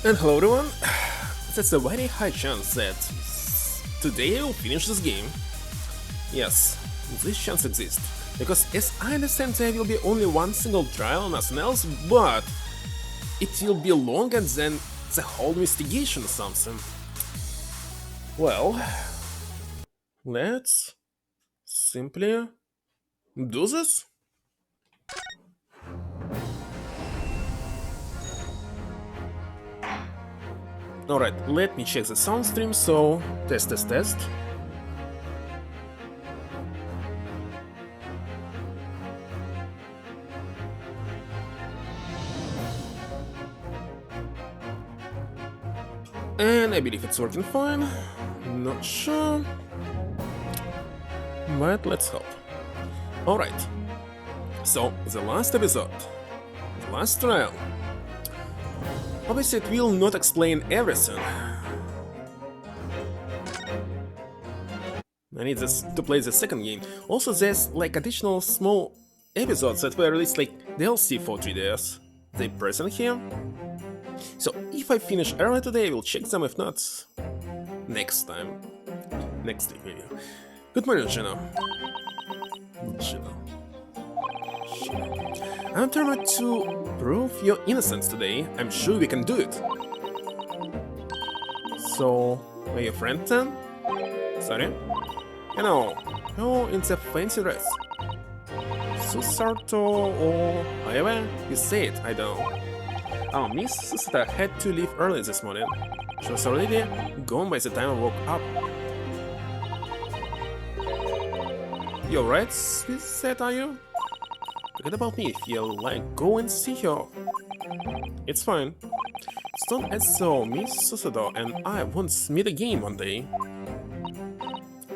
And hello everyone, there's a very high chance that today I'll finish this game. Yes, this chance exists, because as I understand there will be only one single trial, nothing else, but it will be longer than the whole investigation or something. Well, let's simply do this. Alright, let me check the sound stream, so test. And I believe it's working fine, not sure, but let's hope. Alright, so the last episode, the last trial. Obviously it will not explain everything. I need this to play the second game. Also there's like additional small episodes that were released like DLC for 3DS. They present here. So if I finish early today I will check them, if not, next time. Next video. Good morning, Gina. I'm determined to prove your innocence today. I'm sure we can do it. So, are you a friend then? Sorry? You know, you're in the fancy dress. Susato or however you say it, I don't know. Oh, Miss Susata had to leave early this morning. She was already gone by the time I woke up. You're right, Suzette, are you? Forget about me if you like, go and see her. It's fine. It's not as though Miss Susato and I won't meet again one day.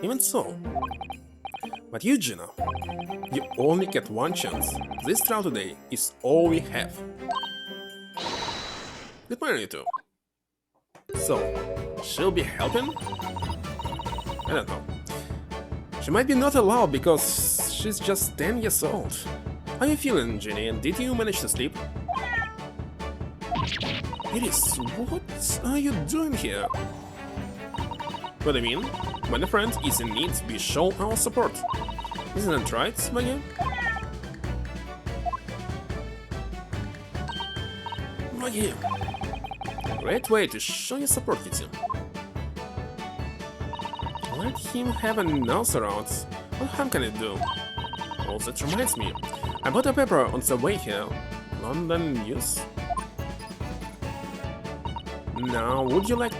Even so. But you, Gina, you only get one chance. This trial today is all we have. Good morning, you two. So, she'll be helping? I don't know. She might be not allowed because she's just 10 years old. How are you feeling, Jenny, and did you manage to sleep? Iris, what are you doing here? What I mean, when a friend is in need, we show our support. Isn't that right, Maggie? Maggie! Great way to show your support, Kitty. Let him have a nose around. What harm can it do? Oh, that reminds me. I bought a paper on the way here. London News. Now, would you like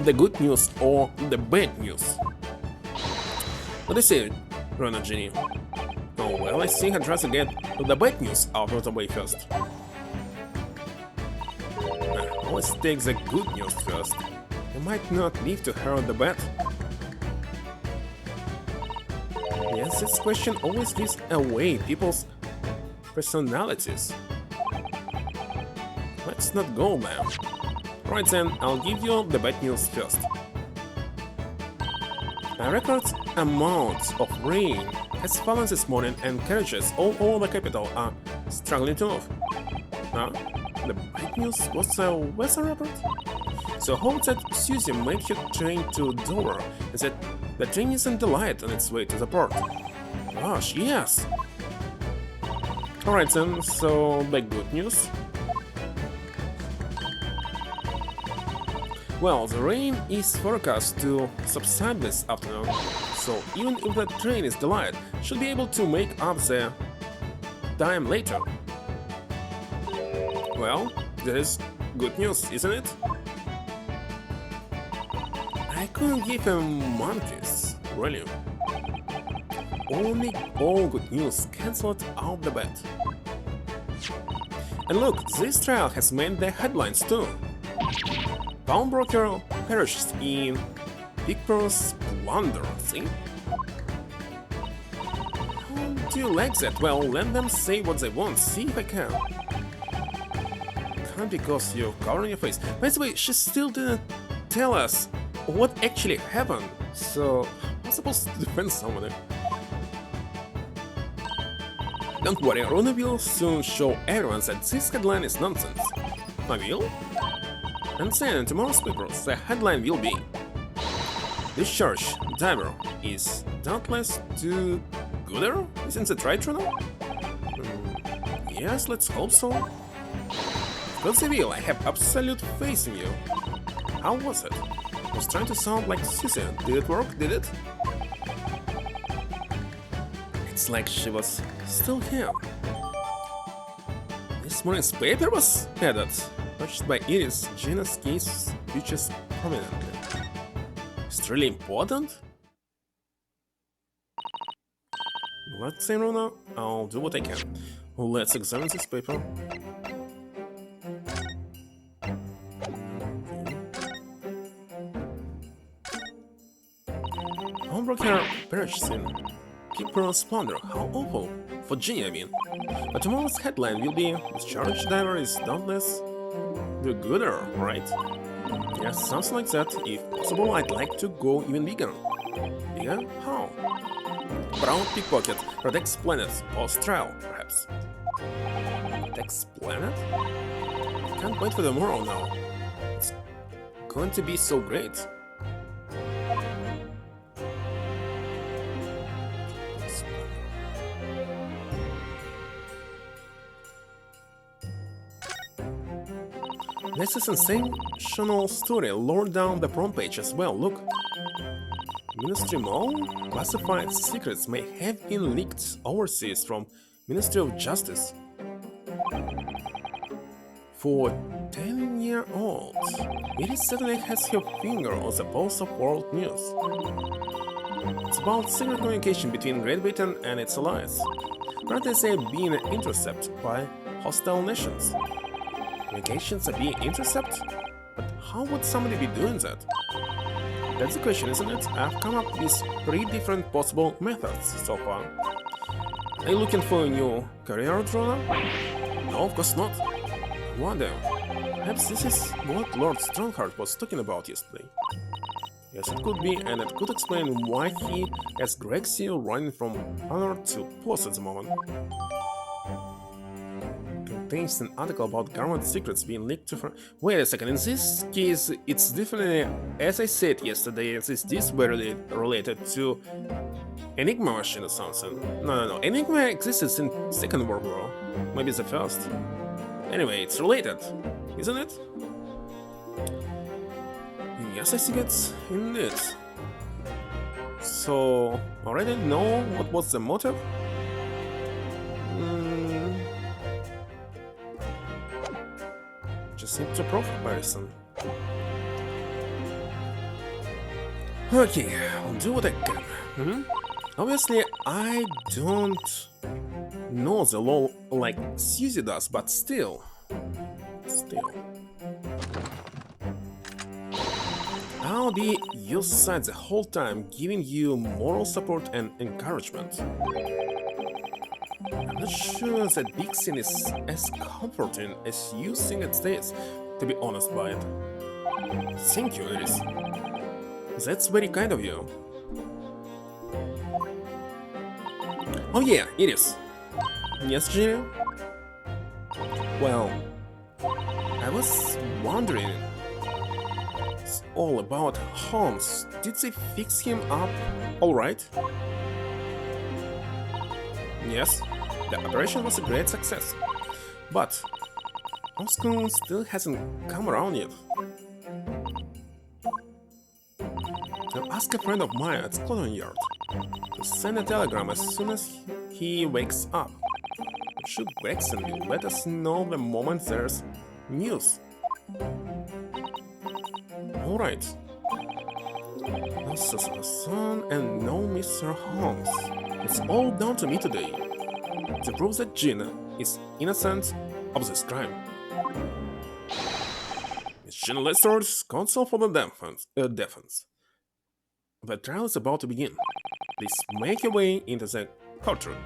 the good news or the bad news? What do you say, Rona Jenny? Oh, well, I think I'd rather get the bad news out of the way first. Let's take the good news first. I might not live to hear the bad. Yes, this question always gives away people's personalities. Let's not go there. Right then, I'll give you the bad news first. A record amount of rain has fallen this morning and carriages all over the capital are struggling to move. Huh? The bad news was a weather report? So how that Susie made her train to Dover and that the train is in delight on its way to the port. Gosh, yes! Alright then, so the good news. Well, the rain is forecast to subside this afternoon, so even if the train is delayed, should be able to make up the time later. Well, that is good news, isn't it? I couldn't give him monkeys, really. Only all good news cancelled out the bet. And look, this trial has made the headlines too. Pawnbroker perishes in Victor's plunder, see? How do you like that? Well, let them say what they want, see if I can. Can't because you're covering your face. By the way, she still didn't tell us what actually happened, so I'm supposed to defend someone. Don't worry, Rona will soon show everyone that this headline is nonsense. I will? And then in tomorrow's papers, the headline will be "Discharge diver is doubtless do gooder." Isn't it right, Bruno? Yes, let's hope so. God will, I have absolute faith in you. How was it? I was trying to sound like Susie. Did it work? Did it? It's like she was still here. This morning's paper was added, touched by Iris. Gina's case features prominently. It's really important? Let's say, Runa, I'll do what I can. Let's examine this paper. Homebreaker perishes in Keeper Splendor. How awful. For Ginny, I mean. But tomorrow's headline will be "Discharge diver is doubtless the gooder," right? Yes, sounds like that. If possible, I'd like to go even bigger. Bigger? How? Brown pickpocket protects planet. Austral, perhaps. Protects planet? I can't wait for tomorrow now. It's going to be so great. This is a sensational story lured down the front page as well, look. Ministry Mall? Classified secrets may have been leaked overseas from Ministry of Justice. For 10-year-olds, it certainly has her finger on the pulse of world news. It's about secret communication between Great Britain and its allies. But they say being intercepted by hostile nations. Communications are being intercepted? But how would somebody be doing that? That's the question, isn't it? I've come up with 3 different possible methods so far. Are you looking for a new career, Drona? No, of course not. I wonder, perhaps this is what Lord Strongheart was talking about yesterday. Yes, it could be, and it could explain why he has Greg Seal running from honor to post at the moment. Contains an article about government secrets being leaked to... Wait a second, in this case, it's definitely, as I said yesterday, this is very related to Enigma machine or something. No. Enigma existed in Second World War. Maybe the first. Anyway, it's related, isn't it? Yes, I think it's indeed. So, already know what was the motive? Just need to prove comparison. Okay, I'll do what I can. Obviously, I don't know the law like Susie does, but still. I'll be your side the whole time, giving you moral support and encouragement. I'm not sure that Big Sin is as comforting as you think it is, to be honest by it. Thank you, Iris. That's very kind of you. Oh yeah, Iris. Yes, Ginny? Well, I was wondering... It's all about Holmes. Did they fix him up alright? Yes, the operation was a great success. But Oscar still hasn't come around yet. I'll ask a friend of mine at Scotland Yard to send a telegram as soon as he wakes up. I'm sure Gregson will let us know the moment there's news. Alright. No Cecil Son and no Mr. Holmes. It's all down to me today to prove that Gina is innocent of this crime. Miss Gina Lester's counsel for the defense. The trial is about to begin. Please make your way into the courtroom.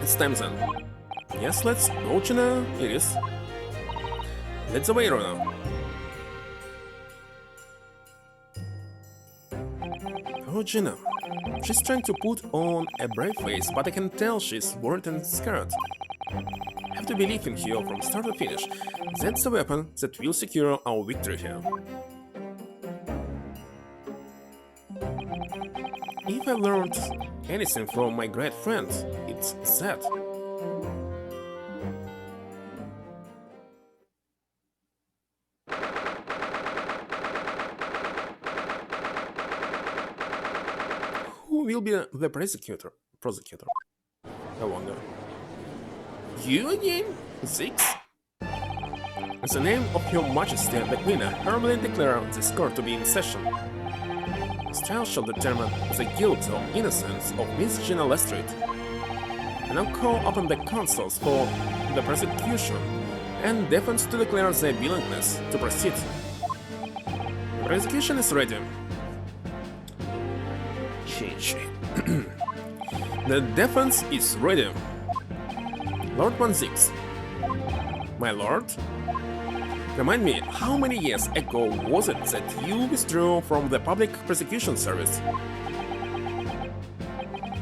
It's time then. Yes, let's go, Gina. It is. Let's away, Rona. Oh, Gina. She's trying to put on a brave face, but I can tell she's worried and scared. have to believe in you from start to finish. That's the weapon that will secure our victory here. If I learned anything from my great friend, it's that. Who will be the prosecutor? I wonder. You again? 6? In the name of Your Majesty, the Queen, I hereby declare this court to be in session. This trial shall determine the guilt or innocence of Miss Gina Lestrade. I now call upon the counsels for the prosecution and defense to declare their willingness to proceed. The prosecution is ready. The defense is ready. Lord 16. My lord? Remind me, how many years ago was it that you withdrew from the public prosecution service?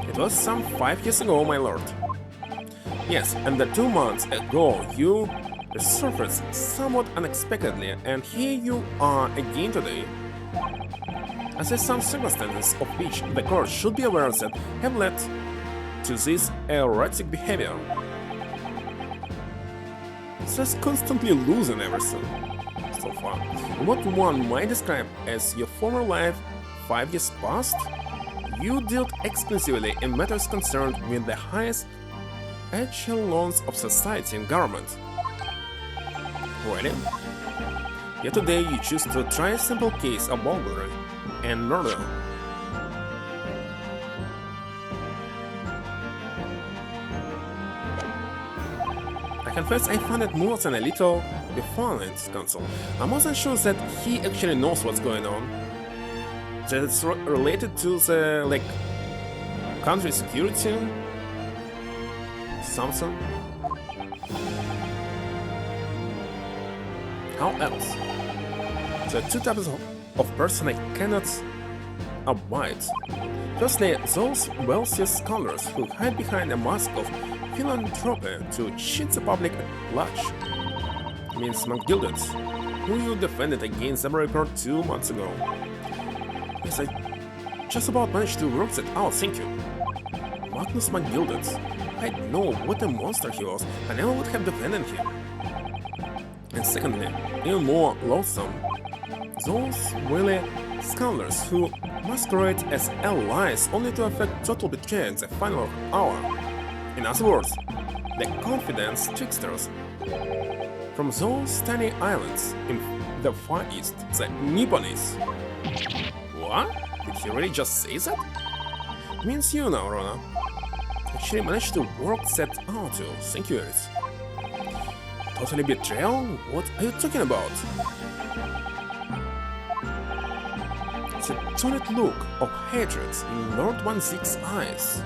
It was some 5 years ago, my lord. Yes, and 2 months ago you resurfaced somewhat unexpectedly, and here you are again today. As there are some circumstances of which the court should be aware that have led to this erratic behavior. It's just constantly losing everything so far. What one might describe as your former life 5 years past, you dealt exclusively in matters concerned with the highest echelons of society and government. Really? Yet today you choose to try a simple case of burglary and murder. I confess I found it more than a little befuddling, Counsel. I wasn't sure that he actually knows what's going on. That it's related to the, like, country security? Something? How else? There are 2 types of person I cannot abide. Firstly, those wealthy scholars who hide behind a mask of philanthropy to cheat the public at large. Means McGildeds, who you defended against the report 2 months ago. Yes, I just about managed to work that out, thank you. Magnus McGildeds. I'd know what a monster he was, I never would have defended him. And secondly, even more loathsome, those really scholars who masquerade as allies only to affect total betrayal in the final hour. In other words, the confidence tricksters. From those tiny islands in the Far East, the Nipponese. What? Did he really just say that? Means you now, Rona. Actually managed to work that out too, thank you, Eris. Totally betrayal? What are you talking about? The solid look of hatred in Lord 16's eyes.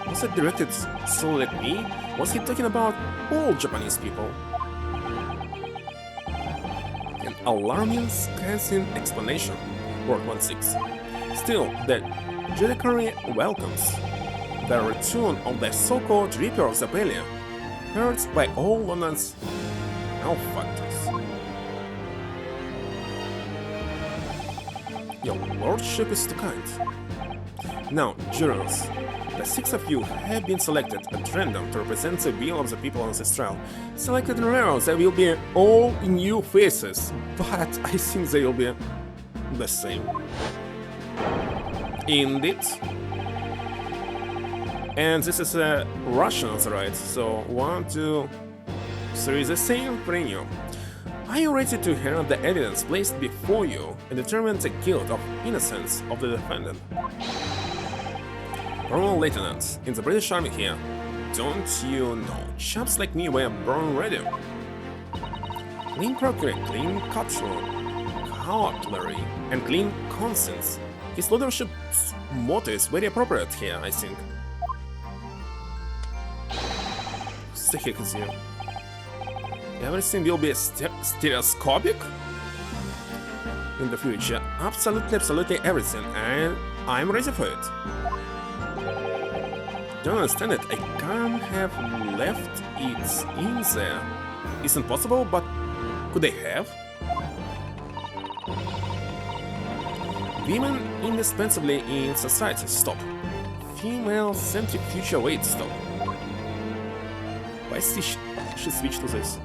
Was it directed solely at me? Was he talking about all Japanese people? An alarming, scathing explanation, Lord 16. Still, the judiciary welcomes the return of the so-called Reaper of Zapelia, heard by all London's malefactors. Your lordship is too kind. Now, jurors, the 6 of you have been selected at random to represent the will of the people on this trial. Selected in rounds, they will be all new faces, but I think they will be the same. Indeed. And this is a Russians, right? So 1, 2, 3, the same premium. Are you ready to hear the evidence placed before you and determine the guilt or innocence of the defendant? Colonel Lieutenants, in the British Army here, don't you know, chaps like me were born ready. Clean crockery, clean cutlery, and clean conscience. His leadership's motto is very appropriate here, I think. What the heck is here? Everything will be stereoscopic? In the future, absolutely everything, and I'm ready for it. Don't understand it, I can't have left it's in there isn't possible, but could they have? Women indispensably in society, stop. Female-centric future, wait, stop. Why she switched to this?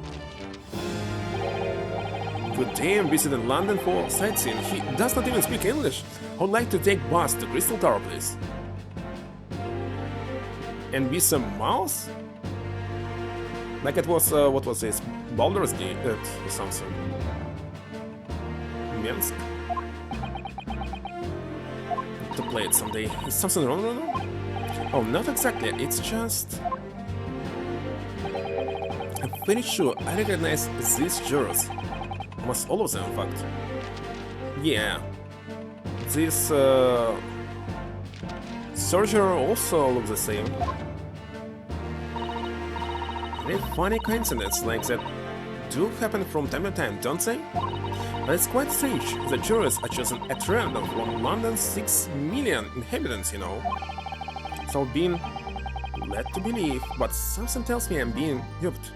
Good day, I'm visiting London for sightseeing. He does not even speak English. I would like to take bus to Crystal Tower, please. And with some mouse? Like it was, what was this? Baldur's Gate or something. Minsk? To play it someday. Is something wrong right now? Oh, not exactly. It's just... I'm pretty sure I recognize these jurors. Almost all of them, in fact. Yeah. This surgery also looks the same. Very funny coincidences like that do happen from time to time, don't they? But it's quite strange. The jurors are chosen at random from London's 6 million inhabitants, you know. So I've been led to believe, but something tells me I'm being duped.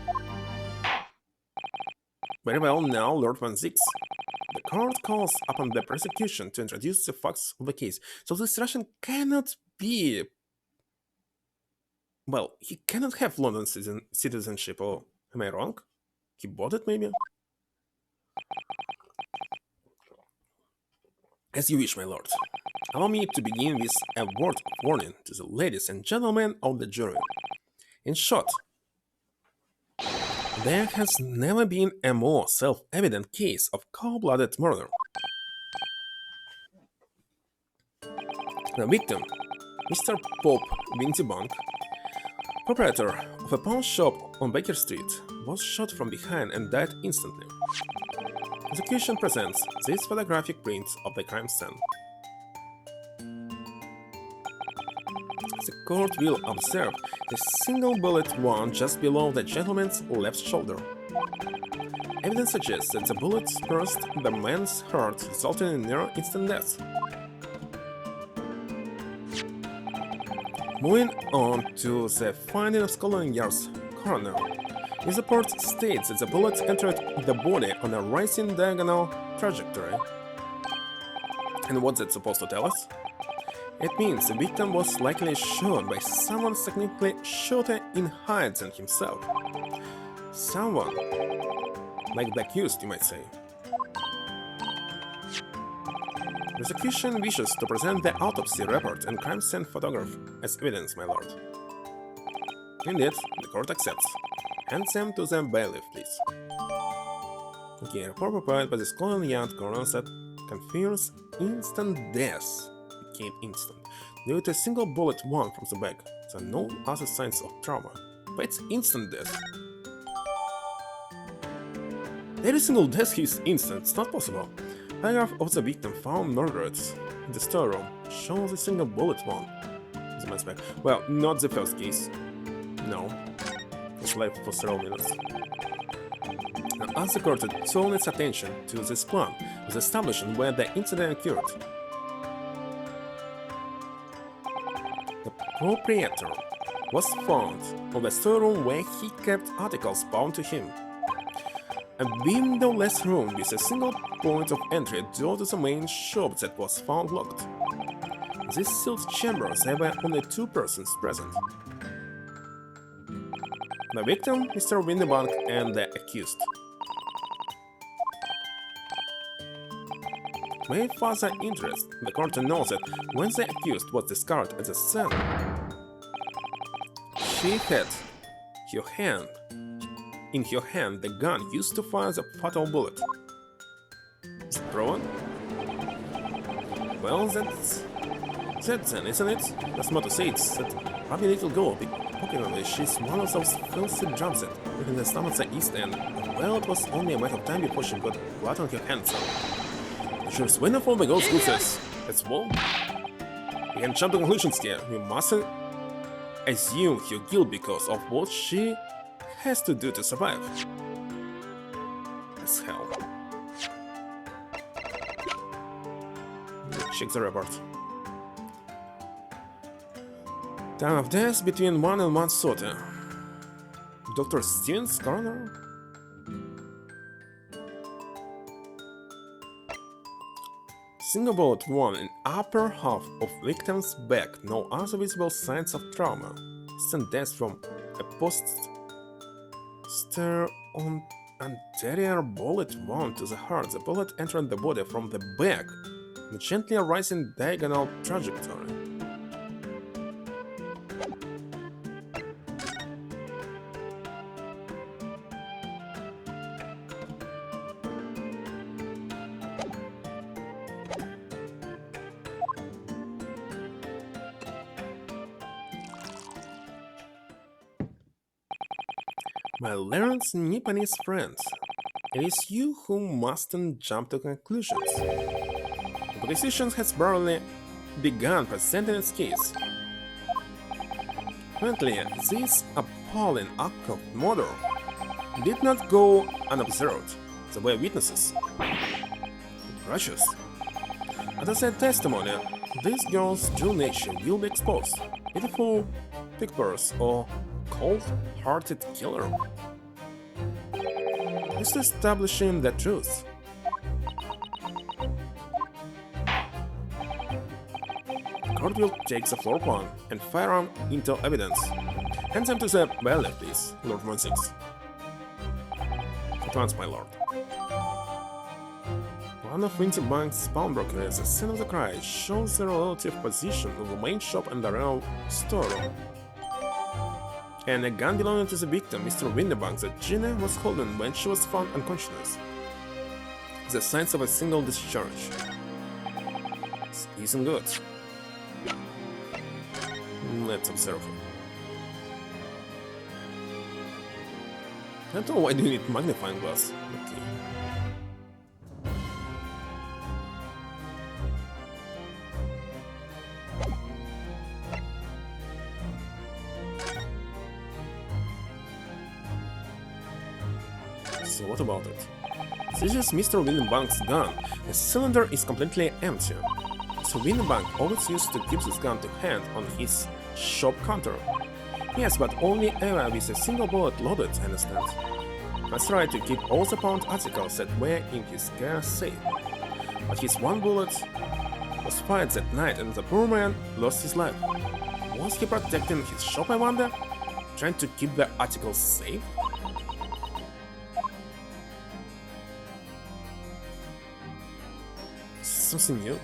Very well, now, Lord 1-6. The court calls upon the prosecution to introduce the facts of the case. So this Russian cannot be... Well, he cannot have London citizenship, or am I wrong? He bought it, maybe? As you wish, my lord. Allow me to begin with a word of warning to the ladies and gentlemen of the jury. In short, there has never been a more self-evident case of cold-blooded murder. The victim, Mr. Pope Wintibank, proprietor of a pawn shop on Baker Street, was shot from behind and died instantly. The prosecution presents this photographic print of the crime scene. The court will observe a single bullet wound just below the gentleman's left shoulder. Evidence suggests that the bullet pierced the man's heart, resulting in near instant death. Moving on to the finding of Scotland Yard's coroner. His report states that the bullet entered the body on a rising diagonal trajectory. And what's that supposed to tell us? It means the victim was likely shot by someone significantly shorter in height than himself. Someone like the accused, you might say. The prosecution wishes to present the autopsy report and crime scene photograph as evidence, my lord. Indeed, the court accepts. Hand them to the bailiff, please. Okay, report prepared by the Scotland Yard coroner that confirms instant death became instant due to a single bullet wound from the back. There are no other signs of trauma, but it's instant death. Every single death is instant, it's not possible. Photograph of the victim found murdered in the storeroom shows a single bullet wound in the man's back. Well, not the first case. No. It's left for several minutes. Now, as the court turned its attention to this plan, was establishing where the incident occurred. The proprietor was found in the storeroom where he kept articles bound to him. A windowless room with a single point of entry door to the main shop that was found locked. In this sealed chamber there were only two persons present. The victim, Mr. Windibank, and the accused. To my further interest, the court knows that when the accused was discovered at the scene, she had in her hand the gun used to fire the fatal bullet. Is it proven? Well, that's then, isn't it? That's not to say it's that happy little girl. Popularly, she's one of those filthy drums that within the stomach the East End. Well, it was only a matter of time before she got blood on her hands. She was waiting for the ghost gooses. That's all. We can jump to conclusions here. We mustn't assume her guilt because of what she has to do to survive. As hell. Check the report. Time of death between 1 and 1:30. Dr. Stevens' corner? Single bullet wound in upper half of victim's back, no other visible signs of trauma. Instant death from a post-stir on anterior bullet wound to the heart. The bullet entered the body from the back in a gently rising diagonal trajectory. My learned Nipponese friends, it is you who mustn't jump to conclusions. The politician has barely begun presenting its case. Apparently, this appalling act of murder did not go unobserved, the way witnesses. Precious. As their testimony, this girl's true nature will be exposed. Pitiful pictures or cold-hearted killer. It's establishing the truth. Court will take the floor plan and firearm into evidence. Hand them to the bailiff, please, Lord 16. At once, my lord. One of Winterbank's pawnbroker at the scene of the crime shows the relative position of the main shop and the real storeroom. And a gun belonging to the victim, Mr. Winterbank, that Gina was holding when she was found unconscious. The signs of a single discharge. This isn't good. Let's observe it. I don't know why do you need magnifying glass. Okay. So what about it? This is Mr. Winterbank's gun. The cylinder is completely empty. So Winterbank always used to keep this gun to hand on his shop counter. Yes, but only ever with a single bullet loaded, understand? That's right, to keep all the pawned articles that were in his care safe. But his one bullet was fired that night and the poor man lost his life. Was he protecting his shop, I wonder? Trying to keep the articles safe? Something new?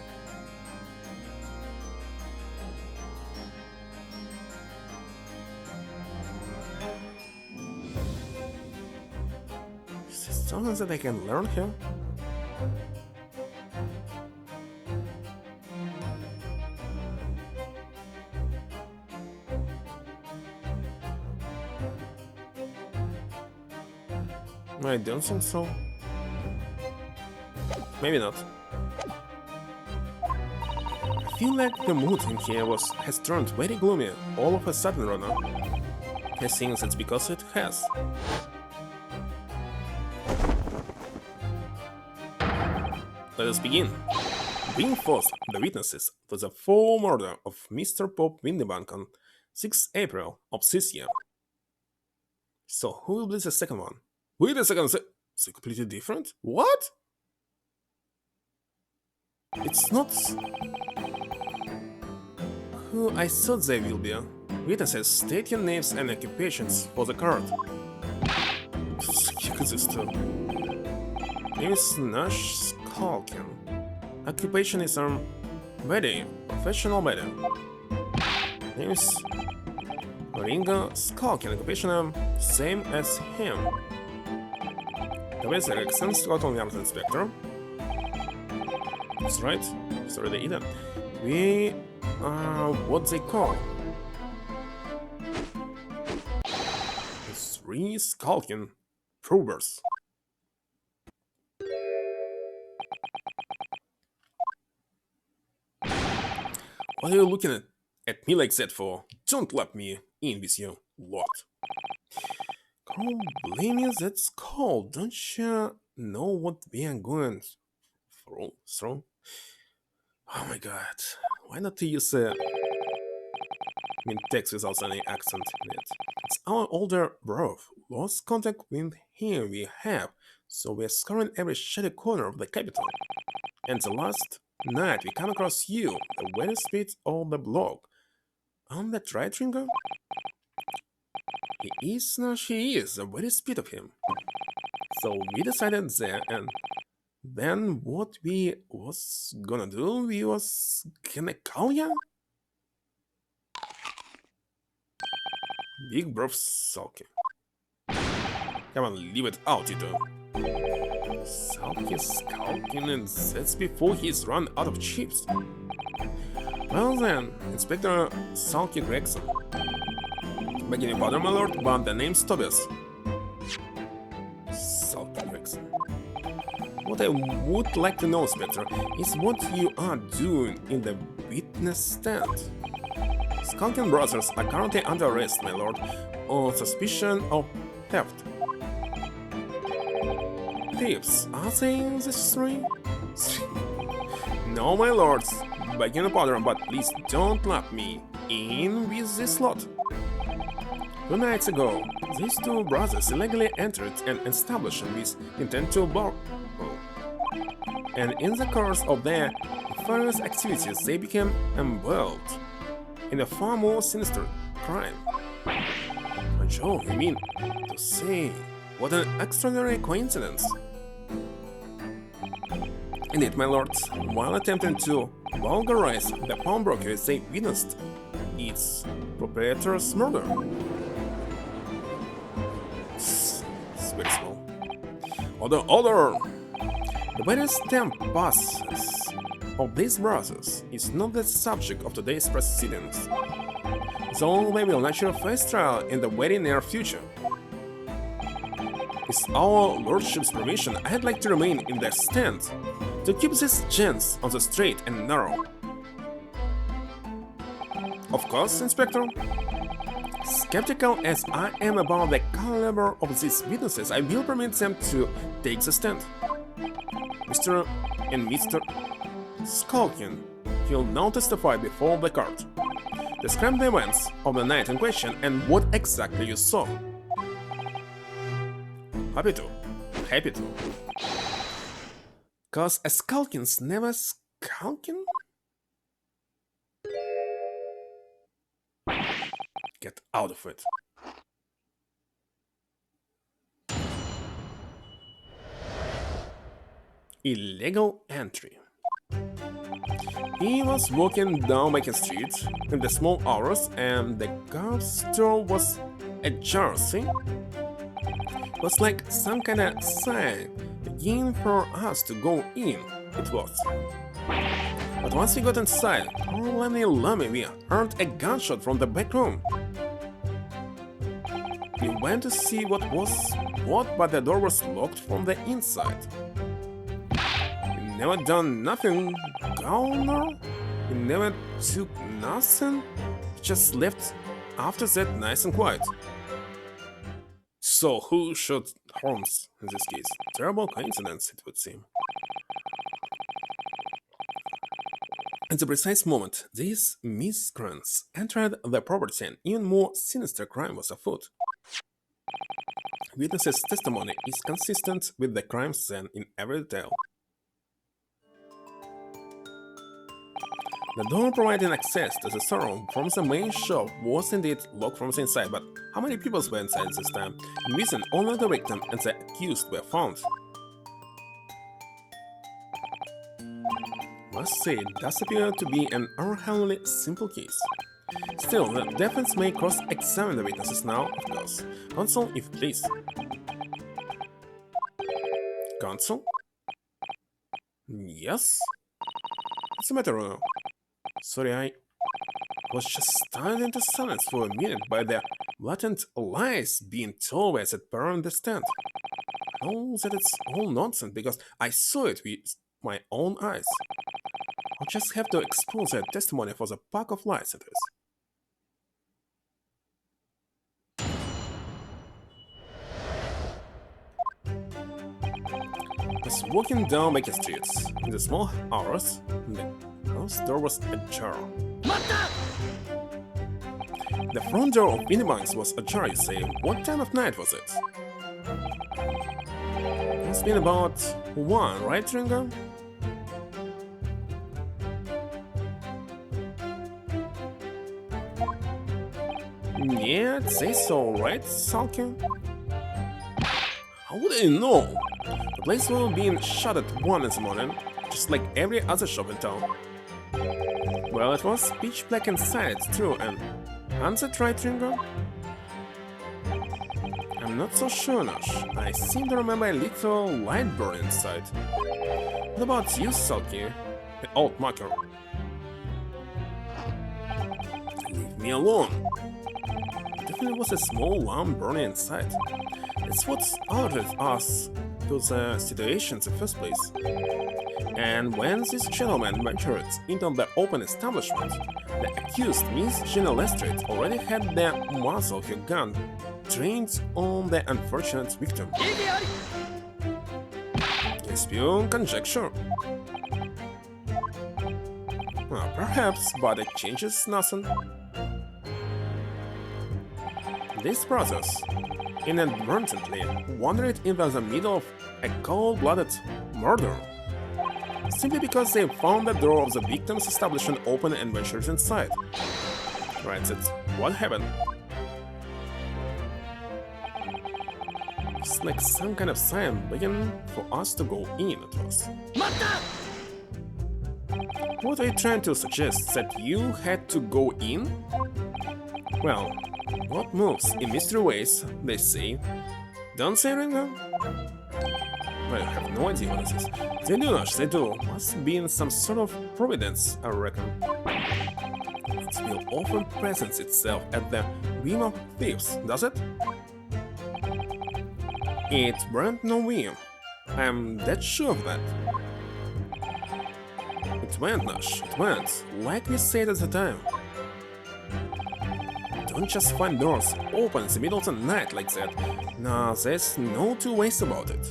Is there something that I can learn here? I don't think so. Maybe not. I feel like the mood in here has turned very gloomy all of a sudden, Rona. I think that's because it has. Let us begin. Bring forth the witnesses to the full murder of Mr. Bob Winterbank on 6 April of this year. So, who will be the second one? Wait a second, it's completely different? What? It's not who I thought they will be. Witnesses, state your names and occupations for the card. Look at this too. Name is Nash Skalkin. Occupation is wedding, professional wedding. Name is Ringo Skalkin. Occupation same as him. Professor Erickson, Scotland Yard Inspector. That's right, it's already eaten. We are what they call 3 Skalkin probers. What are you looking at me like that for? Don't let me in with you lot. Can't blame you, that's cold. Don't you know what we are going through? Oh my god. Why not use a mean text without any accent in it. It's our older brother. Lost contact with him we have, so we're scouring every shady corner of the capital. And the last night we come across you, the very speed of the blog. On that right, Ringo? He is, no, she is, the very speed of him. So we decided there, and then what we was gonna do, we was gonna call ya? Big Bro Sulky. Come on, leave it out, you two. Sulky skulking, and that's before he's run out of chips. Well then, Inspector Sulky Gregson. Begging your pardon, my lord, but the name's Tobias. Sulky Gregson. What I would like to know, Inspector, is what you are doing in the witness stand. Skulking brothers are currently under arrest, my lord, on suspicion of theft. Thieves, are they these three? No, my lords, begging your pardon, but please don't let me in with this lot. 2 nights ago, these two brothers illegally entered an establishment with intent to borrow. And in the course of their nefarious activities, they became embroiled in a far more sinister crime. Joe, you mean to say, what an extraordinary coincidence! Indeed, my lords, while attempting to vulgarize the pawnbroker, they witnessed its proprietor's murder. It's very small. Order! The very stamp passes of these brothers is not the subject of today's proceedings, though they will naturally face trial in the very near future. With our lordship's permission, I'd like to remain in the stand to keep these gents on the straight and narrow. Of course, Inspector. Skeptical as I am about the caliber of these witnesses, I will permit them to take the stand. Mr. and Mr. Skulkin will now testify before the court. Describe the events of the night in question and what exactly you saw. Happy to. Cause a Skulkin's never Skulkin? Get out of it. Illegal entry. He was walking down Main Street in the small hours and the guard's door was ajar, see? It was like some kind of sign begging for us to go in, it was. But once we got inside, lummy, we heard a gunshot from the back room. We went to see what was what, but the door was locked from the inside. We never done nothing, Governor. We never took nothing. We just left after that nice and quiet. So who shot Holmes in this case? Terrible coincidence, it would seem. At the precise moment, these miscreants entered the property, an even more sinister crime was afoot. Witnesses' testimony is consistent with the crime scene in every detail. The door providing access to the storeroom from the main shop was indeed locked from the inside, but how many people were inside this time? In reason, only the victim and the accused were found. Must say, it does appear to be an unhealthily simple case. Still, the defense may cross-examine the witnesses now, of course. Counsel, if please. Counsel? Yes? What's the matter, Bruno? Sorry, I was just stunned into silence for a minute by the blatant lies being told by that pair on the stand. I know that it's all nonsense because I saw it with my own eyes. I'll just have to expose their testimony for the pack of lies it is. I was walking down Main Street. In the small hours, the house door was ajar. The front door of Minibank's was ajar, you say. What time of night was it? It's been about 1, right, Ringo? Yeah, I'd say so, right, Sulky? How would I know? The place will be shut at 1 in the morning, just like every other shop in town. Well, it was pitch black inside, it's true, and isn't that right, Ringo? I'm not so sure, Nash. I seem to remember a little light burn inside. What about you, Sulky? The old mucker. Leave me alone. Definitely was a small lamp burning inside. It's what alerted us to the situation in the first place. And when this gentleman ventured into the open establishment, the accused, Miss Gina Lestrade, already had the muzzle of her gun trained on the unfortunate victim. It's pure conjecture. Well, perhaps, but it changes nothing. These brothers inadvertently wandered into the middle of a cold-blooded murder, simply because they found the door of the victim's establishment open and ventured inside. Right, that's what happened. It's like some kind of sign begging for us to go in, it was. What are you trying to suggest? That you had to go in? Well, God moves in mystery ways, they say. Don't say, Ringo? I have no idea what this is. They do, Nash, they do. Must be in some sort of providence, I reckon. It will often presents itself at the whim of thieves, does it? It weren't no whim. I'm that sure of that. It went, Nash, it went, like we said at the time. Don't just find doors open in the middle of the night like that. Nah, there's no two ways about it.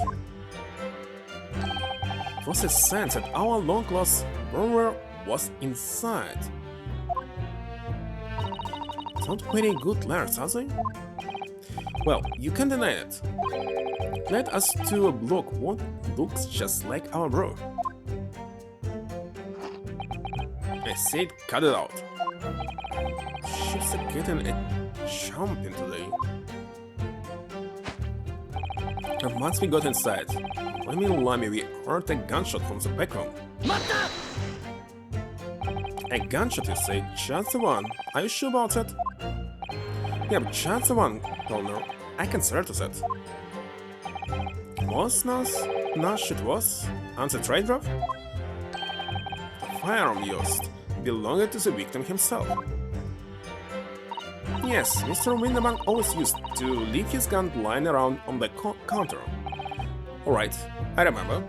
It was a sense that our long-lost brother was inside. Not very good liars, are they? Well, you can't deny it. Led us to a block what looks just like our bro. I said cut it out. She's getting a champion today. And once we got inside, Lemmy, we heard a gunshot from the background. A gunshot, you say? Just the one. Are you sure about that? Yeah, but just the one, Colonel. I can swear to that. Was Nash it was? Answered Trade-Drop? The firearm used belonged to the victim himself. Yes, Mr. Winterbank always used to leave his gun lying around on the counter. Alright, I remember.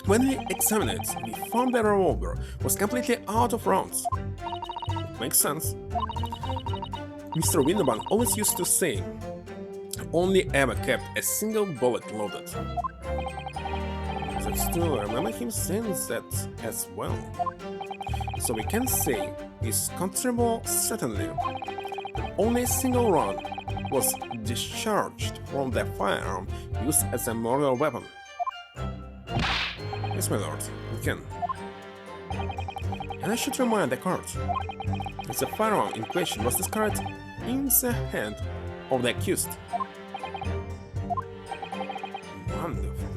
When we examined it, we found the revolver was completely out of rounds. It makes sense. Mr. Winterbank always used to say, only ever kept a single bullet loaded. That's true, I remember him saying that as well. So we can say, is comfortable certainly, that only a single round was discharged from the firearm used as a murder weapon. Yes, my lord, we can. And I should remind the court that the firearm in question was discovered in the hand of the accused. Wonderful.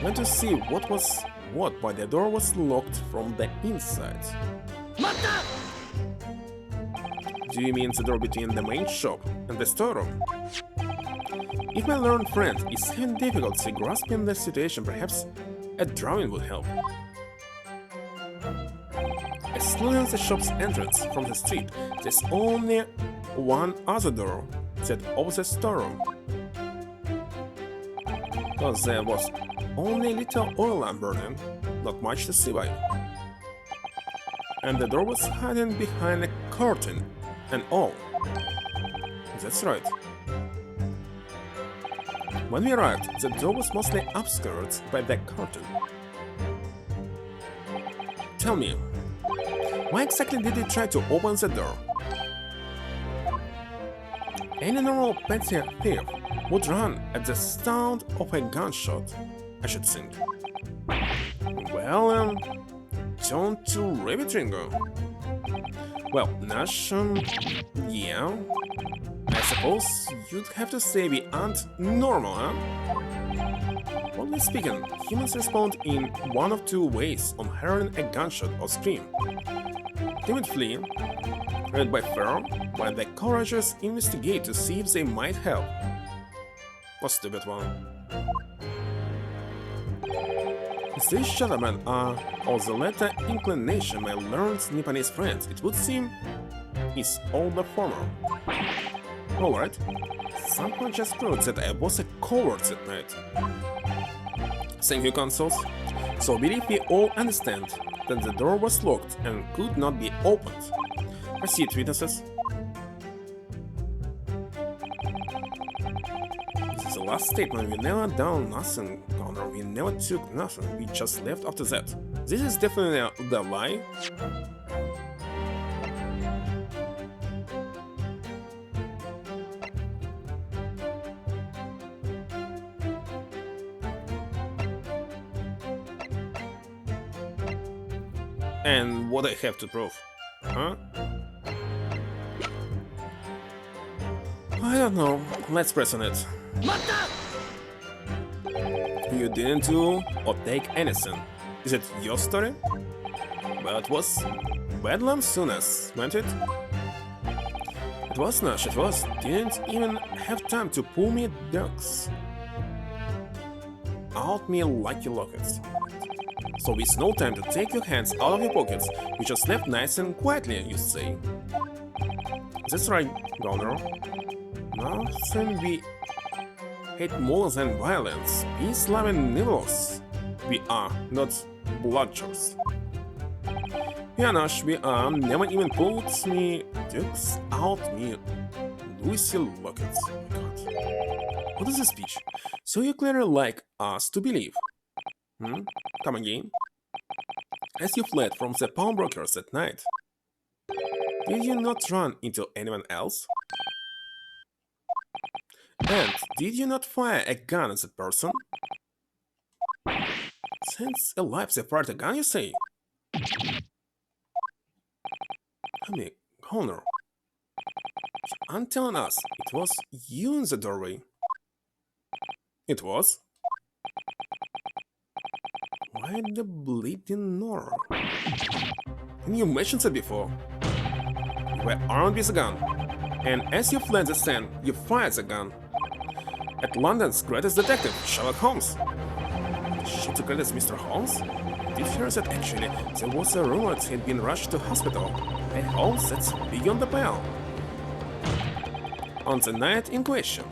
Went to see what was what, but the door was locked from the inside. Do you mean the door between the main shop and the storeroom? If my learned friend is having difficulty grasping the situation, perhaps a drawing would help. Excluding the shop's entrance from the street, there's only one other door, that of the storeroom. Because there was only a little oil lamp burning, not much to see by. And the door was hidden behind a curtain and all. That's right. When we arrived, the door was mostly obscured by the curtain. Tell me, Why exactly did he try to open the door? Any normal petty thief would run at the sound of a gunshot, I should think. Well, turn to Rabbit Ringo. Well, Nash, yeah. I suppose you'd have to say we aren't normal, huh? Broadly speaking, humans respond in one of two ways on hearing a gunshot or scream. Timid flee, led by fear, while the courageous investigate to see if they might help. A stupid one. These gentlemen are of the latter inclination my learned Nipponese friends, it would seem, is all the former. Alright, somehow just proved that I was a coward that night. Thank you, consuls. So I believe we all understand that the door was locked and could not be opened. Proceed, witnesses. This is the last statement. We never done nothing, Connor. We never took nothing. We just left after that. This is definitely the lie. And what I have to prove, huh? I don't know. Let's press on it. You didn't do or take anything. Is it your story? Well, it was Bedlam Soonest, wasn't it? It was, Nash, it was. Didn't even have time to pull me ducks out me lucky lockets. So with no time to take your hands out of your pockets, you just left nice and quietly, you say. That's right, Governor. Nothing we hate more than violence, peace-loving nibbles. We are not bludgers. Yeah, Nash, we are. Never even pulled me dukes out me Lucy lockets. Oh my god. What is this speech? So you clearly like us to believe. Come again. As you fled from the pawnbrokers that night, did you not run into anyone else? And did you not fire a gun at that person? Since alive they fired a gun, you say? I mean, Connor, you aren't telling us it was you in the doorway. It was? Why the bleeding Nora? And you mentioned it before. You were armed with a gun, and as you fled the scene, you fired the gun. At London's greatest detective, Sherlock Holmes. Should the greatest Mr. Holmes? Did hear that actually there was a rumor that he'd been rushed to hospital. And Holmes, that's beyond the pale. On the night in question,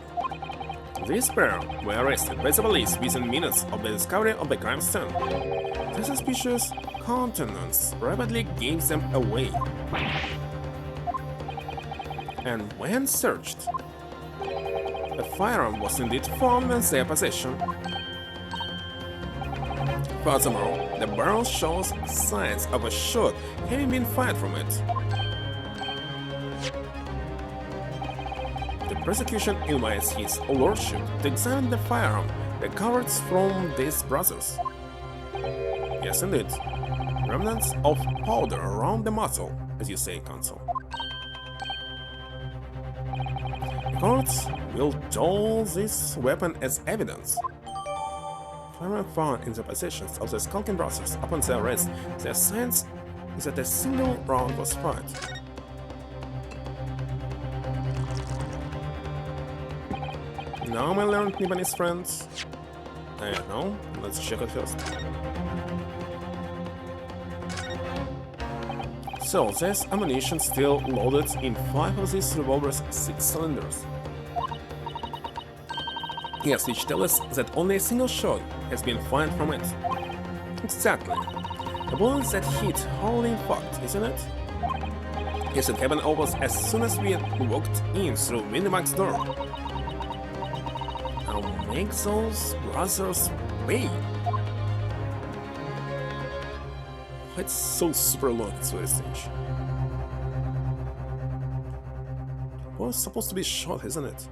these pair were arrested by the police within minutes of the discovery of the crime scene. The suspicious countenance rapidly gave them away. And when searched, a firearm was indeed found in their possession. Furthermore, the barrel shows signs of a shot having been fired from it. The prosecution invites his lordship to examine the firearm recovered from these brothers. Yes, indeed. Remnants of powder around the muzzle, as you say, Consul. The courts will toll this weapon as evidence. Firearm found in the possessions of the skulking brothers upon their arrest, their signs is that a single round was fired. Now, my learned Nipponese friends. I don't know, let's check it first. So, there's ammunition still loaded in 5 of these revolvers' 6 cylinders. Yes, which tells us that only a single shot has been fired from it. Exactly. The bullet that hit Howling fucked, isn't it? Yes, it happened almost as soon as we walked in through Windimark's door. Now make those brothers pay. it's so super long, it's very strange. Well, it's supposed to be short, isn't it?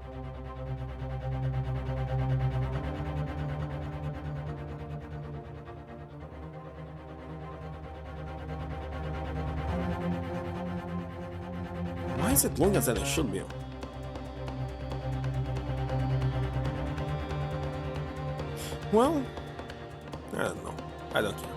Why is it longer than it should be? Well, I don't know. I don't care.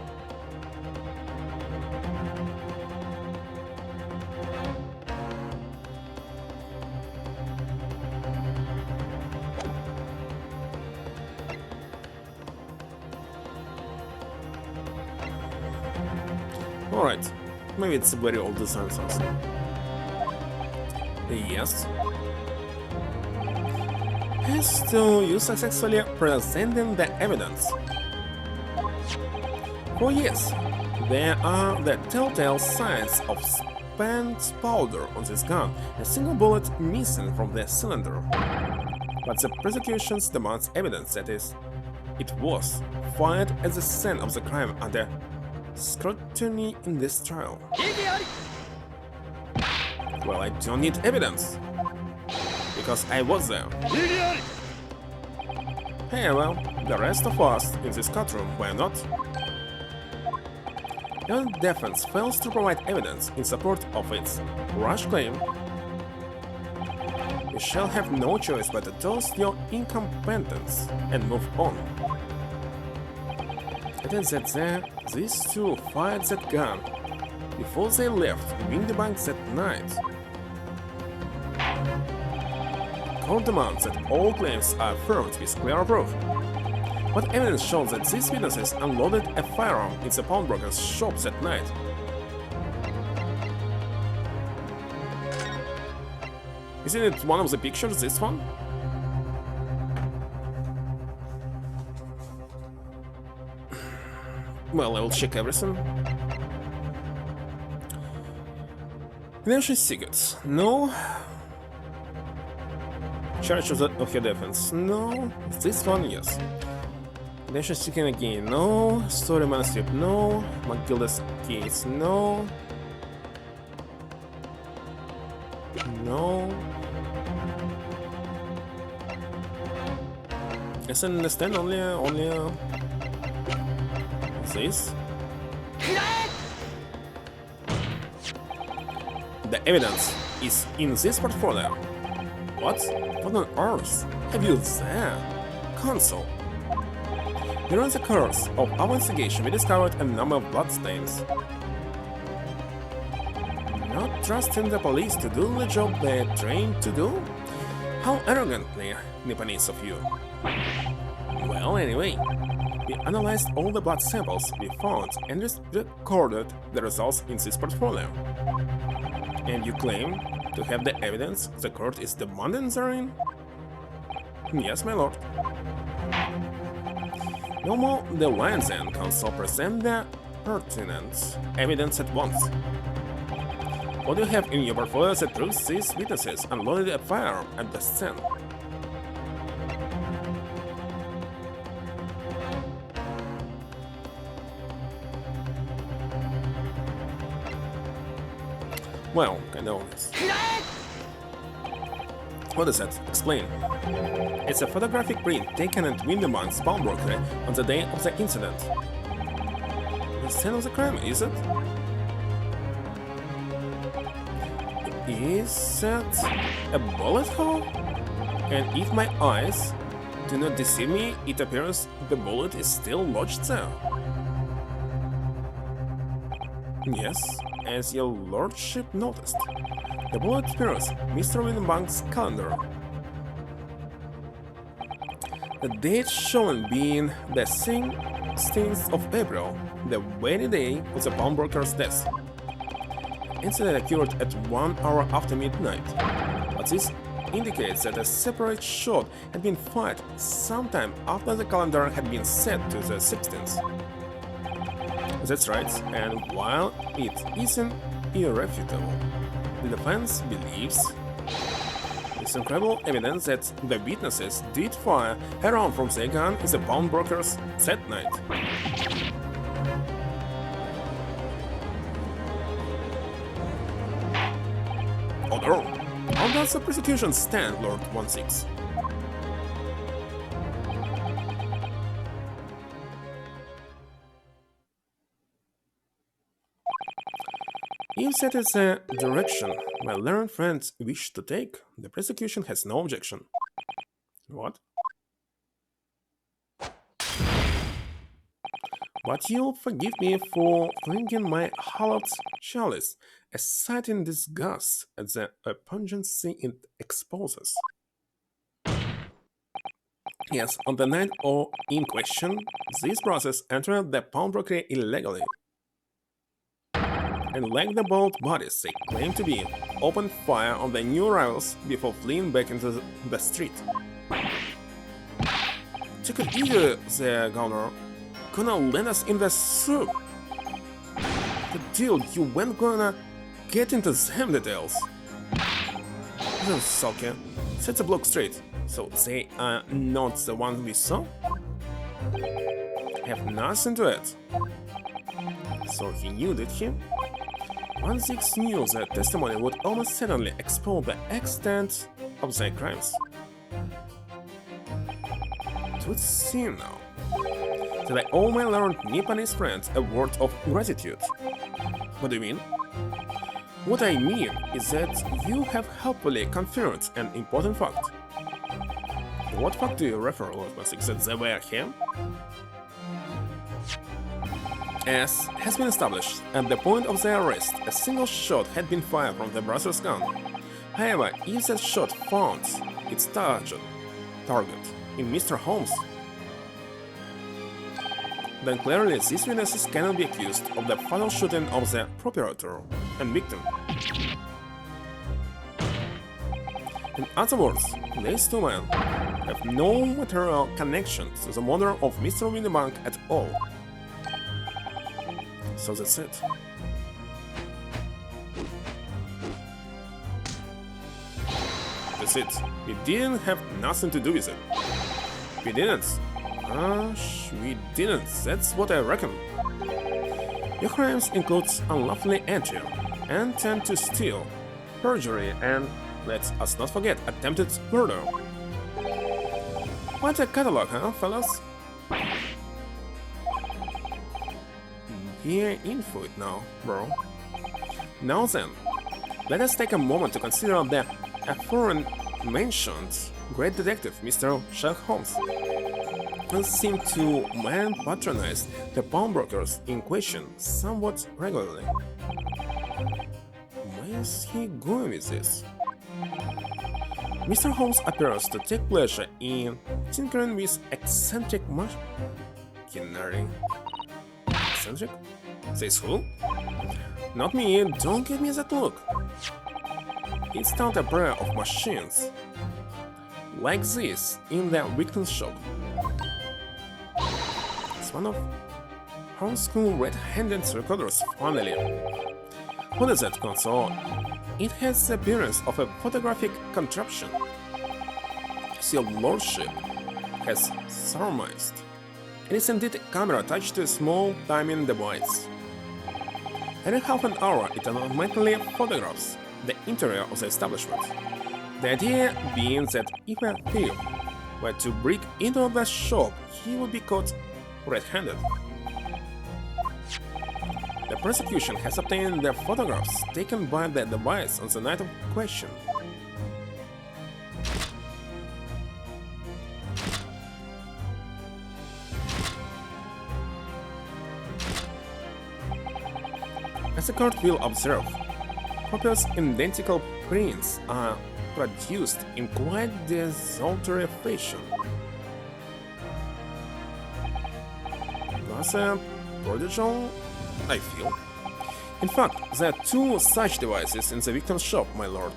Alright, maybe it's a very old design something. Yes. Has to use successfully presenting the evidence. Oh yes, there are the telltale signs of spent powder on this gun, a single bullet missing from the cylinder. But the prosecution demands evidence that it was fired at the scene of the crime under scrutiny in this trial. Well, I don't need evidence, because I was there. Hey, well, the rest of us in this courtroom were not. Your defense fails to provide evidence in support of its rash claim. You shall have no choice but to toast your incompetence and move on. It is that these two fired that gun before they left Windy Bank that night. Court demands that all claims are affirmed with clear proof. What evidence shows that these witnesses unloaded a firearm in the pawnbroker's shop that night? Isn't it one of the pictures, this one? Well, I will check everything. Financial secrets, no. Charge of your defense, no. This one, yes. Financial secret again, no. Story manuscript, no. McGilda's case, no. No. Yes, I understand only this. The evidence is in this portfolio. What? What on earth have you there? Console. During the course of our investigation, we discovered a number of bloodstains. Not trusting the police to do the job they're trained to do? How arrogantly Nipponese of you. Well, anyway, we analyzed all the blood samples we found and recorded the results in this portfolio. And you claim to have the evidence the court is demanding therein? Yes, my lord. No more the Lions and Council present the pertinent evidence at once. What do you have in your portfolio that proves these witnesses unloaded a firearm at the scene? Well, kinda honest. What is that? Explain. It's a photographic print taken at Windeman's pawnbroker on the day of the incident. The scene of the crime, is it? Is that a bullet hole? And if my eyes do not deceive me, it appears the bullet is still lodged there. Yes, as your lordship noticed. The bullet appears Mr. Windebank's calendar. The date shown being the 16th of April, the very day of the pawnbroker's death. Incident occurred at 1 hour after midnight, but this indicates that a separate shot had been fired sometime after the calendar had been set to the 16th. That's right, and while it isn't irrefutable, the defense believes it's incredible evidence that the witnesses did fire a round from their gun in the pawnbroker's that night. does the prosecution stand, Lord 16? If that is the direction my learned friends wish to take, the prosecution has no objection. What? But you'll forgive me for flinging my hallowed chalice aside in disgust at the pungency it exposes. Yes, on the night in question, these brothers entered the pawnbrokery illegally. And like the bold bodies they claim to be, opened fire on the new arrivals before fleeing back into the street. Take it easy, the governor. Gonna land us in the soup. The deal, you weren't gonna get into them details. Then sulky, set the block straight. So they are not the ones we saw? Have nothing to it. So he knew, did he? 16 knew that testimony would almost certainly expose the extent of their crimes. It would seem now that I owe my learned Nipponese friends a word of gratitude. What do you mean? What I mean is that you have helpfully confirmed an important fact. What fact do you refer, Lord 16, that they were here? As has been established, at the point of their arrest, a single shot had been fired from the brother's gun. However, if that shot found its target in Mr. Holmes, then clearly these witnesses cannot be accused of the fatal shooting of the procurator and victim. In other words, these two men have no material connection to the murder of Mr. Windibank at all. So that's it. That's it. We didn't have nothing to do with it. We didn't. Gosh, we didn't. That's what I reckon. Your crimes include unlawfully entry, intent to steal, perjury, and, let us not forget, attempted murder. What a catalog, huh, fellas? We're in for it now, bro. Now then, let us take a moment to consider the aforementioned great detective, Mr. Sherlock Holmes. He seemed to man-patronize the pawnbrokers in question somewhat regularly. Where is he going with this? Mr. Holmes appears to take pleasure in tinkering with eccentric machinery. Eccentric? Says who? Not me, don't give me that look. It's not a pair of machines like this in the victim's shop. It's one of old school red-handed recorders, finally. What is that console? It has the appearance of a photographic contraption, as your lordship has surmised. It is indeed a camera attached to a small timing device. Every half an hour it automatically photographs the interior of the establishment. The idea being that if a thief were to break into the shop, he would be caught red-handed. The prosecution has obtained the photographs taken by the device on the night of question. As the court will observe, copious identical prints are produced in quite desultory fashion. That's a prodigal, I feel. In fact, there are two such devices in the victim's shop, my lord.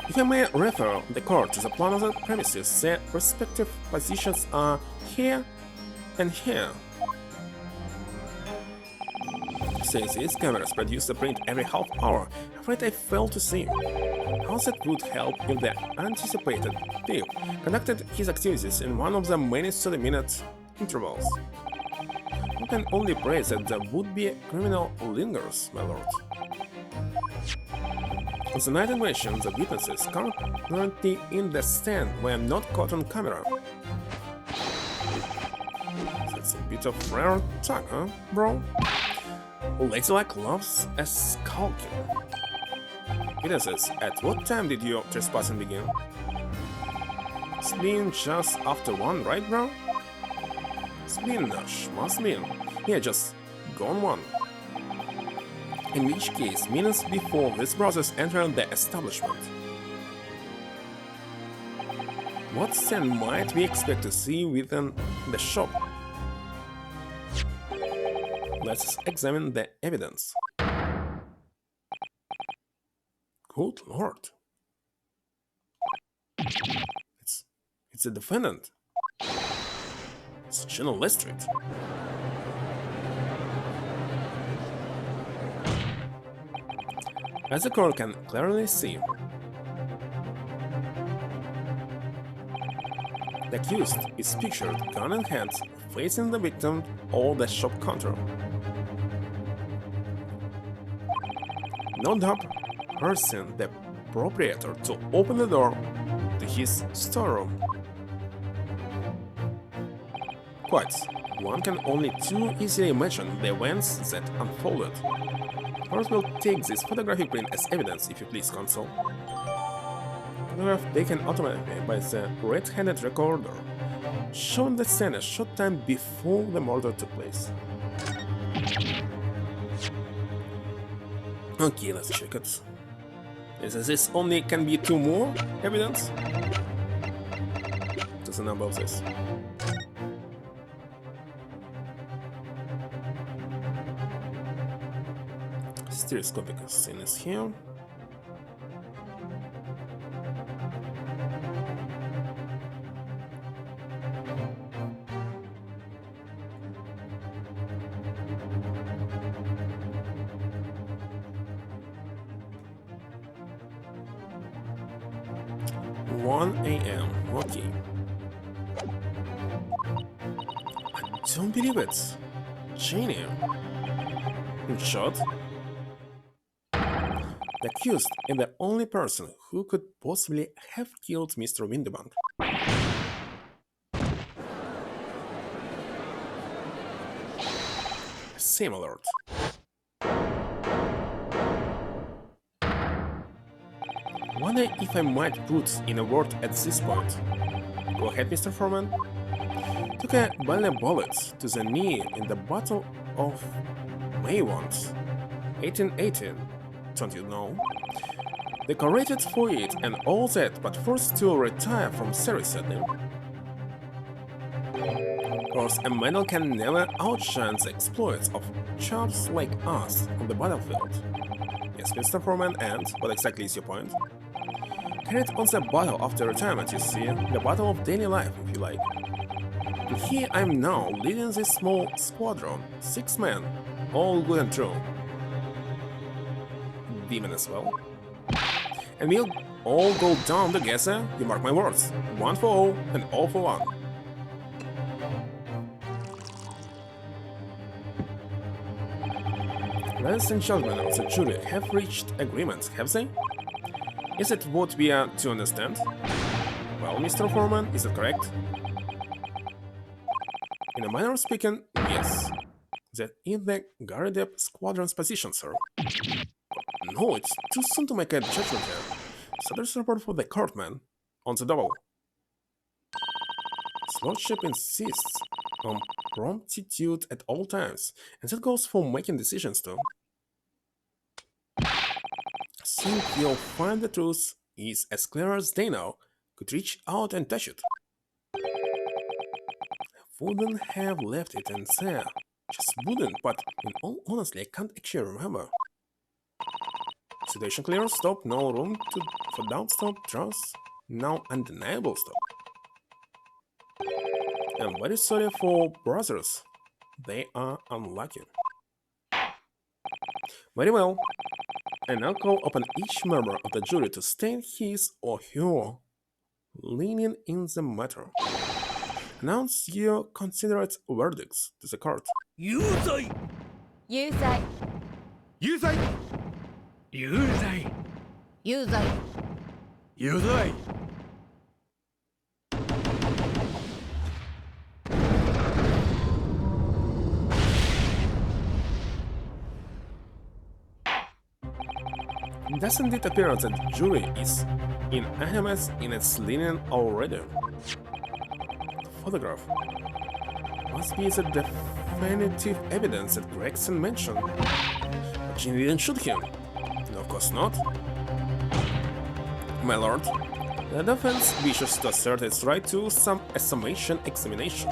If I may refer the court to the plan of the premises, their respective positions are here and here. Since these cameras produce a print every half hour, afraid I fail to see how that would help if the anticipated thief conducted his activities in one of the many 30-minute intervals. I can only pray that the would-be criminal lingers, my lord. On the night in question, the witnesses currently in the stand were not caught on camera. That's a bit of rare talk, huh, bro? Ladylike loves a skulking. Witnesses, at what time did your trespassing begin? It's been just after 1, right, bro? It's been must been. Yeah, just gone 1. In which case, minutes before these brothers entered the establishment. What then might we expect to see within the shop? Let's examine the evidence. Good lord. It's the defendant. It's General Lestrade. As the court can clearly see, the accused is pictured gun in hand, facing the victim or the shop counter. No doubt, forcing the proprietor to open the door to his storeroom. Quite, one can only too easily imagine the events that unfolded. First, we'll take this photographic print as evidence, if you please, console. Photograph taken automatically by the red-handed recorder, showing the scene a short time before the murder took place. Okay, let's check it. Is this only can be 2 more evidence? What's the number of this? Stereoscopic scene is here. A.m. Okay. I don't believe it. Genius. In short, the accused is the only person who could possibly have killed Mr. Windibank. Same alert. Wonder if I might put in a word at this point. Go ahead, Mr. Foreman. Took a bullet to the knee in the Battle of Maywant, 1818, don't you know? Decorated for it and all that, but forced to retire from service sadly. Of course, a medal can never outshine the exploits of chaps like us on the battlefield. Yes, Mr. Foreman, and what exactly is your point? Carried on the battle after retirement, you see, the battle of daily life, if you like. And here I'm now, leading this small squadron, 6 men, all good and true. Demon as well. And we'll all go down together, you mark my words. 1 for all, and all for one. Ladies and gentlemen of the jury have reached agreement, have they? Is it what we are to understand? Well, Mr. Foreman, is it correct? In a manner of speaking, yes. That is the Garadep squadron's position, sir. No, it's too soon to make a judgment here. Status report for the courtman. On the double. His lordship insists on promptitude at all times, and that goes for making decisions too. I think you'll find the truth is as clear as they know, could reach out and touch it. I wouldn't have left it in there. Just wouldn't, but in all honesty, I can't actually remember. Situation clear, stop, no room for doubt, stop, trust, now undeniable stop. I'm very sorry for brothers. They are unlucky. Very well. And I'll call upon each member of the jury to state his or her leaning in the matter. Announce your considerate verdicts to the court. 有罪 有罪有罪有罪有罪。有罪。Does indeed appear that the jury is unanimous in its leaning already. The photograph must be the definitive evidence that Gregson mentioned. But Jean didn't shoot him. No, of course not. My lord, the defense wishes to assert its right to some summation examination.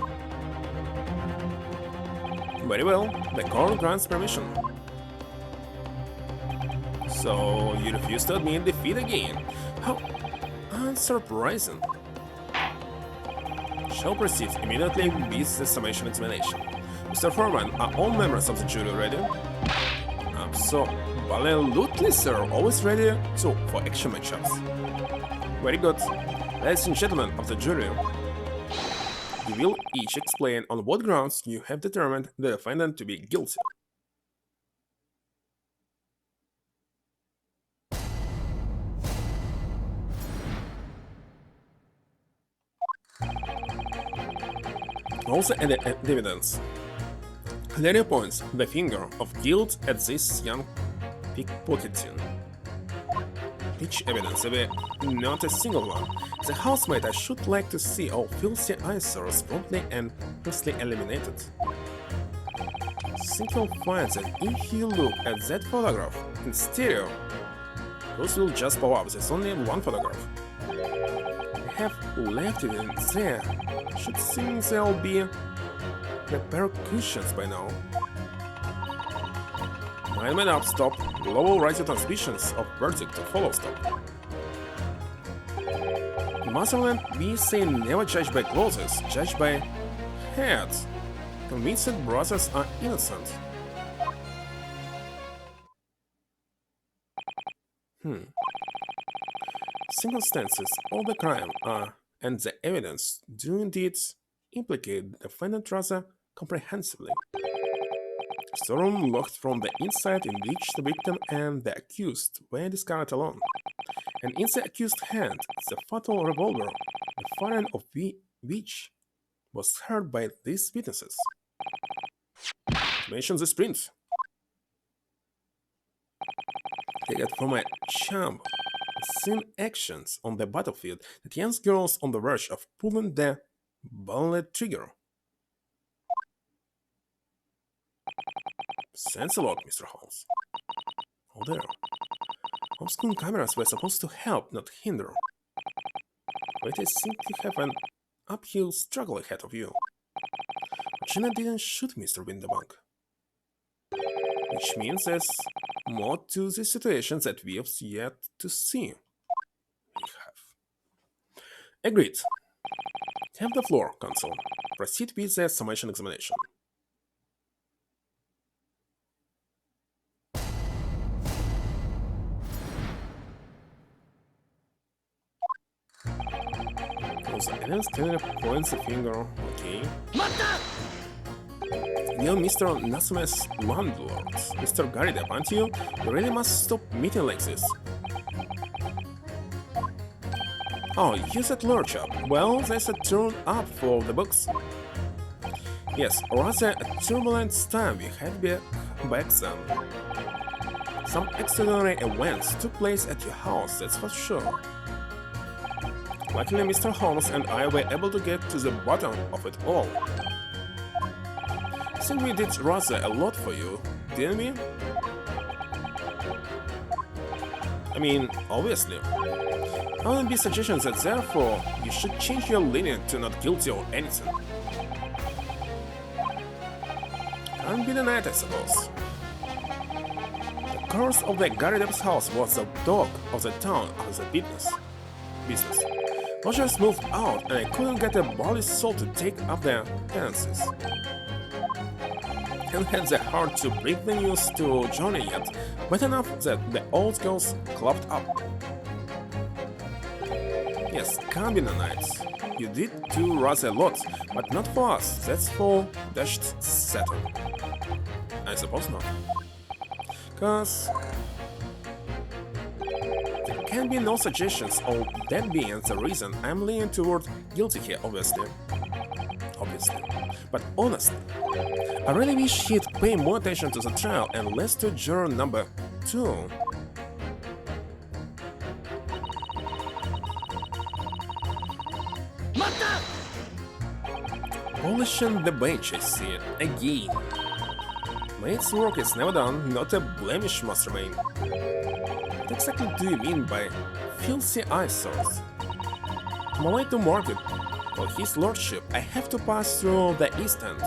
Very well, the court grants permission. So you refuse to admit defeat again? How unsurprising. Shall proceed immediately with the summation examination. Mr. Foreman, are all members of the jury ready? Absolutely, sir. Always ready for action matchups. Very good. Ladies and gentlemen of the jury, you will each explain on what grounds you have determined the defendant to be guilty. Also added evidence. Clearly points the finger of guilt at this young pickpocketing. Which evidence, not a single one. The housemaid I should like to see all filthy eyesores promptly and firstly eliminated. Think you'll find that if you look at that photograph in stereo, those will just pop up. There's only one photograph. I have left it in there. Should think there'll be repercussions by now. Mind made up, stop. Global rising suspicions of verdict to follow, stop. In Motherland, we say never judge by clothes, judge by heads. Convinced that brothers are innocent. Circumstances of the crime are, and the evidence do indeed implicate the defendant rather comprehensively. Storm locked from the inside in which the victim and the accused were discovered alone, and in the accused's hand the fatal revolver, the firing of which was heard by these witnesses. To mention the sprint. Taken from my chump, seen actions on the battlefield that young girls on the verge of pulling the bullet trigger. Thanks a lot, Mr. Holmes. Oh there. On-screen cameras were supposed to help, not hinder. But I think you have an uphill struggle ahead of you. But Gina didn't shoot Mr. Winterbank. Which means there's more to the situation that we have yet to see. We have. Agreed. Have the floor, Counsel. Proceed with the summation examination. The evidence clearly points the finger, okay. Dear Mr. Nasume's landlord, Mr. Garida, aren't you? You really must stop meeting like this. Oh, you said lurch up. Well, there's a turn up for the books. Yes, rather a turbulent time we had back then. Some extraordinary events took place at your house, that's for sure. Luckily, Mr. Holmes and I were able to get to the bottom of it all. I think we did rather a lot for you, didn't we? I mean, obviously. I would be suggestions that therefore you should change your leaning to not guilty or anything. Can't be denied, I suppose. The curse of the Garrideb's house was the dog of the town of the business. Rogers moved out and I couldn't get a body soul to take up their tenancies. And had the heart to break the news to Johnny yet, but enough that the old girls clubbed up. Yes, can't be denied. You did do rather a lot, but not for us, that's for dashed Saturn. I suppose not. Cause the can be no suggestions of that being the reason I'm leaning toward guilty here, obviously. But honestly, I really wish he'd pay more attention to the trial and less to juror number 2. Polishing the bench, I see, again. Mate's work is never done, not a blemish, Mastermain. What exactly do you mean by filthy eyesores? On my way to market, for his lordship, I have to pass through the East End.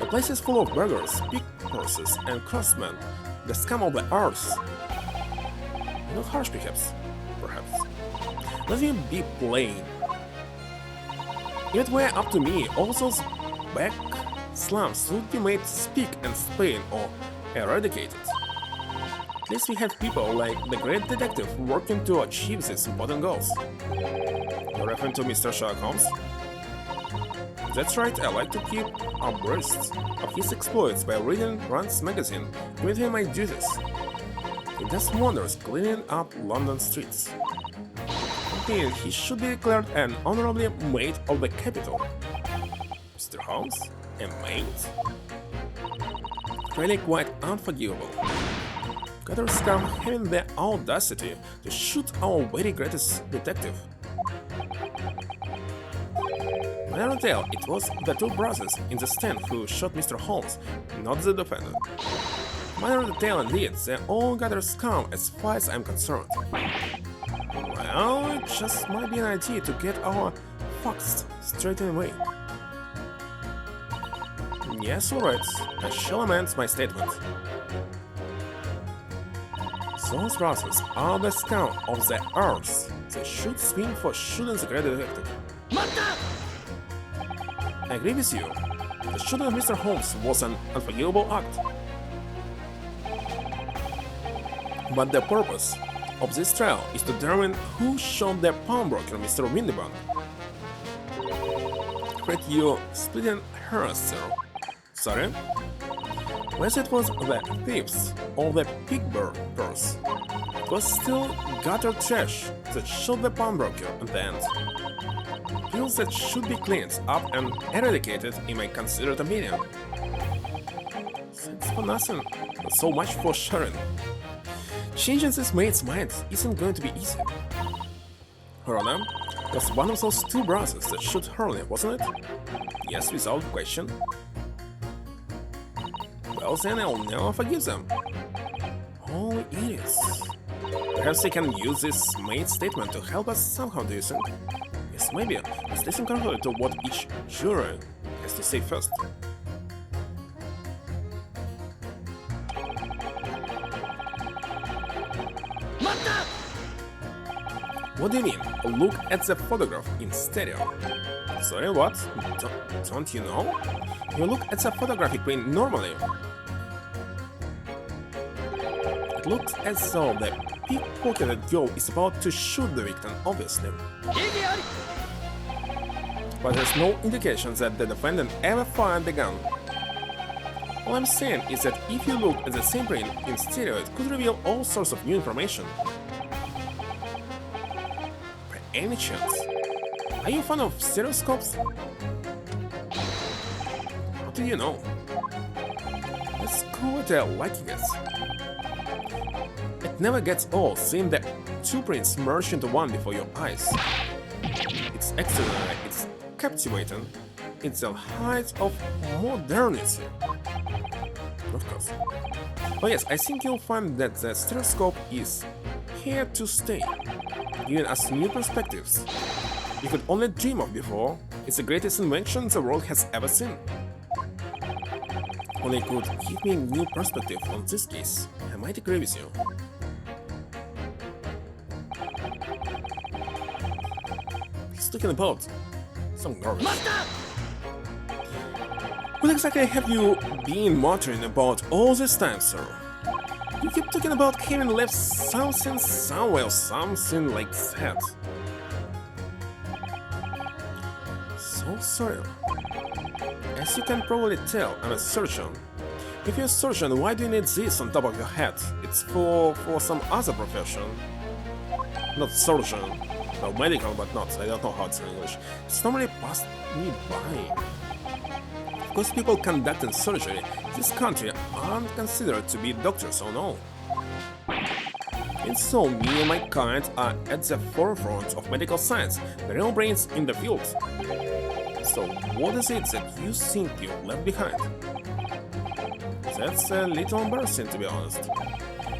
The place is full of beggars, pickpockets, and craftsmen, the scum of the earth. A little harsh, perhaps. Let me be plain. If it were up to me, all those back slums would be made speak and span or eradicated. At least we have people like the great detective working to achieve these important goals. You're referring to Mr. Sherlock Holmes? That's right, I like to keep abreast of his exploits by reading Rand's magazine, doing him my duties. He does wonders cleaning up London streets. He should be declared an honorable mate of the capital. Mr. Holmes? A mate? Really quite unforgivable. Gutter scum having the audacity to shoot our very greatest detective. When I don't tell, it was the 2 brothers in the stand who shot Mr. Holmes, not the defendant. Minor detail indeed, they're all gutter scum as far as I'm concerned. Well, it just might be an idea to get our facts straightened away. Yes, alright, I shall amend my statement. Those brothers are the scum of the earth. They should swing for shooting the great detective. I agree with you. The shooting of Mr. Holmes was an unforgivable act. But the purpose of this trial is to determine who shot the pawnbroker, Mr. Windybank. Fred, you splitting hairs, sir. Sorry? Whether it was the thieves or the pickpockets, it was still gutter trash that shot the pawnbroker at the end. Pills that should be cleaned up and eradicated in my considered opinion. Thanks for nothing, but so much for sharing. Changing this mate's mind isn't going to be easy. Rona was one of those 2 brothers that shot Hurley, wasn't it? Yes, without question. Well then, I'll never forgive them. Oh, idiots. Perhaps they can use this mate's statement to help us somehow, do you think? Yes, maybe. Let's listen carefully to what each juror has to say first. What do you mean? Look at the photograph in stereo. Sorry, what? Don't you know? You look at the photographic print normally. It looks as though the pickpocketed girl is about to shoot the victim, obviously. But there's no indication that the defendant ever fired the gun. All I'm saying is that if you look at the same print in stereo, it could reveal all sorts of new information. By any chance, are you a fan of stereoscopes? How do you know? Let's call it a lucky guess. It never gets old seeing the 2 prints merge into one before your eyes. It's extraordinary, it's captivating, it's the height of modernity. Of course. Oh yes, I think you'll find that the stereoscope is here to stay, giving us new perspectives you could only dream of before. It's the greatest invention the world has ever seen. Only could give me a new perspective on this case. I might agree with you. He's talking about some garbage. What exactly have you been muttering about all this time, sir? You keep talking about having left something somewhere, something like that. So sorry. As you can probably tell, I'm a surgeon. If you're a surgeon, why do you need this on top of your head? It's for some other profession. not surgeon. No, medical, but not. I don't know how it's in English. It's normally passed me by. Because people conducting surgery in this country aren't considered to be doctors or no. And so me and my kind are at the forefront of medical science, the real brains in the field. So what is it that you think you left behind? That's a little embarrassing, to be honest.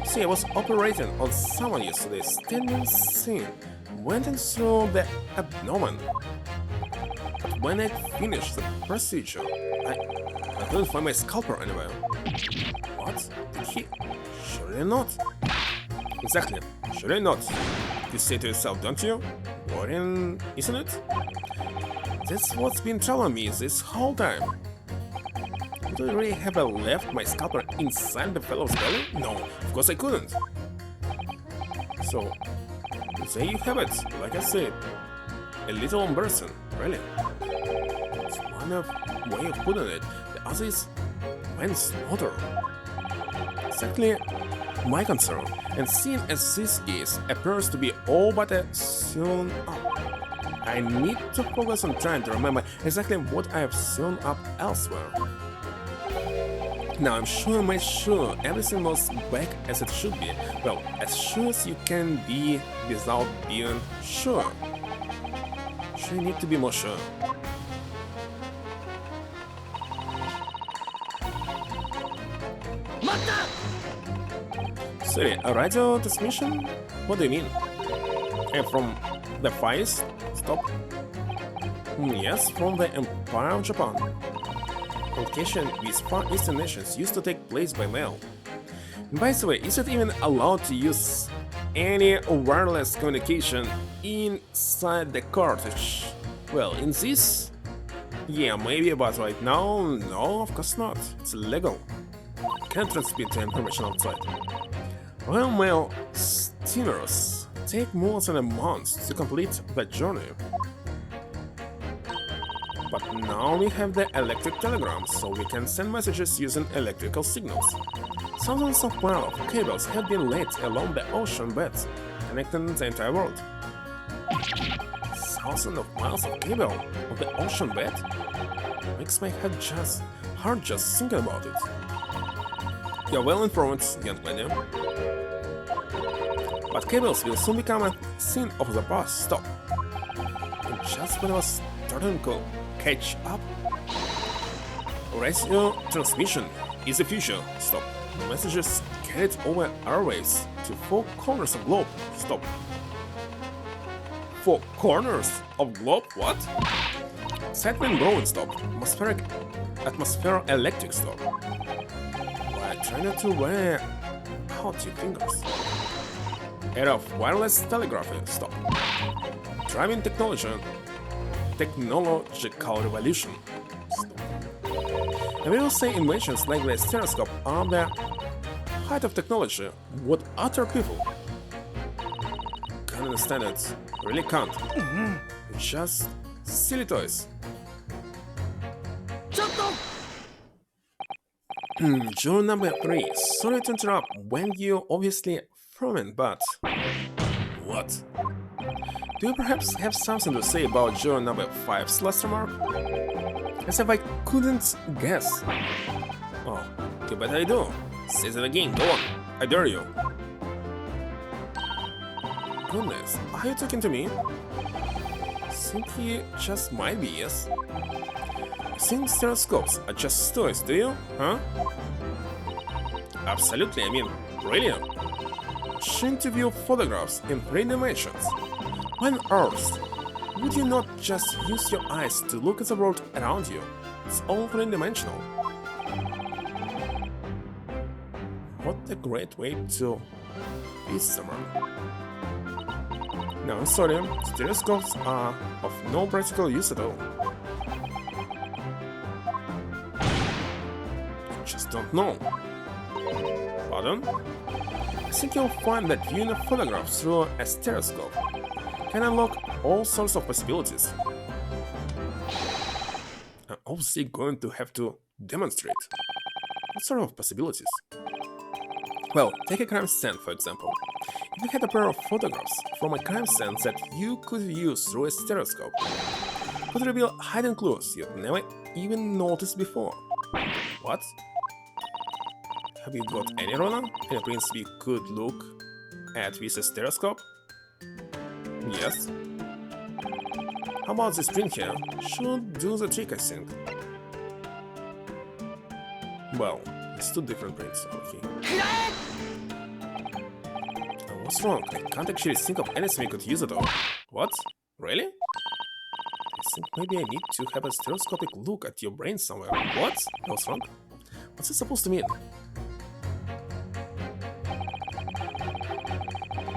See, I was operating on someone yesterday, standing scene, went in through the abdomen. But when I finished the procedure, I couldn't find my scalpel anywhere. What? Did he? Surely not. Exactly, surely not. You say to yourself, don't you? Worrying, isn't it? That's what's been telling me this whole time. Do I really have left my scalpel inside the fellow's belly? No, of course I couldn't. So, there you have it. Like I said, a little embarrassing, really. It's one way of putting it. The other is manslaughter. Exactly my concern. And seeing as this case appears to be all but a sewn up, I need to focus on trying to remember exactly what I have sewn up elsewhere. Now I'm sure everything was back as it should be. Well, as sure as you can be without being sure. Sure, you need to be more sure. Sorry, a radio transmission? What do you mean? From the fires? Stop. Yes, from the Empire of Japan. Communication with Far Eastern nations used to take place by mail. By the way, is it even allowed to use any wireless communication inside the cartridge? Well, in this? Yeah, maybe, but right now, no, of course not. It's illegal. Can't transmit the information outside. Royal Mail steamers take more than a month to complete the journey. But now we have the electric telegrams, so we can send messages using electrical signals. Thousands of miles of cables have been laid along the ocean beds, connecting the entire world. Thousands of miles of cable on the ocean bed? Makes my heart just thinking about it. You're well informed, young lady. But cables will soon become a thing of the past. Stop. And just when I was starting to catch up, radio transmission is the future. Stop. Messages carried over airwaves to 4 corners of globe. Stop. 4 corners of globe? What? Segment growing. Stop. Atmospheric electric. Stop. Why try not to wear out your fingers? Era of wireless telegraphy. Stop. Driving technological revolution. Stop. I will say inventions like the stereoscope are the height of technology. What other people can't understand it, really can't. Just silly toys. Journal number 3. Sorry to interrupt when you obviously ferment, but what? Do you perhaps have something to say about journal number 5's last remark? As if I couldn't guess. Oh, too bad I do. Say it again, go on. I dare you. Goodness, are you talking to me? Think he just might be, yes? Think stereoscopes are just toys, do you? Huh? Absolutely, I mean, really? Shouldn't you view photographs in 3 dimensions? When on earth would you not just use your eyes to look at the world around you? It's all 3-dimensional. What a great way to be someone. No, sorry, stereoscopes are of no practical use at all. Just don't know. Pardon? I think you'll find that viewing a photograph through a stereoscope can unlock all sorts of possibilities. I'm obviously going to have to demonstrate. What sort of possibilities? Well, take a crime scene, for example. We had a pair of photographs from a crime scene that you could use through a stereoscope. Could reveal hidden clues you'd never even noticed before. What? Have you got any, Rona? Any prints we could look at with a stereoscope? Yes. How about this print here? Should do the trick, I think. Well, it's two different prints, okay. What's wrong? I can't actually think of anything we could use at all. What? Really? I think maybe I need to have a stereoscopic look at your brain somewhere. What? What's wrong? What's it supposed to mean?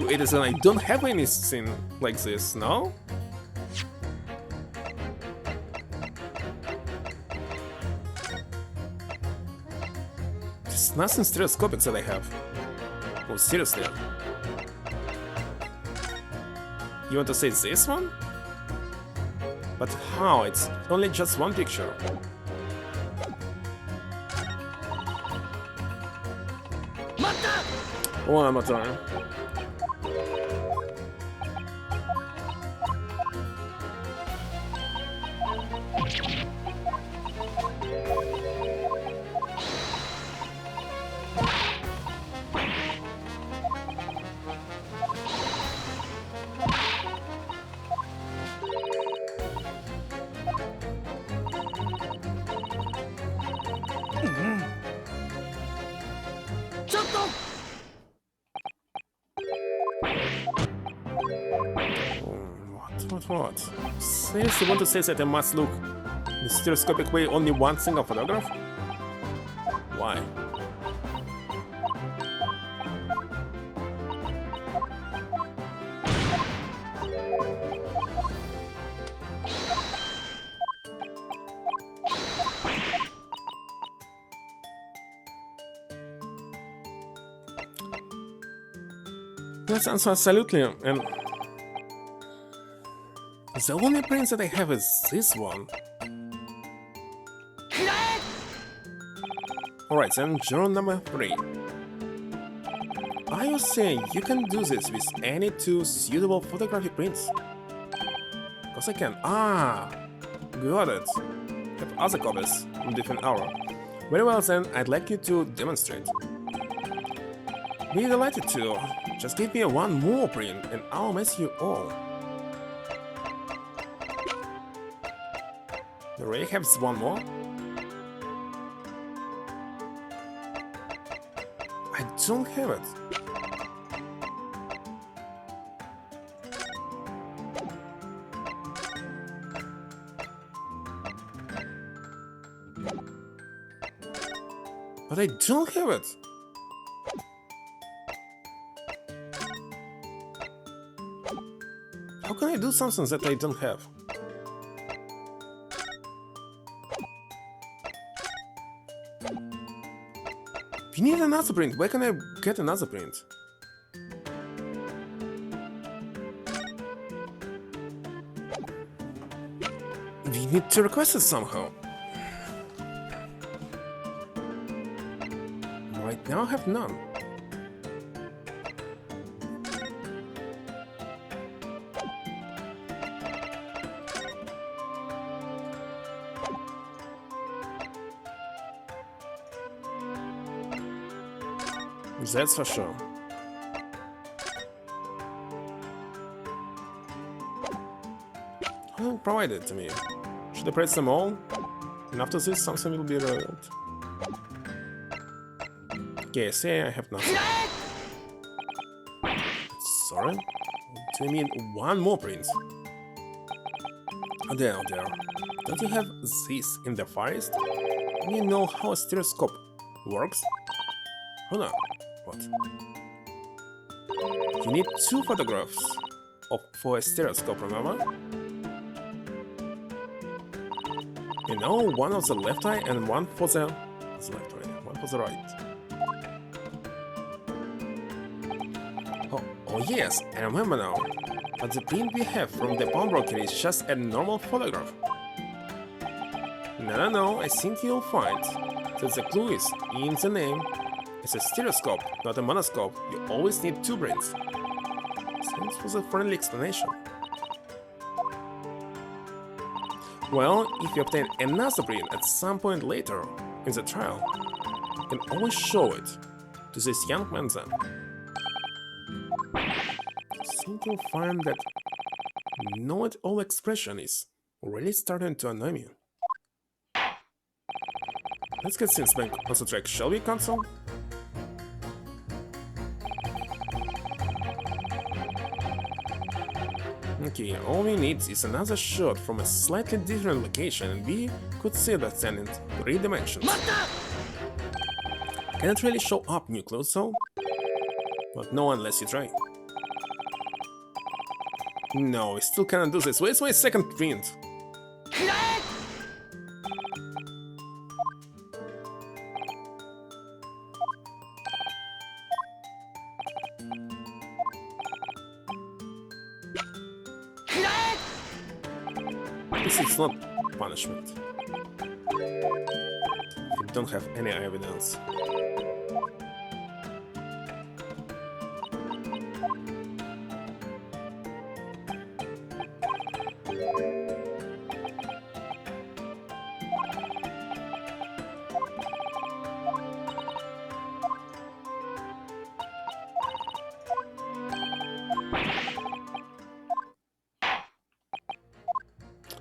Wait a second, I don't have anything like this, no? There's nothing stereoscopic that I have. Oh, seriously? You want to say this one? But how? It's only just one picture. One more time. What? Seriously want to say that I must look in a stereoscopic way only one single photograph? Why? Let's answer absolutely, and the only print that I have is this one. Alright, then journal number 3. Are you saying you can do this with any two suitable photographic prints? Cause I can. Ah! Got it. Have other copies in different hour. Very well then, I'd like you to demonstrate. Be delighted to. Just give me one more print and I'll mess you all. Do Ray have one more? I don't have it. But I don't have it. How can I do something that I don't have? We need another print. Where can I get another print? We need to request it somehow. Right now I have none. That's for sure. Well, provide it to me. Should I press them all? And after this, something will be relevant. Okay, say I have nothing. Sorry? Do you mean one more print? Oh there, oh there. Don't you have this in the forest? Do you know how a stereoscope works? Oh no. What? You need two photographs for a stereoscope, remember? You know, one of the left eye and one for the left eye, one for the right. Oh yes, I remember now. But the print we have from the pawnbroker is just a normal photograph. No, I think you'll find that the clue is in the name. It's a stereoscope, not a monoscope. You always need two prints. Thanks for the friendly explanation. Well, if you obtain another brain at some point later in the trial, you can always show it to this young man then. I think you'll find that know-it-all expression is really starting to annoy me. Let's get things back on the track, shall we, console? Okay, all we need is another shot from a slightly different location and we could see that thing in 3 dimensions. Can't really show up new clues though, but no unless you try. No, we still cannot do this. Where's my second print? This is not punishment. If you don't have any evidence.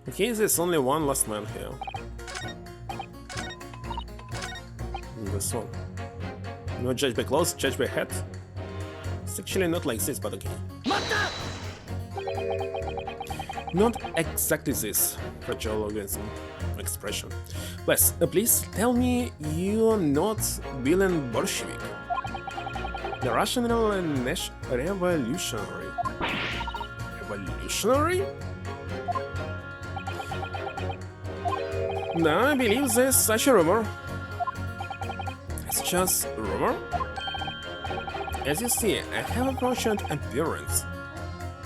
Okay, there's only one last man here. This one. No judge by clothes, judge by head. It's actually not like this, but okay. Not exactly this fragile organism expression. Wes, please tell me you're not villain Bolshevik. The Russian revolutionary. Revolutionary? No, I believe there's such a rumor. It's just a rumor? As you see, I have a fortunate appearance.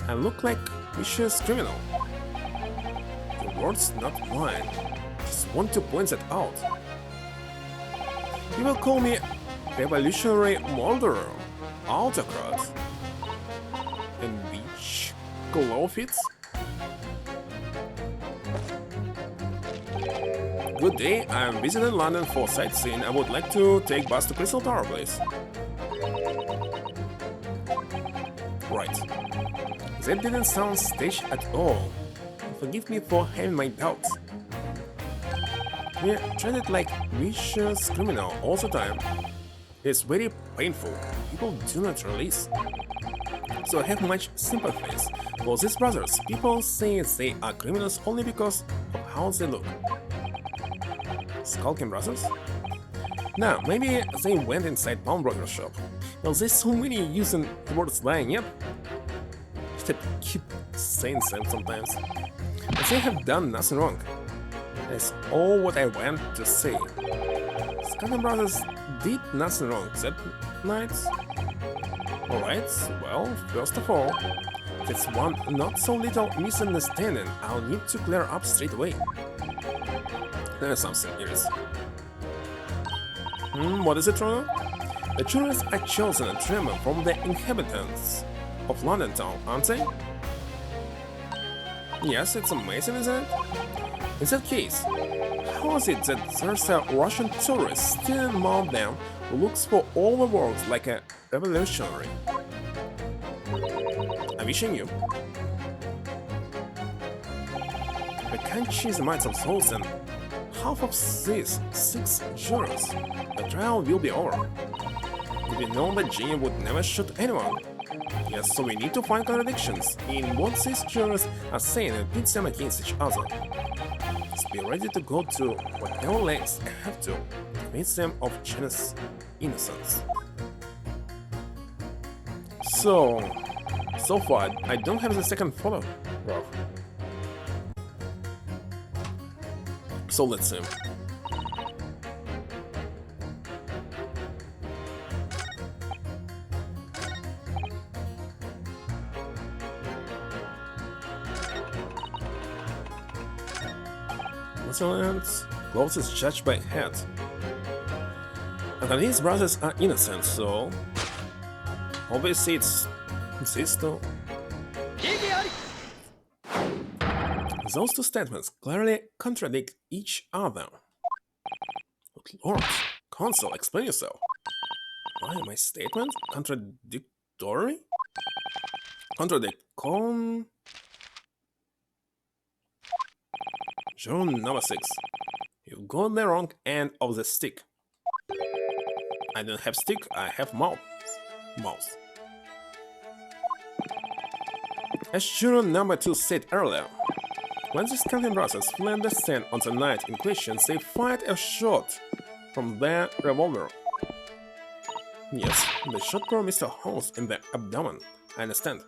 I look like a vicious criminal. Your words, not mine. Just want to point that out. You will call me revolutionary murderer, autocrat. And which glove fits? Good day, I'm visiting London for sightseeing. I would like to take bus to Crystal Tower, please. Right. That didn't sound staged at all. Forgive me for having my doubts. We're treated like vicious criminal all the time. It's very painful. People do not release. So I have much sympathy for these brothers. People say they are criminals only because of how they look. Skulking brothers? Now, maybe they went inside pawnbroker shop. Well, there's so many using the word lying, yep. Just keep saying them sometimes. But they have done nothing wrong. That's all what I want to say. Skulking brothers did nothing wrong that night. Alright, well, first of all, that's one not so little misunderstanding I'll need to clear up straight away. There's something else. What is it, Trono? The jurors are chosen and tremor from the inhabitants of London town, aren't they? Yes, it's amazing, isn't it? In that case, how is it that there's a Russian tourist still among them who looks for all the world like a revolutionary? I'm wishing you. The country is the minds of those and half of these 6 jurors. The trial will be over. We know that Jenny would never shoot anyone. Yes, so we need to find contradictions in what these jurors are saying and pit them against each other. Let's be ready to go to whatever lengths I have to convince them of Jenny's innocence. So far, I don't have the second photo. So let's see. Netherlands, clothes is judged by head. And these brothers are innocent, so obviously it's these two. those two statements clearly contradict each other. But Lord, Consul, explain yourself. Why are my statements contradictory? Journal number 6. You've got the wrong end of the stick. I don't have stick, I have mouth. As juror number 2 said earlier, when the Scandian brothers fled the stand on the night in question, they fired a shot from their revolver. Yes, the shot brought Mr. Holmes in the abdomen, I understand.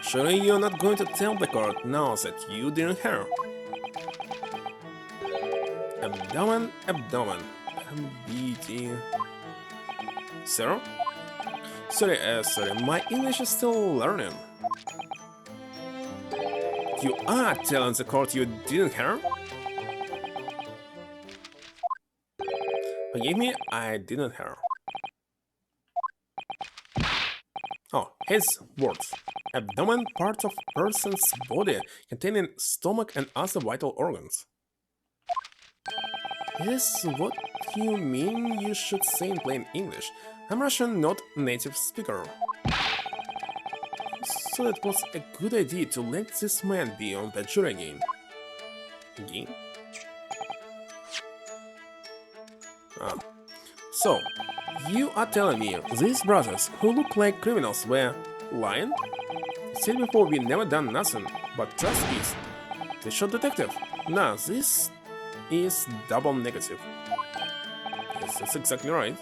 Surely you're not going to tell the court now that you didn't hear. Abdomen. MBD. Sir? Sorry, my English is still learning. You are telling the court you didn't hear? Forgive me, I didn't hear. Oh, his words. Abdomen, part of person's body containing stomach and other vital organs. Is what you mean you should say in plain English? I'm Russian, not native speaker. So it was a good idea to let this man be on the jury again. Again? So, you are telling me these brothers who look like criminals were lying? Said before we never done nothing, but trust is. They shot detective. Nah, this is double negative. Yes, that's exactly right.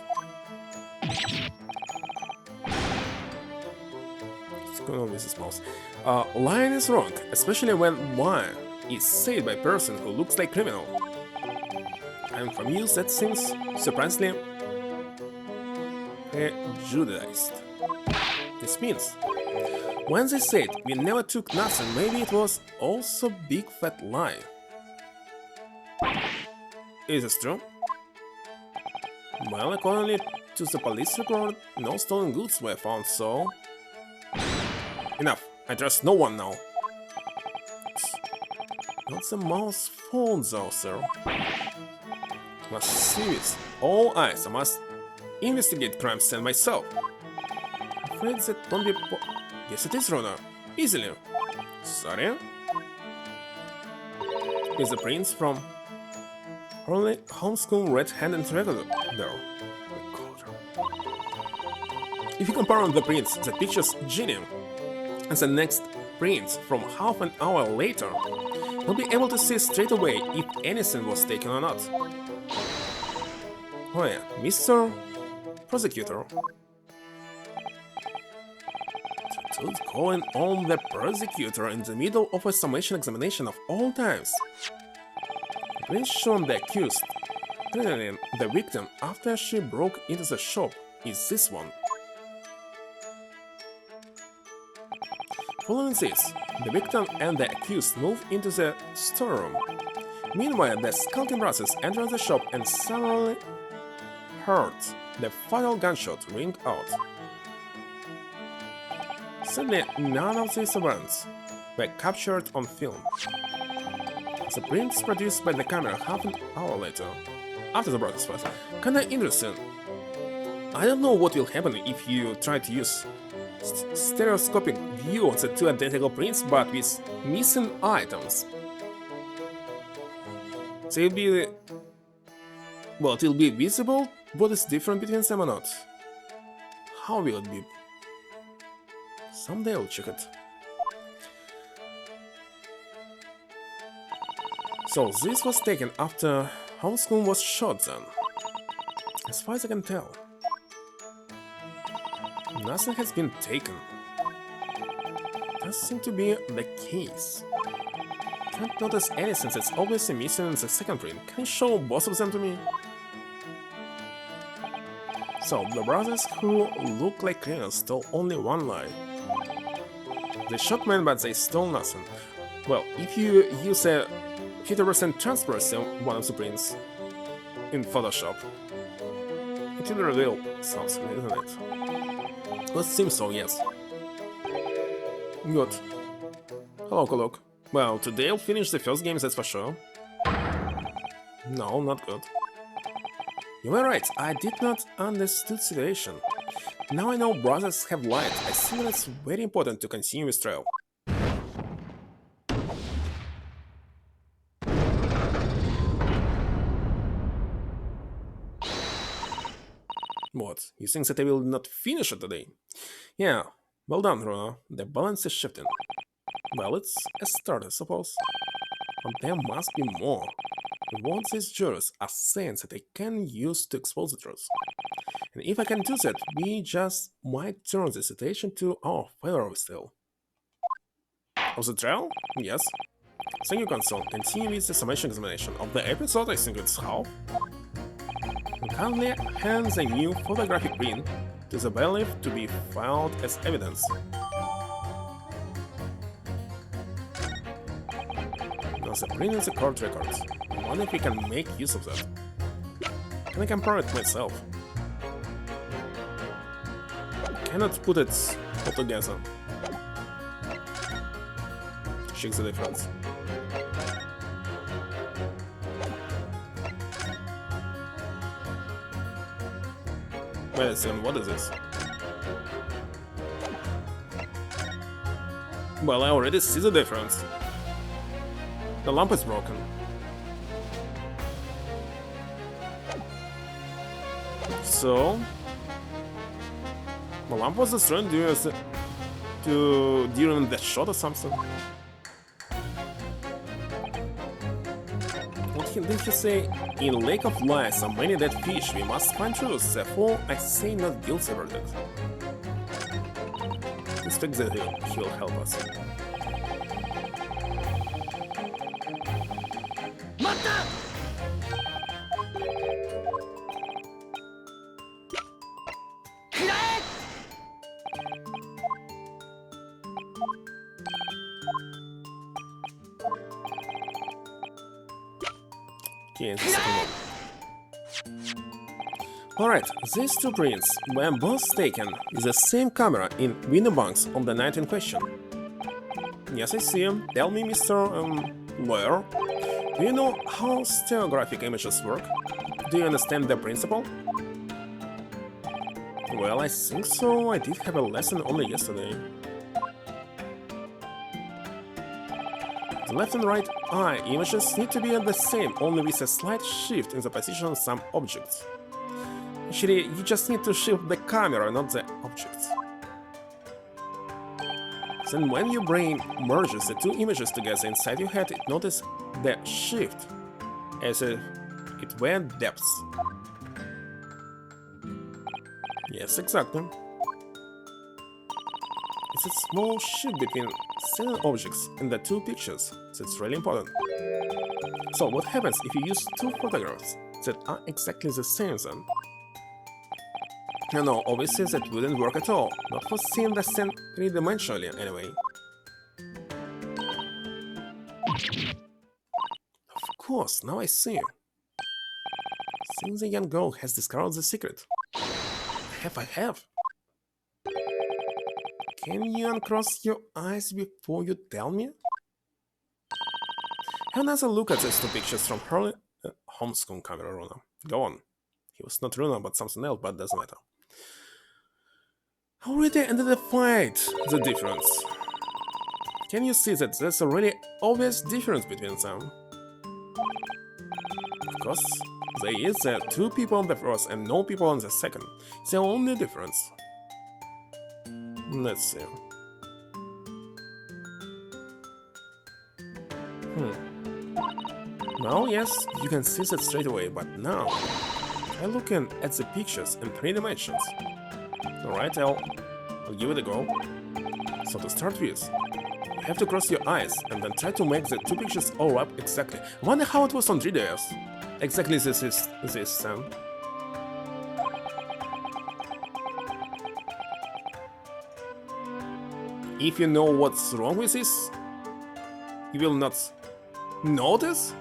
What's going on with this mouse? Lying is wrong, especially when one is said by a person who looks like criminal. I'm from you, that seems surprisingly prejudiced. This means, when they said we never took nothing, maybe it was also big fat lie. Is this true? Well, according to the police report, no stolen goods were found, so... Enough, I trust no one now. It's not the mouse's fault though, sir. Must serious. All eyes, I must investigate crime scene myself. I'm afraid that won't be Yes, it is, Rona. Easily. Sorry? Is the prince from early homeschool red-handed recorder? If you compare the prints that pictures Ginny and the next print from half an hour later, you'll be able to see straight away if anything was taken or not. Oh yeah, Mr. Prosecutor. Dude calling on the prosecutor in the middle of a summation examination of all times. The prince shown the accused, threatening the victim after she broke into the shop, is this one. Following this, the victim and the accused move into the storeroom. Meanwhile, the skulking brothers enter the shop and suddenly heard the fatal gunshot ring out. Sadly, none of these events were captured on film. The prints produced by the camera half an hour later, after the brothers fight, kinda interesting. I don't know what will happen if you try to use stereoscopic view on the two identical prints but with missing items. So it'll be... well, it'll be visible what is different between them or not. How will it be? Someday I'll check it. So this was taken after Homeschool was shot then. As far as I can tell. Nothing has been taken. Does seem to be the case. Can't notice anything that's obviously missing in the second print. Can you show both of them to me? So, the brothers who look like criminals stole only one lie. They shot men but they stole nothing. Well, if you use a 50% transparency on one of the prints in Photoshop, it will reveal something, isn't it? Well, it seems so, yes. Good. Hello, Kuluk. Well, today I'll finish the first game, that's for sure. No, not good. You were right, I did not understand the situation. Now I know brothers have lied. I see that it's very important to continue this trial. What? You think that I will not finish it today? Yeah, well done, Runa. The balance is shifting. Well, it's a start, I suppose. But there must be more. What these jurors are saying that I can use to expose the truth. And if I can do that, we just might turn the situation to our favor still. Of the trial? Yes. Thank you, console. Continue with the summation examination of the episode. I think it's half. We kindly hand the new photographic print to the bailiff to be filed as evidence. Now the print is the court records. I wonder if we can make use of that. Can I compare it myself? Cannot put it all together. Check the difference. Wait a second, what is this? Well, I already see the difference. The lamp is broken. So... the lamp was destroyed during the shot or something. What did he say? In Lake of Lies are many dead fish, we must find truth, therefore I say not guilty verdict. Expect that he will help us. Okay, alright, these two prints were both taken with the same camera in window banks on the night in question. Yes, I see. Tell me, Mr. Lawyer, do you know how stereographic images work? Do you understand the principle? Well, I think so. I did have a lesson only yesterday. The left and right eye images need to be the same, only with a slight shift in the position of some objects. Actually, you just need to shift the camera, not the objects. Then when your brain merges the two images together inside your head, it notices the shift, as if it were depths. Yes, exactly. It's a small shift between certain objects in the two pictures that's really important. So what happens if you use two photographs that are exactly the same then? No, obviously that wouldn't work at all, not for seeing the scene three-dimensionally anyway. Of course, now I see. Since the young girl has discovered the secret. I have. Can you uncross your eyes before you tell me? Have another look at these two pictures from her homeschool camera, Runa. Go on. He was not Runa, but something else, but doesn't matter. Already ended the fight, the difference. Can you see that there's a really obvious difference between them? Of course, there is two people on the first and no people on the second. It's the only difference. Let's see. Well, yes, you can see that straight away, but now try looking at the pictures in 3 dimensions. Alright, I'll give it a go. So to start with, you have to cross your eyes and then try to make the two pictures all up exactly. I wonder how it was on 3DS. Exactly this is this. If you know what's wrong with this, you will not notice.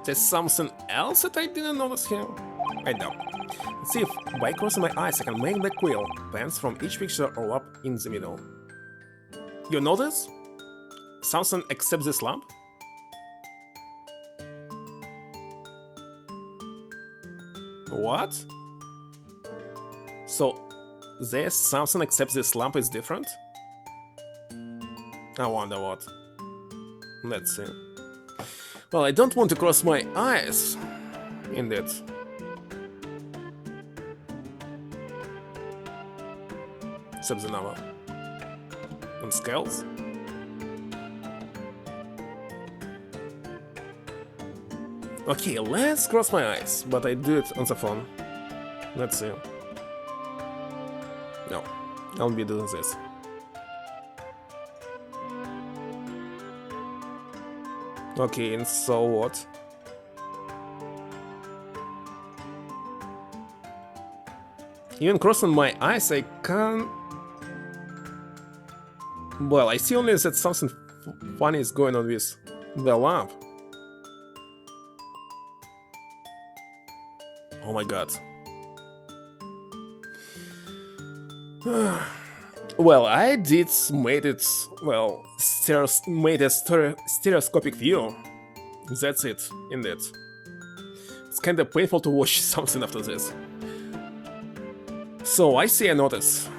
There's something else that I didn't notice here. I doubt. Let's see if by crossing my eyes I can make the quill pans from each picture all up in the middle. You notice? something except this lamp? What? So, there's something except this lamp is different? I wonder what. Let's see. Well, I don't want to cross my eyes. Indeed. Except the number. And scales? Okay, let's cross my eyes, but I do it on the phone. Let's see. No, I'll be doing this. Okay, and so what? Even crossing my eyes, I can't... Well, I see only that something funny is going on with the lamp. Oh my god. Well, I made a stereoscopic view. That's it, indeed. It's kinda painful to watch something after this. So I see a notice.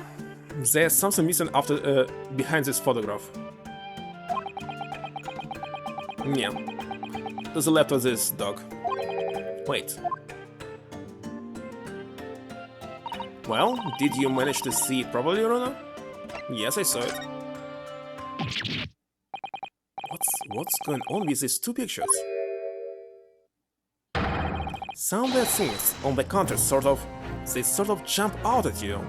There's something missing after behind this photograph. Yeah. To the left of this dog. Wait. Well, did you manage to see it properly, Rona? Yes, I saw it. What's going on with these two pictures? Some weird things on the counter they sort of jump out at you.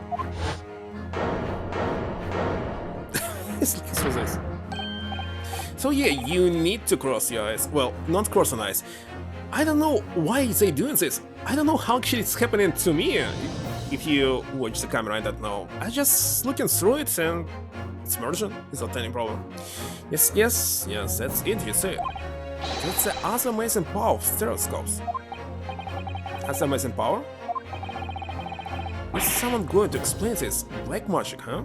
Let's look through this. So yeah, you need to cross your eyes. Well, not cross an eyes. I don't know why they doing this. I don't know how actually it's happening to me. If you watch the camera, I don't know. I just looking through it and it's merging without any problem. Yes, that's it, you see. That's the other amazing power of stereoscopes. That's amazing power? Is someone going to explain this? Black magic, huh?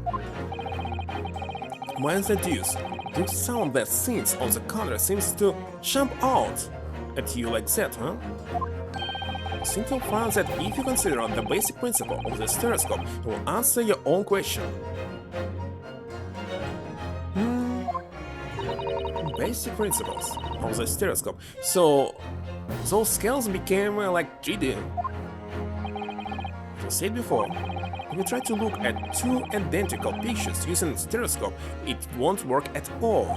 When's the deuce? Do someone that sings on the counter seems to jump out at you like that, huh? Simple found that if you consider the basic principle of the stereoscope, it will answer your own question. Basic principles of the stereoscope. So, those scales became like 3D. As I said before, if you try to look at two identical pictures using a stereoscope, it won't work at all.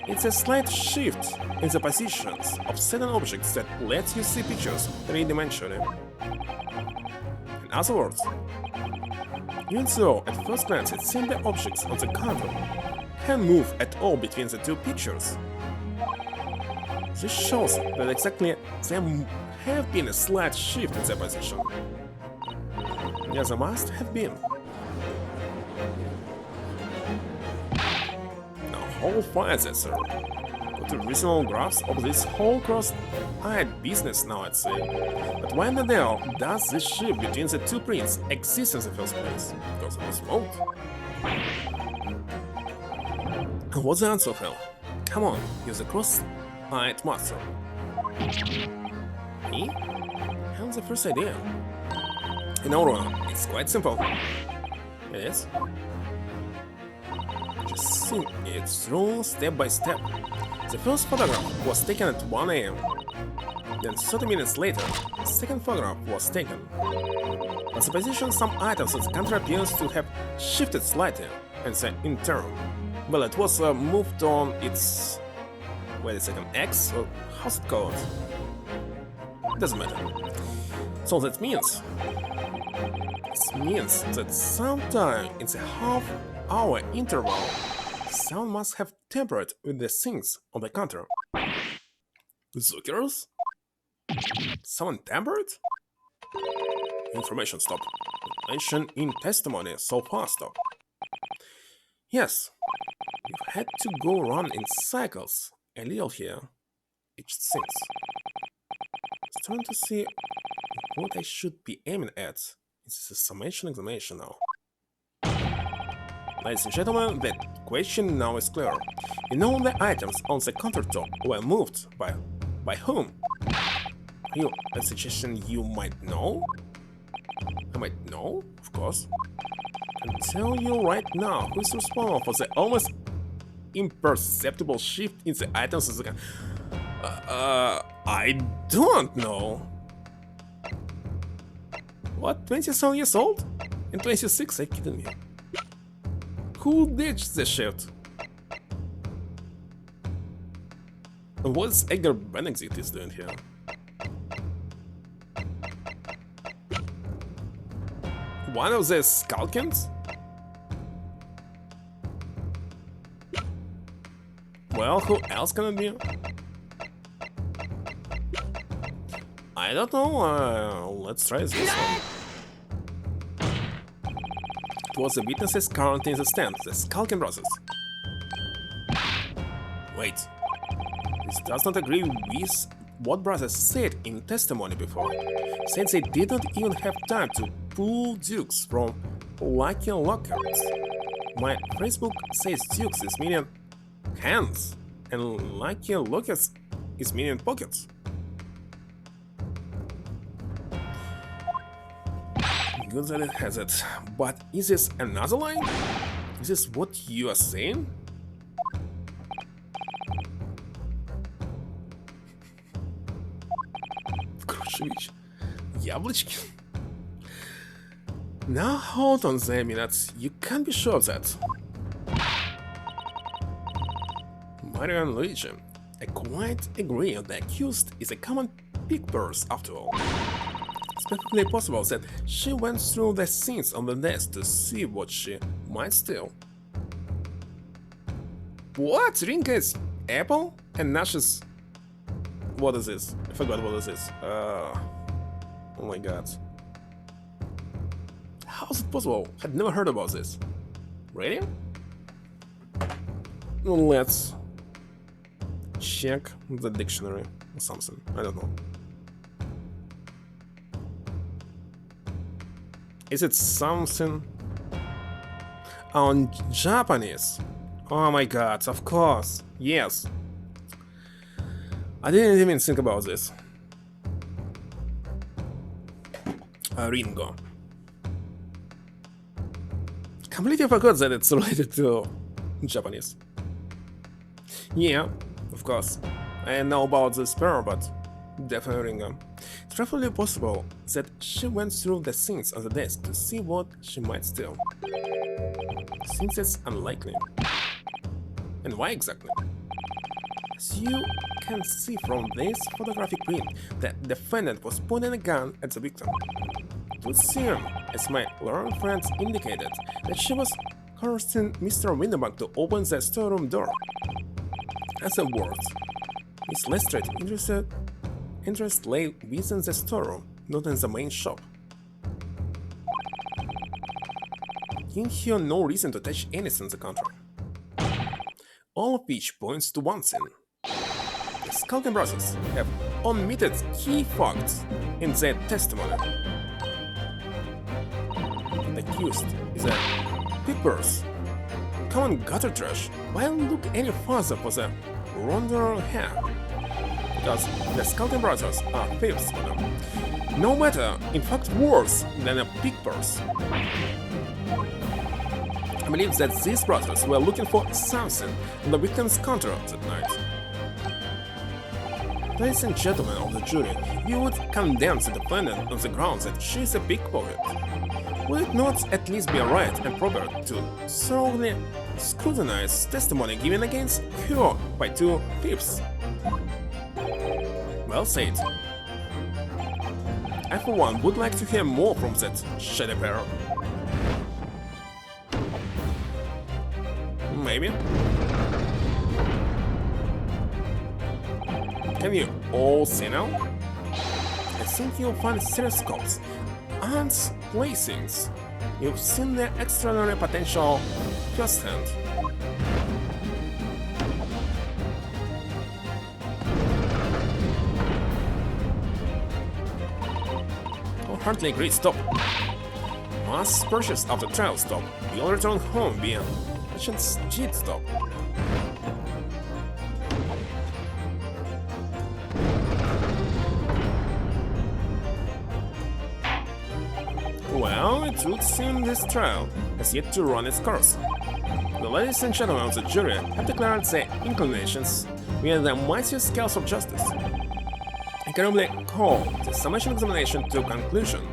It's a slight shift in the positions of certain objects that lets you see pictures three-dimensionally. In other words, even though at first glance it seems the objects on the counter can move at all between the two pictures, this shows that exactly there have been a slight shift in their position. Yes, there must have been. Whole finds it, sir. Got the reasonable grasp of this whole cross-eyed business now, I'd say. But why in the hell does this shift between the two prints exist in the first place? Because it was remote. What's the answer, Phil? Come on, use the cross-eyed master. Me? How's the first idea? You know, Rona, it's quite simple. It is? Just think it through step by step. The first photograph was taken at 1 AM. Then 30 minutes later, the second photograph was taken. At the position, some items in the counter appears to have shifted slightly, and the interim. Well, it was moved on its... wait a second, X? Or how's it called? Doesn't matter. So that means... this means that sometime in the half-hour interval, someone must have tampered with the things on the counter. Zuckers? Someone tampered? Information stop. Information in testimony so far stop. Yes, you've had to go around in cycles a little here. Each things. It's trying to see what I should be aiming at. It's a summation examination now. Ladies and gentlemen, that question now is clear. You know the items on the countertop were moved by whom? Are you a suggestion you might know? I might know, of course. I can tell you right now who's responsible for the almost imperceptible shift in the items. I don't know. What, 27 years old? And 26, are you kidding me? Who ditched the shift? And what is Edgar Benedict is doing here? One of the Skulkins? Well, who else can it be? I don't know, let's try this one. It was the witnesses currently in the stand, the Skulkin brothers. Wait, this does not agree with what brothers said in testimony before, since they did not even have time to pull dukes from lucky lockers. My Facebook says dukes is meaning hands, and lucky lockers is meaning pockets. Good that it has it, but is this another line? Is this what you are saying? Крушевич, яблочки? Now hold on a minute, you can't be sure of that. Mario and Luigi, I quite agree the accused is a common pig purse after all. It's perfectly possible that she went through the scenes on the desk to see what she might steal. What? Rinka is apple? And Nash is... What is this? I forgot what this is. Oh my god. How is it possible? I'd never heard about this. Really? Let's check the dictionary or something. I don't know. Is it something on Japanese? Oh my god, of course, yes. I didn't even think about this. Ringo. Completely forgot that it's related to Japanese. Yeah, of course. I know about the sparrow, but definitely Ringo. It's definitely possible that she went through the scenes on the desk to see what she might steal. Since it's unlikely. And why exactly? As you can see from this photographic print, the defendant was pointing a gun at the victim. It would seem, as my learned friends indicated, that she was coercing Mr. Winterbank to open the storeroom door. As a word, Miss Lestrade's interest lay within the storeroom, not in the main shop. Giving her no reason to touch anything in the contrary. All of which points to one thing. The Skulkin brothers have omitted key facts in their testimony. The accused is a pig-purse, common gutter trash. Why look any further for the rounder hair? Because the Skulkin brothers are thieves for them. No matter, in fact worse than a pig-purse. I believe that these brothers were looking for something on the victim's counter that night. Ladies and gentlemen of the jury, you would condemn the defendant on the grounds that she is a pickpocket. Would it not at least be right and proper to thoroughly scrutinize testimony given against her by two thieves? Well said. I for one would like to hear more from that shady pair. Maybe. Can you all see now? I think you'll find stereoscopes and placings. You've seen their extraordinary potential firsthand. Oh, hardly agree, stop. Must purchase after trial, stop. You'll return home via efficient speed stop. Well, it would seem this trial has yet to run its course. The ladies and gentlemen of the jury have declared their inclinations via the mightiest scales of justice. I can only call the summation examination to conclusion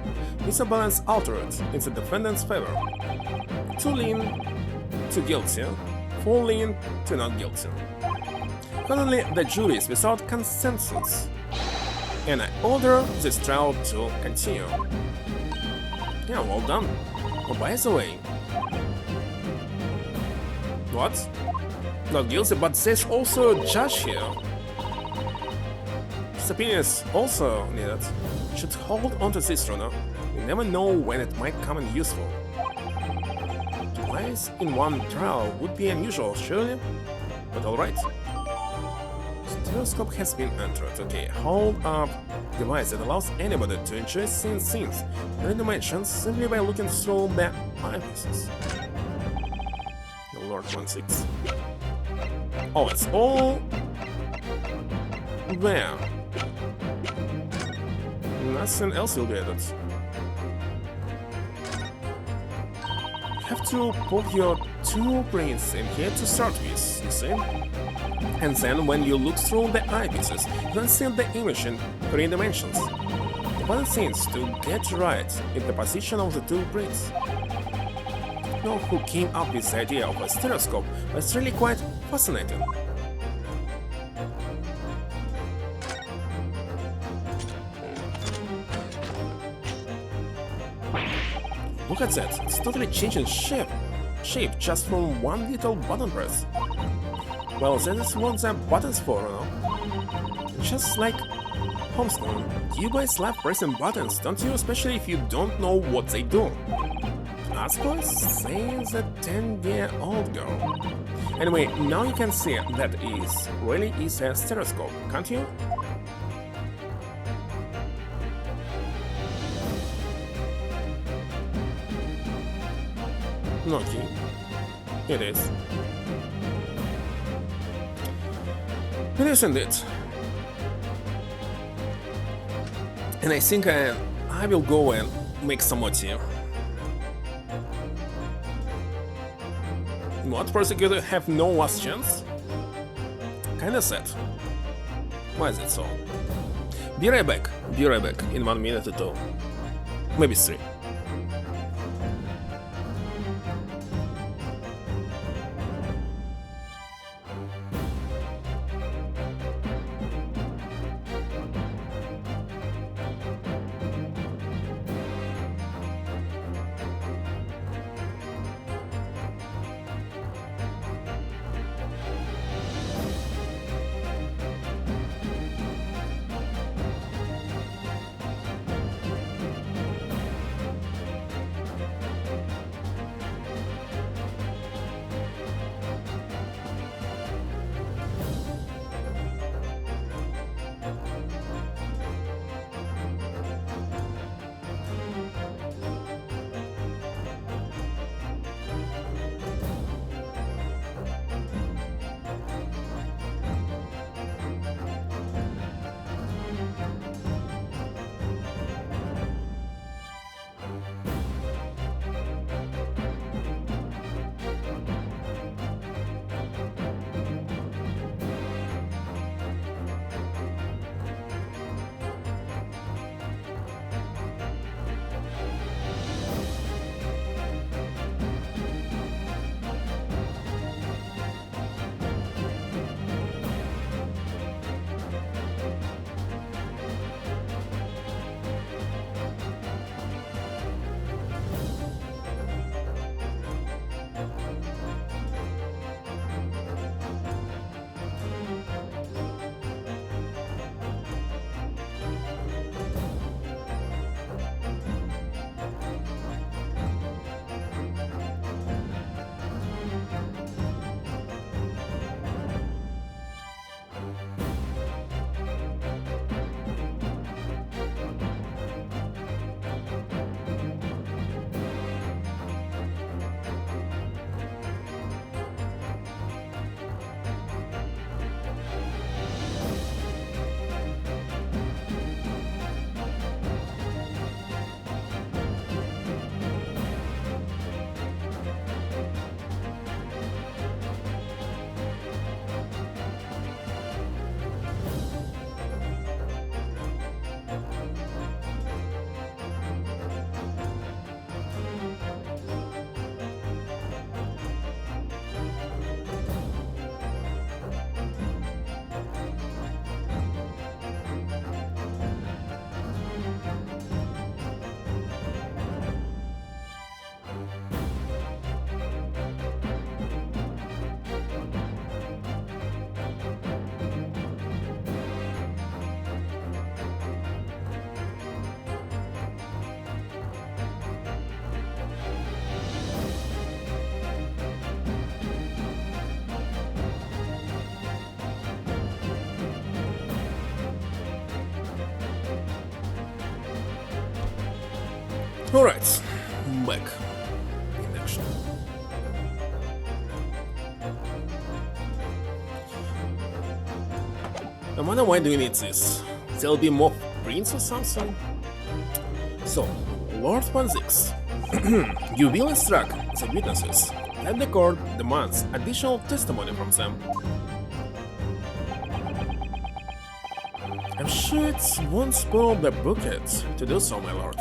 with a balance altered in the defendant's favor. 2 lean to guilty, 4 lean to not guilty. Currently, the jury is without consensus, and I order this trial to continue. Yeah, well done. Oh, by the way... What? Not guilty, but there's also a judge here. His opinion is also needed. Should hold on to this runner. You never know when it might come in useful. Twice in one trial would be unusual, surely? But alright. Stereoscope has been entered. Okay, hold up device that allows anybody to enjoy seeing scenes in dimensions simply by looking through the eyepieces. Kuluk01's. Oh, it's all there. Nothing else will be added. You have to put your 2 prints in here to start with, you see? And then when you look through the eyepieces, you can see the image in 3 dimensions. The important thing is to get right in the position of the 2 prints. You know who came up with the idea of a stereoscope, but it's really quite fascinating. Look at that, it's totally changing shape just from one little button press. Well, that is what the buttons for, you know? Just like homeschooling, you guys love pressing buttons, don't you? Especially if you don't know what they do. Asuka says a 10-year-old girl. Anyway, now you can see that it really is a stereoscope, can't you? Okay, it is. It is indeed. And I think I will go and make some more tea. What, prosecutor have no last chance? Kinda sad. Why is it so? Be right back in 1 minute or 2. Maybe 3. Alright, back in action. I wonder why do you need this? There'll be more prints or something? So, Lord 16, you will instruct the witnesses that the court demands additional testimony from them. I'm sure it won't spoil the bouquet to do so, my lord.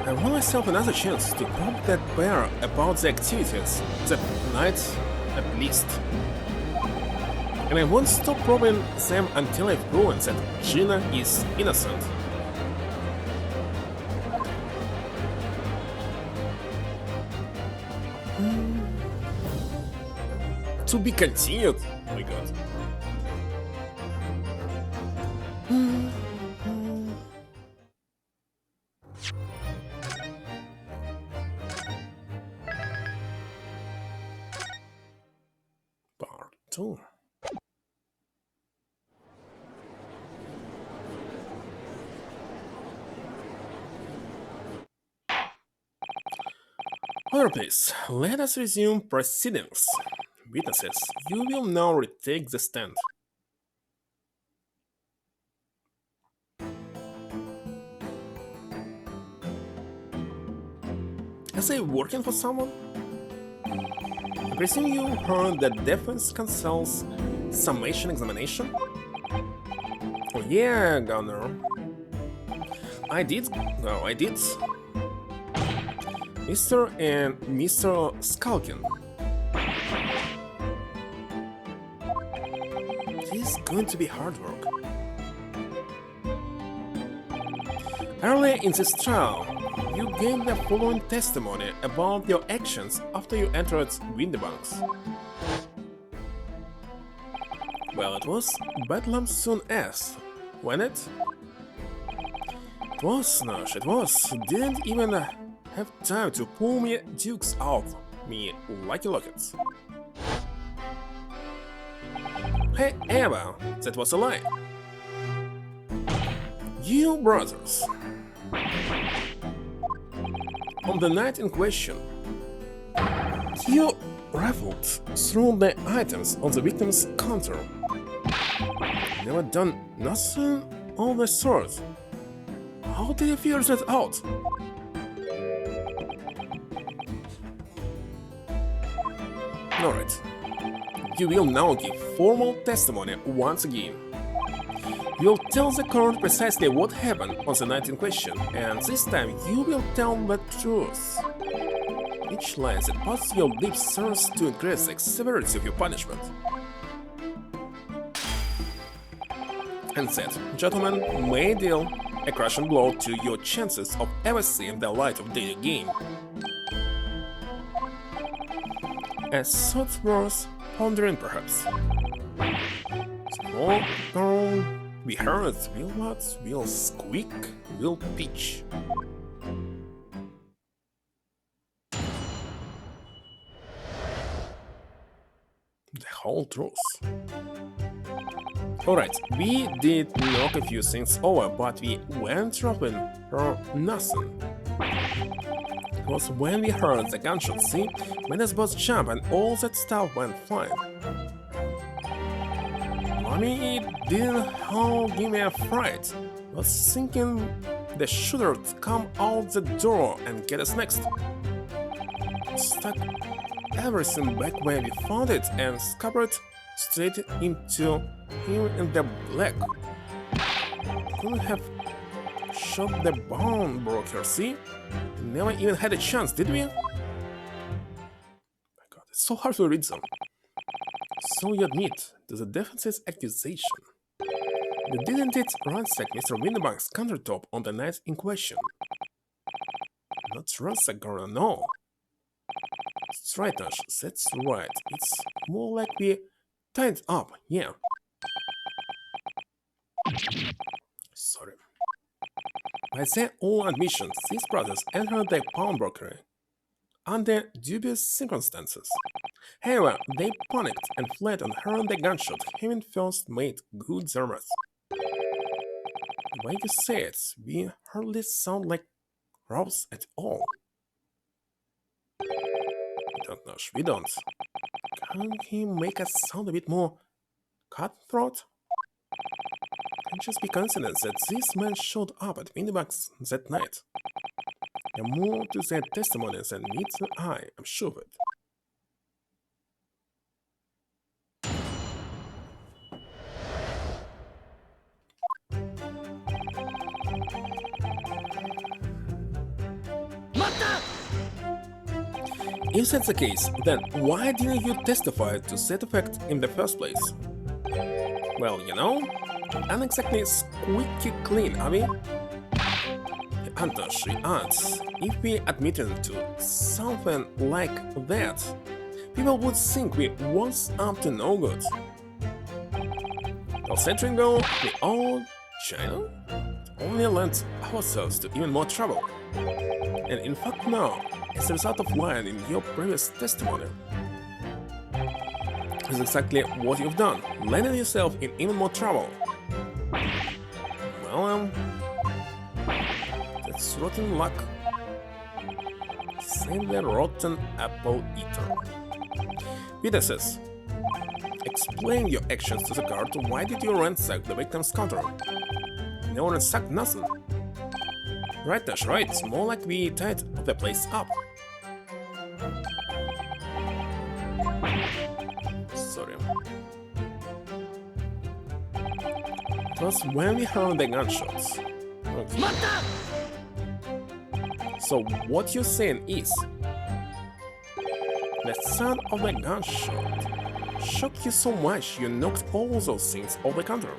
I want myself another chance to probe that pair about the activities that night at least. And I won't stop probing them until I've proven that Gina is innocent. To be continued? Oh my god. Part 2. Order please, let us resume proceedings. Witnesses, you will now retake the stand. Is I working for someone? I presume you heard the defense counsel's summation examination? Oh yeah, Governor. I did. Mr. and Mr. Skulkin. This is going to be hard work. Earlier in this trial, you gave the following testimony about your actions after you entered Windybanks. Well, it was Bedlam soon as, wasn't it? It was, Nash, it was. Didn't even have time to pull me dukes out, me lucky lockets. Hey, Eva, that was a lie. You brothers. On the night in question, you rifled through the items on the victim's counter. Never done nothing of the sort. How did you figure that out? Alright. You will now give formal testimony once again. You'll tell the court precisely what happened on the night in question, and this time you will tell the truth. Each line that passes your lips serves to increase the severity of your punishment. And that, gentlemen, may deal a crushing blow to your chances of ever seeing the light of day again. A thought worth pondering, perhaps. Small girl, we heard, will what, will squeak, will pitch. The whole truth. Alright, we did knock a few things over, but we went dropping her nothing. It was when we heard the gunshot, see? When us both jump and all that stuff went fine. I mean, it didn't all give me a fright. I was thinking the shooter would come out the door and get us next. Stuck everything back where we found it and scuppered straight into him in the black. Couldn't have shot the bone broker, see? Never even had a chance, did we? My god, it's so hard to read them. So you admit to the defense's accusation. You didn't it ransack Mr. Windybank's countertop on the night in question? Not ransack, girl, no. That's right, Nash, that's right. It's more like we tied up, yeah. Sorry. By their own admission, these brothers entered the pawnbrokery. under dubious circumstances. However, they panicked and fled and heard the gunshot, having first made good their rest. The way you say it, we hardly sound like rows at all. Don't know, we don't. Can he make us sound a bit more cutthroat? Can just be coincidence that this man showed up at Minibugs that night. There are more to their testimonies than meets the eye, I'm sure of it. If that's the case, then why didn't you testify to that effect in the first place? Well, you know, not exactly squeaky clean, are we? Antosh adds, if we admitted to something like that, people would think we was up to no good. A century ago, we all, China, only lent ourselves to even more trouble. And in fact now, as a result of lying in your previous testimony, is exactly what you've done, landing yourself in even more trouble. Well, that's rotten luck. Same the rotten apple eater. Peter says, explain your actions to the guard. Why did you ransack the victim's counter? No ransack nothing. Right, Dash, right. It's more like we tied the place up. Sorry. It was when we heard the gunshots. Okay. So what you're saying is the sound of the gunshot shocked you so much you knocked all those things off the counter.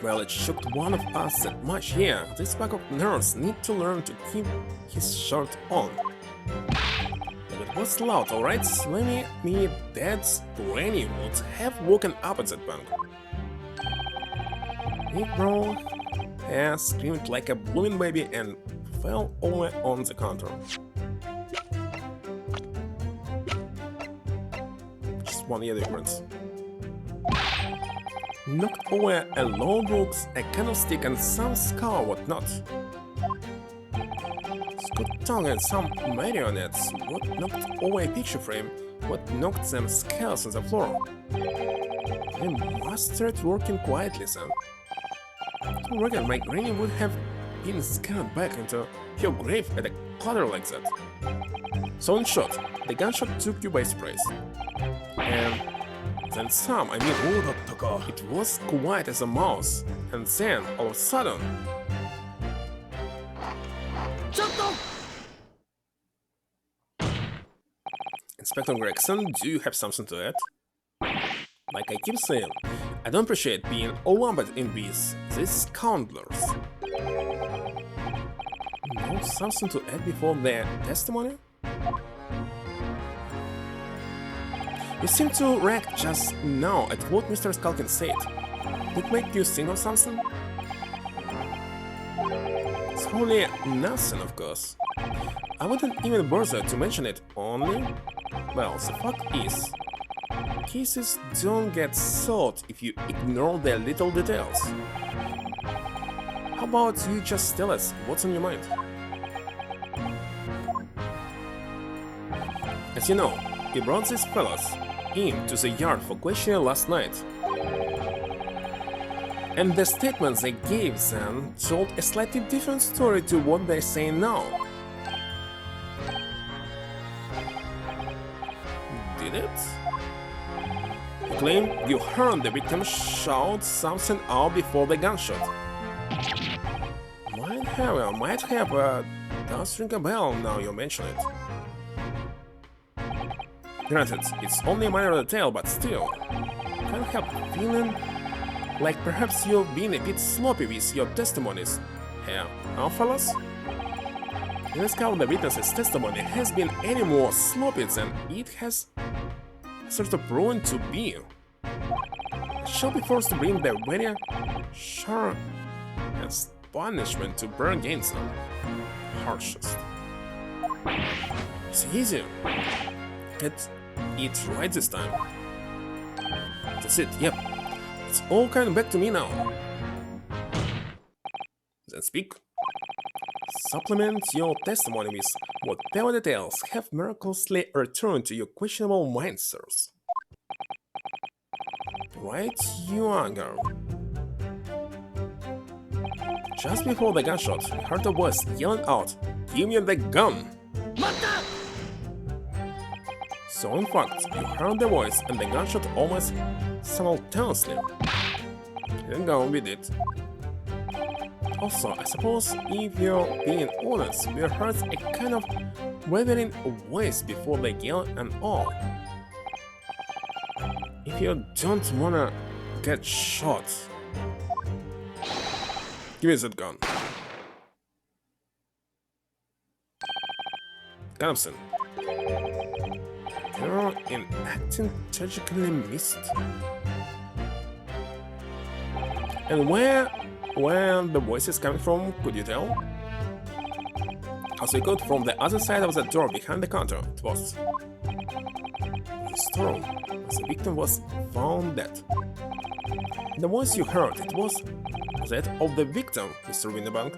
Well, it shocked one of us that much, yeah. This pack of nerds need to learn to keep his shirt on. But it was loud, alright? Slimmy, me, Dad's granny would have woken up at that bank. Big bro screamed like a blooming baby and fell over on the counter. Just 1 year difference. Knocked over a law books, a candlestick and some skull whatnot. Scoot tongue and some marionettes, what knocked over a picture frame, what knocked them skulls on the floor. They must start working quietly, son. I reckon my granny would have been scared back into your grave at a clutter like that. So in short, the gunshot took you by surprise. And then some, I mean, it was quiet as a mouse, and then, all of a sudden... Inspector Gregson, do you have something to add? Like I keep saying, I don't appreciate being overwhelmed in these scoundrels. No something to add before their testimony? You seem to react just now at what Mr. Skulkin said. Did it make you think of something? It's only nothing, of course. I wouldn't even bother to mention it, only... Well, the fact is, cases don't get solved if you ignore their little details. How about you just tell us what's on your mind? As you know, we brought these fellas in to the yard for questioning last night. And the statements they gave then told a slightly different story to what they're saying now. Did it? You claim you heard the victim shout something out before the gunshot. Might have, does ring a bell now you mention it. Granted, it's only a minor detail, but still, can't help feeling like perhaps you've been a bit sloppy with your testimonies here, huh, fellas? In this case, the witness's testimony has been any more sloppy than it has sort of proven to be. I shall be forced to bring the very sharpest punishment to bear against them. Harshest. It's easy. Get it right this time. That's it, yep. It's all coming back to me now. Then speak. Supplement your testimony with whatever details have miraculously returned to your questionable mind source. Right you are, girl. Just before the gunshot, you heard a voice yelling out, "Give me the gun!" So in fact, you heard the voice and the gunshot almost simultaneously. Then go with it. Also, I suppose if you're being honest, we heard a kind of wavering voice before the yell and all. If you don't wanna get shot, give me that gun. Thompson. Girl in acting tragically missed. And where the voice is coming from, could you tell? As we could from the other side of the door behind the counter, it was the storm, as the victim was found dead. The voice you heard, it was that of the victim, Mr. Winterbank.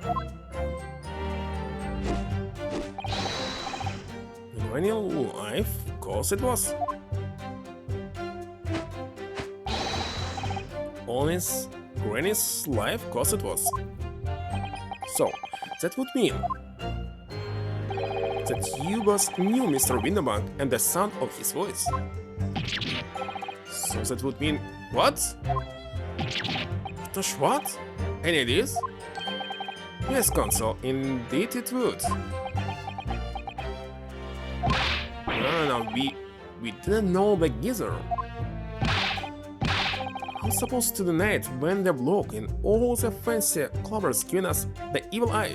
In real life, of course it was. Honest Granny's life, of course it was. So, that would mean that you both knew Mr. Winterbank and the sound of his voice. So that would mean what? Tosh, what? Any ideas? Yes, Consul, indeed it would. No, we didn't know the geezer. I'm supposed to deny it when the bloke in all the fancy clovers giving us the evil eye.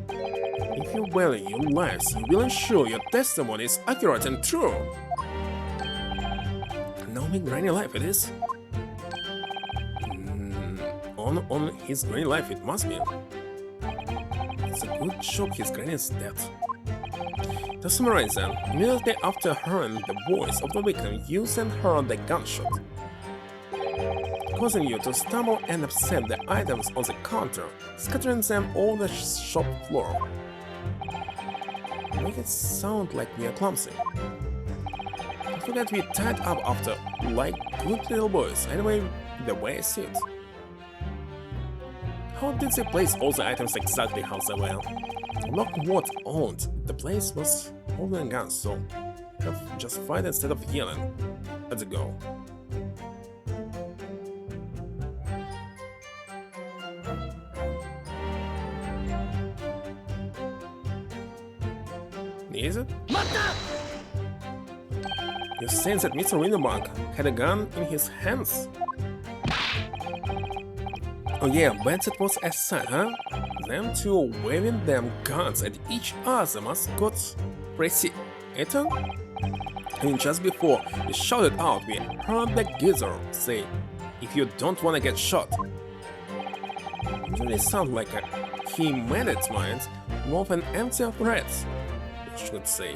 If you value your lives, you will ensure your testimony is accurate and true. Knowing Granny life it is. On his Granny life it must be. It's a good job his Granny is dead. To summarize then, immediately after hearing the voice of the victim, you sent her the gunshot, causing you to stumble and upset the items on the counter, scattering them all the shop floor. Make it sound like we are clumsy. Don't forget we tied up after, like good little boys, anyway, the way I see it. How did they place all the items exactly how they were? Lockwood owned the place was holding guns, so have just fight instead of yelling at the go. Is it? You're saying that Mr. Winterbank had a gun in his hands? Oh yeah, bet it was a sign, huh? Them two waving them guns at each other must got pretty eaten? And just before he shouted out, we heard the geezer say, "If you don't wanna get shot." It really sounds like he made it mind more an empty threat, I should say.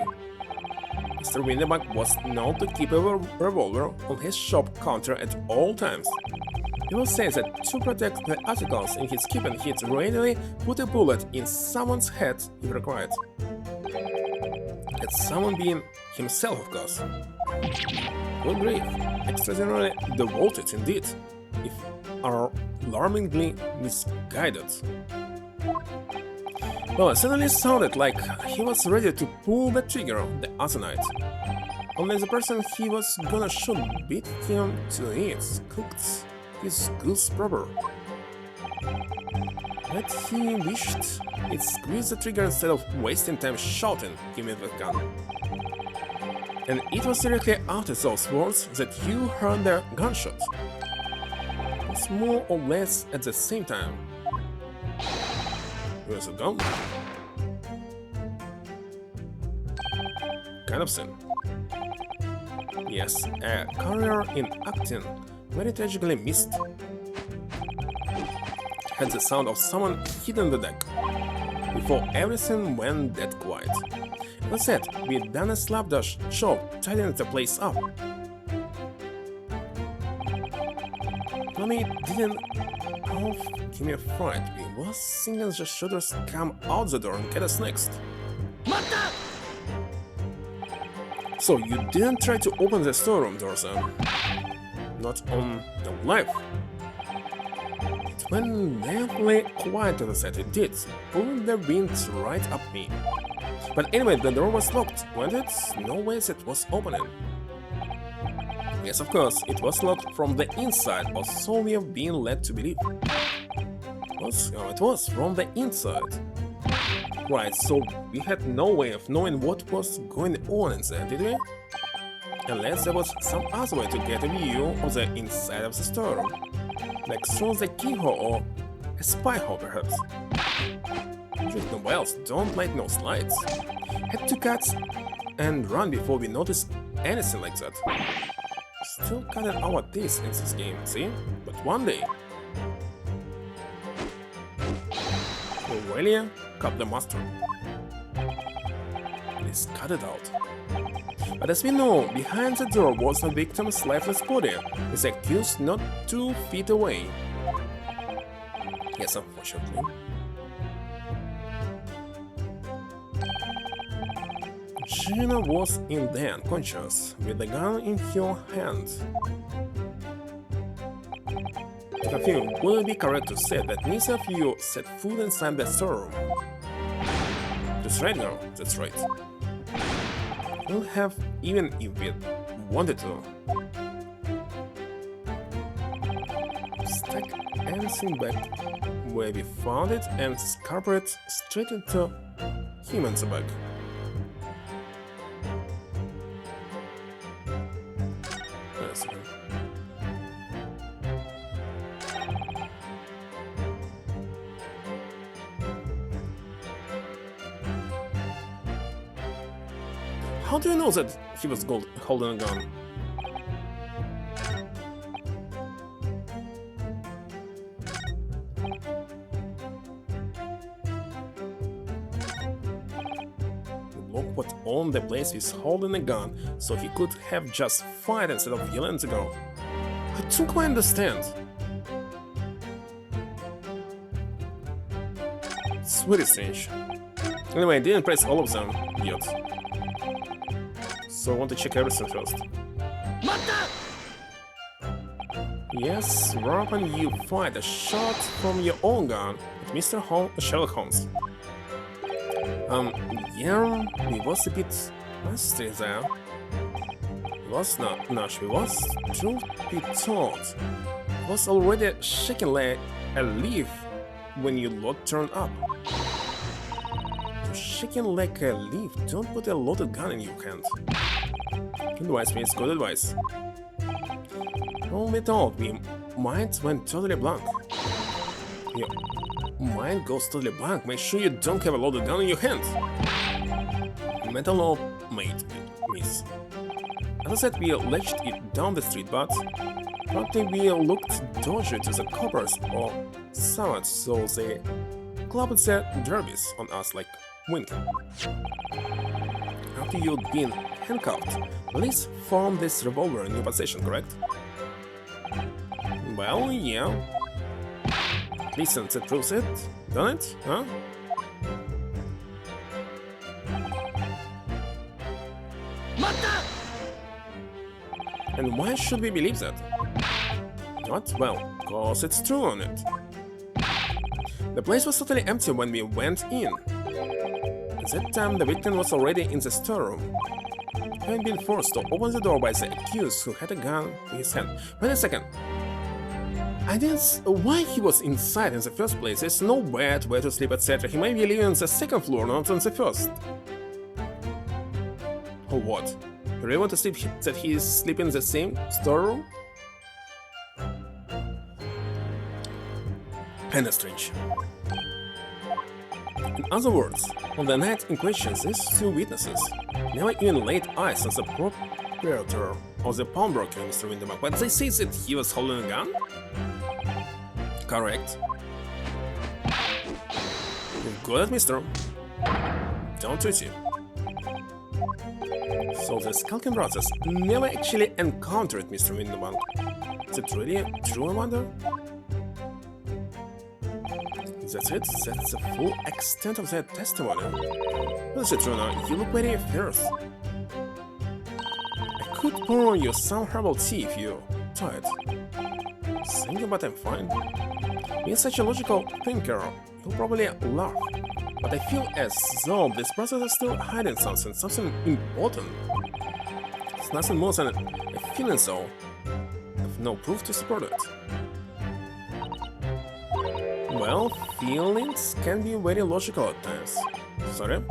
Mr. Winterbank was known to keep a revolver on his shop counter at all times. He will say that to protect the articles in his keeping, he'd readily put a bullet in someone's head if required. And someone being himself, of course. Good grief, extraordinarily devoted indeed, if alarmingly misguided. Well, it suddenly sounded like he was ready to pull the trigger the other night. Only the person he was gonna shoot beat him to it, cooked his goose proper. But he wished he'd squeeze the trigger instead of wasting time shouting, "Give me the gun." And it was directly after those words that you heard the gunshot. It was more or less at the same time. Where's the gun? Kind of sin. Yes, a career in acting, very tragically missed. Had the sound of someone hidden in the deck. before everything went dead quiet. That said, we'd done a slapdash job tidying the place up. Mommy didn't give me a fright. We was thinking the shooters come out the door and get us next. So you didn't try to open the storeroom doors, not on the life. It went nearly quiet to the set. It did, pulling their beams right up me. But anyway, the door was locked, wasn't it? No way it was opening. Yes, of course, it was locked from the inside, or so we have been led to believe. It was from the inside. Right, so we had no way of knowing what was going on inside, did we? Unless there was some other way to get a view of the inside of the store. Like through the keyhole or a spy hole, perhaps. Drink no bells, don't light no slides. Had to cut and run before we noticed anything like that. Still cutting our teeth in this game, see? But one day... Aurelia, cut the master. Please cut it out. But as we know, behind the door was the victim's lifeless body, with the accused not 2 feet away. Yes, unfortunately. Gina was in there unconscious, with the gun in her hand. To confirm, would it be correct to say that neither of you set foot inside the storeroom? That's right, girl, that's right. We'll have, even if we wanted to. Stack everything back where we found it and scarper it straight into humans bag. How do you know that he was holding a gun? Look what on the place is holding a gun, so he could have just fired instead of yelling to go. I don't quite understand. It's very strange. Anyway, I didn't press all of them yet. So I want to check everything first. Yes, right when you fired a shot from your own gun at Mr. Sherlock Holmes. Yeah, he was a bit nasty there. He was not, no, she was, truth be told, was already shaking like a leaf when your lot turned up. You're shaking like a leaf, don't put a loaded gun in your hand. Good advice means good advice. Don't be told, we mind went totally blank. Your mind goes totally blank, make sure you don't have a loaded gun in your hand. Mental law made miss. As I said, we latched it down the street, but probably we looked dodgy to the coppers or someone, so they clapped their derbies on us like winking. After you'd been handcuffed, police found this revolver in your possession, correct? Well, yeah. Listen, that proves it, don't it? Huh? And why should we believe that? Not well, cause it's true on it. The place was totally empty when we went in. At that time, the victim was already in the storeroom, having been forced to open the door by the accused who had a gun in his hand. Wait a second. I didn't... Why he was inside in the first place? There's no bed, where to sleep, etc. He may be living on the second floor, not on the first. Or what? You really want to sleep that he is sleeping in the same storeroom? Kinda strange. In other words, on the night in question, these 2 witnesses never even laid eyes on the proprietor of the pawnbroker, Mr. Windermark, but they say that he was holding a gun? Correct. You've Got it, mister. Don't treat you. So the Skulking brothers never actually encountered Mr. Winterbank. Is it really true, I wonder? That's it? That's the full extent of their testimony. What is it, Runa? You look very fierce. I could pour you some herbal tea if you try it. Thank you, but I'm fine. Being such a logical thinker, you'll probably laugh. But I feel as though these brothers are still hiding something important. It's nothing more than a feeling, so I have no proof to support it. Well, feelings can be very logical at times. Sorry?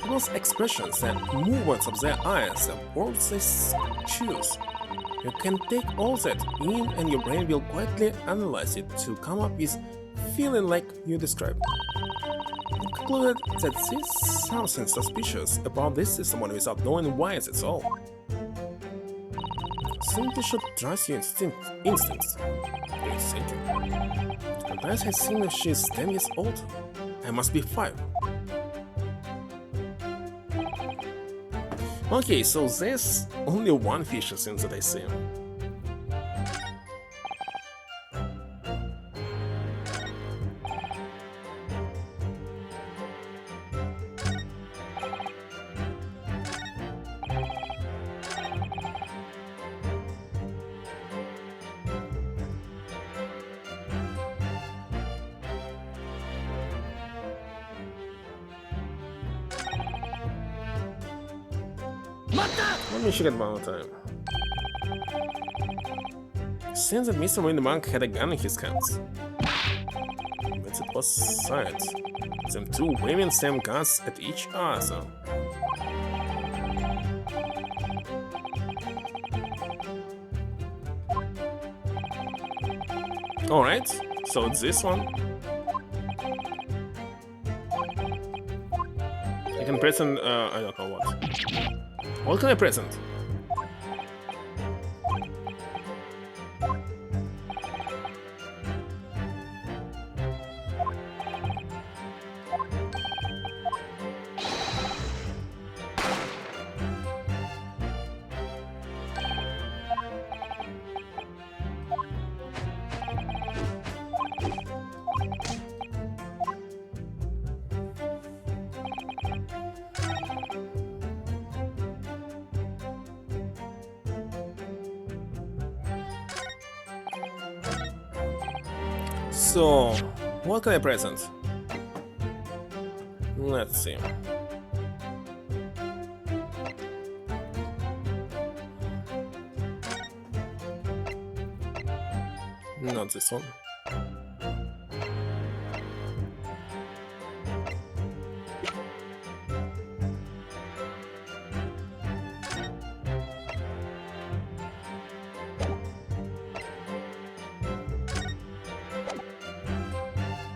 People's expressions and movements of their eyes, the words they choose. You can take all that in and your brain will quietly analyze it to come up with feeling like you described. I concluded that there's something suspicious about this system without knowing why it's all. Simply should trust your instincts. Yes, thank you. Sometimes I think if she's 10 years old, I must be 5. Okay, so there's only one fish since that I see. Let me check it one more time. Seems that Mr. Winterbank had a gun in his hands. But it was sight. Them two waving same guns at each other. Alright, so it's this one. I can present, I don't know what. What can I present? So, what can I present? Let's see. Not this one.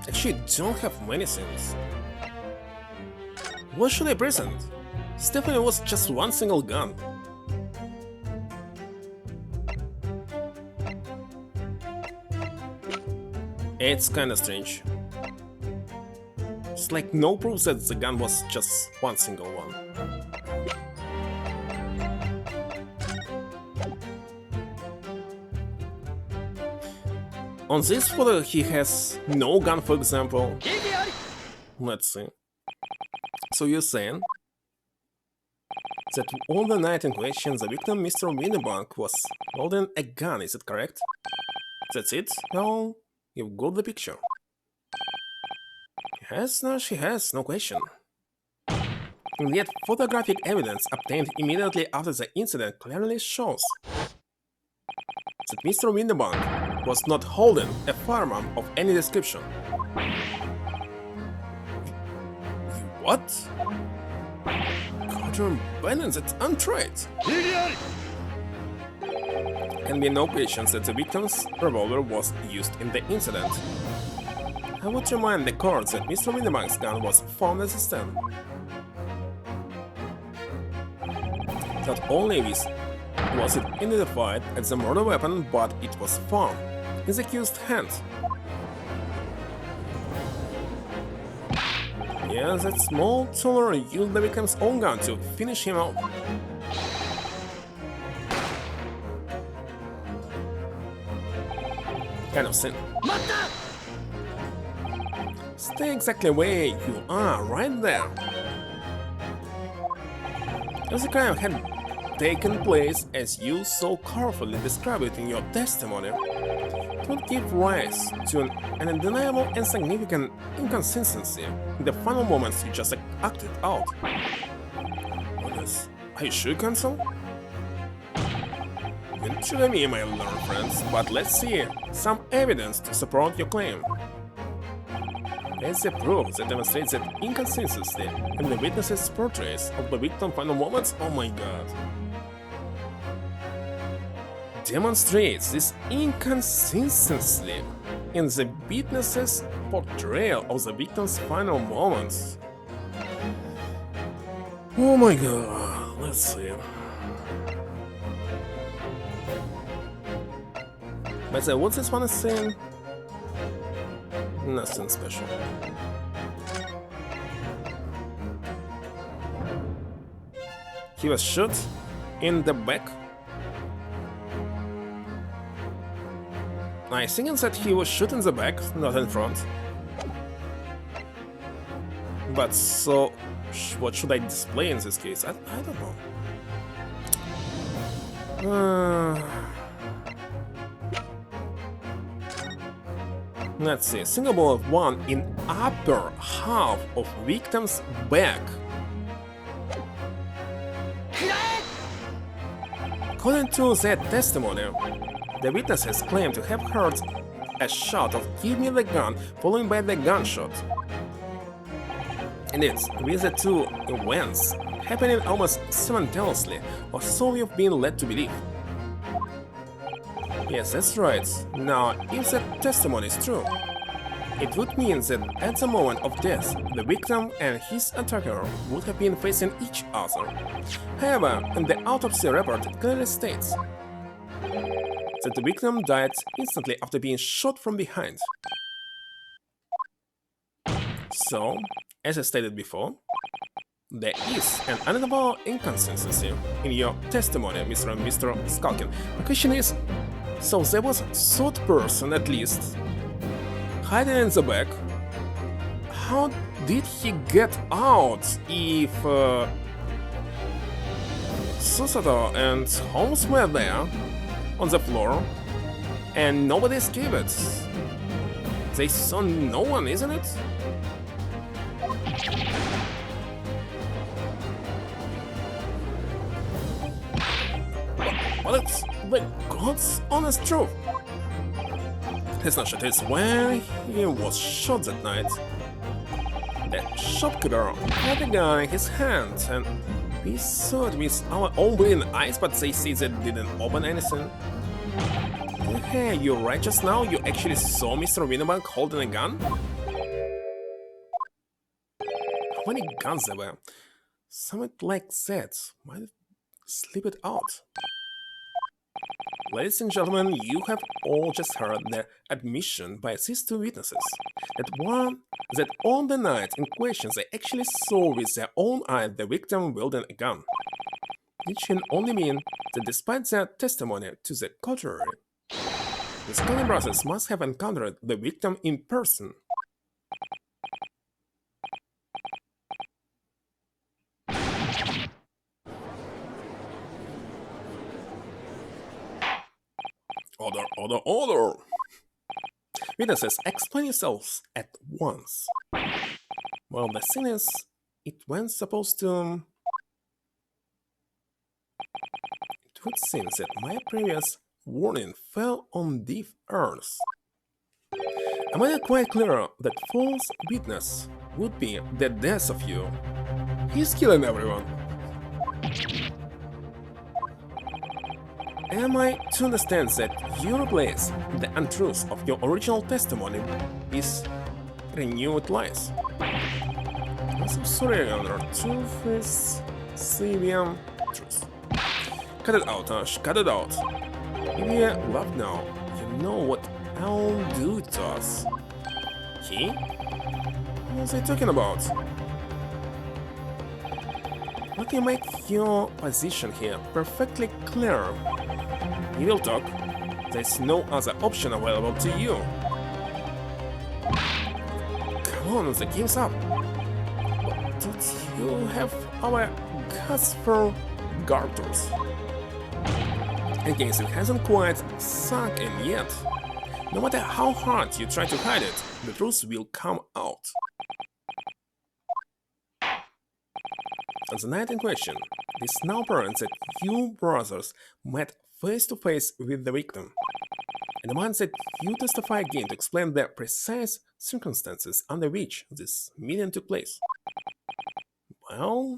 Actually, don't have many things. What should I present? Stephanie was just one single gun. It's kinda strange. It's like no proof that the gun was just one single one. On this photo he has no gun, for example. Let's see. So you're saying that on the night in question the victim, Mr. Winterbank, was holding a gun, is it correct? That's it? Well, you've got the picture. She has, no question. And yet photographic evidence obtained immediately after the incident clearly shows that Mr. Winterbank was not holding a firearm of any description. What? Quadrant balance, it's untried. Can be no question that the victim's revolver was used in the incident. I would remind the court that Mr. Winterbank's gun was found at the stand. Not only was it identified as the murder weapon, but it was found in the accused's hand. Yeah, that small taller used the victim's own gun to finish him off. Kind of sin. Stay exactly where you are, right there. If the crime had taken place as you so carefully described it in your testimony, it would give rise to an undeniable and significant inconsistency in the final moments you just acted out. Honest, are you sure, Counsel? You intrigue me, my learned friends, but let's see some evidence to support your claim. There's the proof that demonstrates that inconsistency in the witness's portraits of the victim's final moments. Oh my god. Demonstrates this inconsistency in the witness's portrayal of the victim's final moments. Oh my god, let's see. But what's this one saying? Nothing special. He was shot in the back. I think it said he was shot in the back, not in front. But so, what should I display in this case? I don't know. Let's see, single ball of 1 in upper half of victim's back. According to that testimony, the witnesses claim to have heard a shot of "Give me the gun," followed by the gunshot. Indeed, with the two events happening almost simultaneously, or so we've been led to believe. Yes, that's right. Now, if that testimony is true, it would mean that at the moment of death, the victim and his attacker would have been facing each other. However, in the autopsy report, it clearly states that the victim died instantly after being shot from behind. So, as I stated before, there is an undeniable inconsistency in your testimony, Mr. Skulkin. The question is, so there was a third person at least hiding in the back. How did he get out if Susato and Holmes were there on the floor and nobody escaped? They saw no one, isn't it? Well, it's the God's honest truth. His not is where he was shot that night. The shopkeeper had a gun in his hand, and we saw it with our own bleeding eyes, but they say that didn't open anything. Hey, you're right, just now you actually saw Mr. Winnebank holding a gun? How many guns there were? Something like that. Might slip it out. Ladies and gentlemen, you have all just heard the admission by these two witnesses that on the night in question they actually saw with their own eyes the victim wielding a gun. It can only mean that despite their testimony to the contrary, the Scully brothers must have encountered the victim in person. Order! Witnesses, explain yourselves at once. Well, the thing is, it would seem that my previous warning fell on deaf ears. I made it quite clear that false witness would be the death of you. He's killing everyone. Am I to understand that you replace the untruths of your original testimony with renewed lies? I'm so sorry, Your Honor. Truth is Savian truth. Cut it out, Ash. Cut it out. If you love now, you know what I'll do to us. He? What was he talking about? Let me make your position here perfectly clear. Evil talk, there's no other option available to you. Come on, the game's up. But don't you have our guts for garters? In case it hasn't quite sunk in yet, no matter how hard you try to hide it, the truth will come out. On the night in question, this now parents that you brothers met face to face with the victim, and demands that you testify again to explain the precise circumstances under which this meeting took place. Well,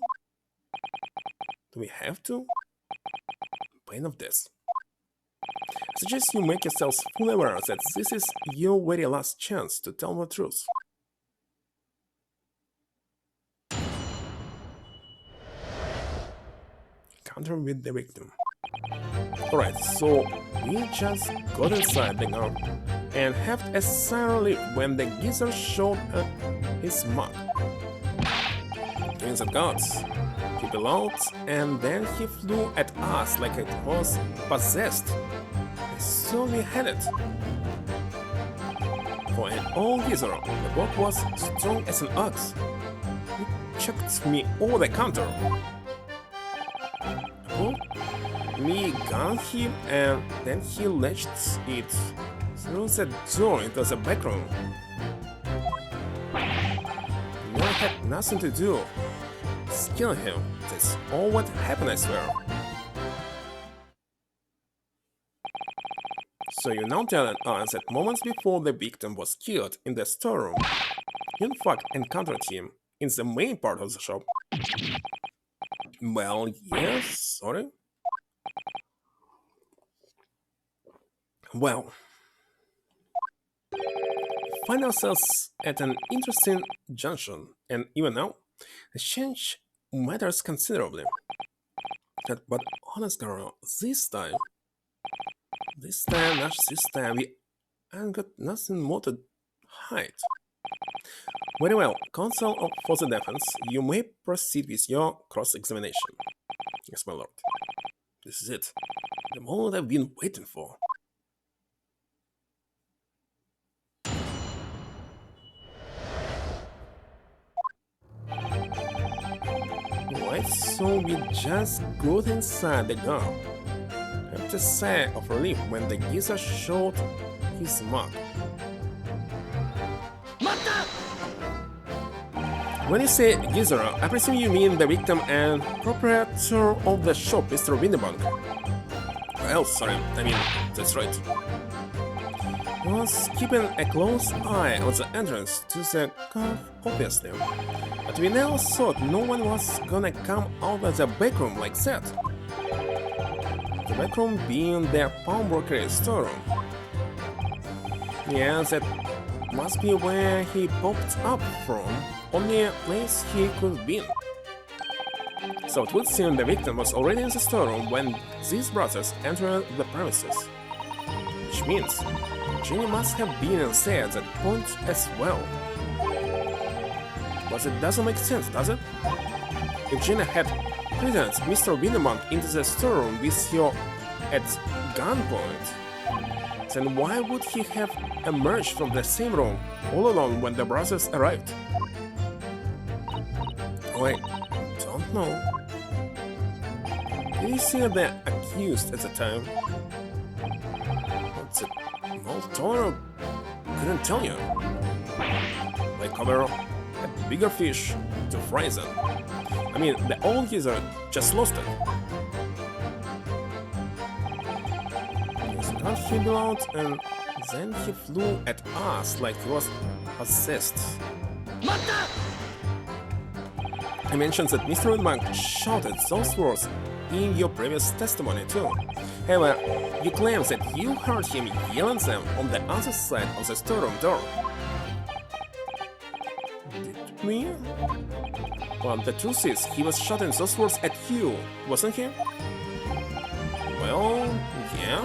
do we have to? Pain of death. I suggest you make yourselves fully aware that this is your very last chance to tell the truth. Counter with the victim. Alright, so we just got inside the gun and heft as silently when the geezer showed his mark. Giving the guards, he bellowed and then he flew at us like it was possessed. And so we had it. For an old geezer, the block was strong as an ox. He chucked me over the counter. Me gunned him and then he latched it through the door into the back room. No, I had nothing to do. Just kill him. That's all what happened, I swear. So you now telling us that moments before the victim was killed in the storeroom, you in fact encountered him in the main part of the shop. Well, yes, sorry. Well, we find ourselves at an interesting junction, and even now, the change matters considerably. But honest girl, this time, we ain't got nothing more to hide. Very well, counsel for the defense, you may proceed with your cross-examination. Yes, my lord. This is it. The moment I've been waiting for. Right, so we just got inside the gun. I have to sigh of relief when the geezer showed his mark. When you say geezer, I presume you mean the victim and proprietor of the shop, Mr. Winnebank. Well, sorry, I mean, that's right. He was keeping a close eye on the entrance to the cave, obviously. But we now thought no one was gonna come out of the back room like that. The back room being the pawnbroker's storeroom. Yeah, that must be where he popped up from, only a place he could be. So it would seem the victim was already in the storeroom when these brothers entered the premises. Which means Jenny must have been inside at that point as well. But it doesn't make sense, does it? If Jenny had threatened Mr. Winnebank into the storeroom with her at gunpoint, then why would he have emerged from the same room all alone when the brothers arrived? Oh, I don't know. Did you see the accused at the time? What's it? No, Toro couldn't tell you. My cover had bigger fish to fry them. I mean, the old geezer just lost it. He bellowed and then he flew at us like he was possessed. I mentioned that Mr. Winnebank shouted those words in your previous testimony too. However, you claim that you heard him yelling them on the other side of the storeroom door. Did we? Well, the truth is, he was shouting those words at you, wasn't he? Well, yeah.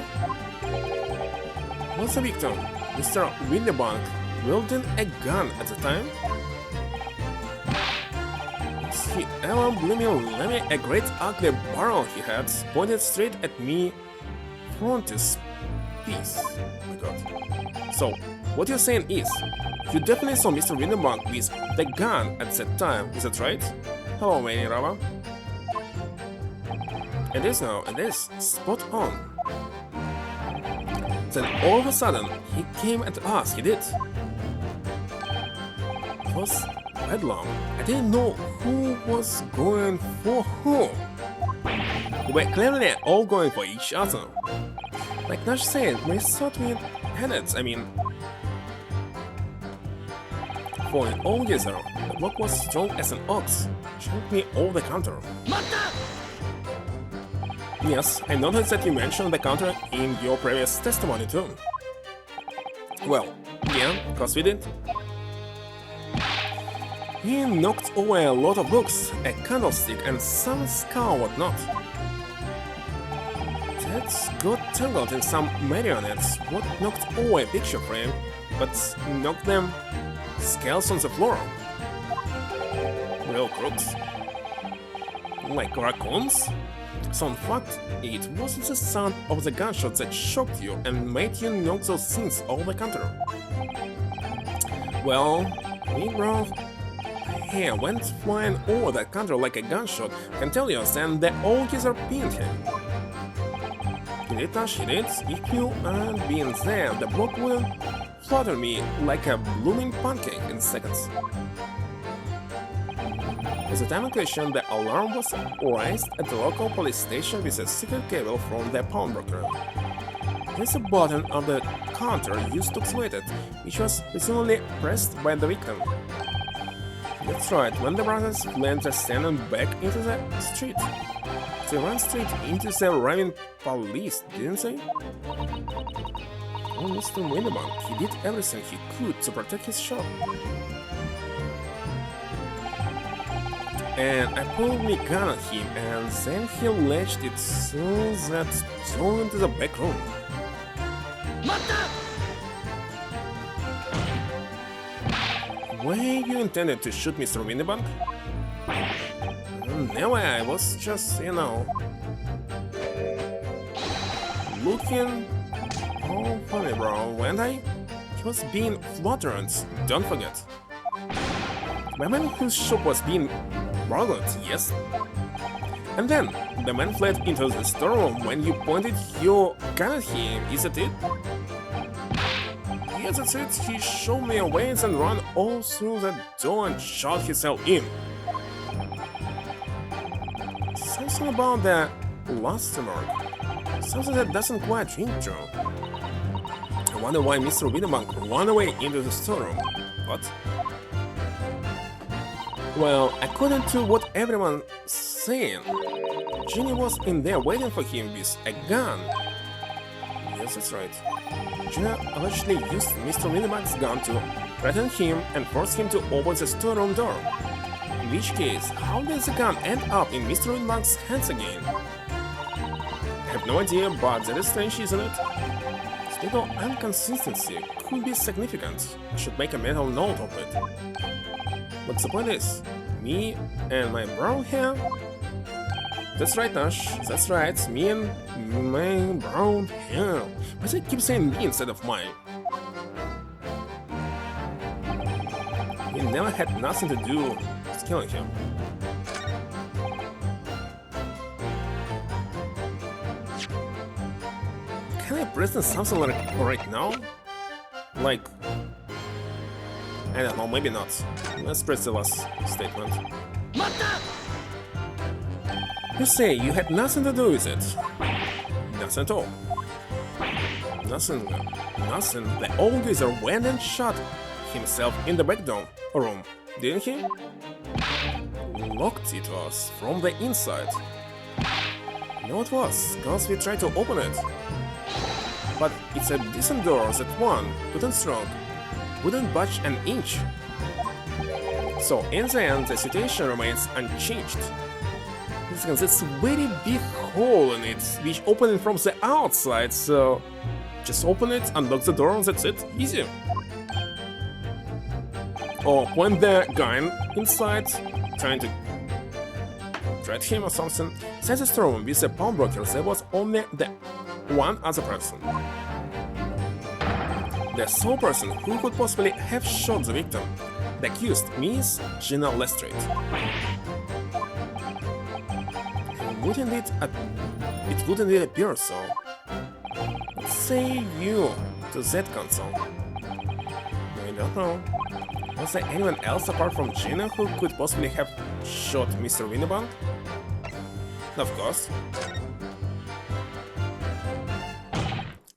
Was the victim, Mr. Winnebank, wielding a gun at the time? he ever blew me a great ugly barrel he had pointed straight at me frontispiece. My god. So, what you're saying is, you definitely saw Mr. Windenbank with the gun at that time, is that right? Hello, Manny Rava. It is now, it is spot on. Then all of a sudden, he came at us, he did. It was bedlam. I didn't know who was going for who. We were clearly all going for each other. Like Nash said, we thought we had it, I mean... For an old geezer, the block was strong as an ox, showed me all the counter. Yes, I noticed that you mentioned the counter in your previous testimony too. Well, yeah, cause we did. He knocked away a lot of books, a candlestick and some skull whatnot. That's got tangled in some marionettes, what knocked away a picture frame, but knocked them scales on the floor. Real crooks. Like raccoons? So in fact, it wasn't the sound of the gunshot that shocked you and made you knock those things off the counter. Well, me bro, hair went flying over that counter like a gunshot, can tell you, and the old geezer pinned him. He did touch it, if you hadn't been there, the block will flutter me like a blooming pancake in seconds. At the time in question, the alarm was raised at the local police station with a secret cable from the pawnbroker. There's a button on the counter used to activate it, which was presumably pressed by the victim. That's right, when the brothers fled the standing back into the street. They ran straight into the raving police, didn't they? Oh, Mr. Windenbank, he did everything he could to protect his shop. And I pulled my gun at him, and then he latched it so that threw into the back room. Were you intended to shoot Mr. Windenbank? No, I was just, you know, looking. Oh, funny, bro, weren't I? He was being flatterant, don't forget. My man whose shop was being burgled, yes. And then, the man fled into the storeroom when you pointed your gun at him, isn't it? Yes, that's it, he showed me a ways and ran all through the door and shot himself in. Something about the last remark. Something that doesn't quite ring true. I wonder why Mr. Windenbank ran away into the storeroom. What? Well, according to what everyone's saying, Ginny was in there waiting for him with a gun. Yes, that's right. Ginny allegedly used Mr. Windenbank's gun to threaten him and force him to open the storeroom door. In which case, how did the gun end up in Mr. Windenbank's hands again? I have no idea, but that is strange, isn't it? This little inconsistency could be significant. I should make a mental note of it. But the point is, me and my brown hair... That's right, Nash, that's right, me and my brown hair. Why do I keep saying me instead of mine? We never had nothing to do with killing him. Can I present something like right now? Like... I don't know, maybe not. Let's press the last statement. You say you had nothing to do with it. Nothing at all. Nothing. The old geezer went and shot himself in the back room, didn't he? Locked it to us from the inside. No, it was, cause we tried to open it. But it's a decent door that one couldn't strong. Wouldn't budge an inch. So in the end, the situation remains unchanged. There's a very big hole in it, which opened from the outside, so just open it, unlock the door, and that's it, easy. Or point the gun inside, trying to threat him or something. Said the storeroom with the pawnbroker there was only the one other person. The sole person who could possibly have shot the victim. The accused, Miss Gina Lestrade. Wouldn't it wouldn't it appear so? Let's say you to that console. I don't know. Was there anyone else apart from Gina who could possibly have shot Mr. Winnebank? Of course.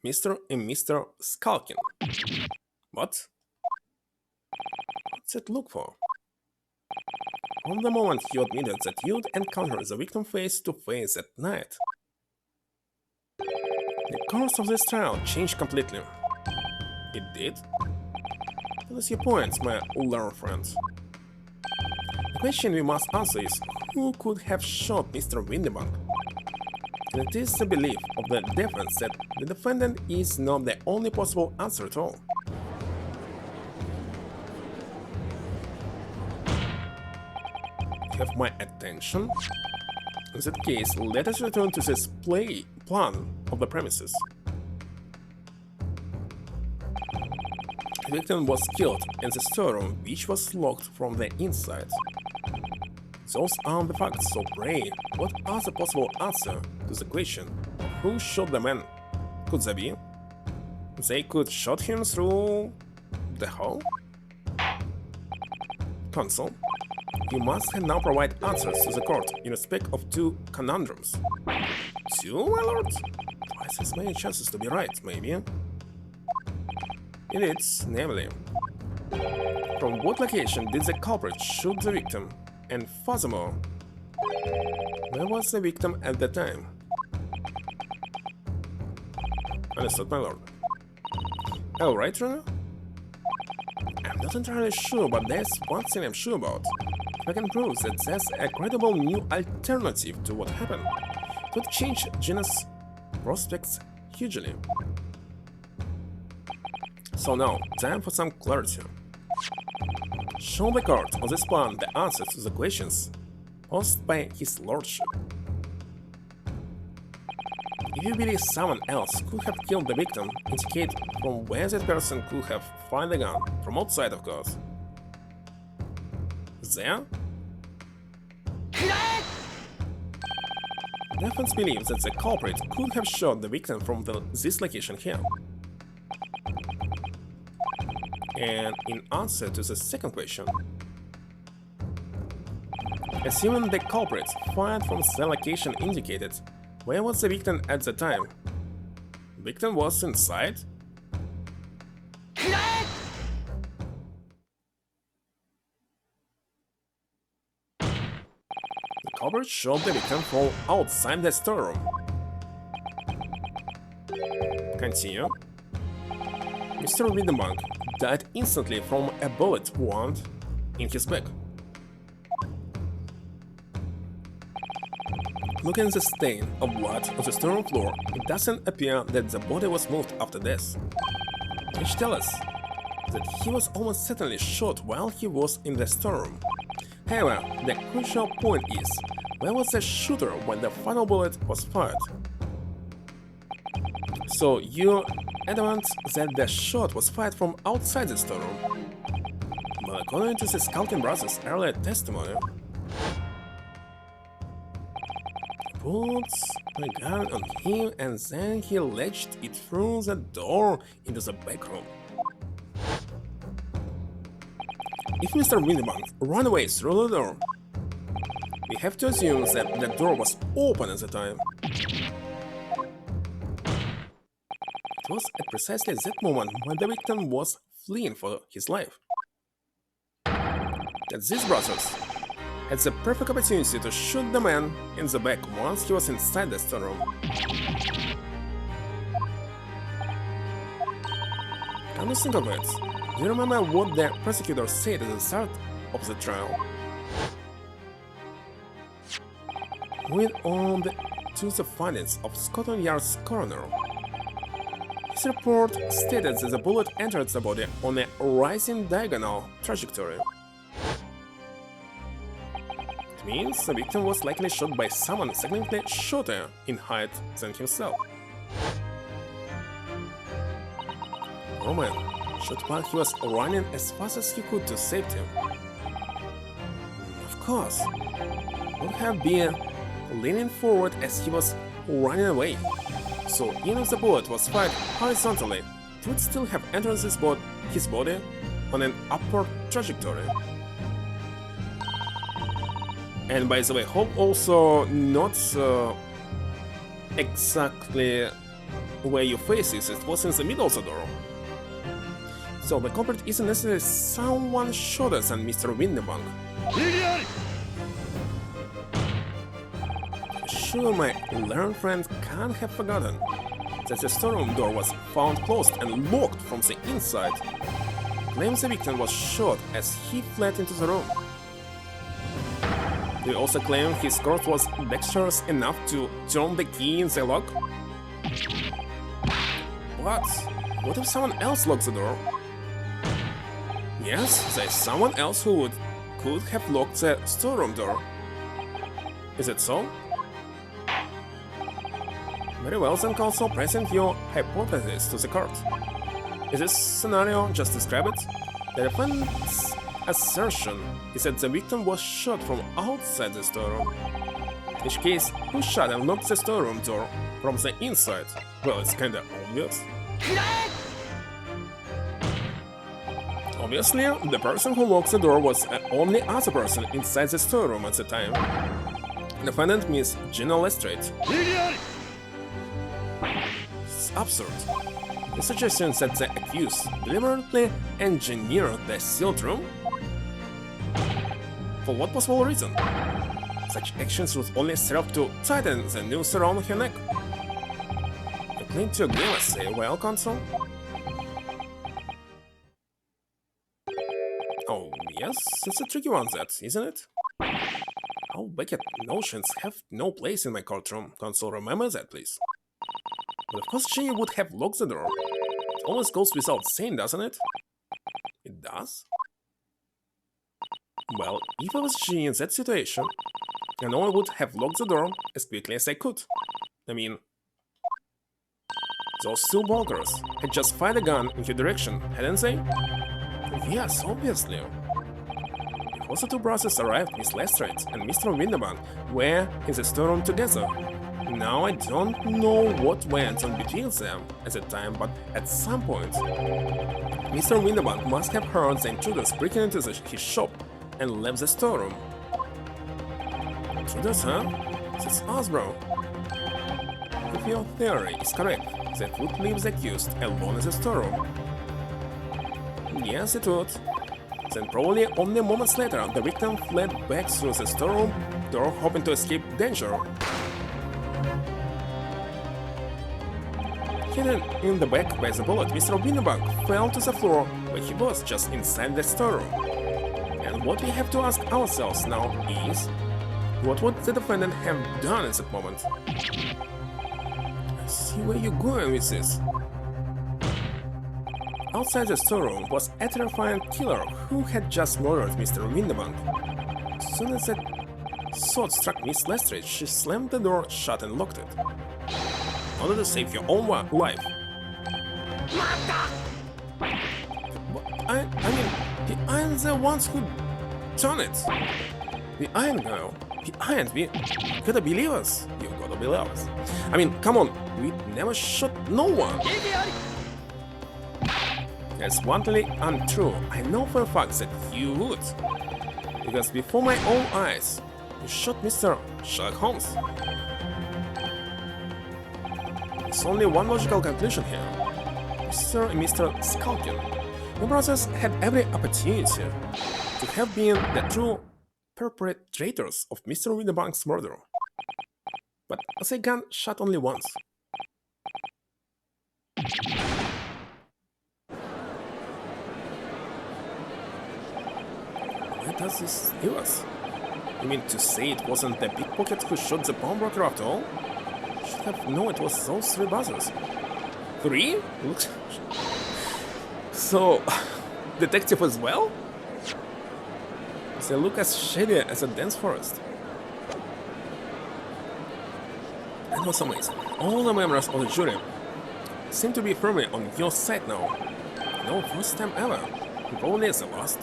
Mr. and Mr. Skulkin. What? What's it look for? From the moment you admitted that you'd encounter the victim face to face at night, the course of this trial changed completely. It did? Tell us your points, my learned friends. The question we must answer is, who could have shot Mr. Winnebank? And it is the belief of the defense that the defendant is not the only possible answer at all. Have my attention? In that case, let us return to this plan of the premises. The victim was killed in the storeroom, which was locked from the inside. Those are the facts, so pray, what are the possible answers to the question of who shot the man? Could they be? They could shot him through the hole? Counsel, you must now provide answers to the court in respect of two conundrums. Two, my lord? Twice as many chances to be right, maybe. It's namely, from what location did the culprit shoot the victim? And furthermore, where was the victim at the time? Understood, my lord. Alright, Runa? I'm not entirely sure, but there's one thing I'm sure about. If I can prove that there's a credible new alternative to what happened, it would change Gina's prospects hugely. So now, time for some clarity. Show the court on this plan the answers to the questions posed by his lordship. If you believe someone else could have killed the victim, indicate from where that person could have fired the gun, from outside of course. There? The defense believes that the culprit could have shot the victim from this location here. And in answer to the second question, assuming the culprit fired from the location indicated, where was the victim at the time? Victim was inside? The culprit shot the victim from outside the storeroom. Continue. Mr. Winnebank died instantly from a bullet wound in his back. Looking at the stain of blood on the storeroom floor, it doesn't appear that the body was moved after death, which tells us that he was almost certainly shot while he was in the storeroom. However, the crucial point is, where was the shooter when the final bullet was fired? So you're adamant that the shot was fired from outside the storeroom? But according to the Skulkin brothers' earlier testimony, he puts the gun on him and then he latched it through the door into the back room. If Mr. Winnebank ran away through the door, we have to assume that the door was open at the time. It was at precisely that moment when the victim was fleeing for his life that these brothers had the perfect opportunity to shoot the man in the back once he was inside the storeroom. Come to think of it, do you remember what the prosecutor said at the start of the trial? Moving on to the findings of Scotland Yard's coroner. His report stated that the bullet entered the body on a rising diagonal trajectory. It That means the victim was likely shot by someone significantly shorter in height than himself. Roman shot while he was running as fast as he could to safety. Of course, would have been leaning forward as he was running away. So even if the bullet was fired horizontally, it would still have entered his body on an upward trajectory. And by the way, hope also not exactly where your face is, it was in the middle of the door. So the culprit isn't necessarily someone shorter than Mr. Windenbank. Sure, my learned friend can't have forgotten that the storeroom door was found closed and locked from the inside. Claims the victim was shot as he fled into the room. Do you also claim his court was dexterous enough to turn the key in the lock? But what if someone else locked the door? Yes, there's someone else who could have locked the storeroom door. Is it so? Very well, then counsel, present your hypothesis to the court. Is this scenario just described? The defendant's assertion is that the victim was shot from outside the storeroom. In which case, who shot and locked the storeroom door from the inside? Well, it's kinda obvious. Obviously, the person who locked the door was the only other person inside the storeroom at the time. Defendant Miss Gina Lestrade. It's absurd. The suggestion that the accused deliberately engineered the sealed room? For what possible reason? Such actions would only serve to tighten the noose around her neck. You cling to your game, say, well, counsel? Oh, yes, it's a tricky one, that, isn't it? How wicked notions have no place in my courtroom, counsel, remember that, please. But of course she would have locked the door. It always goes without saying, doesn't it? It does? Well, if I was she in that situation, I know I would have locked the door as quickly as I could. I mean, those two walkers had just fired a gun in your direction, hadn't they? Yes, obviously. Before the two brothers arrived, Miss Lestrade and Mr. Windenbank were in the storeroom together. Now I don't know what went on between them at the time, but at some point, Mr. Windenbank must have heard the intruders breaking into his shop and left the storeroom. Intruders, huh? That's us, bro. If your theory is correct, that would leave the accused alone in the storeroom. Yes, it would. Then probably only moments later, the victim fled back through the storeroom door, hoping to escape danger. Hidden in the back by the bullet, Mr. Windenbank fell to the floor where he was, just inside the storeroom. And what we have to ask ourselves now is, what would the defendant have done at that moment? I see where you're going with this. Outside the storeroom was a terrifying killer who had just murdered Mr. Windenbank. As soon as that thought struck Miss Lestrade, she slammed the door shut and locked it. In order to save your own life. I mean, the Iron the ones who done it. The Iron Girl. The Iron, we gotta believe us. You gotta believe us. I mean, come on, we never shot no one. That's bluntly untrue. I know for a fact that you would. Because before my own eyes, you shot Mr. Sherlock Holmes. There's only one logical conclusion here. Mr. and Mr. Skulkin. The brothers had every opportunity to have been the true perpetrators of Mr. Windenbank's murder. But they got shot only once. Why does this leave us? You mean to say it wasn't the pickpocket who shot the pawnbroker after all? Should have known it was those three brothers. Three? Looks... So, detective as well? They look as shady as a dense forest. That was amazing. All the members of the jury seem to be firmly on your side now. No, first time ever. Probably is the last.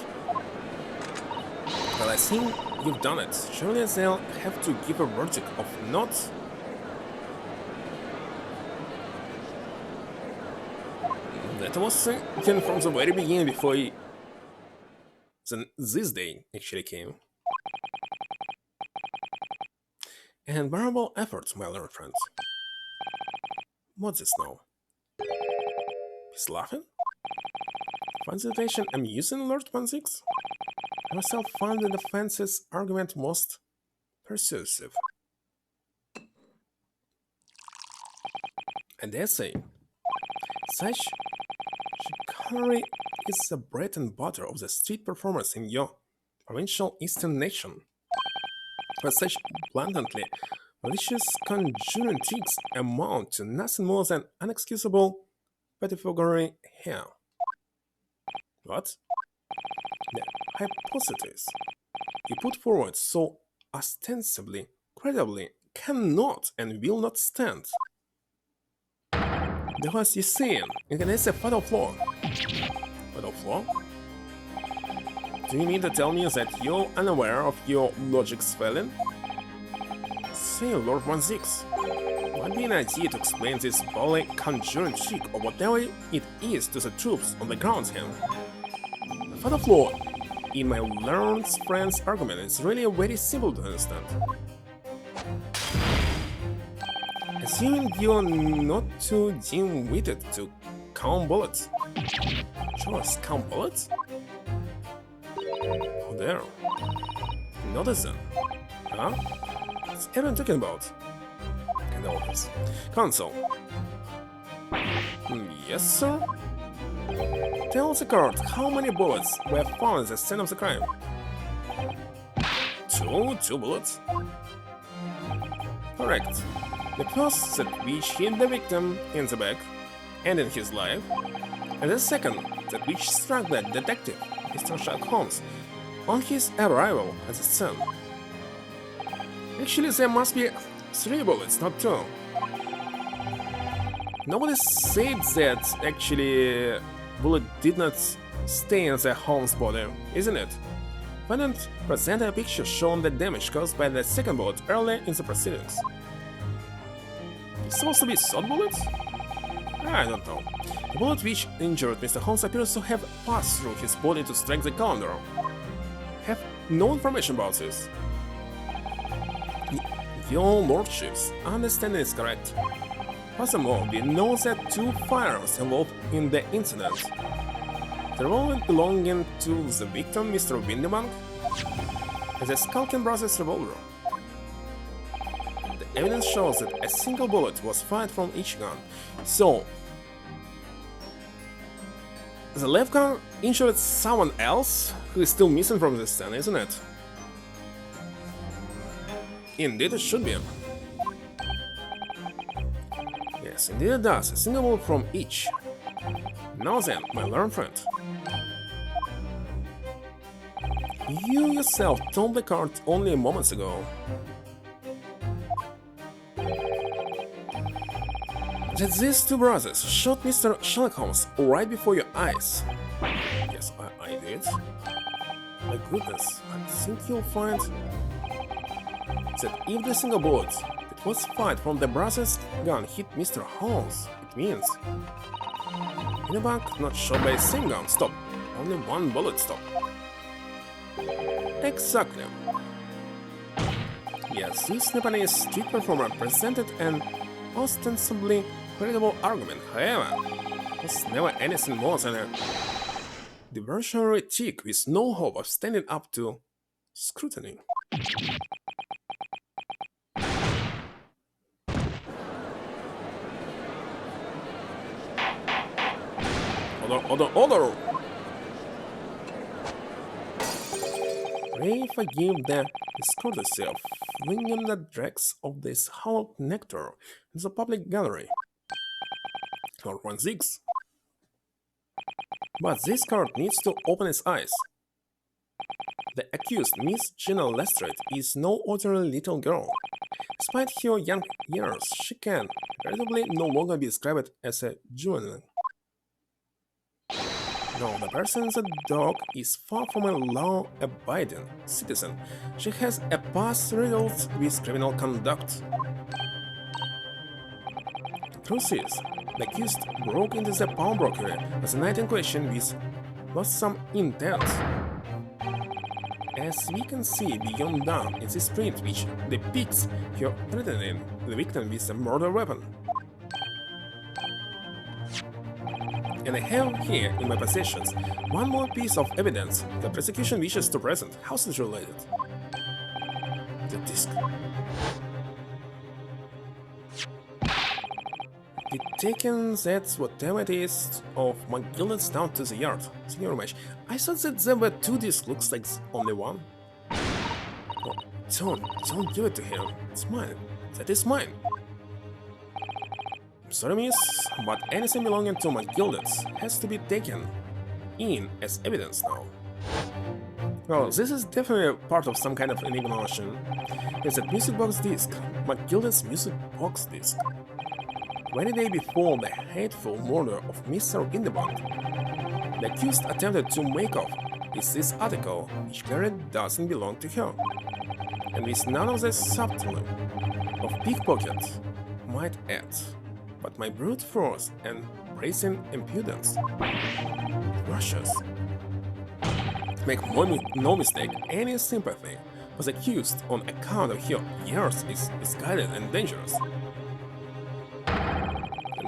Well, I think you've done it. Surely they'll have to give a verdict of not. That was thinking from the very beginning before this day actually came. And admirable efforts, my learned friends. What's this now? He's laughing? Find the situation amusing, Lord 16? I myself find the defense's argument most persuasive. And they say, such chicanery is the bread and butter of the street performers in your provincial eastern nation. But such blatantly malicious conjuring tricks amount to nothing more than unexcusable pettifoggery here. What? The hypothesis you put forward so ostensibly, credibly, cannot and will not stand. Because you see, it is a fatal flaw. Fatal flaw? Do you mean to tell me that you're unaware of your logic's failing? Say, Lord 16, what be an idea to explain this volley conjuring trick or whatever it is to the troops on the ground here? The fatal flaw in my learned friend's argument is really very simple to understand. Assuming you're not too dim-witted to count bullets. Just count bullets? Oh, there. Notice them. Huh? What's everyone talking about? Kind of obvious. Console. Yes, sir? Tell the court how many bullets were found at the scene of the crime. Two bullets? Correct. The first that which hit the victim in the back, ending his life, and the second that which struck the detective, Mr. Sherlock Holmes, on his arrival at the scene. Actually, there must be 3 bullets, not 2. Nobody said that actually bullet did not stay in the Holmes body, isn't it? Why don't present a picture showing the damage caused by the second bullet earlier in the proceedings? It's supposed to be shot bullets? I don't know. The bullet which injured Mr. Holmes appears to have passed through his body to strike the calendar. Have no information about this. Your lordship's understanding is correct. Furthermore, we know that 2 firearms involved in the incident. The revolver belonging to the victim, Mr. Windebank, and the Skulkin Brothers revolver. The evidence shows that a single bullet was fired from each gun, so the left gun injured someone else who is still missing from the scene, isn't it? Indeed, it should be. Yes, indeed it does. A single bullet from each. Now then, my learned friend. You yourself told the court only moments ago that these 2 brothers shot Mr. Sherlock Holmes right before your eyes. Yes, I did. My goodness, I think you'll find that if the single bullet that was fired from the brothers' gun hit Mr. Holmes, it means Windebank not shot by the same gun. Stop. Only 1 bullet. Stop. Exactly. Yes, this Nepalese street performer presented an ostensibly credible argument. However, it was never anything more than a diversionary trick with no hope of standing up to scrutiny. Order! Pray forgive the discourtesy of flinging the dregs of this hollowed nectar in the public gallery. Lord 16. But this court needs to open its eyes. The accused, Miss Gina Lestrade, is no ordinary little girl. Despite her young years, she can, veritably, no longer be described as a juvenile. No, the person in the dog is far from a law-abiding citizen. She has a past riddled with criminal conduct. The truth is, the accused broke into the pawnbrokery on the night in question with loathsome intent. As we can see beyond down in this print which depicts her threatening the victim with a murder weapon. And I have here in my possessions one more piece of evidence the prosecution wishes to present. How's it related? The disc. Be taken that whatever it is of McGillet's down to the yard. Senior match. I thought that there were two discs, looks like only one. Oh, don't give it to him. It's mine. That is mine. I'm sorry, miss, but anything belonging to McGillet's has to be taken in as evidence now. Well, this is definitely part of some kind of enigmation. It's a music box disc. McGillet's music box disc. 20 days before the hateful murder of Mr. Indebond, the accused attempted to make off with this article, which clearly doesn't belong to her, and with none of the subtlety of pickpocket might add, but my brute force and brazen impudence. Rushes. Make no mistake, any sympathy for the accused on account of her years is misguided and dangerous.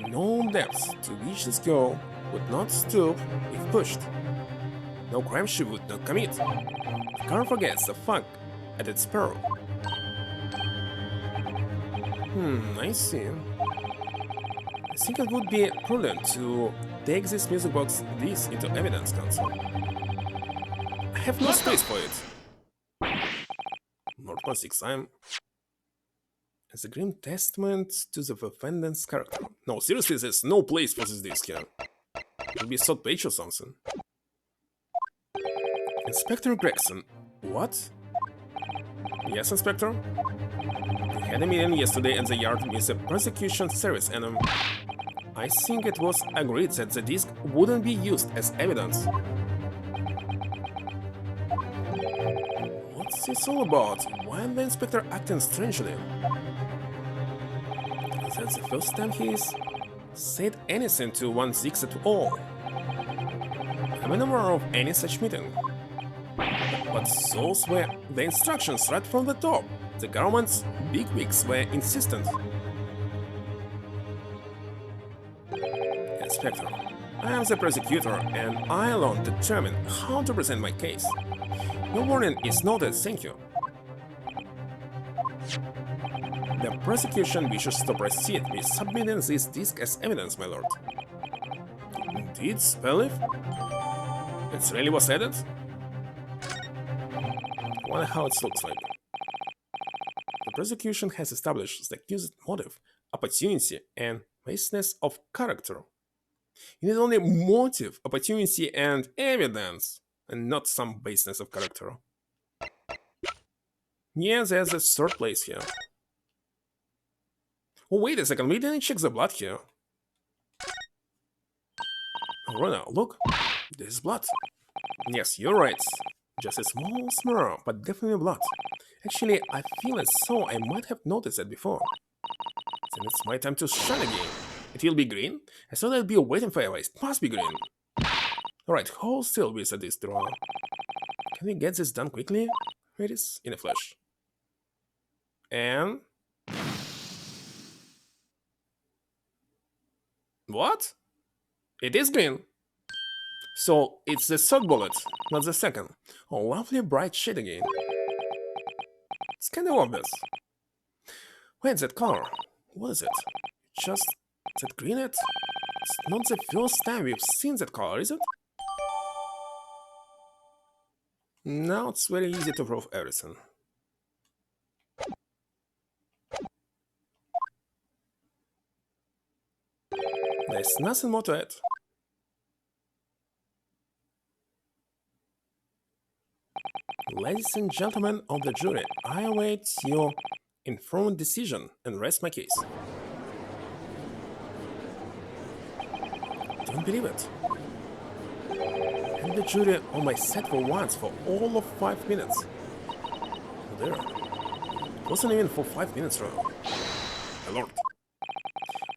No depths to which this girl would not stoop if pushed. No crime she would not commit. The car forgets the fact at its peril. I see. I think it would be prudent to take this music box disc into evidence, counsel. I have no space for it. Northbound 6, I'm... as a grim testament to the defendant's character. No, seriously, there's no place for this disc here. It will be a third page or something. Inspector Gregson. What? Yes, Inspector? We had a meeting yesterday at the yard with the prosecution service and I think it was agreed that the disc wouldn't be used as evidence. What's this all about? Why is the inspector acting strangely? That's the first time he's said anything to 1-6 at all. I'm unaware of any such meeting. But those were the instructions right from the top. The government's bigwigs were insistent. Inspector, I am the prosecutor and I alone determine how to present my case. Your warning is noted, thank you. The prosecution wishes to proceed with submitting this disc as evidence, my lord. Indeed, Spelliff? It really was added? I wonder how it looks like. The prosecution has established the accused's motive, opportunity, and baseness of character. You need only motive, opportunity, and evidence, and not some baseness of character. Yeah, there's a third place here. Oh, wait a second, we didn't check the blood here. Oh, Rona, look, this is blood. Yes, you're right. Just a small smear, but definitely blood. Actually, I feel as though I might have noticed that before. Then it's my time to shine again. It will be green? I thought I'd be waiting for you. It must be green. Alright, hold still with this draw. Can we get this done quickly? Here it is, in a flash. And... what? It is green. So, it's the third bullet, not the second. Oh, lovely bright shade again. It's kind of obvious. Wait, that color. What is it? Just that green it? It's not the first time we've seen that color, is it? Now it's very easy to prove everything. There's nothing more to it. Ladies and gentlemen of the jury, I await your informed decision and rest my case. Don't believe it. And the jury on my set for once for all of 5 minutes. There. It wasn't even for 5 minutes, Ron. My lord.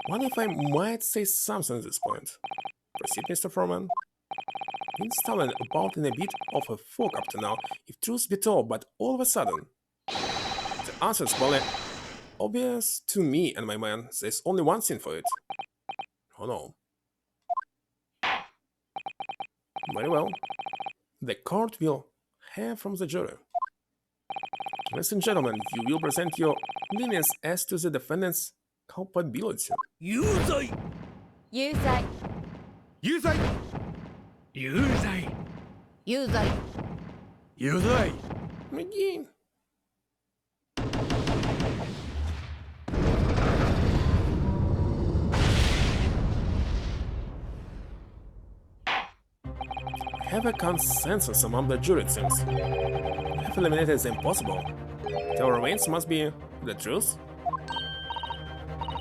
What if I might say something at this point? Proceed, Mr. Foreman. Been stalling about in a bit of a fog up to now, if truth be told, but all of a sudden, the answer's probably obvious to me and my man. There's only one thing for it. Oh no. Very well. The court will hear from the jury. Ladies and gentlemen, you will present your opinions as to the defendant's culpability. 有罪 有罪有罪有罪有罪有罪 Again. Have a consensus among the jury, it seems. Have eliminated the impossible. The remains must be the truth?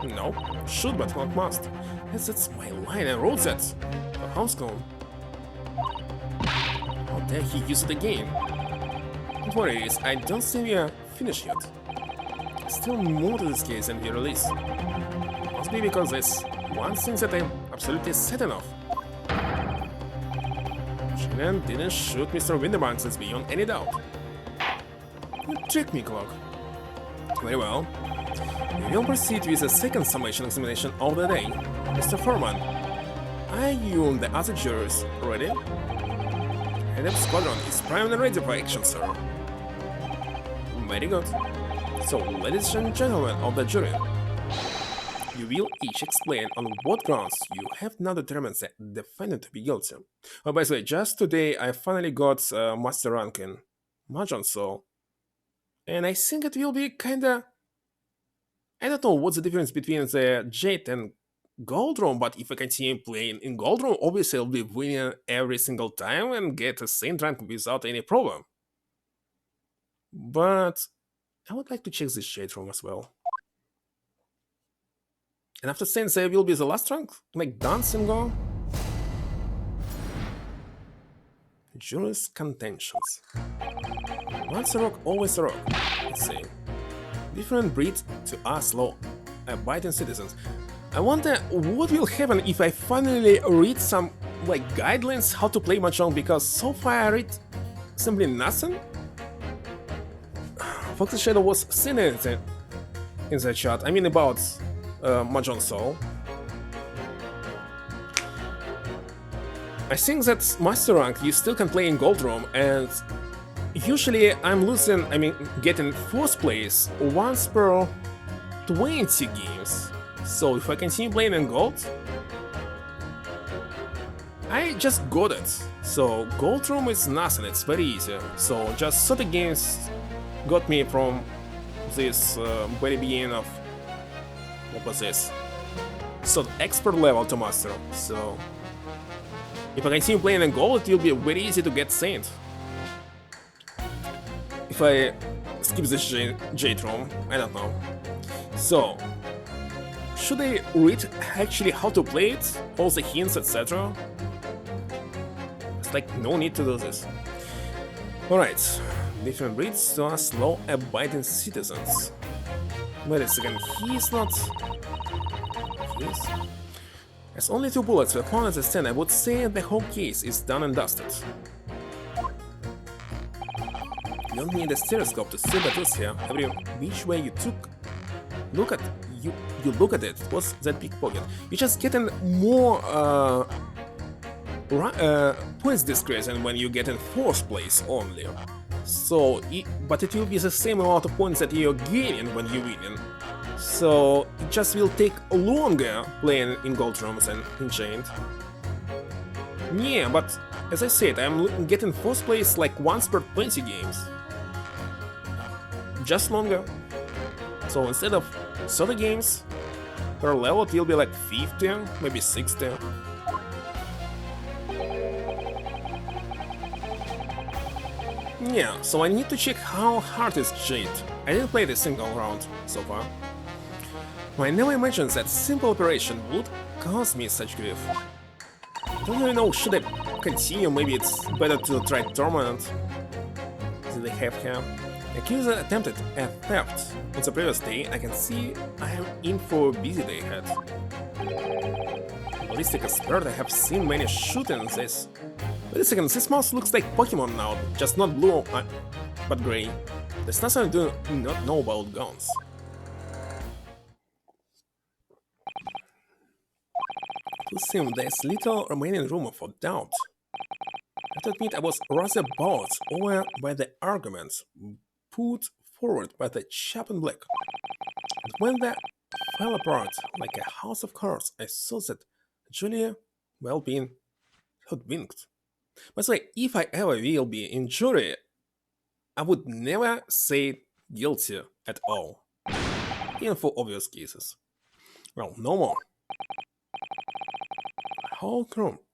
No, should but not must. Yes, that's my line, I wrote that. The house call. How dare he use it again? Don't worry, Iris, I don't think we are finished yet. Still more to this case than we release. Must be because there's one thing that I'm absolutely certain of. Shannon didn't shoot Mr. Winterbanks, that's beyond any doubt. You tricked me, Clock. Very well. We will proceed with the second summation examination of the day. Mr. Foreman, are you and the other jurors ready? Head of Squadron is primed and ready for action, sir. Very good. So, ladies and gentlemen of the jury, you will each explain on what grounds you have now determined the defendant to be guilty. Oh, by the way, just today I finally got Master rank in Mahjong, so... And I think it will be kinda... I don't know what's the difference between the Jade and Gold Room, but if I continue playing in Gold Room, obviously I'll be winning every single time and get a Saint rank without any problem. But I would like to check this Jade Room as well. And after saying there will be the last rank, like dancing go. Jury's contentions. Once a rock, always a rock, let's say. Different breed to us law-abiding citizens. I wonder what will happen if I finally read some like guidelines how to play Mahjong, because so far I read simply nothing. Fox's Shadow was seen in the chat, I mean about Mahjong Soul. I think that Master Rank you still can play in Gold Room, and usually I'm losing, I mean getting 4th place once per 20 games. So if I continue playing in Gold, I just got it. So Gold Room is nothing, it's very easy. So just 30 games got me from this very beginning of, what was this? So expert level to Master. So if I continue playing in Gold, it will be very easy to get Saint. If I skip this Jade Room, I don't know. So, should I read actually how to play it? All the hints, etc.? It's like no need to do this. Alright, different breeds to us law-abiding citizens. Wait a second, he is not... He is... As only 2 bullets were found at the stand, I would say the whole case is done and dusted. You don't need a stereoscope to see the truth here. Every which way you look at it, what's that big pocket? You're just getting more points disgrace than when you get in 4th place only. So, but it will be the same amount of points that you're gaining when you're winning. So it just will take longer playing in Gold Rooms and Enchained. Yeah, but as I said, I'm getting 4th place like once per 20 games. Just longer. So instead of 30 games per level, it will be like 50, maybe 60. Yeah, so I need to check how hard is cheat. I didn't play this single round so far. I never imagined that simple operation would cause me such grief. Don't really know, should I continue? Maybe it's better to try Torment. Did they have him? Accuser attempted a theft. On the previous day, I can see I am in for a busy day ahead. Ballistic expert, I have seen many shootings this. Wait a second, this mouse looks like Pokemon now, just not blue, but grey. There's nothing I do not know about guns. To seem there's little remaining room for doubt. I have to admit I was rather bowled over by the arguments put forward by the chap in black. And when they fell apart like a house of cards, I saw that Julia, well, being hoodwinked. But like, if I ever will be in jury, I would never say guilty at all. Even for obvious cases. Well, no more. The whole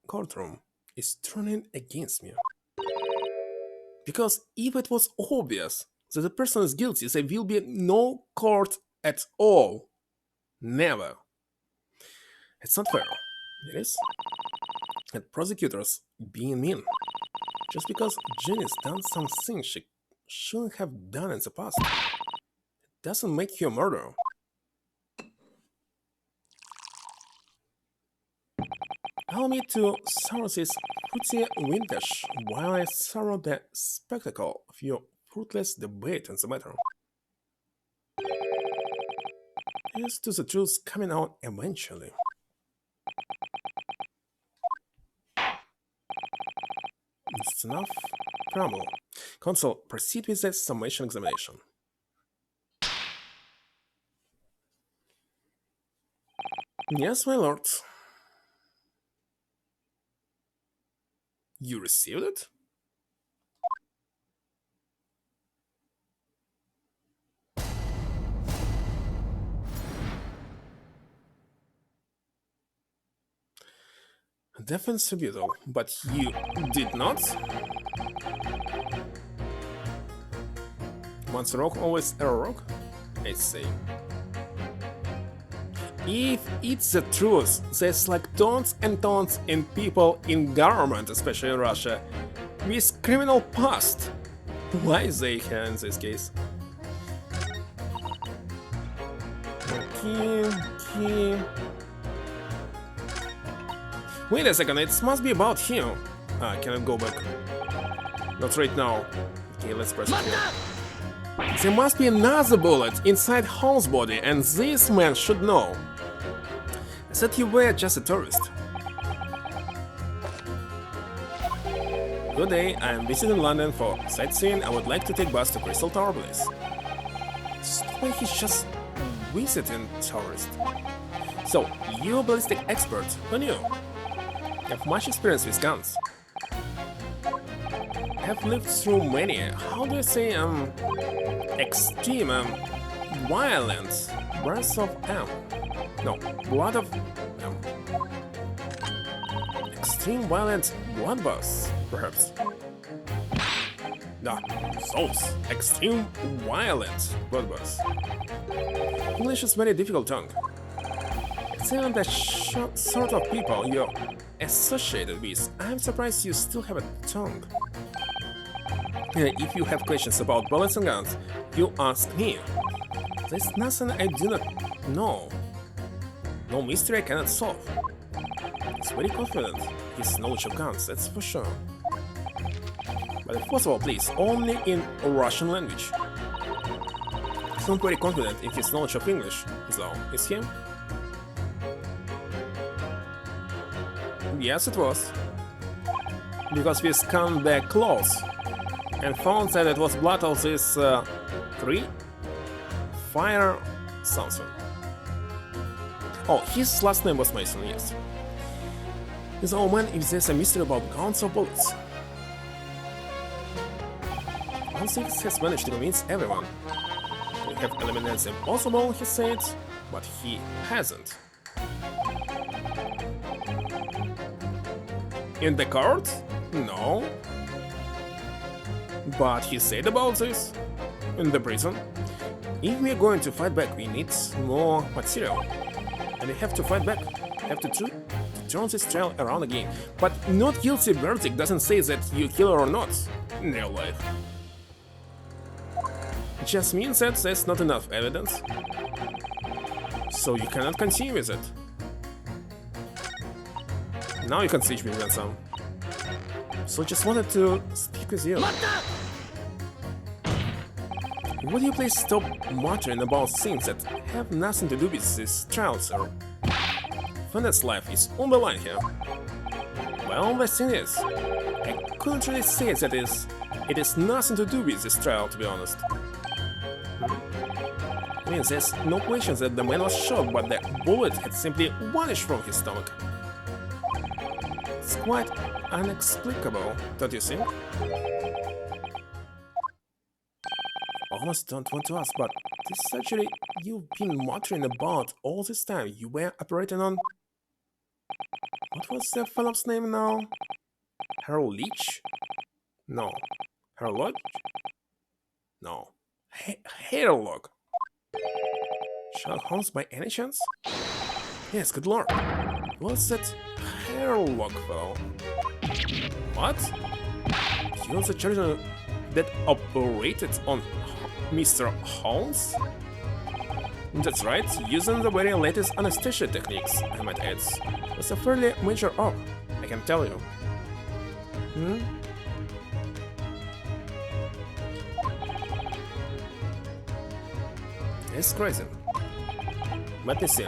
courtroom is turning against me. Because if it was obvious that the person is guilty, there will be no court at all. Never. It's not fair. It is. And prosecutors being mean. Just because Jenny's done something she shouldn't have done in the past, it doesn't make you a murderer. Allow me to sorrow this fruity vintage while I sorrow the spectacle of your fruitless debate on the matter. Here's to the truth coming out eventually. It's enough trouble. Counsel, proceed with the summation examination. Yes, my lord. You received it? Defense tribunal, but you did not? Once a rock, always a rock? I see. If it's the truth, there's like tons and tons in people in government, especially in Russia, with criminal past. Why is they here in this case? Okay. Wait a second, it must be about him. Can I go back? Not right now. Okay, let's press it here. There must be another bullet inside Holmes' body, and this man should know. I said you were just a tourist. Good day, I am visiting London for sightseeing. I would like to take bus to Crystal Tower, please. It's not like he's just visiting tourist. So, you're a ballistic expert, who knew? You have much experience with guns. I have lived through many, how do I say, extreme, violence, bursts of no, blood of extreme violent bloodbaths, perhaps. Those extreme violent bloodbaths. English is very difficult tongue. It's even the sort of people you're associated with. I'm surprised you still have a tongue. If you have questions about bullets and guns, you ask me. There's nothing I do not know. No mystery I cannot solve. He's very confident in his knowledge of guns, that's for sure. But if possible, please, only in Russian language. He's not very confident in his knowledge of English, though, is he? Yes, it was. Because we scanned the clothes and found that it was blood of this tree? Fire something. Oh, his last name was Mason, yes. So, man, if there's a mystery about guns or bullets. One thing has managed to convince everyone. We have eliminated the impossible, he said, but he hasn't. In the court? No. But he said about this in the prison. If we are going to fight back, we need more material. And we have to fight back. We have to turn this trial around again. But not guilty verdict doesn't say that you kill her or not in real life. It just means that there's not enough evidence. So you cannot continue with it. Now you can switch between some. So just wanted to speak with you. Would you please stop muttering about things that have nothing to do with this trial, sir? Fender's life is on the line here. Well, the thing is, I couldn't really say that it is nothing to do with this trial, to be honest. I mean, there's no question that the man was shot, but the bullet had simply vanished from his stomach. It's quite inexplicable, don't you think? Almost don't want to ask, but this surgery you've been muttering about all this time, you were operating on... What was the fellow's name now? Harold Leach? No. Harold Lodge? No. Harold. Sherlock Holmes by any chance? Yes, good lord. What's that Harold fellow? What? He was the surgeon that operated on Mr. Holmes? That's right, using the very latest anesthesia techniques, I might add. It's a fairly major op, I can tell you. It's crazy. Let me see.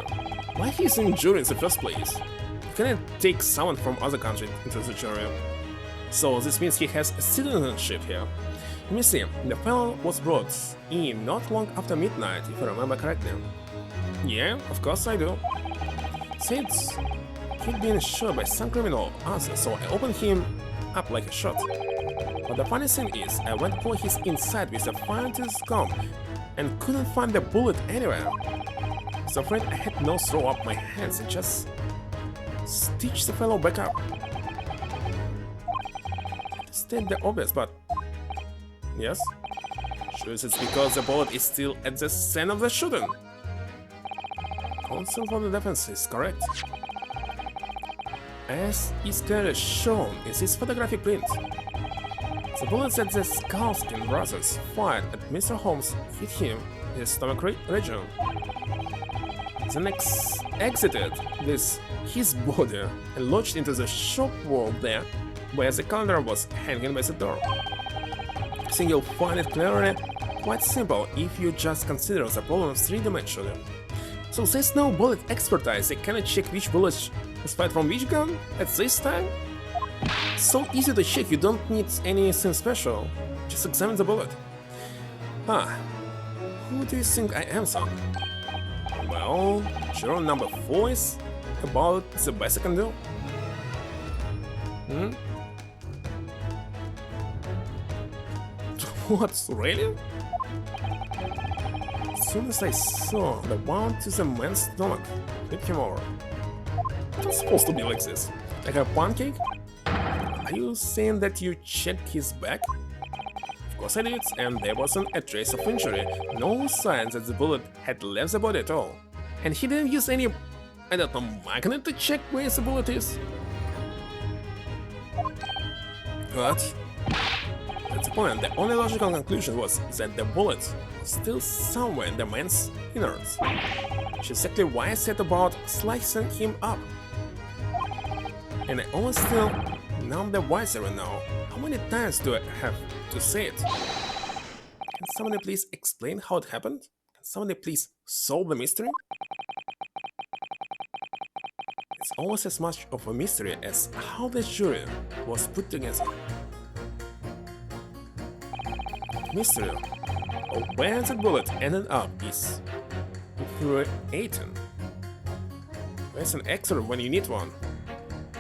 Why he's in jury in the first place? You cannot take someone from other country into the jury. So this means he has citizenship here. Let me see, the fellow was brought in not long after midnight, if I remember correctly. Yeah, of course I do. Since he'd been shot by some criminal answer, so I opened him up like a shot. But the funny thing is, I went for his inside with a fine-tooth comb and couldn't find the bullet anywhere. So afraid I had no throw up my hands and just stitch the fellow back up. To state the obvious, but yes, sure it's because the bullet is still at the scene of the shooting. Counsel for the defense is correct. As is clearly shown in this photographic print, the bullets that the Skullskin brothers fired at Mr. Holmes hit him in the stomach region. Then exited his body and lodged into the shop wall there, where the calendar was hanging by the door. I think you'll find it clearly quite simple if you just consider the problem three-dimensionally. So there's no bullet expertise, they cannot check which bullet was fired from which gun at this time? So easy to check, you don't need anything special, just examine the bullet. Who do you think I am, son? Well, juror number 4 is about the best I can do. What, really? As soon as I saw the wound to the man's stomach, flipped him over. It's supposed to be like this. Like a pancake? Are you saying that you checked his back? Of course I did, and there wasn't a trace of injury, no signs that the bullet had left the body at all. And he didn't use any, I don't know, magnet to check where the bullet is. What? At the point, the only logical conclusion was that the bullet was still somewhere in the man's innards, which is exactly why I set about slicing him up. And I almost feel none the wiser now. How many times do I have to say it? Can somebody please explain how it happened? Can somebody please solve the mystery? It's almost as much of a mystery as how the jury was put together. Mystery of where the bullet ended up is infuriating. Where's an expert when you need one?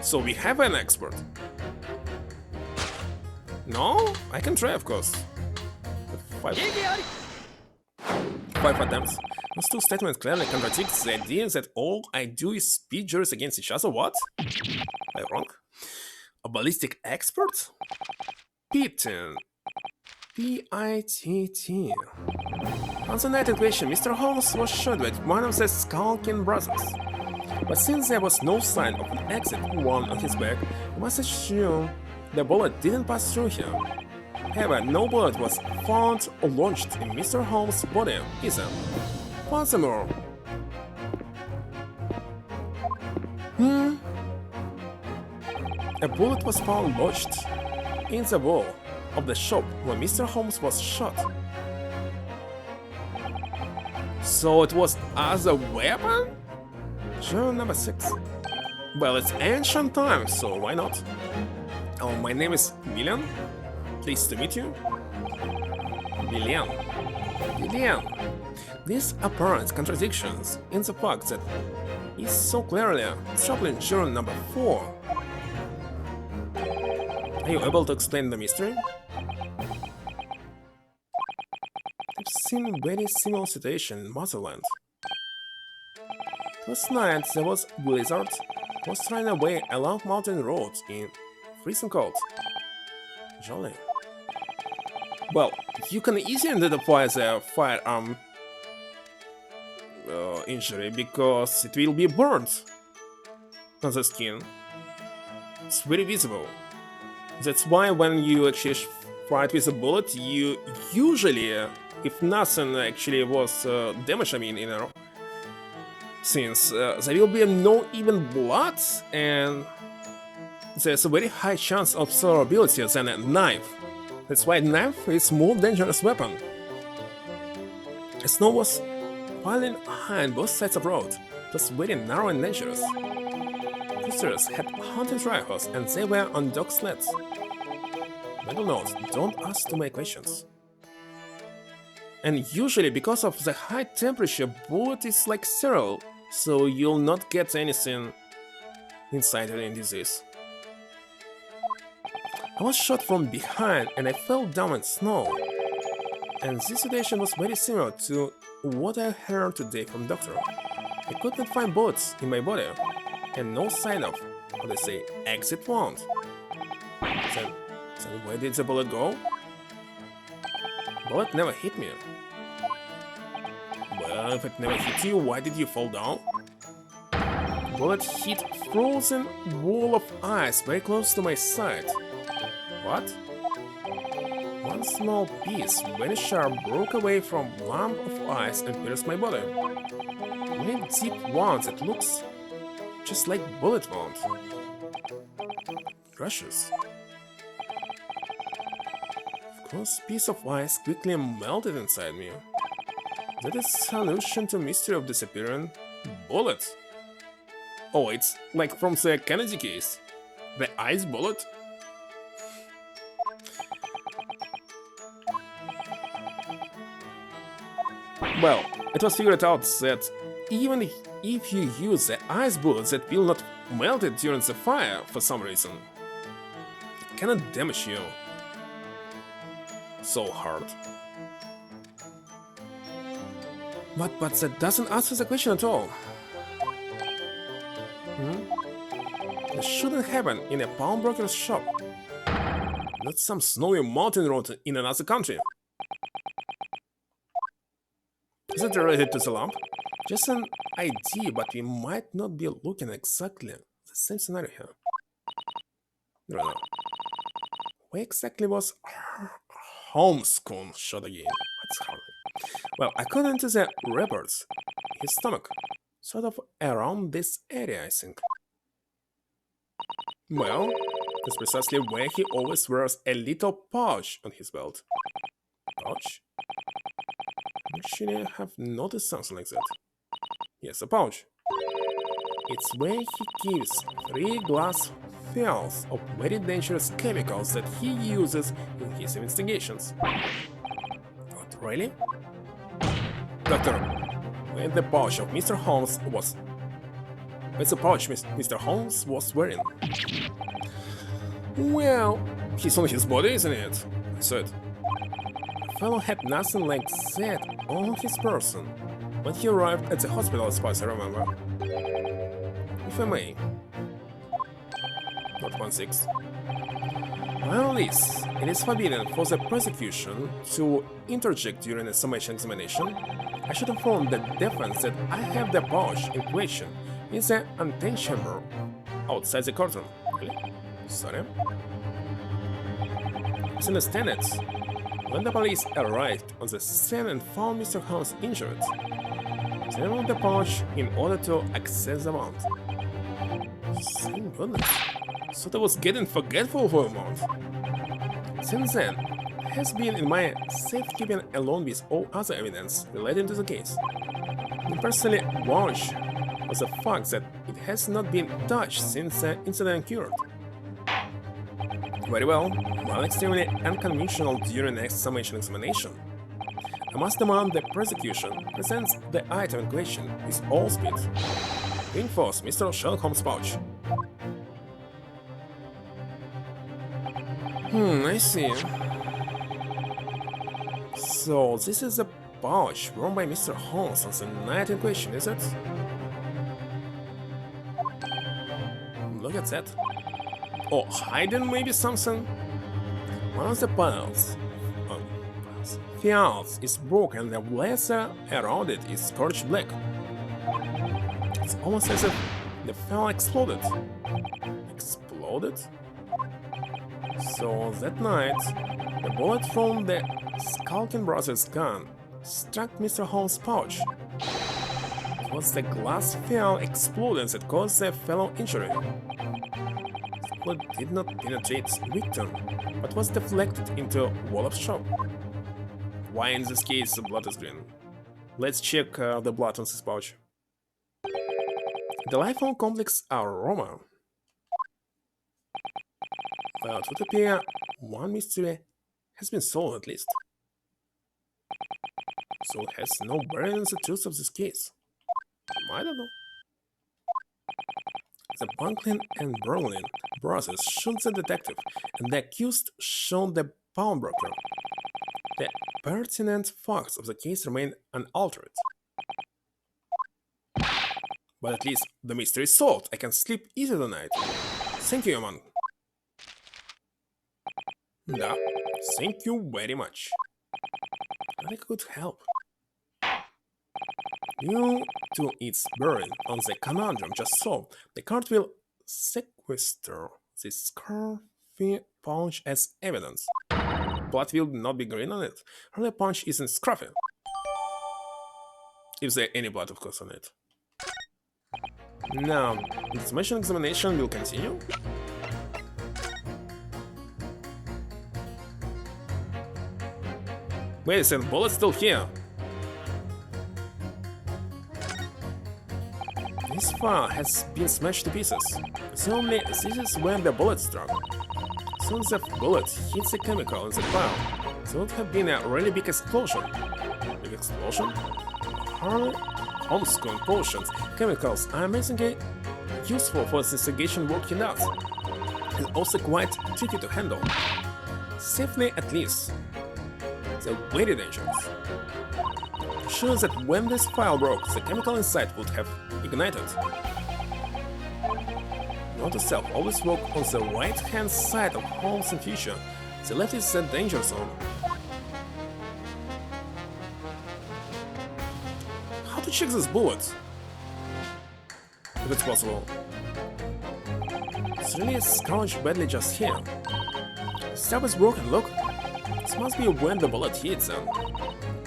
So we have an expert. No? I can try, of course. 5 attempts. Those two statements clearly contradict the idea that all I do is pit jurors against each other. What? Am I wrong? A ballistic expert? Pitting PITT. On the night in question, Mr. Holmes was shot with one of the skulking brothers. But since there was no sign of an exit wound on his back, we must assume the bullet didn't pass through him. However, no bullet was found or launched in Mr. Holmes' body either. Furthermore, a bullet was found lodged in the wall of the shop where Mr. Holmes was shot. So it was as a weapon? Juror number 6. Well, it's ancient times, so why not? Oh, my name is William. Pleased to meet you. William. These apparent contradictions in the fact that he's so clearly troubling juror number 4. Are you able to explain the mystery? I've seen very similar situation in Motherland. Last night there was blizzard, was trying away along mountain roads in freezing cold. Jolly. Well, you can easily identify the firearm injury because it will be burnt on the skin. It's very visible. That's why when you actually fight with a bullet, you usually, if nothing actually was damaged, since there will be no even blood and there's a very high chance of survivability than a knife. That's why a knife is more dangerous weapon. Snow was piling high on both sides of the road. It was very narrow and dangerous. Visitors had hunting rifles and they were on dog sleds. Mental note, don't ask too many questions. And usually because of the high temperature, bullet is like sterile, so you'll not get anything inside in disease. I was shot from behind and I fell down in snow. And this situation was very similar to what I heard today from doctor. I couldn't find bullets in my body and no sign of, how they say, exit wound. Then where did the bullet go? Bullet never hit me. Well, if it never hit you, why did you fall down? Bullet hit frozen wall of ice very close to my side. What? One small piece, very sharp, broke away from lump of ice and pierced my body. Very deep wounds, it looks just like bullet wound. Crushes. Of course, piece of ice quickly melted inside me. That is solution to mystery of disappearing bullet. Oh, it's like from the Kennedy case. The ice bullet? Well, it was figured out that even if you use the ice bullets that will not melt it during the fire for some reason, it cannot damage you so hard. But that doesn't answer the question at all. This shouldn't happen in a pawnbroker's shop. Not some snowy mountain road in another country. Is it related to the lamp? Just an idea, but we might not be looking exactly the same scenario here. I don't know. Where exactly was Holmes' shot again? What's happening? Well, according to the reports, his stomach, sort of around this area, I think. Well, that's precisely where he always wears a little pouch on his belt. Pouch? Actually, I have noticed something like that. Yes, a pouch. It's where he keeps 3 glass vials of very dangerous chemicals that he uses in his investigations. What, really? Doctor, where the pouch of Mr. Holmes was... Where's the pouch Mr. Holmes was wearing? Well, he's on his body, isn't it? I said. The fellow had nothing like that on his person when he arrived at the hospital, as far as I remember. If I may. Not 1-6. While this, it is forbidden for the prosecution to interject during a summation examination, I should inform the defense that I have the pouch in question in the antechamber outside the courtroom. Really? Sorry. As understand it, when the police arrived on the scene and found Mr. Holmes injured, they removed the pouch in order to access the wound. Thank goodness. Thought I was getting forgetful for a moment. Since then, it has been in my safekeeping along with all other evidence relating to the case. I'm personally watched was the fact that it has not been touched since the incident occurred. Very well, while extremely unconventional during the summation examination, I must demand the prosecution presents the item in question with all speed. Reinforce Mr. Sherlock Holmes' pouch. I see. So this is the pouch worn by Mr. Holmes on the night in question, is it? Look at that. Oh, hiding maybe something? One of the files is broken, the leather around it is scorched black. It's almost as if the file exploded. Exploded? So that night, the bullet from the Skulking Brothers gun struck Mr. Holmes' pouch. It was the glass file exploding that caused the fellow injury. The bullet did not penetrate the victim, but was deflected into a wall of shop. Why in this case the blood is green? Let's check the blood on this pouch. The lifelong complex aroma. Well, it would appear one mystery has been solved at least. So it has no bearing on the truth of this case. I don't know. The Bunklin and Brolin brothers shot the detective, and the accused shot the pawnbroker. The pertinent facts of the case remain unaltered. But at least the mystery is solved. I can sleep easy tonight. Thank you, man. Да, thank you very much. I could help. Due to its bearing on the conundrum just solved, the court will sequester this scruffy punch as evidence. Blood will not be green on it. Her punch isn't scruffy. If there any blood, of course, on it. Now, the summation examination will continue. Wait a second, bullet's still here. This file has been smashed to pieces. Presumably, this is when the bullet struck. Soon the bullet hits the chemical in the file, there would have been a really big explosion. Big explosion? Homeschooling potions, chemicals are amazingly useful for the investigation work he does, and also quite tricky to handle. Safely at least. They're very dangerous. Sure that when this file broke, the chemical inside would have ignited. Note to self, always walk on the right-hand side of homes in future. The left is the danger zone. How to check this bullet? If it's possible. It's really scorched badly just here. The stub is broken, look. This must be when the bullet hits them.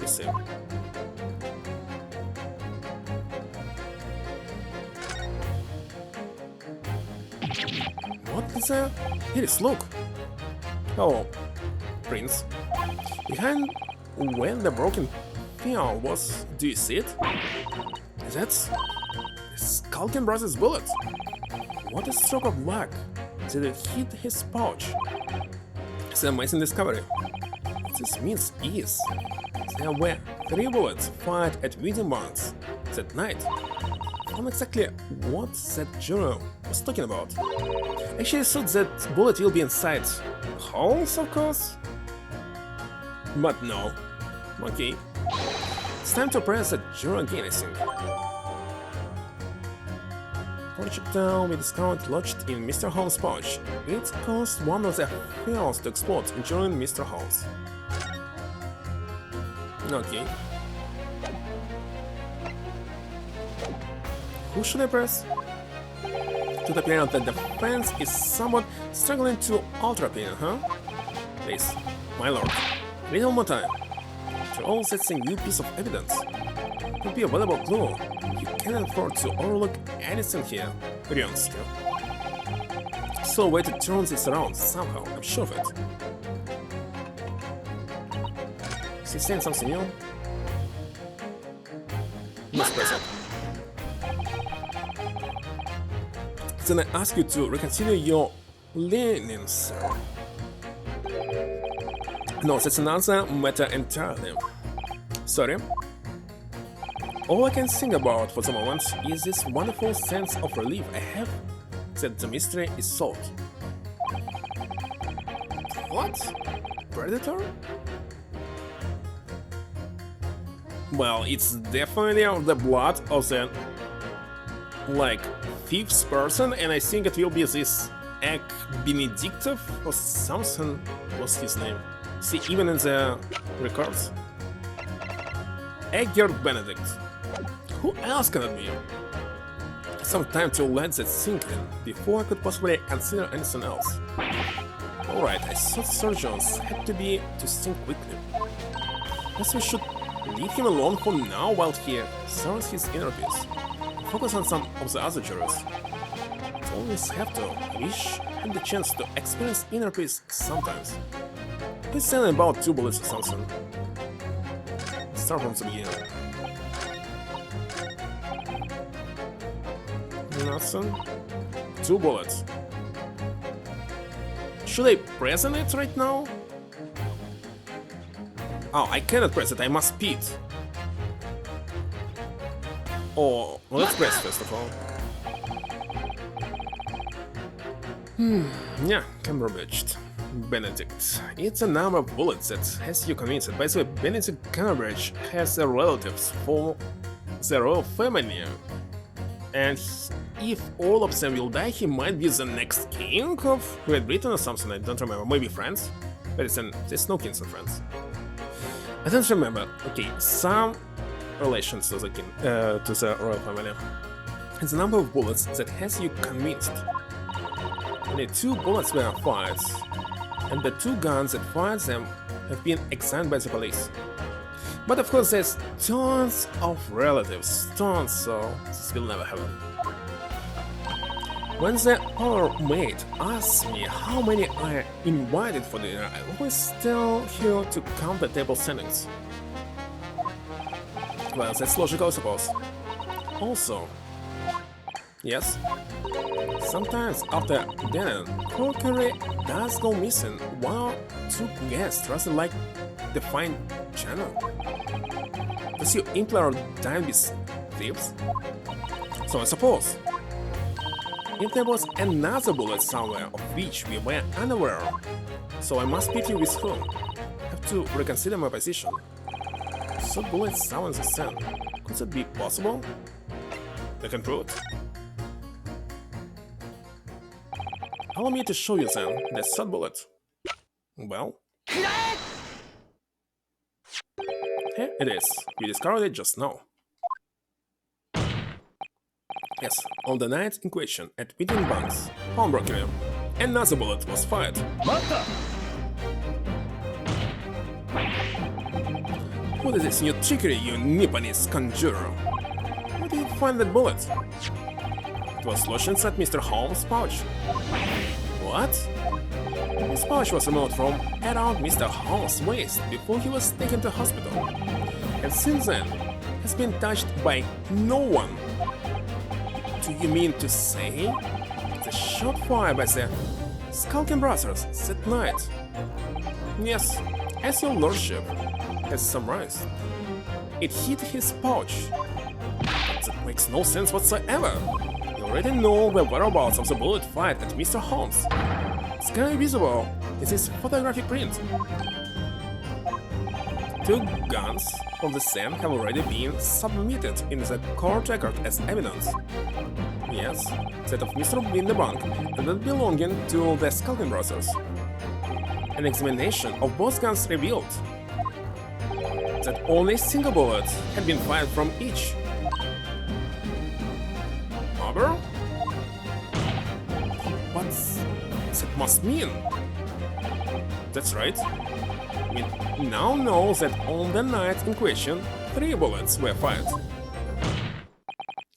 You see. What is that? Here it is, look. Oh, Prince. Behind when the broken file was, do you see it? That's the Skulking Brothers bullet. What a stroke of luck that it hit his pouch. It's an amazing discovery. What this means is there were 3 bullets fired at Weeding Barnes that night. Not exactly what that juror was talking about. Actually, I thought that bullet will be inside Holmes, of course. But no. Okay. It's time to press the juror again, I think. projectile with discount lodged in Mr. Holmes' pouch. It caused one of the files to explode, injuring Mr. Holmes. Okay. Who should I press? To the appear that the fence is somewhat struggling to alter opinion, huh? Please, my lord, little more time. After all, that's a new piece of evidence. It could be a valuable clue. You can't afford to overlook anything here, Ryonski. So a way to turn this around somehow, I'm sure of it. Is he saying something new? Must press it. Then I ask you to reconsider your leanings, sir. No, that's another matter entirely. Sorry. All I can think about for the moment is this wonderful sense of relief I have that the mystery is solved. What? Predator? Well, it's definitely of the blood of the, like, fifth person, and I think it will be this Egg Benedictov or something was his name. See, even in the records. Egger Benedict. Who else can it be? Some time to let that sink in before I could possibly consider anything else. Alright, I thought surgeons had to think quickly. Guess we should leave him alone for now while he serves his inner peace. Focus on some of the other jurors. Always have to. I wish I had the chance to experience inner peace sometimes. He's saying about 2 bullets or something. Start from the beginning. Nothing. 2 bullets. Should I press on it right now? Oh, I cannot press it, I must speed. Oh, well, let's press first of all. Yeah, Cambridge. Benedict. It's a number of bullets that has you convinced. By the way, Benedict Cambridge has relatives for the royal family. And if all of them will die, he might be the next king of Great Britain or something, I don't remember. Maybe France? But there's no kings in France. I don't remember. Okay, some relations to the king, to the royal family. It's a number of bullets that has you convinced. Only 2 bullets were fired, and the 2 guns that fired them have been examined by the police. But of course there's tons of relatives, tons, so this will never happen. When the other mate asks me how many are invited for dinner, I always tell her to count the table standings. Well, that's logical, I suppose. Also, yes, sometimes after dinner, crockery does go missing, while 2 guests dressed like the fine channel. Does your employer dine with thieves? So I suppose, if there was another bullet somewhere of which we were unaware, so I must pity with whom. I have to reconsider my position. So bullets sound the same. Could it be possible? I can prove it. Allow me to show you then the third bullet. Well, here it is. We discovered it just now. Yes, on the night in question at Within Banks, pawnbroker, another bullet was fired. What is this new trickery, you Nipponese conjurer? Where did you find that bullet? It was lodged inside Mr. Holmes' pouch. What? His pouch was removed from around Mr. Holmes' waist before he was taken to hospital, and since then has been touched by no one. Do you mean to say the shot fired by the Skulking Brothers that night? Yes, as your lordship has summarized. It hit his pouch. That makes no sense whatsoever. You already know the whereabouts of the bullet fired at Mr. Holmes. It's clearly visible in this photographic print. 2 guns from the same have already been submitted in the court record as evidence. Yes, that of Mr. Winterbank and that belonging to the Skulking brothers. An examination of both guns revealed that only a single bullet had been fired from each. Rubber? What that must mean? That's right. We now know that on the night in question, 3 bullets were fired.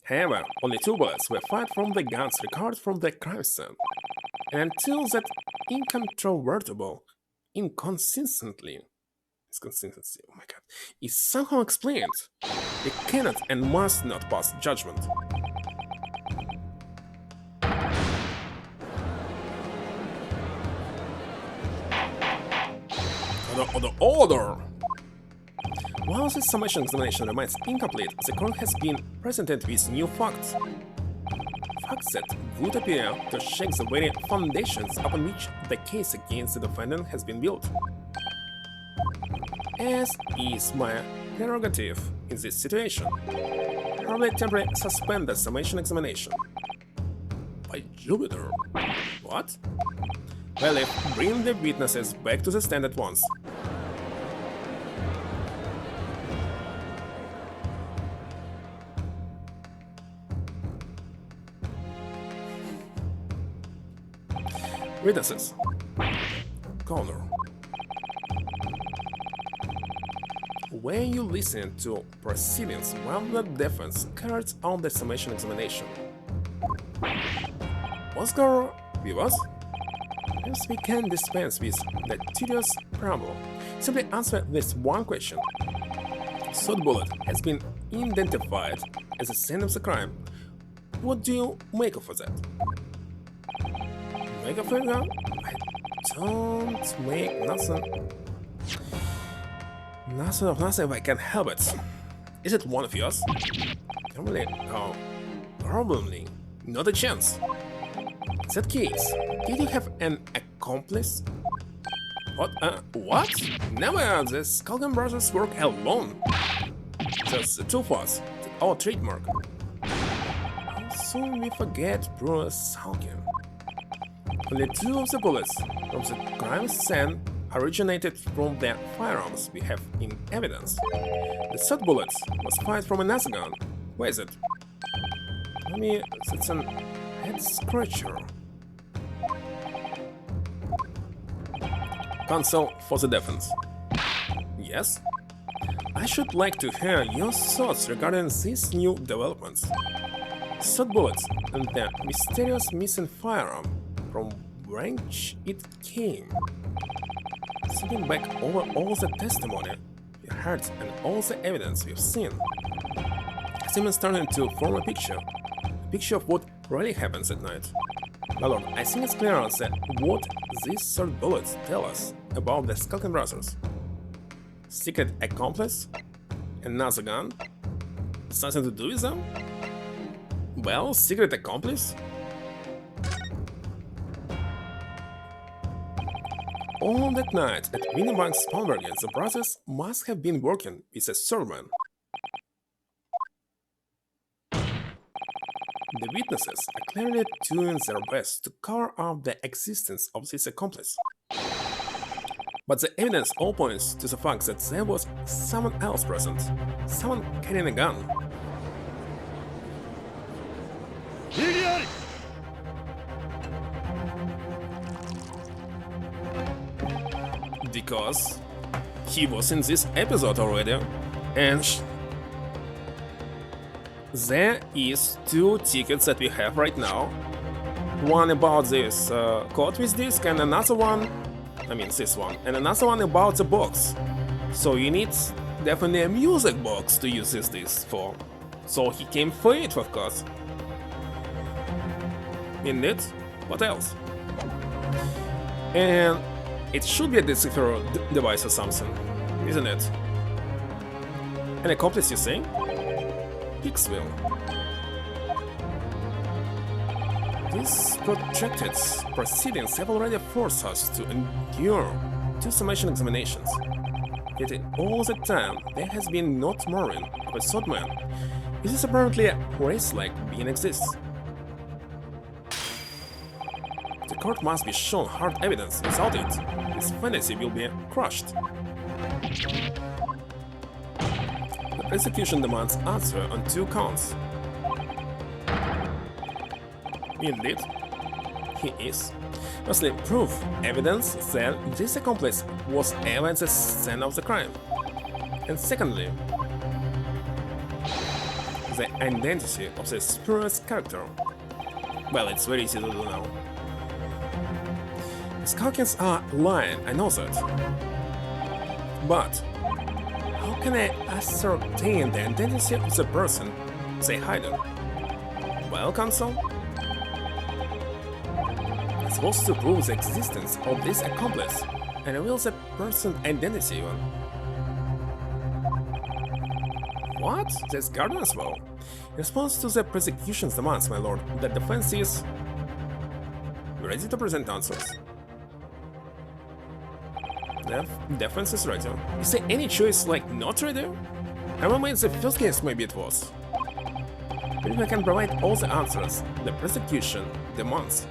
However, only 2 bullets were fired from the guns recovered from the crime scene. And until that incontrovertible inconsistency, oh my god, is somehow explained, we cannot and must not pass judgment. Order! While the summation examination remains incomplete, the court has been presented with new facts. Facts that would appear to shake the very foundations upon which the case against the defendant has been built. As is my prerogative in this situation, I will temporarily suspend the summation examination. By Jupiter! What? Well, if bring the witnesses back to the stand at once. Witnesses. Connor. Were you listening to proceedings while the defense carried out the summation examination? Oscar, with us? Perhaps we can dispense with the tedious problem. Simply answer this one question. Third bullet has been identified as the scene of the crime. What do you make of that? Make of it? I don't make nothing. Nothing of nothing if I can help it. Is it one of yours? Probably. Oh, probably. Not a chance. In that case, did you have an accomplice? What? Never! The Skulking brothers work alone. That's the two of us, our trademark. How soon we forget Bruce Skulking? Only 2 of the bullets from the crime scene originated from the firearms we have in evidence. The third bullet was fired from another gun. Where is it? Maybe that's an head scratcher. Counsel for the defense. Yes? I should like to hear your thoughts regarding these new developments. Third bullets and the mysterious missing firearm, from whence it came. Thinking back over all the testimony we heard and all the evidence we've seen, I'm starting to form a picture of what really happens at night. My lord, I think it's clear that what these third bullets tell us about the Skulking brothers. Secret accomplice? Another gun? Something to do with them? Well, secret accomplice? All that night at Winterbank's Palmergen, the brothers must have been working with a third man. The witnesses are clearly doing their best to cover up the existence of this accomplice. But the evidence all points to the fact that there was someone else present, someone carrying a gun. Because he was in this episode already, and there is 2 tickets that we have right now. One about this code with disc and another one, this one, and another one about the box. So you need definitely a music box to use this disc for. So he came for it, of course. Indeed, what else? And it should be a decipher device or something, isn't it? An accomplice, you say? Pixville. These protracted proceedings have already forced us to endure 2 summation examinations. Yet in all that time, there has been not more of a third man. It is apparently a race-like being exists. court must be shown hard evidence. Without it, this fantasy will be crushed. The prosecution demands answer on 2 counts. Indeed, he is. Firstly, proof, evidence that this accomplice was ever at the scene of the crime. And secondly, the identity of the spurious character. Well, it's very easy to do now. The Skulkins are lying, I know that. But how can I ascertain the identity of the person they hide in? Well, counsel, I'm supposed to prove the existence of this accomplice and reveal the person's identity even. What? That's Garden as well? In response to the prosecution's demands, my lord, the defense is ready to present answers. The defense is ready. Is there any choice like not ready? I remember in the first case maybe it was. But if I can provide all the answers the prosecution demands.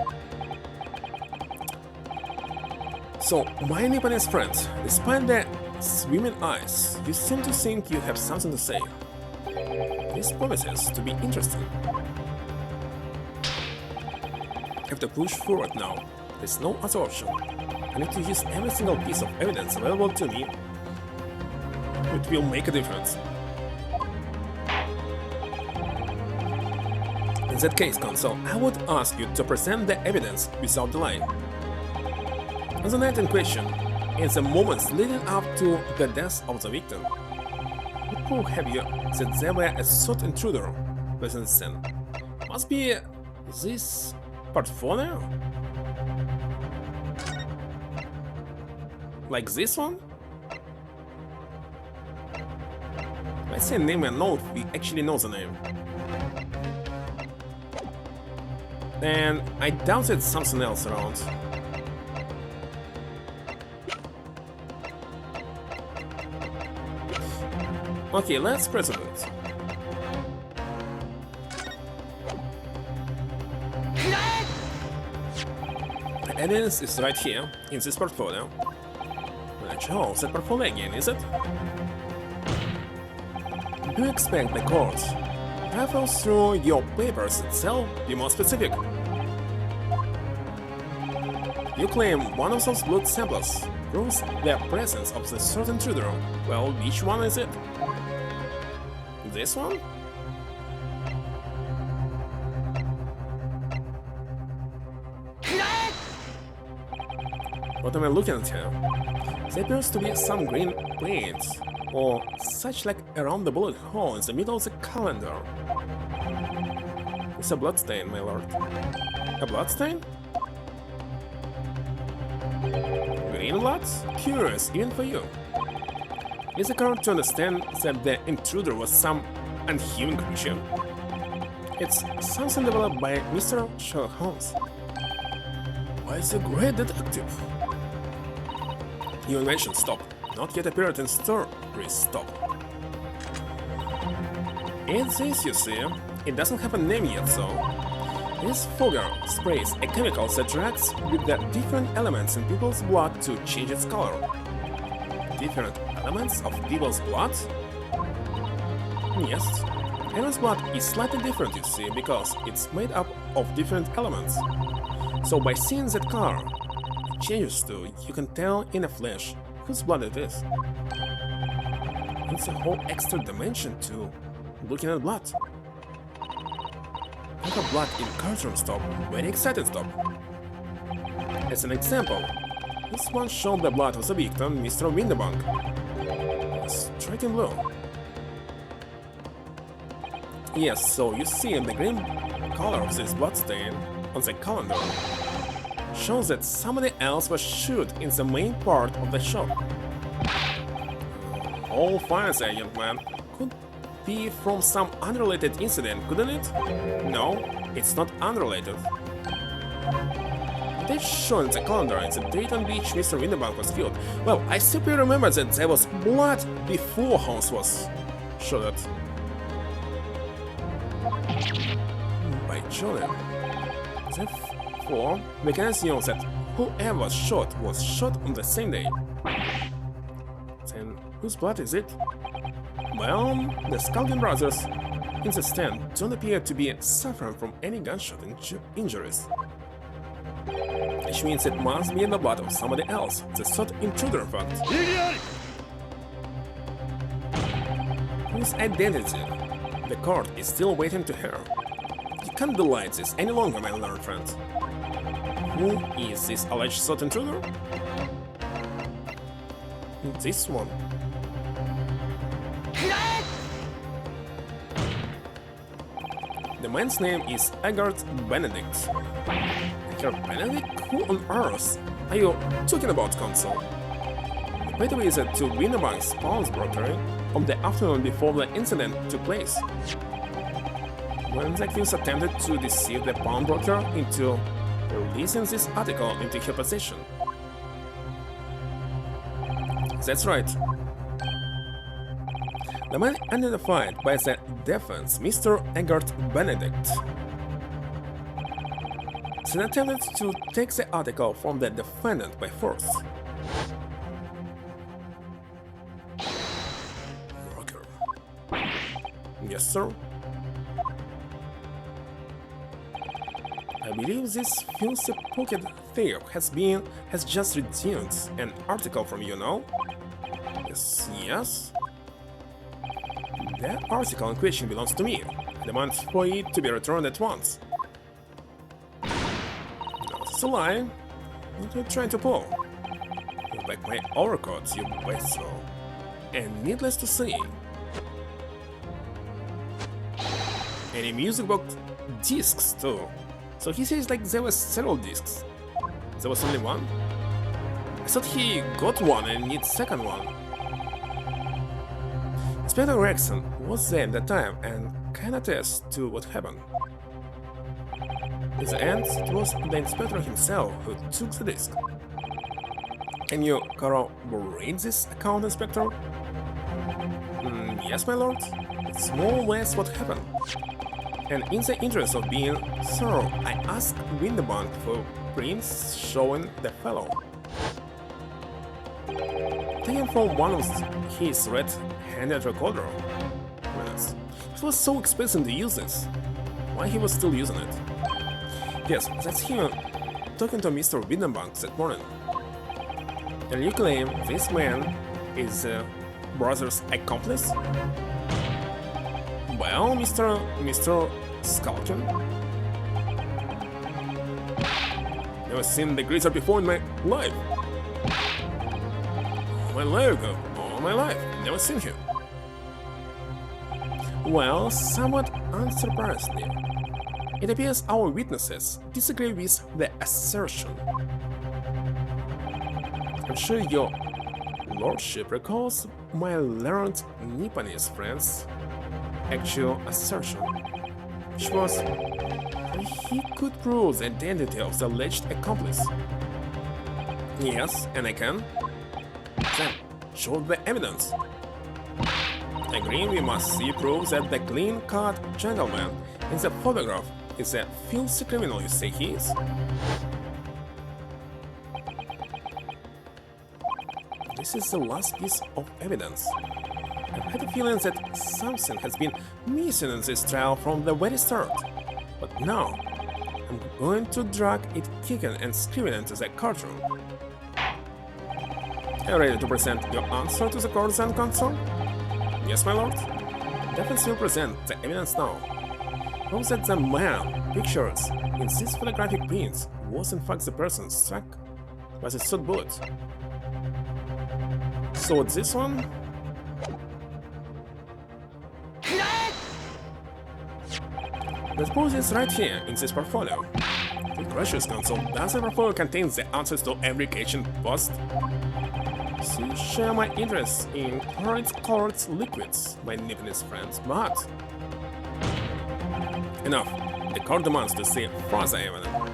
So, my Nepalese friend, despite the swimming eyes, you seem to think you have something to say. This promises to be interesting. I have to push forward now. There's no other option. I need to use every single piece of evidence available to me. It will make a difference. In that case, counsel, I would ask you to present the evidence without delay. On the night in question, in the moments leading up to the death of the victim, what proof have you that there were a third intruder within the scene? Must be this portfolio? Like this one? Let's say name and know if we actually know the name. And I doubt there's something else around. Okay, let's press it. The evidence is right here, in this portfolio. Oh, that portfolio again, is it? Do you expect the court rifle through your papers itself? Be more specific. You claim one of those blood samples proves the presence of the certain intruder. Well, which one is it? This one? What am I looking at here? There appears to be some green paint, or such like around the bullet hole in the middle of the calendar. It's a bloodstain, my lord. A bloodstain? Green blood? Curious, even for you. Is it correct to understand that the intruder was some unhuman creature? It's something developed by Mr. Sherlock Holmes. Why is a great detective? Your invention, stop. Not yet appeared in store. Please stop. It's this, you see. It doesn't have a name yet, so... This fogger sprays a chemical that reacts with the different elements in people's blood to change its color. Different elements of people's blood? Yes. Everyone's blood is slightly different, you see, because it's made up of different elements. So by seeing that color, it changes to, you can tell in a flash whose blood it is. It's a whole extra dimension to looking at blood. I got blood in cartoon stop, very excited stop. As an example, this one showed the blood of the victim, Mr. Winterbank. Straight in blue. Yes, so you see the green color of this bloodstain on the calendar shows that somebody else was shot in the main part of the shop. All fine, sir, young man. Could be from some unrelated incident, couldn't it? No, it's not unrelated. They show in the calendar is the date on which Mr. Winterbank was killed. Well, I simply remember that there was blood before Holmes was shot at. By Johnny. The Therefore, we can assume that whoever was shot on the same day. Then, whose blood is it? Well, the Skulkin brothers in the stand don't appear to be suffering from any gunshot injuries. Which means it must be in the blood of somebody else, the third intruder in fact. Whose identity the court is still waiting to hear. You can't delay this any longer, my learned friend. Who is this alleged third intruder? This one. The man's name is Eggert Benedict. Eggert Benedict? Who on earth are you talking about, Consul? By the way, is to Winnebank's pawnbroker on the afternoon before the incident took place, when the accused attempted to deceive the pawnbroker into releasing this article into her possession. That's right. The man identified by the defense, Mr. Eggert Benedict, then attempted to take the article from the defendant by force. Broker. Yes, sir. I believe this filthy pocket thief has just redeemed an article from you now. Yes. That article in question belongs to me. I demand for it to be returned at once. No, it's a lie. What are you trying to pull? You like my overcoat, you vessel. And needless to say, any music box discs too. So he says like there were several discs. There was only one? I thought he got one and needs second one. Inspector Rexon was there at the time and can attest to what happened. In the end, it was the inspector himself who took the disc. Can you corroborate this account, Inspector? Yes, my lord. It's more or less what happened. And in the interest of being thorough, I asked Windebank for prints showing the fellow. Taken from one of his red-handed recorder. It was so expensive to use this. Why he was still using it? Yes, that's him talking to Mr. Windebank that morning. And you claim this man is brother's accomplice? Well, Mr. Skulkin? Never seen the greaser before in my life. All my life, never seen him. Well, somewhat unsurprisingly, it appears our witnesses disagree with the assertion. I'm sure your lordship recalls my learned Nipponese friend's actual assertion, which was that he could prove the identity of the alleged accomplice. Yes, and I can. Then, show the evidence. Agree we must see proof that the clean-cut gentleman in the photograph is a filthy criminal you say he is. This is the last piece of evidence. I've had a feeling that something has been missing in this trial from the very start. But now, I'm going to drag it kicking and screaming into the courtroom. Are you ready to present your answer to the court, then, Consul? Yes, my lord. Defense will present the evidence now. Proves that the man pictured in these photographic prints was in fact the person struck by the third bullet. So this one? The pose is right here in this portfolio. The gracious Consul, does the portfolio contain the answers to every question posed? So you share my interest in colored liquids, my Nipponese friends, but... Enough. The court demands to see further evidence.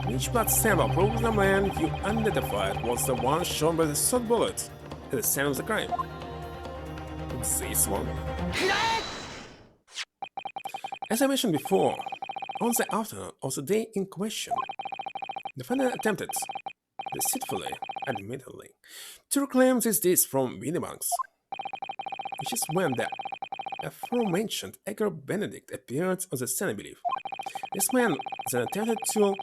Which blood sample proves the man you identified was the one shot by the third bullet at the scene of the crime? This one? As I mentioned before, On the afternoon of the day in question, the defendant attempted, deceitfully, admittedly, to reclaim this dish from Winnebanks, which is when the aforementioned Edgar Benedict appeared on the scene, I believe. This man then attempted to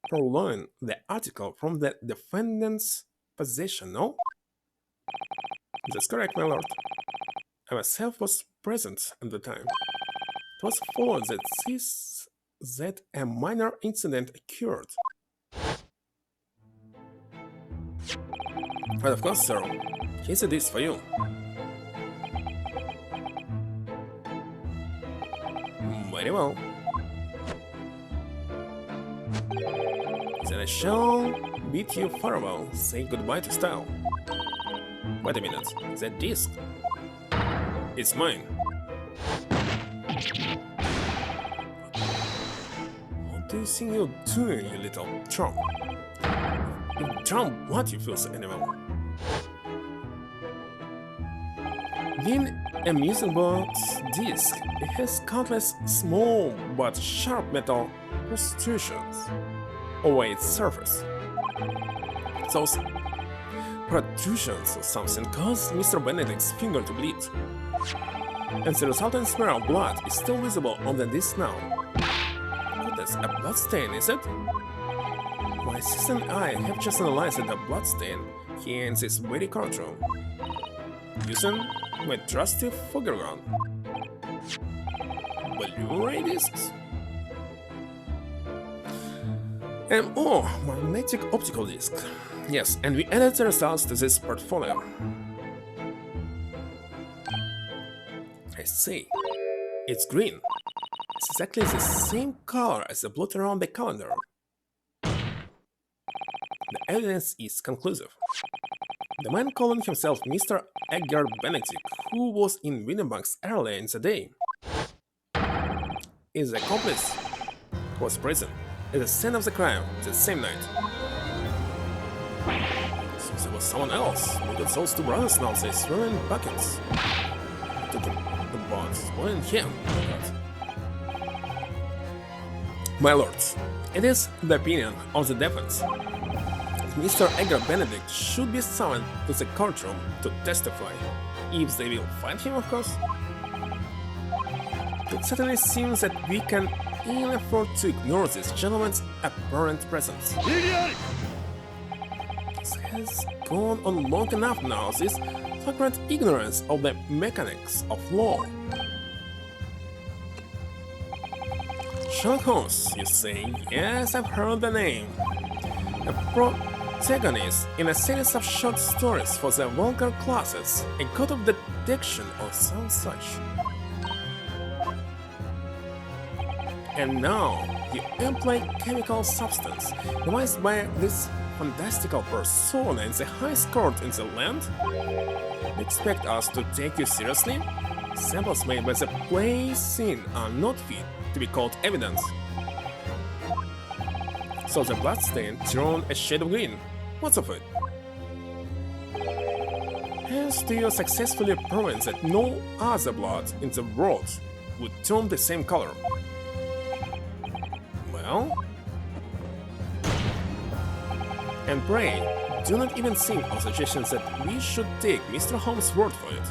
purloin the article from the defendant's possession, no? That's correct, my lord. I myself was present at the time. It was followed that a minor incident occurred. But of course, sir, here's a dish for you. Very well. Then I shall bid you farewell, say goodbye to style. Wait a minute, that disc? It's mine. What do you think you're doing, you little trump? You trump what, you filthy animal? Being a music box disc, it has countless small but sharp metal protrusions over its surface. Those protrusions or something cause Mr. Benedict's finger to bleed, and the resultant smear of blood is still visible on the disc now. Goodness, a blood stain, is it? My sister and I have just analyzed the blood stain here in this very courtroom, using my trusty fogger gun. Blu-ray discs. And oh, magnetic optical disc. Yes, and we added the results to this portfolio. I see. It's green. It's exactly the same color as the blot around the calendar. The evidence is conclusive. The man calling himself Mr. Edgar Benedict, who was in Winnebanks earlier in the day, is the accomplice who was present at the scene of the crime the same night. So there was someone else. Look at those two brothers now, they're swearing buckets. Talking about spoiling him. My lords, it is the opinion of the defense that Mr. Edgar Benedict should be summoned to the courtroom to testify, if they will find him, of course. It certainly seems that we can ill afford to ignore this gentleman's apparent presence. This has gone on long enough now, this flagrant ignorance of the mechanics of law. Sherlock Holmes, you say? Yes, I've heard the name. A protagonist in a series of short stories for the vulgar classes, a code of detection or some such. And now, you employ chemical substance devised by this fantastical persona in the highest court in the land? You expect us to take you seriously? Samples made by the play scene are not fit to be called evidence. So the bloodstain turned a shade of green. What's of it? Hence do you successfully proven that no other blood in the world would turn the same color? Well? And pray, do not even think of suggestions that we should take Mr. Holmes' word for it.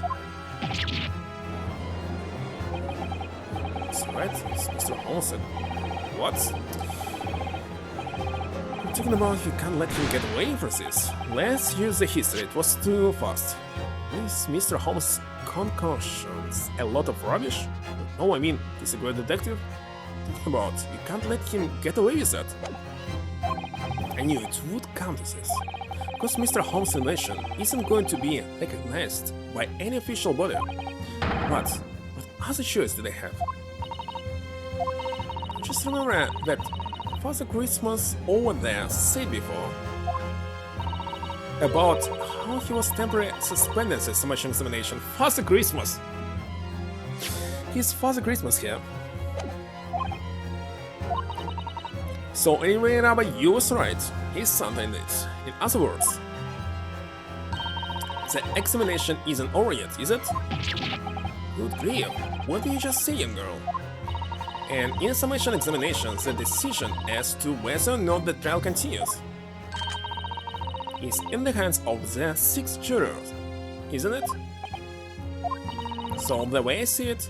That's right, it's Mr. Holmes said. What? I'm talking about you can't let him get away from this. Let's use the history, it was too fast. Is Mr. Holmes' concoctions a lot of rubbish? No, I mean, he's a great detective. Talking about, you can't let him get away with that. I knew it would come to this. Because Mr. Holmes' invention isn't going to be recognized by any official body. But what other choice do they have? Just remember that Father Christmas over there said before about how he was temporarily suspended the summation examination. Father Christmas! He's Father Christmas here. So anyway, Rabbi, you was right. He's something this. In other words, the examination isn't over yet, is it? Good grief, what did you just say, young girl? And in summation examinations, the decision as to whether or not the trial continues is in the hands of the 6 jurors, isn't it? So the way I see it,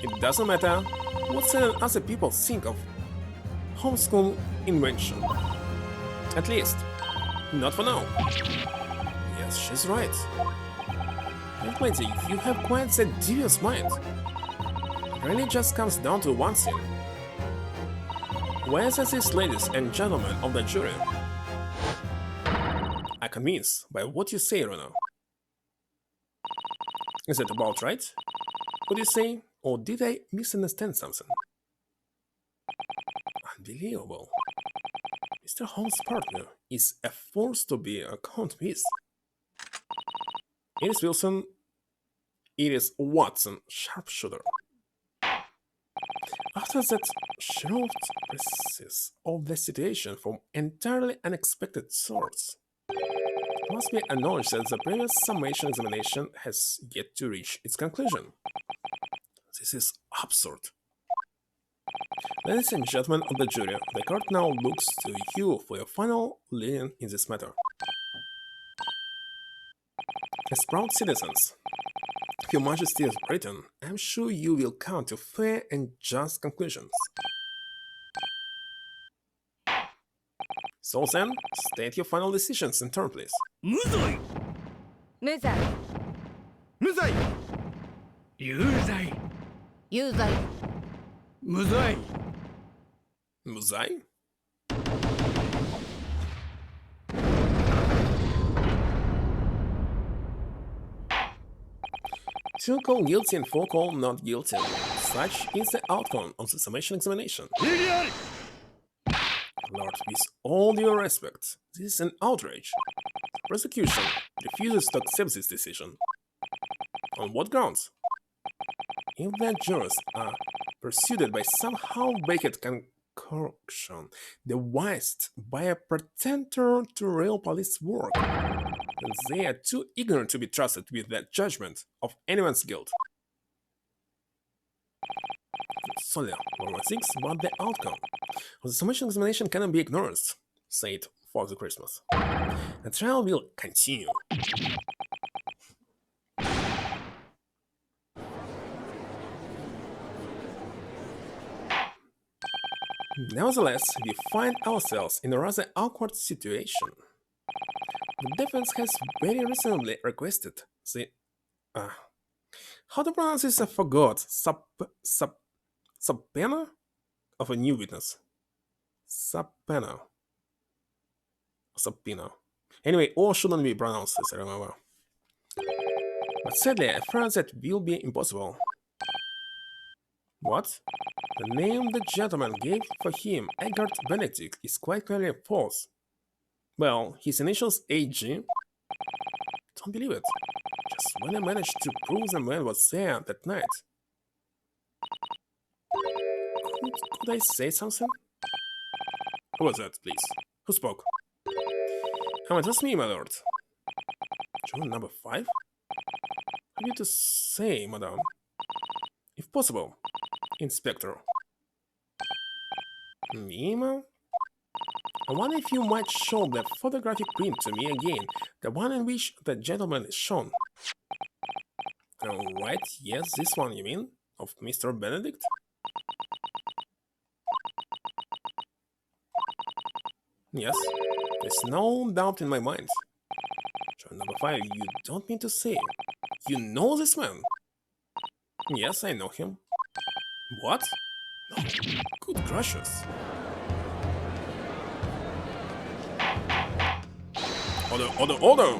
it doesn't matter what certain other people think of homeschool invention. At least, not for now. Yes, she's right. Young lady, you have quite a devious mind. It really just comes down to one thing. Whether these ladies and gentlemen of the jury are convinced by what you say, Runa. Is that about right? What do you say? Or did I misunderstand something? Unbelievable. Mr. Holmes' partner is a force to be reckoned with. It is Wilson. It is Watson, sharpshooter. After that shrewd analysis of the situation from entirely unexpected source, it must be acknowledged that the previous summation examination has yet to reach its conclusion. This is absurd. Ladies and gentlemen of the jury, the court now looks to you for your final opinion in this matter. As proud citizens of Your Majesty of Britain, I am sure you will come to fair and just conclusions. So then, state your final decisions in turn, please. 無罪無罪無罪有罪有罪無罪 Muzai? Two call guilty and 4 call not guilty. Such is the outcome of the summation examination. 有理あり Lord, with all due respect, this is an outrage. The prosecution refuses to accept this decision. On what grounds? If the jurors are persuaded by somehow baked concoction devised by a pretender to real police work, then they are too ignorant to be trusted with the judgment of anyone's guilt. Solely, number 6, but the outcome of the summation examination cannot be ignored, said Father Christmas. The trial will continue. Nevertheless, we find ourselves in a rather awkward situation. The defense has very reasonably requested the how to pronounce this? I forgot. Subpoena of a new witness. Subpoena. Subpoena. Anyway, all shouldn't be pronounced as I remember. But sadly, I fear that will be impossible. What? The name the gentleman gave for him, Eggert Benedict, is quite clearly false. Well, his initials AG. Don't believe it. Just when I managed to prove the man was there that night. Could I say something? Who was that, please? Who spoke? It was me, my lord. Journal number 5? Have you to say, madame? If possible, Inspector. Me, ma'am? I wonder if you might show the photographic print to me again, the one in which the gentleman is shown. Right, yes, this one, you mean? Of Mr. Benedict? Yes, there's no doubt in my mind. Journal number 5, you don't mean to say you know this man? Yes, I know him. What? No, good gracious. Order!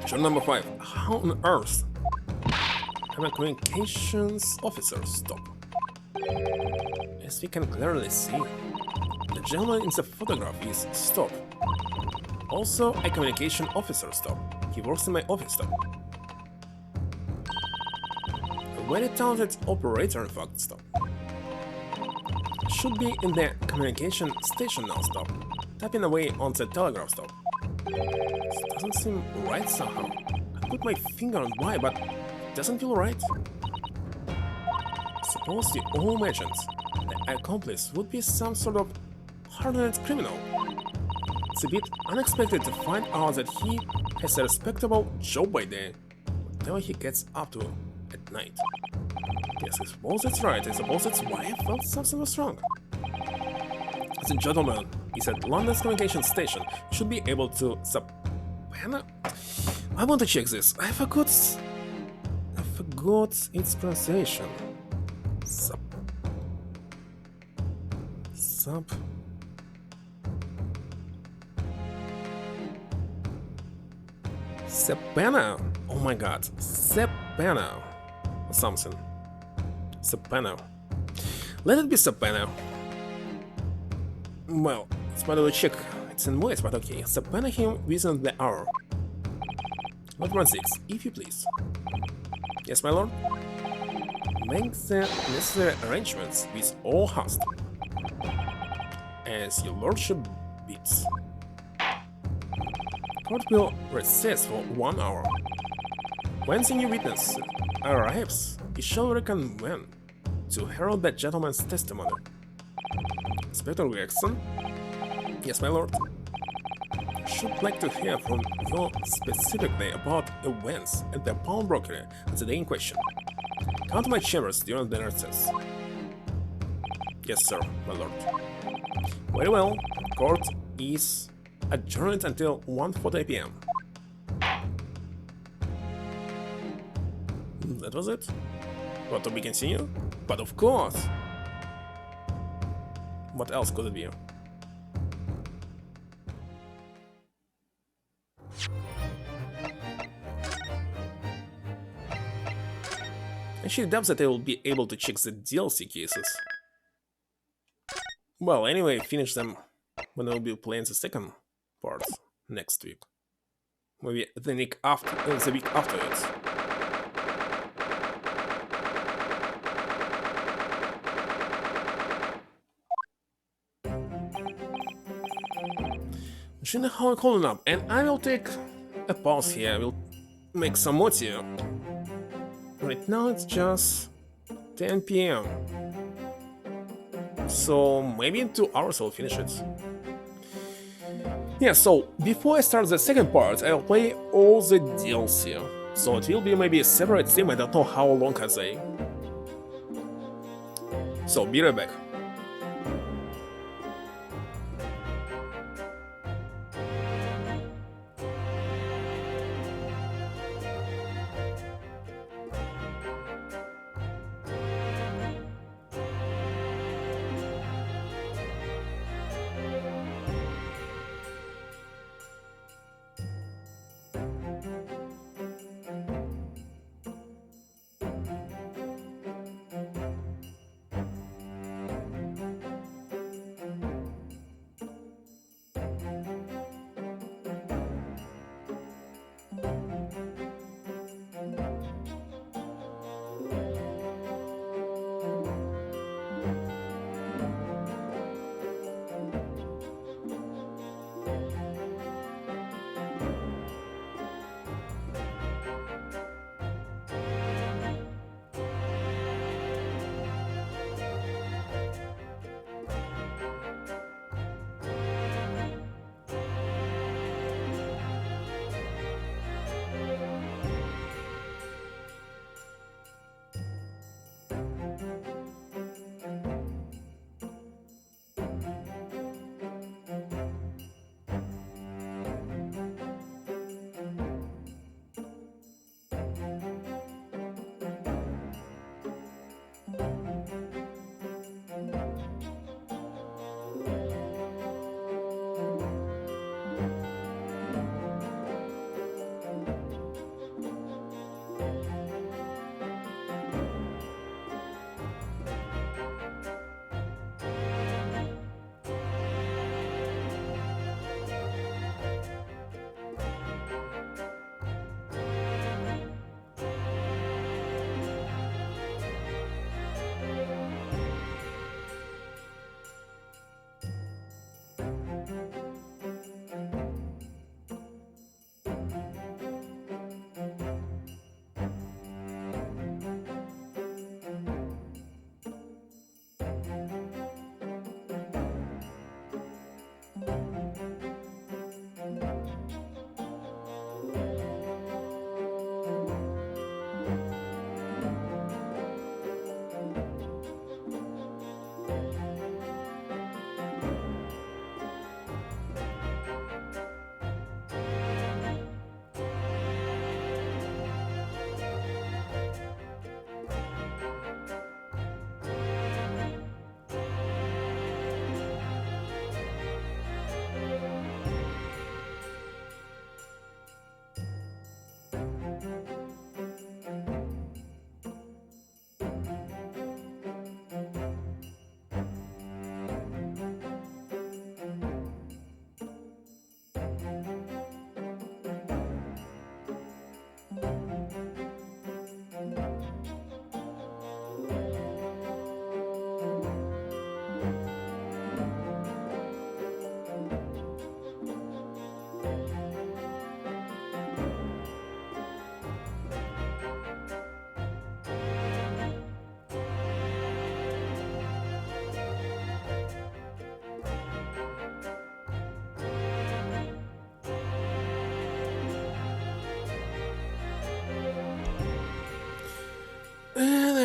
Journal number 5, how on earth have a communications officer stop? As we can clearly see, the gentleman in the photograph is stop. Also, a communication officer stop. He works in my office stop. A very talented operator, in fact, stop. Should be in the communication station now stop. Tapping away on the telegraph stop. This doesn't seem right somehow. I put my finger on why, but it doesn't feel right. Suppose you all imagined the accomplice would be some sort of hardened criminal. It's a bit unexpected to find out that he has a respectable job by day, whatever he gets up to at night. Yes, I suppose that's right. I suppose that's why I felt something was wrong. As a gentleman is at London's communication station, should be able to subpoena. I want to check this. I forgot its pronunciation. Subpoena. Oh my god, subpoena or something. Subpoena. Let it be subpoena. Well, it's better to check its invoice, but okay. Subpoena him within the hour. Lot 16, if you please. Yes, my lord. Make the necessary arrangements with all haste, as your lordship bids. Court will recess for 1 hour. When the new witness arrives, he shall reconvene to herald that gentleman's testimony. Inspector Jackson? Yes, my lord. I should like to hear from you specifically about events at the pawnbrokery on the day in question. Come to my chambers during the recess. Yes, sir, my lord. Very well. Court is adjourned until 1:40 p.m. That was it? What, to be continued? But of course! What else could it be? Actually, doubts that I will be able to check the DLC cases. Well, anyway, finish them when I will be playing the second part next week. Maybe the week after it. Machine how calling up, and I will take a pause here. I will make some more tea. Right now it's just 10 p.m. So maybe in 2 hours I'll finish it. Yeah, so before I start the second part, I'll play all the DLC. So it will be maybe a separate stream, I don't know how long are they. So be right back.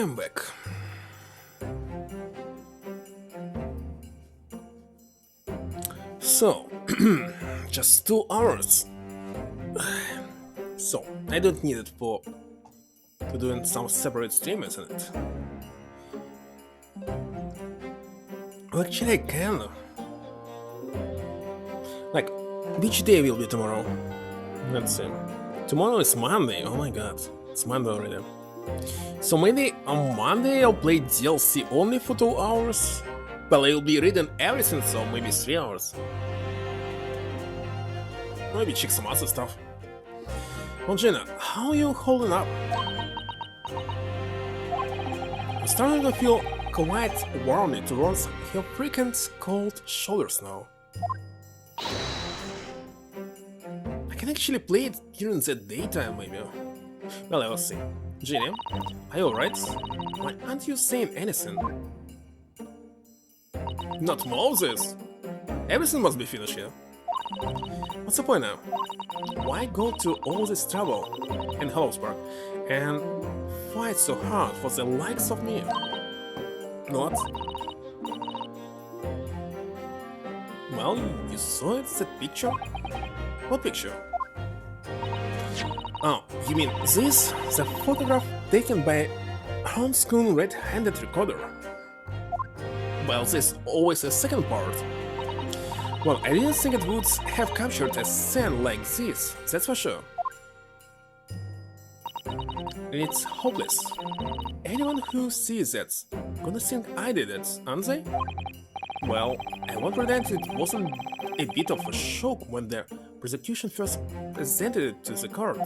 I'm back. So, just 2 hours. So, I don't need it for to doing some separate stream, isn't it? Well, actually, I can. Like, which day will be tomorrow? Let's see. Tomorrow is Monday. Oh my god, it's Monday already. So maybe on Monday I'll play DLC only for 2 hours. Well, I'll be reading everything, so maybe 3 hours. Maybe check some other stuff. Well, Gina, how are you holding up? I'm starting to feel quite warmly towards your freaking cold shoulders now. I can actually play it during the daytime, maybe. Well, I will see. Ginny, are you alright? Why aren't you saying anything? Not Moses! Everything must be finished here. What's the point now? Why go to all this trouble in Hollowsburg and fight so hard for the likes of me? What? Well, you saw it, that picture? What picture? Oh, you mean this? The photograph taken by homeschool red-handed recorder? Well, there's always a second part. Well, I didn't think it would have captured a scene like this, that's for sure. It's hopeless. Anyone who sees that gonna think I did it, aren't they? Well, I won't pretend it wasn't a bit of a shock when the prosecution first presented it to the court.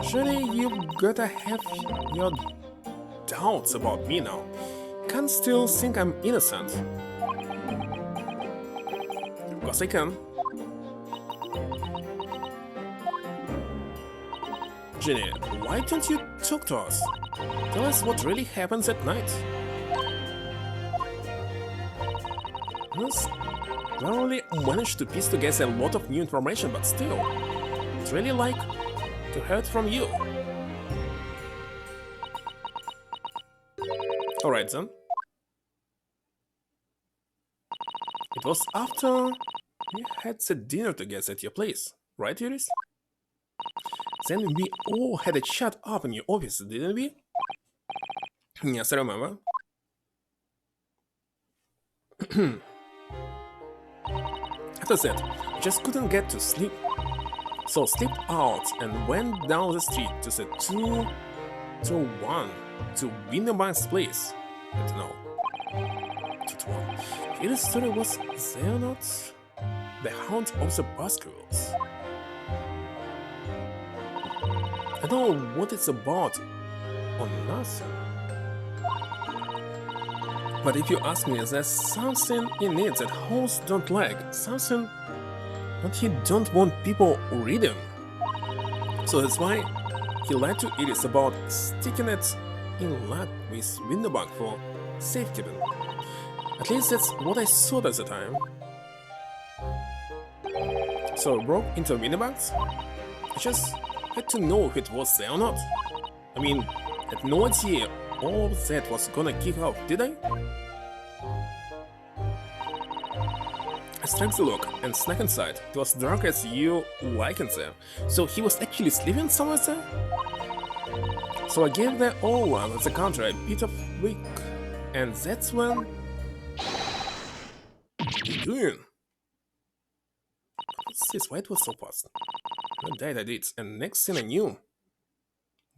Surely you've gotta have your doubts about me now. Can't still think I'm innocent. Of course I can. Jenny, why don't you talk to us? Tell us what really happens at night. Yes, I only managed to piece together a lot of new information, but still, I'd really like to hear it from you. Alright then. It was after we had the dinner together at your place, right, Iris? Then we all had a chat up in your office, didn't we? Yes, I remember. After that, I just couldn't get to sleep. So slipped out and went down the street to the 221 to Winterbank's place. But no. 221. His story was there not? The Hound of the Baskervilles. I don't know what it's about or nothing. But if you ask me, there's something in it that Holmes don't like, something that he don't want people reading. So that's why he lied to Iris about sticking it in luck with Winterbank for safekeeping. At least that's what I thought at the time. So I broke into Winterbank's. I just had to know if it was there or not. I mean, I had no idea all of that was gonna kick off, did I? I struck the lock and snuck inside. It was dark as you like in there, so he was actually sleeping somewhere there? So I gave the old one at the counter a bit of wick, and that's when... What are you doing? What's this? Why it was so fast? I died, I did, and next thing I knew...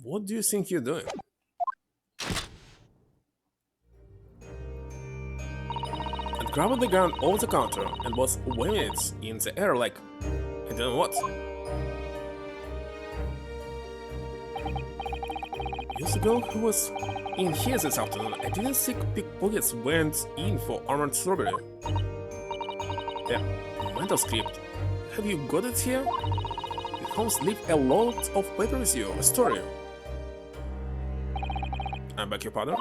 What do you think you're doing? I grabbed the gun off the counter and was waving it in the air like... I don't know what. Years ago, who was in here this afternoon? I didn't think pickpockets went in for armored robbery. Yeah, mental script. Have you got it here? Did Holmes leave a lot of paper with you? A story? I beg your pardon?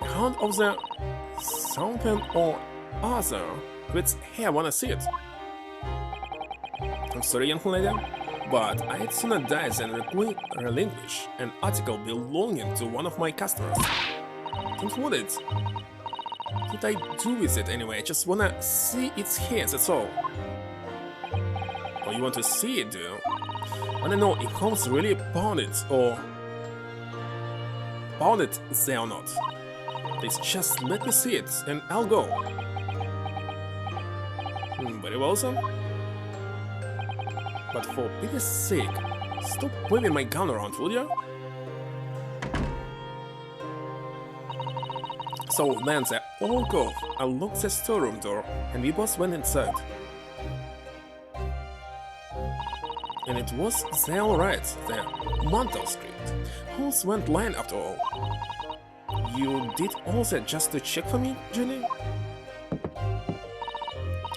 The Hound of the... something or other. With hey, I wanna see it. I'm sorry, young lady, But I'd sooner die than relinquish an article belonging to one of my customers. Don't want it. What I do with it anyway? I just wanna see its hair, that's all. Oh, you want to see it, do you? I don't know if Holmes really found it or there or not. Please just let me see it and I'll go. Very well, sir. But for pity's sake, stop waving my gun around, will you? So then they all go. I locked the storeroom door and we both went inside. And it was there alright, the mantle script. Holmes went blind after all. You did all that just to check for me, Jenny?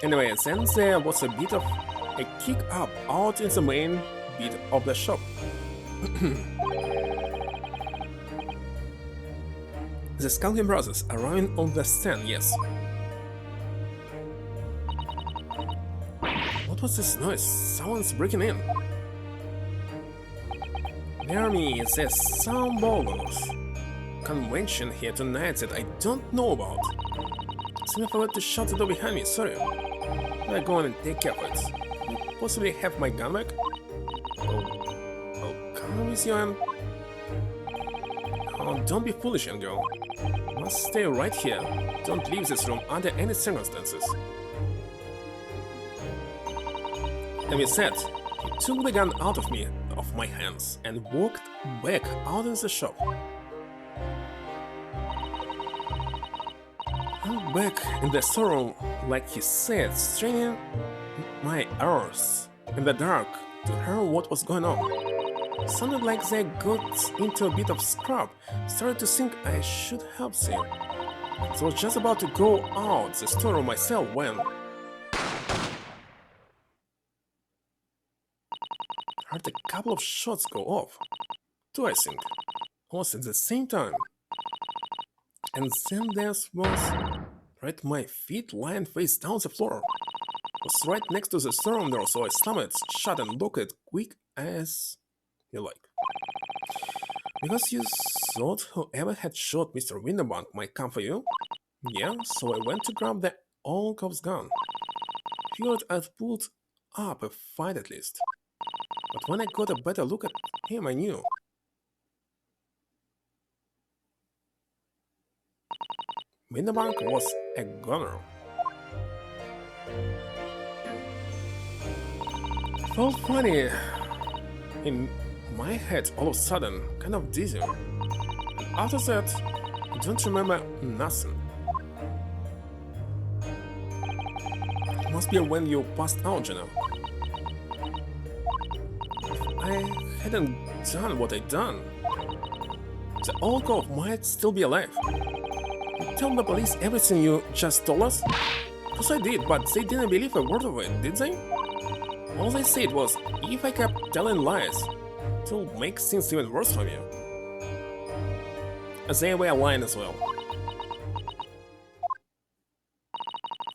Anyway, then there was a bit of a kick up out in the main bit of the shop. The Skulking Brothers arriving on the stand, yes. What was this noise? Someone's breaking in. Near me, there's some bogus convention here tonight that I don't know about. Seems I forgot to shut the door behind me, sorry. I'll go on and take care of it. You possibly have my gun back? I'll come with you and... Oh, don't be foolish, young girl. You must stay right here. Don't leave this room under any circumstances. Having said, he took the gun out of my hands and walked back out in the shop. I'm back in the storeroom, like he said, straining my ears in the dark to hear what was going on. Sounded like they got into a bit of scrap. Started to think I should help them. So I was just about to go out the storeroom myself when I heard a couple of shots go off. Two, I think. Almost at the same time. And then there was right at my feet lying face down the floor. It was right next to the storeroom door, so I slammed it shut and locked it quick as you like. Because you thought whoever had shot Mr. Winterbank might come for you? Yeah, so I went to grab the old cop's gun. Figured I'd put up a fight at least. But when I got a better look at him, I knew. Winterbank was a gunner. It felt funny in my head all of a sudden, kind of dizzy. And after that, I don't remember nothing. It must be when you passed out, you know. If I hadn't done what I'd done, the old cop might still be alive. You tell the police everything you just told us? Because I did, but they didn't believe a word of it, did they? All they said was, if I kept telling lies, it'll make things even worse for you. As they were lying as well.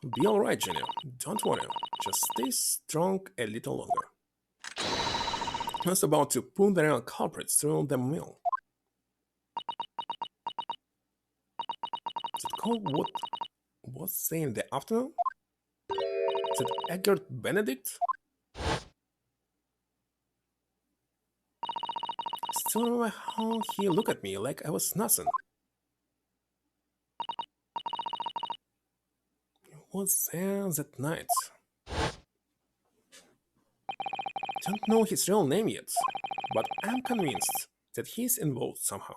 Be alright, Jenny. Don't worry. Just stay strong a little longer. I was about to put the real culprits through the mill. Is it called what was they in the afternoon? Is it Egbert Benedict? Still remember how he looked at me like I was nothing. He was there that night. Don't know his real name yet, but I'm convinced that he's involved somehow.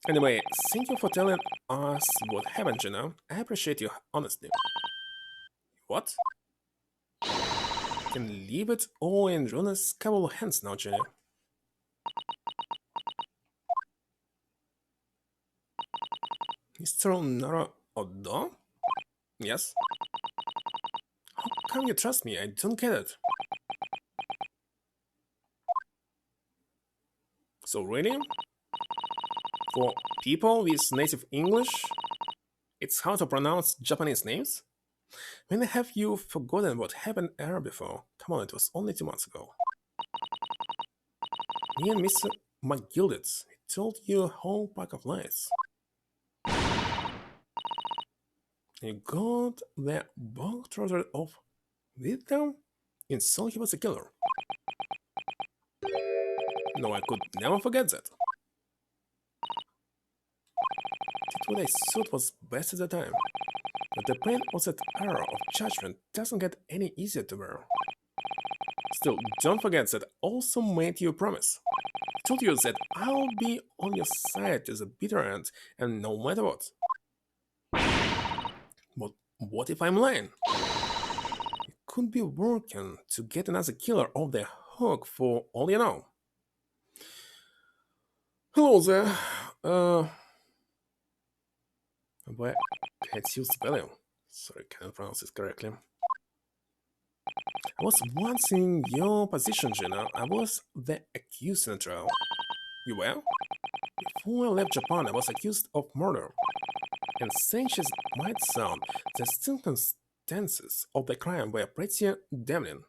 Anyway, thank you for telling us what happened, Jenna. I appreciate your honesty. What? You can leave it all in Runa's capable hands now, Jenny. Mr. Nara Odo? Yes? How come you trust me? I don't get it. So really? For people with native English, it's hard to pronounce Japanese names? When have you forgotten what happened here before? Come on, it was only 2 months ago. Me and Mr. McGilded, he told you a whole pack of lies. You got the bog trotter off with them and saw he was a killer. No, I could never forget that. Did what I thought was best at the time. But the pain of that error of judgment doesn't get any easier to bear. Still, don't forget that I also made you a promise. I told you that I'll be on your side to the bitter end, and no matter what. But what if I'm lying? You could be working to get another killer off the hook for all you know. Hello there. Where can't use spelling? Sorry, can't pronounce it correctly. I was once in your position, Gina. I was the accused in a trial. You were? Before I left Japan, I was accused of murder. And strange as it might sound, the circumstances of the crime were pretty damning.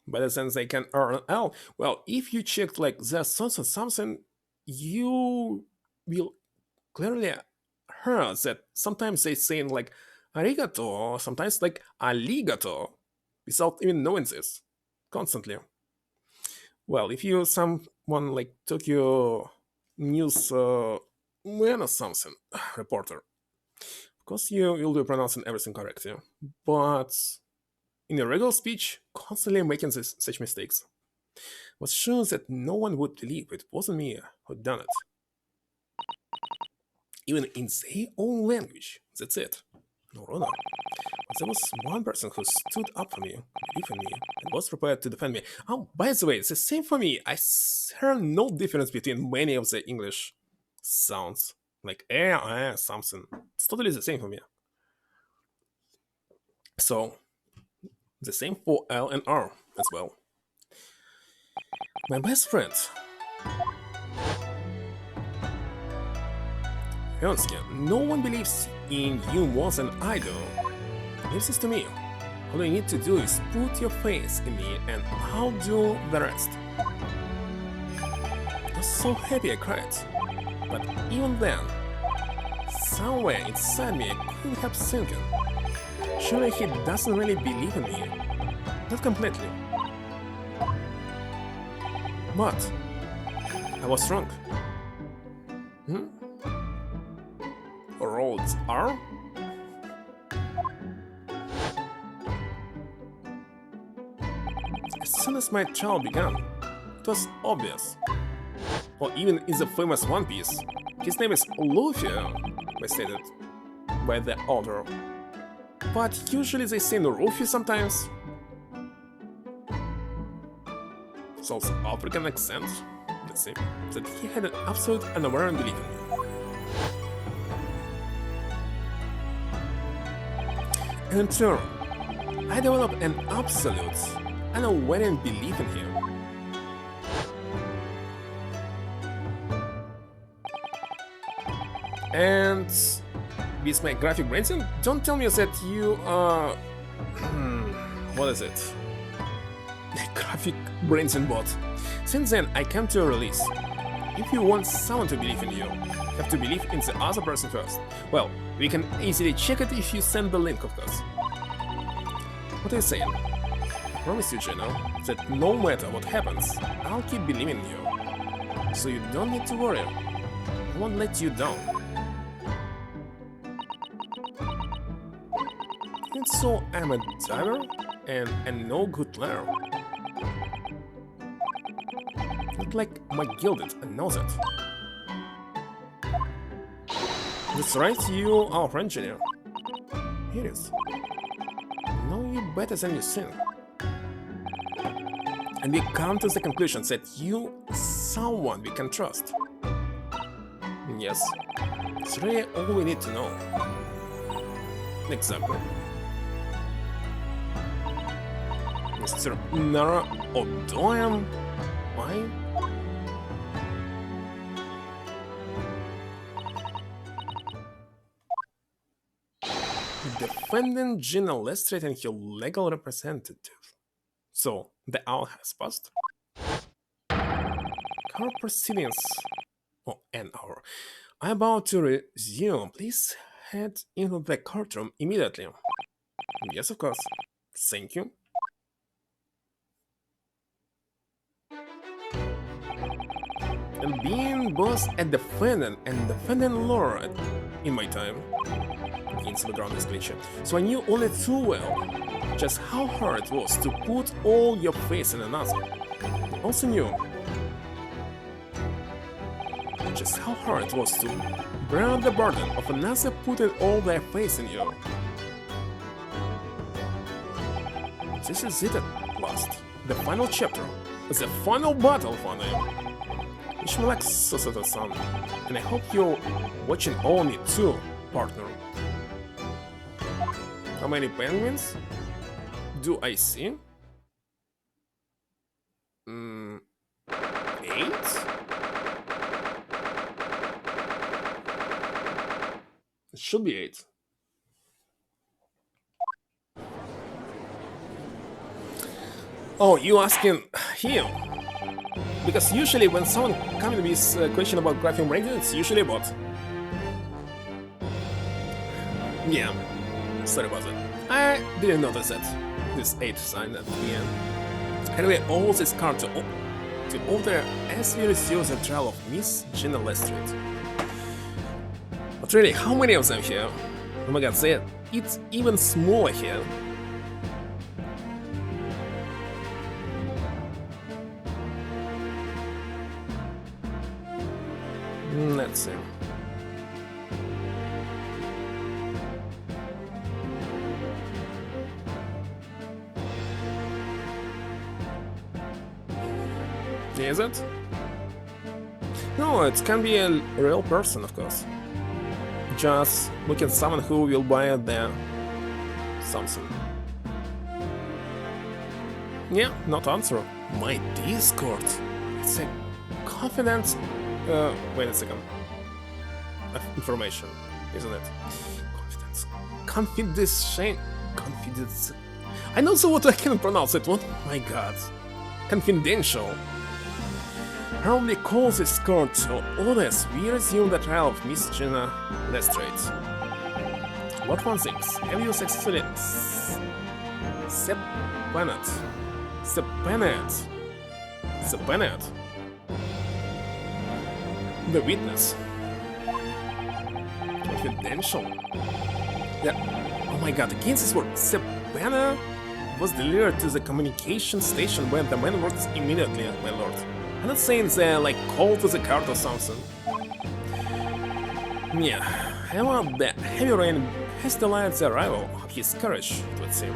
Better than they can earn an L. Well, if you checked like their sons or something, you will clearly heard that sometimes they saying like arigato or sometimes like aligato without even knowing this constantly. Well, if you someone like Tokyo News man or something reporter, of course you'll be pronouncing everything correctly, but in a regular speech, constantly making such mistakes was sure that no one would believe it wasn't me who'd done it. Even in their own language. That's it. No, no. But there was one person who stood up for me, believed in me, and was prepared to defend me. Oh, by the way, it's the same for me. I heard no difference between many of the English sounds. Like something. It's totally the same for me. So, the same for L and R as well. My best friend. Honestly, no one believes in you more than I do. Leave this to me. All you need to do is put your faith in me and I'll do the rest. I was so happy I cried. But even then, somewhere inside me I couldn't help thinking. Surely he doesn't really believe in me. Not completely. But I was wrong. Roads are? As soon as my trial began, it was obvious. Or even in the famous One Piece, his name is Luffy, stated by the author. But usually they say Luffy sometimes. South African accent, let's see, that he had an absolute unwavering belief in me. And in turn, I developed an absolute, unwavering belief in him. And with my graphic branding, don't tell me that you are... what is it? A graphic branding bot. Since then, I came to a release. If you want someone to believe in you, you have to believe in the other person first. Well, we can easily check it if you send the link, of course. What are you saying? I promise you, Gino, that no matter what happens, I'll keep believing in you. So you don't need to worry. I won't let you down. And so I'm a diver and no good player. Not like my gilded, I know that. That's right, you are our engineer. Here it is. I know you better than you think. And we come to the conclusion that you someone we can trust. Yes, it's really all we need to know. Example. Mr. Nara O'Doyan. Why? defending Gina Lestrade and her legal representative. So, the hour has passed. Court proceedings. Oh, an hour. I'm about to resume. Please head into the courtroom immediately. Yes, of course. Thank you. And being both a defendant and defendant lawyer in my time, hints background is glitchy, so I knew only too well just how hard it was to put all your faith in another. I also knew just how hard it was to bear the burden of another putting all their faith in you. This is it at last. The final chapter. The final battle for them. Wish me luck, Susato-san. And I hope you're watching all me too, partner. How many penguins do I see? 8? It should be 8. Oh, you asking him? Because usually when someone comes with this question about graphing ranking, it's usually a bot. Yeah, sorry about that. I didn't notice it. This 8 sign at the end. Anyway, all this card to order as we resume the trial of Miss Gina Lestrade. But really, how many of them here? Oh my god, it's even smaller here. Let's see. Is it? No, it can be a real person, of course. Just look at someone who will buy there something. Yeah, not answer. My Discord. It's a confidence. Wait a second. Information, isn't it? Confidence. Confidence. I know so what I can pronounce it. What? My God. Confidential. Probably calls this court to orders. We resume the trial of Miss Gina Lestrade. What one thinks? Have you successfully subpoenaed the witness? Confidential. Yeah. Oh my god, against this word, subpoena was delivered to the communication station where the man works immediately, my lord. I'm not saying they're like called to the cart or something. Yeah, however, the heavy rain has delayed the arrival of his carriage, it would seem.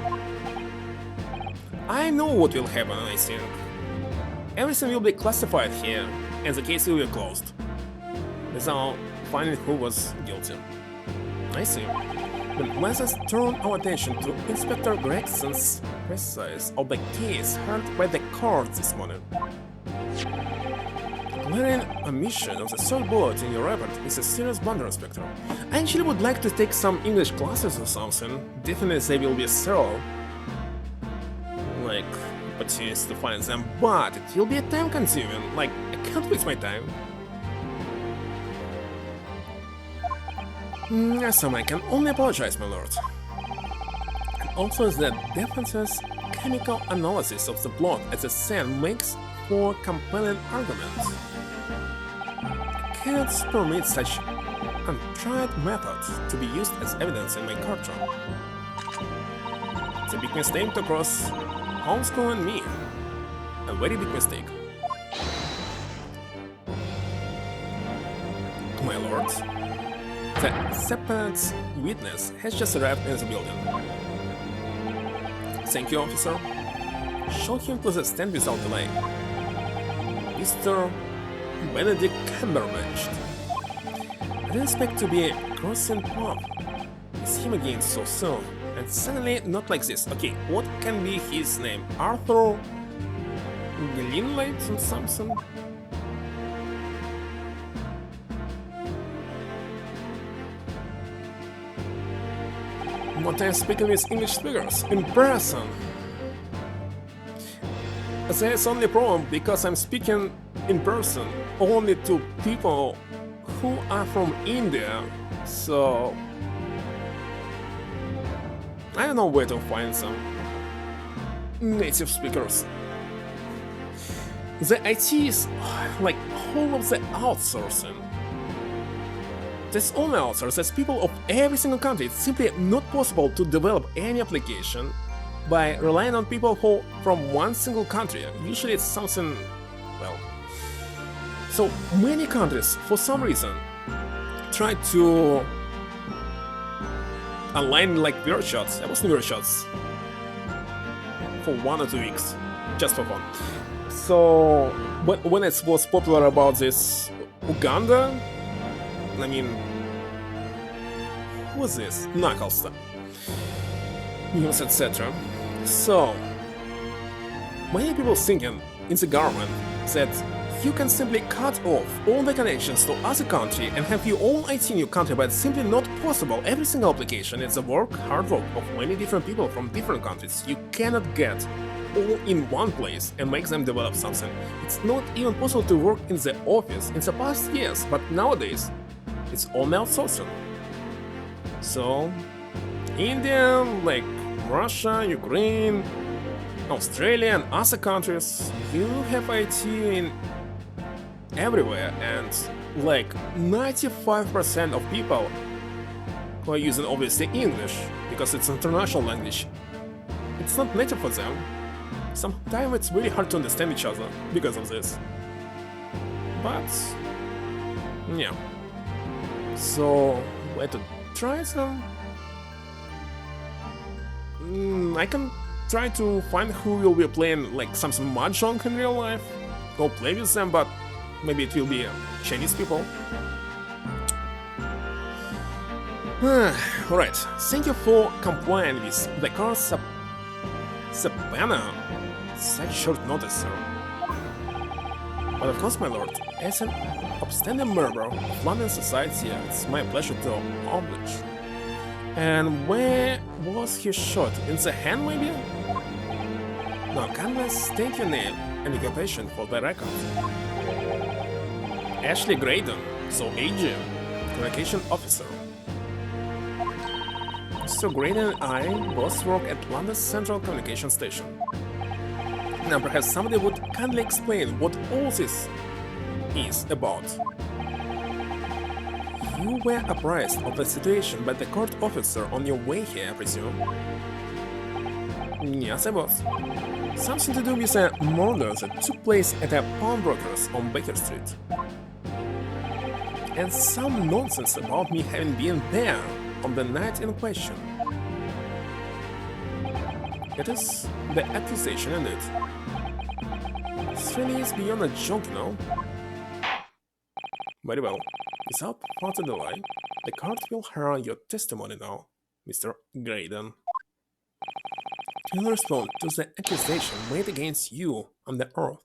I know what will happen, I think. Everything will be classified here, and the case will be closed. Without finding who was guilty. I see. Then let us turn our attention to Inspector Gregson's precise of the case heard by the court this morning. Clearing omission of the third bullet in your report is a serious blunder, Inspector. I actually would like to take some English classes or something. Definitely they will be thorough. Like, opportunities to find them, but it will be time consuming. Like, I can't waste my time. So I can only apologize, my lord. And also the defense's chemical analysis of the plot at the scene makes for compelling arguments. I cannot permit such untried method to be used as evidence in my courtroom. It's a big mistake to cross Homeschool and me. A very big mistake. My lord, the separate witness has just arrived in the building. Thank you, officer. Show him to the stand without delay. Mr. Benedict Cumberbatch. I didn't expect to be crossing path with him again so soon, and suddenly not like this. Okay, what can be his name? Arthur Greenlight or something? more time speaking with English speakers in person. There's only a problem because I'm speaking in person only to people who are from India, so I don't know where to find some native speakers. The IT is like all of the outsourcing. There's only outsourced, there's people of every single country. It's simply not possible to develop any application by relying on people who from one single country. Usually it's something, well... So many countries, for some reason, try to align like versions. I was in versions for 1 or 2 weeks, just for fun. So when it was popular about this Uganda, I mean, who was this? Knuckles, news, etc. So many people thinking in the government that you can simply cut off all the connections to other country and have your own IT in your country, but it's simply not possible. Every single application is a hard work of many different people from different countries. You cannot get all in one place and make them develop something. It's not even possible to work in the office. In the past years, but nowadays it's all outsourcing. So India, like Russia, Ukraine, Australia and other countries, you have IT in everywhere, and like 95% of people who are using obviously English because it's an international language. It's not native for them. Sometimes it's really hard to understand each other because of this. But yeah. So where to try some? I can try to find who will be playing like some mahjong in real life. Go play with them, but maybe it will be Chinese people. Alright, thank you for complying with the car subpoena. Such short notice, sir. But of course, my lord, as an upstanding member of London society, it's my pleasure to oblige. And where was he shot? In the hand, maybe? Now, kindness, state your name and occupation for the record. Ashley Graydon, so AG, Communication Officer. So Graydon and I both work at London Central Communication Station. Now perhaps somebody would kindly explain what all this is about. You were apprised of the situation by the court officer on your way here, I presume? Yes, I was. Something to do with a murder that took place at a pawnbroker's on Baker Street. And some nonsense about me having been there on the night in question. It is the accusation, isn't it? This really is beyond a joke, you know? Very well. Without further delay, the court will hear your testimony now, Mr. Graydon. You will respond to the accusation made against you on the earth.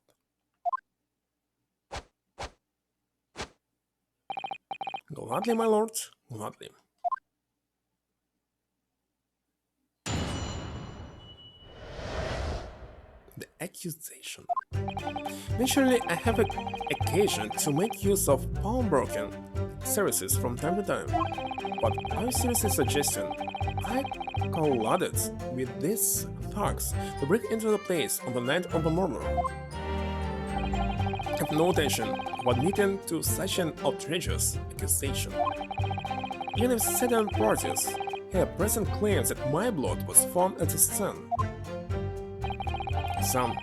Gladly, my lord, gladly. The accusation. Naturally, I have occasion to make use of pawnbroking services from time to time, but are you seriously suggesting I colluded with these thugs to break into the place on the night of the murder? I have no intention of admitting to such an outrageous accusation. Even if certain parties have present claims that my blood was found at the scene. Some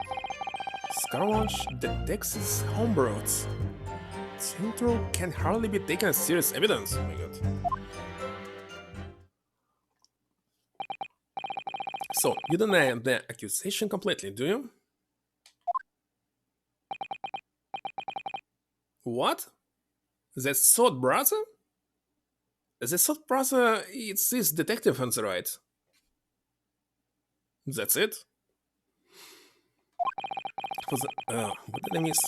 scaramouche that Texas homebrewed Central can hardly be taken as serious evidence. Oh my god. So, you deny the accusation completely, do you? What? The third brother? The third brother, it's this detective on the right. That's it? For the, what did I miss?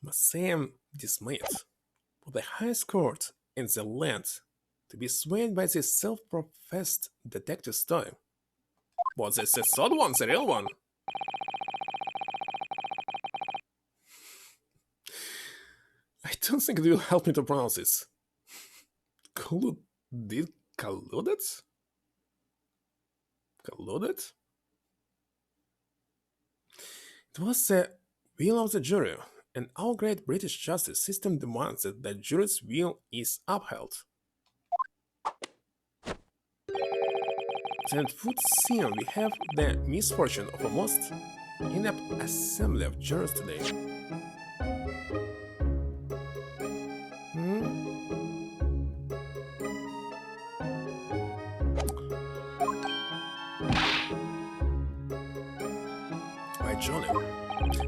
Must say I'm dismayed. For the highest court in the land to be swayed by this self-professed detective style. Was this a third one, the real one? I don't think it will help me to pronounce this. Kuluk01's? Kuluk01's? It was the will of the jury, and our great British justice system demands that the jury's will is upheld. Then it would seem we have the misfortune of a most inept assembly of jurors today. Why, Johnny,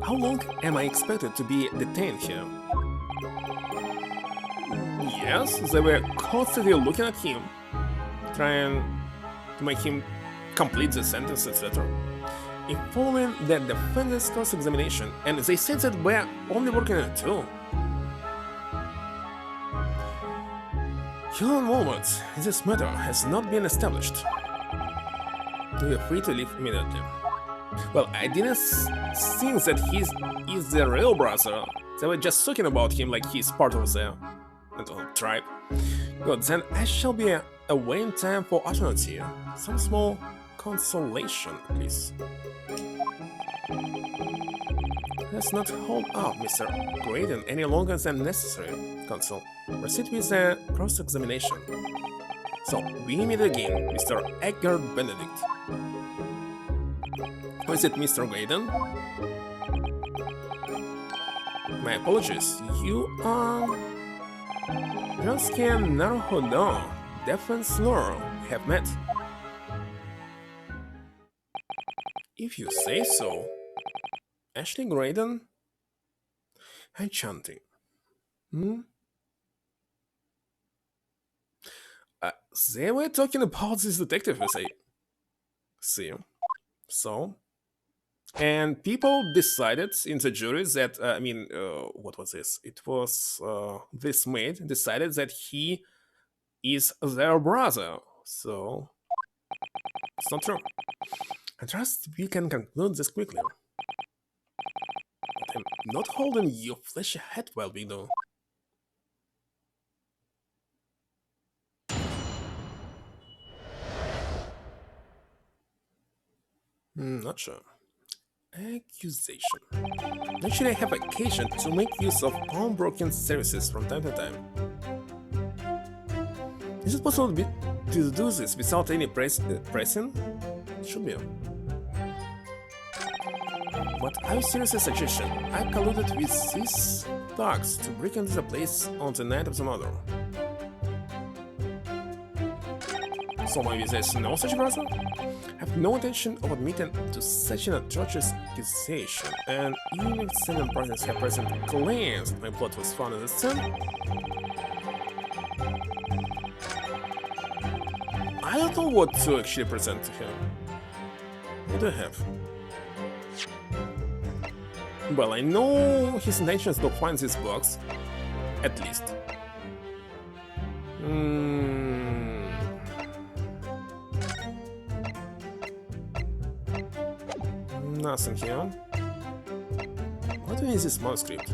how long am I expected to be detained here? Yes, they were constantly looking at him, trying to make him complete the sentence, etc. In following the defendant's cross-examination, and they said that we're only working on it too. Your involvement in this matter has not been established. You are free to leave immediately. Well, I didn't think that he is the real brother. They were just talking about him like he's part of the tribe. Good, then I shall be away in time for eternity. Some small consolation, please. Let's not hold up Mr. Graydon any longer than necessary, Consul. Proceed with the cross-examination. So, we meet again, Mr. Edgar Benedict. Or is it Mr. Graydon? My apologies, you are... Jonsky Naruhodo, defense lawyer, we have met. If you say so. Ashley Graydon? And Chanting. They were talking about this detective, I say. See. So. And people decided in the jury that, what was this? It was this maid decided that he is their brother. So. It's not true. I trust we can conclude this quickly. But I'm not holding your fleshy head while we do. Not sure. Accusation. Actually, I have occasion to make use of pawnbroking services from time to time. Is it possible to do this without any pressing? It should be. But I seriously suggestion. I colluded with these thugs to break into the place on the night of the murder. So maybe there's no such brother? I have no intention of admitting to such an atrocious accusation, and even if seven partners have present claims that my plot was found in the scene, I don't know what to actually present to him. What do I have? Well, I know his intentions to find this box, at least. Nothing here. What is this manuscript?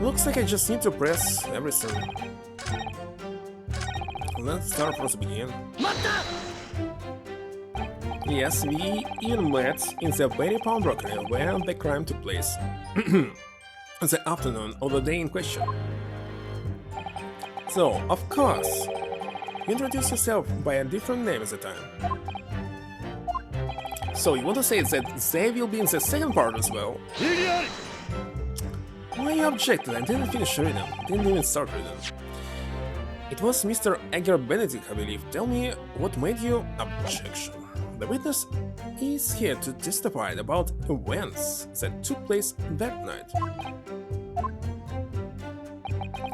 Looks like I just need to press everything. Let's start from the beginning. Yes, we even met in the very pawnbrokery where the crime took place. The afternoon of the day in question. So, of course, you introduced yourself by a different name at the time. So you want to say that they will be in the second part as well? Why you objected? I didn't finish reading. Didn't even start reading. It was Mr. Edgar Benedict, I believe. Tell me what made you objection. The witness is here to testify about events that took place that night.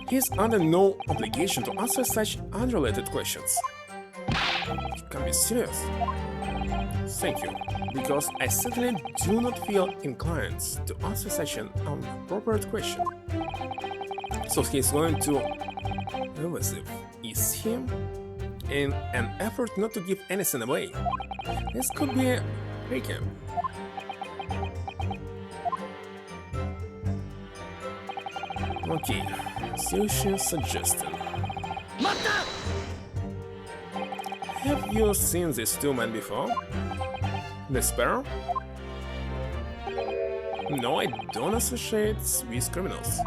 He is under no obligation to answer such unrelated questions. You can be serious. Thank you, because I certainly do not feel inclined to answer such an inappropriate question. So he's going to evasive, is he? In an effort not to give anything away. This could be tricky. Okay, sushi suggestion. Have you seen these two men before? The Sparrow? No, I don't associate with criminals.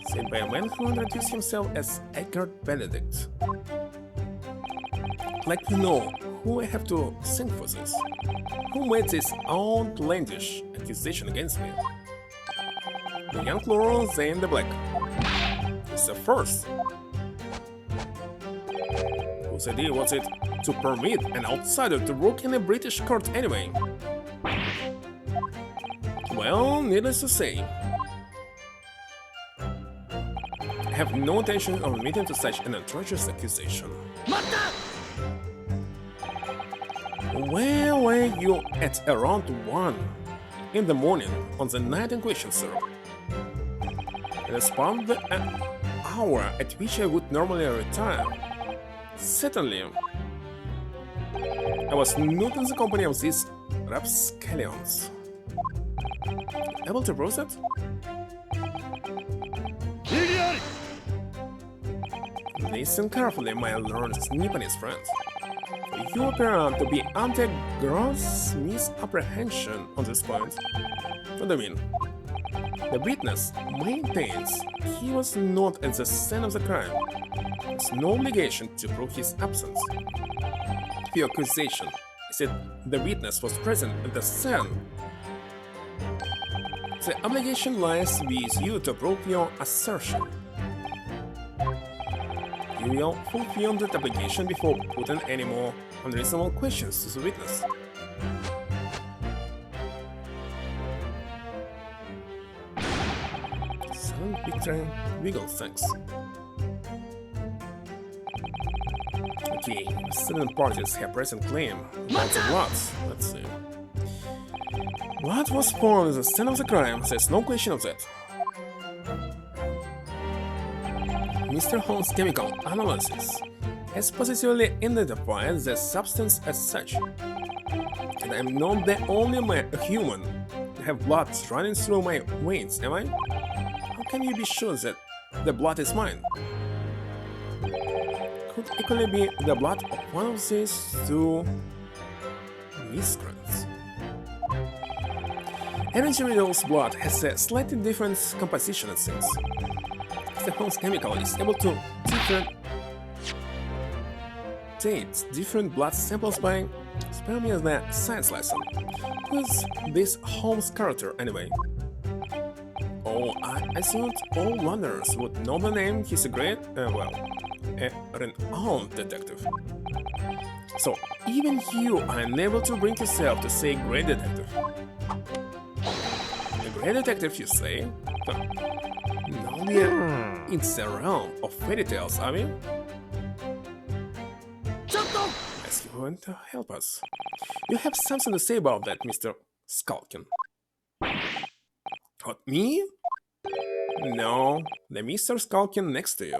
Said by a man who introduced himself as Edgar Benedict. Like to know who I have to thank for this. Who made this outlandish accusation against me? The young Laurel in the black. It's the first. Whose idea was it to permit an outsider to work in a British court anyway? Well, needless to say, I have no intention of admitting to such an atrocious accusation. Where were you at around 1 in the morning on the night in question, sir? It is about the hour at which I would normally retire. Certainly, I was not in the company of these rapscallions. Able to prove that? Listen carefully, my learned Nipponese friend. You appear to be under gross misapprehension on this point. What do you mean? The witness maintains he was not at the scene of the crime. There's no obligation to prove his absence. The accusation is that the witness was present at the scene. The obligation lies with you to prove your assertion. You will fulfill that obligation before putting any more unreasonable questions to the witness. Silent Victor Wiggle, thanks. Okay, 7 parties have present claim about the blood. Let's see. Blood was found at the scene of the crime, there's no question of that. Mr. Holmes' chemical analysis has positively identified the substance as such. And I'm not the only human to have blood running through my veins, am I? How can you be sure that the blood is mine? Could equally be the blood of one of these two miscreants. Energy Riddle's blood has a slightly different composition, it seems. The Holmes chemical is able to differentiate different blood samples by spare me the science lesson. Who's this Holmes character anyway? Oh, I assumed all Londoners would know the name. He's a great, a renowned detective. So even you are unable to bring yourself to say great detective. A great detective, you say? Huh. No, it's a realm of fairy tales, are we? Ask you to help us. You have something to say about that, Mr. Skulkin. What, me? No, the Mr. Skulkin next to you.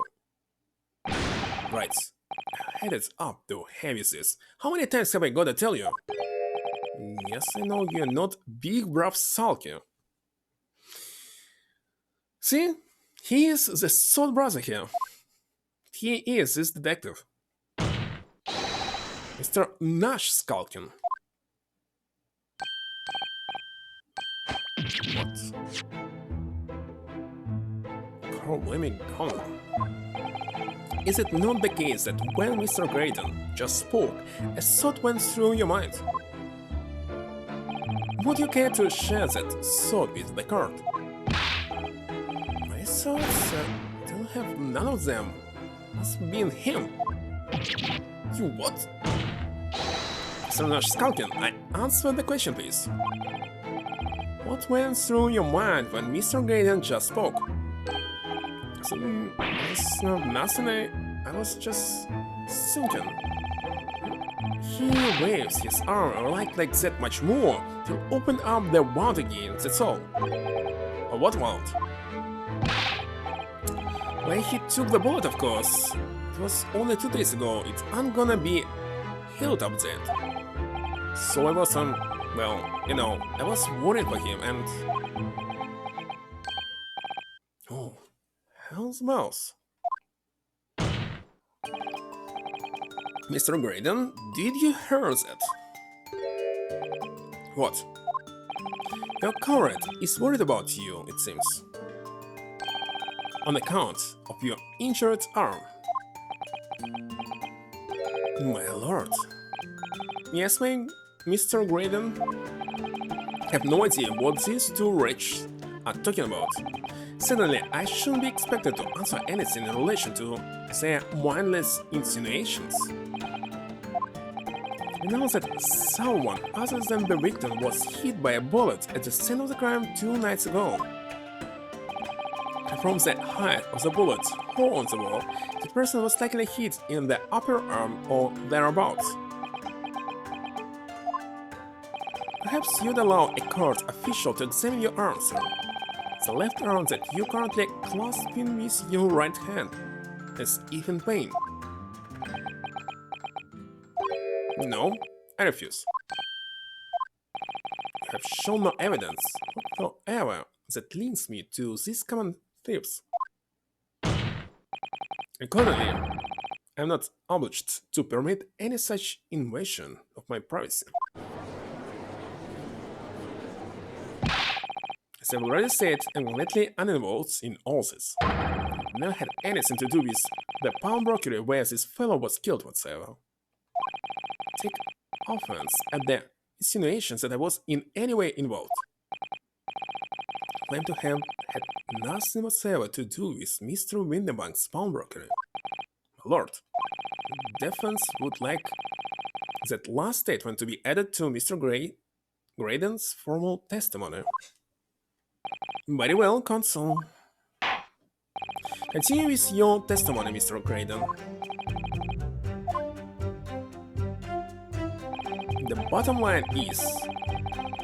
Right. Headed up to Heavy's. How many times have I got to tell you? Yes, I know you're not big brave Sulky. See? He is the soul brother here. He is this detective. Mr. Nash Skulkin. What? Carl blaming Connor. Is it not the case that when Mr. Graydon just spoke, a thought went through your mind? Would you care to share that thought with the court? My thoughts don't have none of them. Must be in him. You what? Mr. Nash Skulkin, I answer the question, please. What went through your mind when Mr. Graydon just spoke? Nothing, I was just thinking. He waves his arm like that much more to open up the vault again, that's all. What vault? When he took the bullet, of course. It was only 2 days ago, it's not gonna be held up then. So I was well, you know, I was worried for him and... Oh, hell's mouse. Mr. Graydon, did you hear that? What? Your current is worried about you, it seems. On account of your injured arm. My lord. Yes, Mr. Graydon? I have no idea what these two wretches are talking about. Certainly, I shouldn't be expected to answer anything in relation to their mindless insinuations. You know that someone other than the victim was hit by a bullet at the scene of the crime 2 nights ago. And from the height of the bullet hole on the wall, the person was likely hit in the upper arm or thereabouts. Perhaps you'd allow a court official to examine your arm, sir. The left arm that you currently clasping with your right hand is even pain. No, I refuse. You have shown no evidence whatsoever that links me to these common thieves. Accordingly, I am not obliged to permit any such invasion of my privacy. As I've already said, I'm completely uninvolved in all this. I've never had anything to do with the pawnbrokery where this fellow was killed whatsoever. Take offense at the insinuations that I was in any way involved. I claim to have had nothing whatsoever to do with Mr. Windibank's pawnbrokery. My lord, the defense would like that last statement to be added to Mr. Graydon's formal testimony. Very well, counsel. Continue with your testimony, Mr. Graydon. The bottom line is,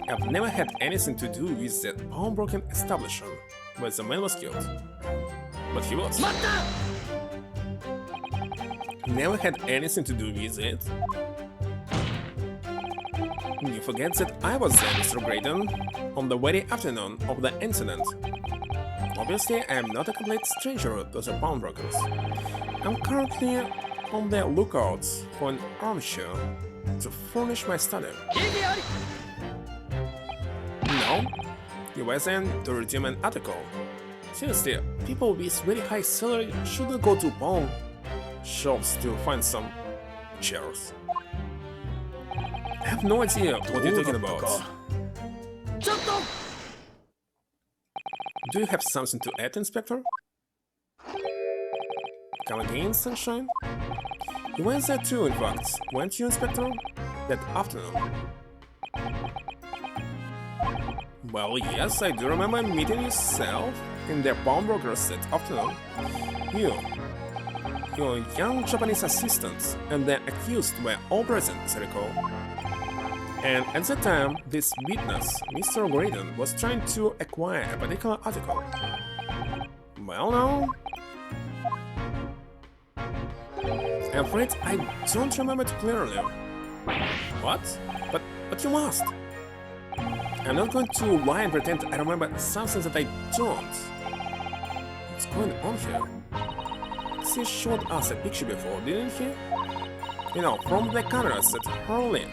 I've never had anything to do with that pawnbroking establishment where the man was killed. But he was. Never had anything to do with it. You forget that I was there, Mr. Graydon, on the very afternoon of the incident. Obviously, I am not a complete stranger to the pawnbrokers. I'm currently on the lookout for an armchair to furnish my study. No, you were then to redeem an article. Seriously, people with very high salary shouldn't go to pawn shops to find some chairs. I have no idea what you're talking about. Do you have something to add, Inspector? Come again, Sunshine? You went there too, in fact, weren't you, Inspector? That afternoon. Well, yes, I do remember meeting yourself in the pawnbrokers that afternoon. Your young Japanese assistant and the accused were all present, as I recall. And at the time, this witness, Mr. Graydon, was trying to acquire a particular article. Well, now... I'm afraid I don't remember it clearly. What? But you must! I'm not going to lie and pretend I remember something that I don't. What's going on here? He showed us a picture before, didn't he? You know, from the cameras that Harley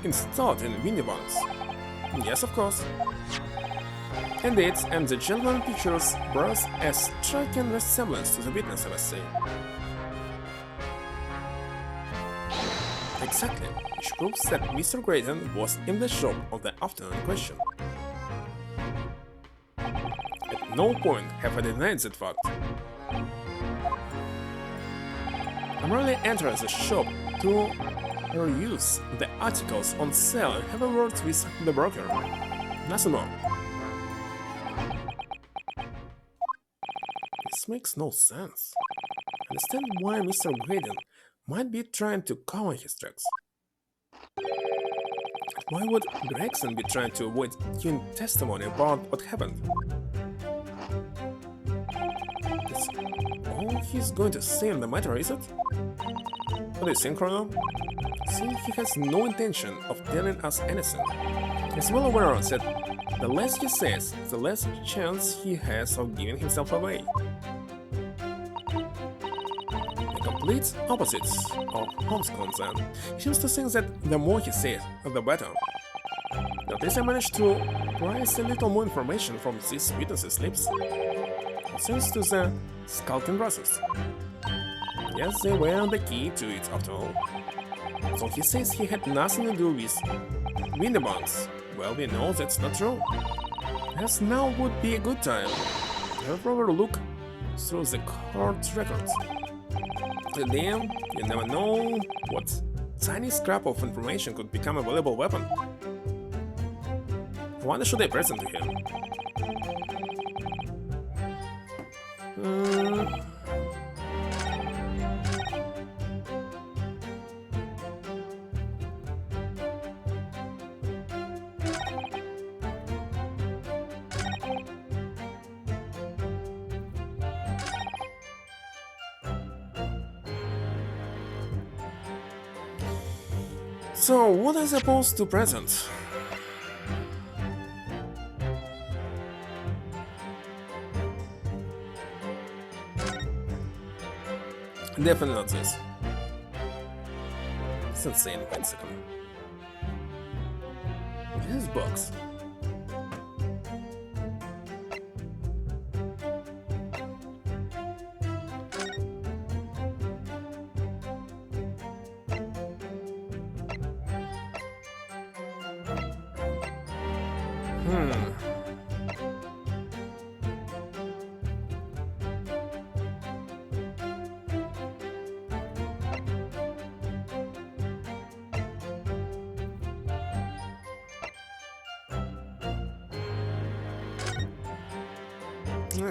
installed in Windibank's. Yes, of course. Indeed, and the gentleman pictures bears a striking resemblance to the witness, I must say. Exactly, which proves that Mr. Graydon was in the shop on the afternoon in question. At no point have I denied that fact. I merely entered the shop to peruse the articles on sale and have a word with the broker. Nothing more. This makes no sense. I understand why Mr. Graydon might be trying to cover his tracks. Why would Gregson be trying to avoid giving testimony about what happened? That's all he's going to say on the matter, is it? What do you think, Chrono? Since he has no intention of telling us anything, he's well aware that the less he says, the less chance he has of giving himself away. The complete opposites of Holmes' concern. He seems to think that the more he says, the better. At least I managed to prise a little more information from these witnesses' lips. Thanks to the skulking process. Yes, they were the key to it after all. So he says he had nothing to do with Winterbugs. Well, we know that's not true. As now would be a good time to have a proper look through the court records. Then, you never know what tiny scrap of information could become a valuable weapon. I wonder should I present to him? So, what am I supposed to present? Definitely not this. It's insane, wait a second. This box.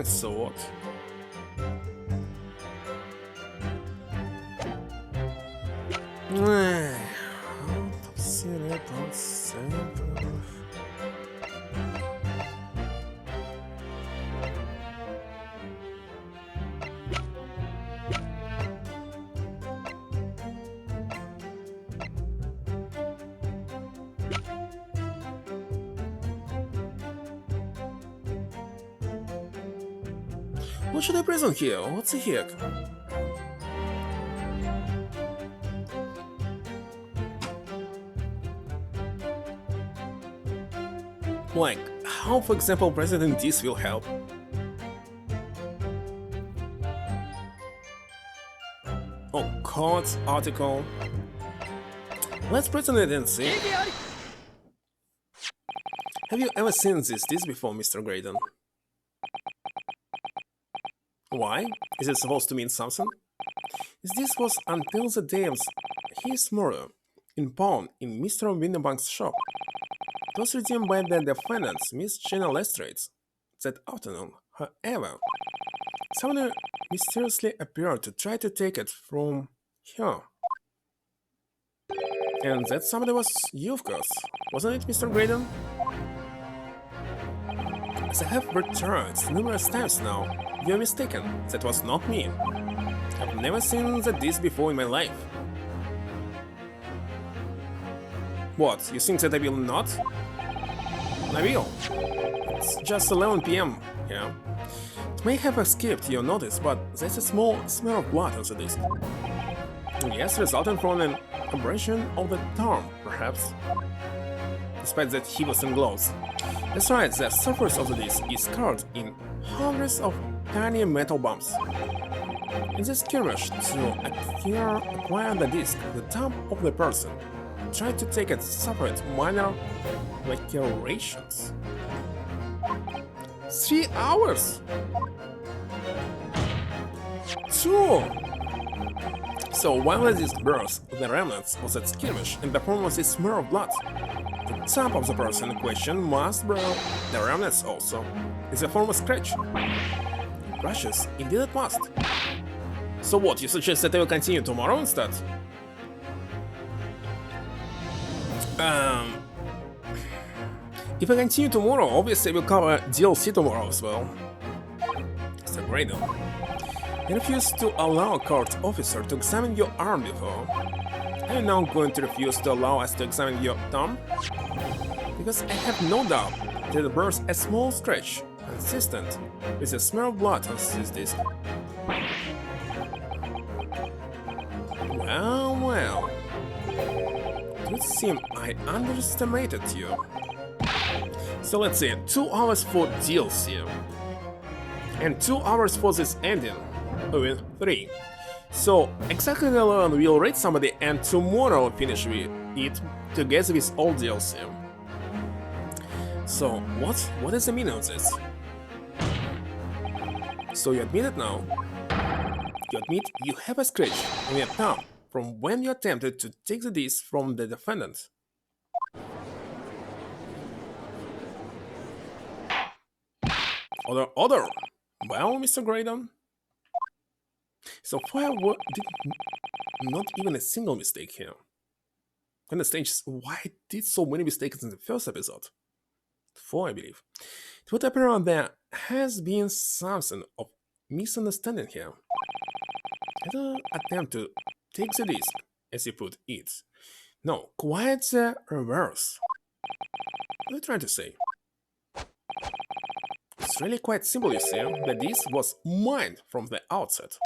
So what? What should I present here? What's the heck? Like, how, for example, President this will help? Oh, court article. Let's present it and see. Have you ever seen this before, Mr. Graydon? Why? Is it supposed to mean something? This was until the day of his murder, in pawn in Mr. Winterbugs' shop. It was redeemed by the defendants, Miss Jenna Lestrade, that afternoon. However, someone mysteriously appeared to try to take it from her. And that somebody was you, of course, wasn't it, Mr. Graydon? As I have returned numerous times now, you're mistaken, that was not me. I've never seen that this before in my life. What, you think that I will not? I will. It's just 11 PM, yeah. It may have escaped your notice, but there's a small smell of blood on the disc. Yes, resulting from an abrasion of the thumb, perhaps. Despite that he was in gloves. That's right, the surface of the disc is scarred in hundreds of tiny metal bumps. In this skirmish to acquire the disc, the thumb of the person tried to take it suffered minor lacerations. 3 hours! 2! So while the disc burst, the remnants of that skirmish in the form of this smear of blood. The top of the person in question must bear the remnants also, in the form of scratch. Brushes, indeed it must. So what, you suggest that I will continue tomorrow instead? If I continue tomorrow, obviously I will cover DLC tomorrow as well. It's a great deal. I refuse to allow a court officer to examine your arm before. I'm now going to refuse to allow us to examine your thumb, because I have no doubt that it bears a small scratch, consistent with the smell of blood on this disc. Well. It would seem I underestimated you. So let's see, 2 hours for DLC. And 2 hours for this ending. With 3. So exactly 11 we'll raid somebody and tomorrow we'll finish with it together with all DLC. So what is the meaning of this? So you admit it now? You admit you have a scratch on your thumb from when you attempted to take the disc from the defendant. Order! Well, Mr. Graydon? So far, did not even a single mistake here. And the stage is why I did so many mistakes in the first episode. 4, I believe. It would appear there has been something of misunderstanding here. I don't attempt to take the disc, as you put it. No, quite the reverse. What are you trying to say? It's really quite simple, you see. The disc was mine from the outset.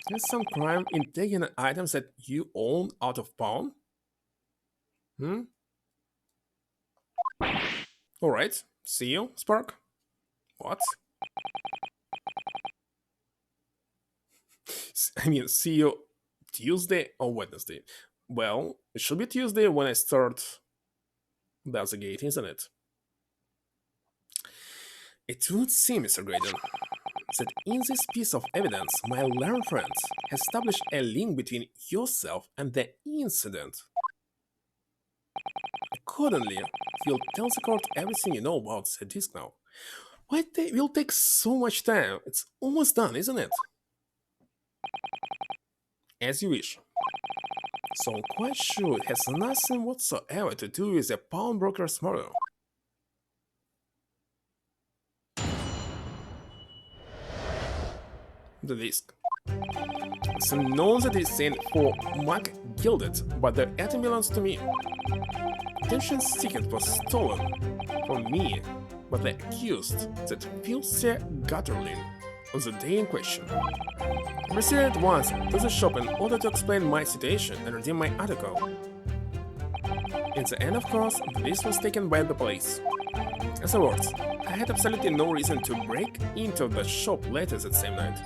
There's some crime in taking items that you own out of pawn? Alright, see you, Spark. What? I mean, see you Tuesday or Wednesday. Well, it should be Tuesday when I start. That's the gate, isn't it? It would seem, Mr. Graydon, that in this piece of evidence, my learned friends have established a link between yourself and the incident. Accordingly, you'll tell the court everything you know about the disc now. Why it will take so much time? It's almost done, isn't it? As you wish. So I'm quite sure it has nothing whatsoever to do with the pawnbroker's murder. The disc. It's known that it's in for Mark Gilded, but the item belongs to me. Attention's ticket was stolen from me by the accused, that filthy Gutterling, on the day in question. I proceeded at once to the shop in order to explain my situation and redeem my article. In the end, of course, the disc was taken by the police. As a word, I had absolutely no reason to break into the shop later that same night.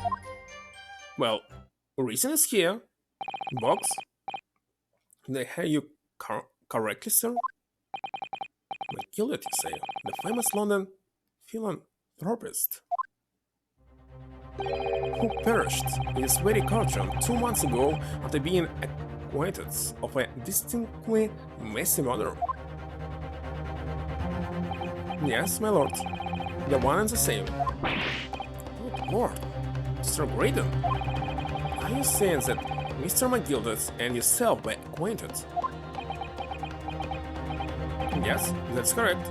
Well, reason is here. Box. Did I hear you correctly, sir? McGillet, you say, the famous London philanthropist who perished in his very courtroom 2 months ago after being acquitted of a distinctly messy murder. Yes, my lord, the one and the same. Good lord, Mr. Graydon, are you saying that Mr. McGildet and yourself were acquainted? Yes, that's correct.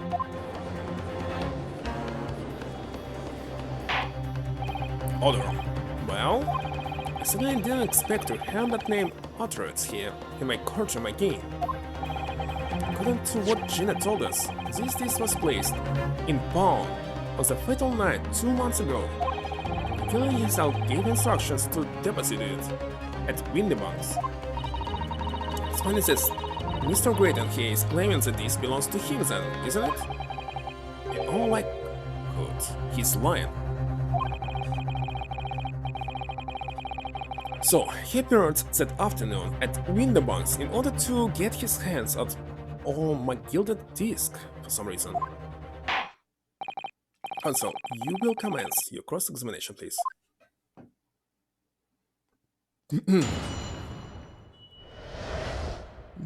Order. Well, I certainly didn't expect to hear that name uttered here in my courtroom again. According to what Gina told us, this disc was placed in pawn on the fatal night 2 months ago. The killer himself gave instructions to deposit it at Windybunk's. It's funny this Mr. Graydon here is claiming that this belongs to him then, isn't it? In all likelihood, he's lying. So, he appeared that afternoon at Windybunk's in order to get his hands on my gilded disc for some reason. Counsel, you will commence your cross-examination, please.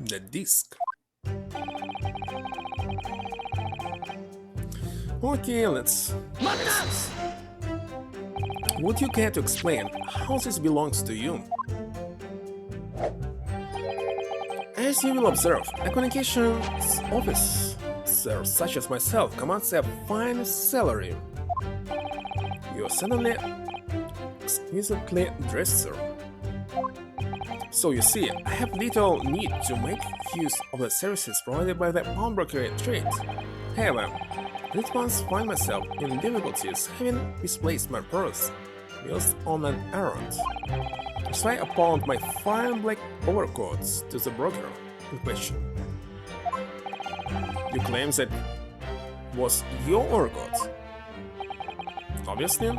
The disc. Okay, let's. Would you care to explain how this belongs to you? As you will observe, a communications officer such as myself commands a fine salary. You are suddenly exquisitely dressed, sir. So you see, I have little need to make use of the services provided by the pawnbroker trade. However, I did once find myself in difficulties having misplaced my purse whilst on an errand. So I pawned my fine black overcoats to the broker in question. You claim that was your overcoat? Obviously.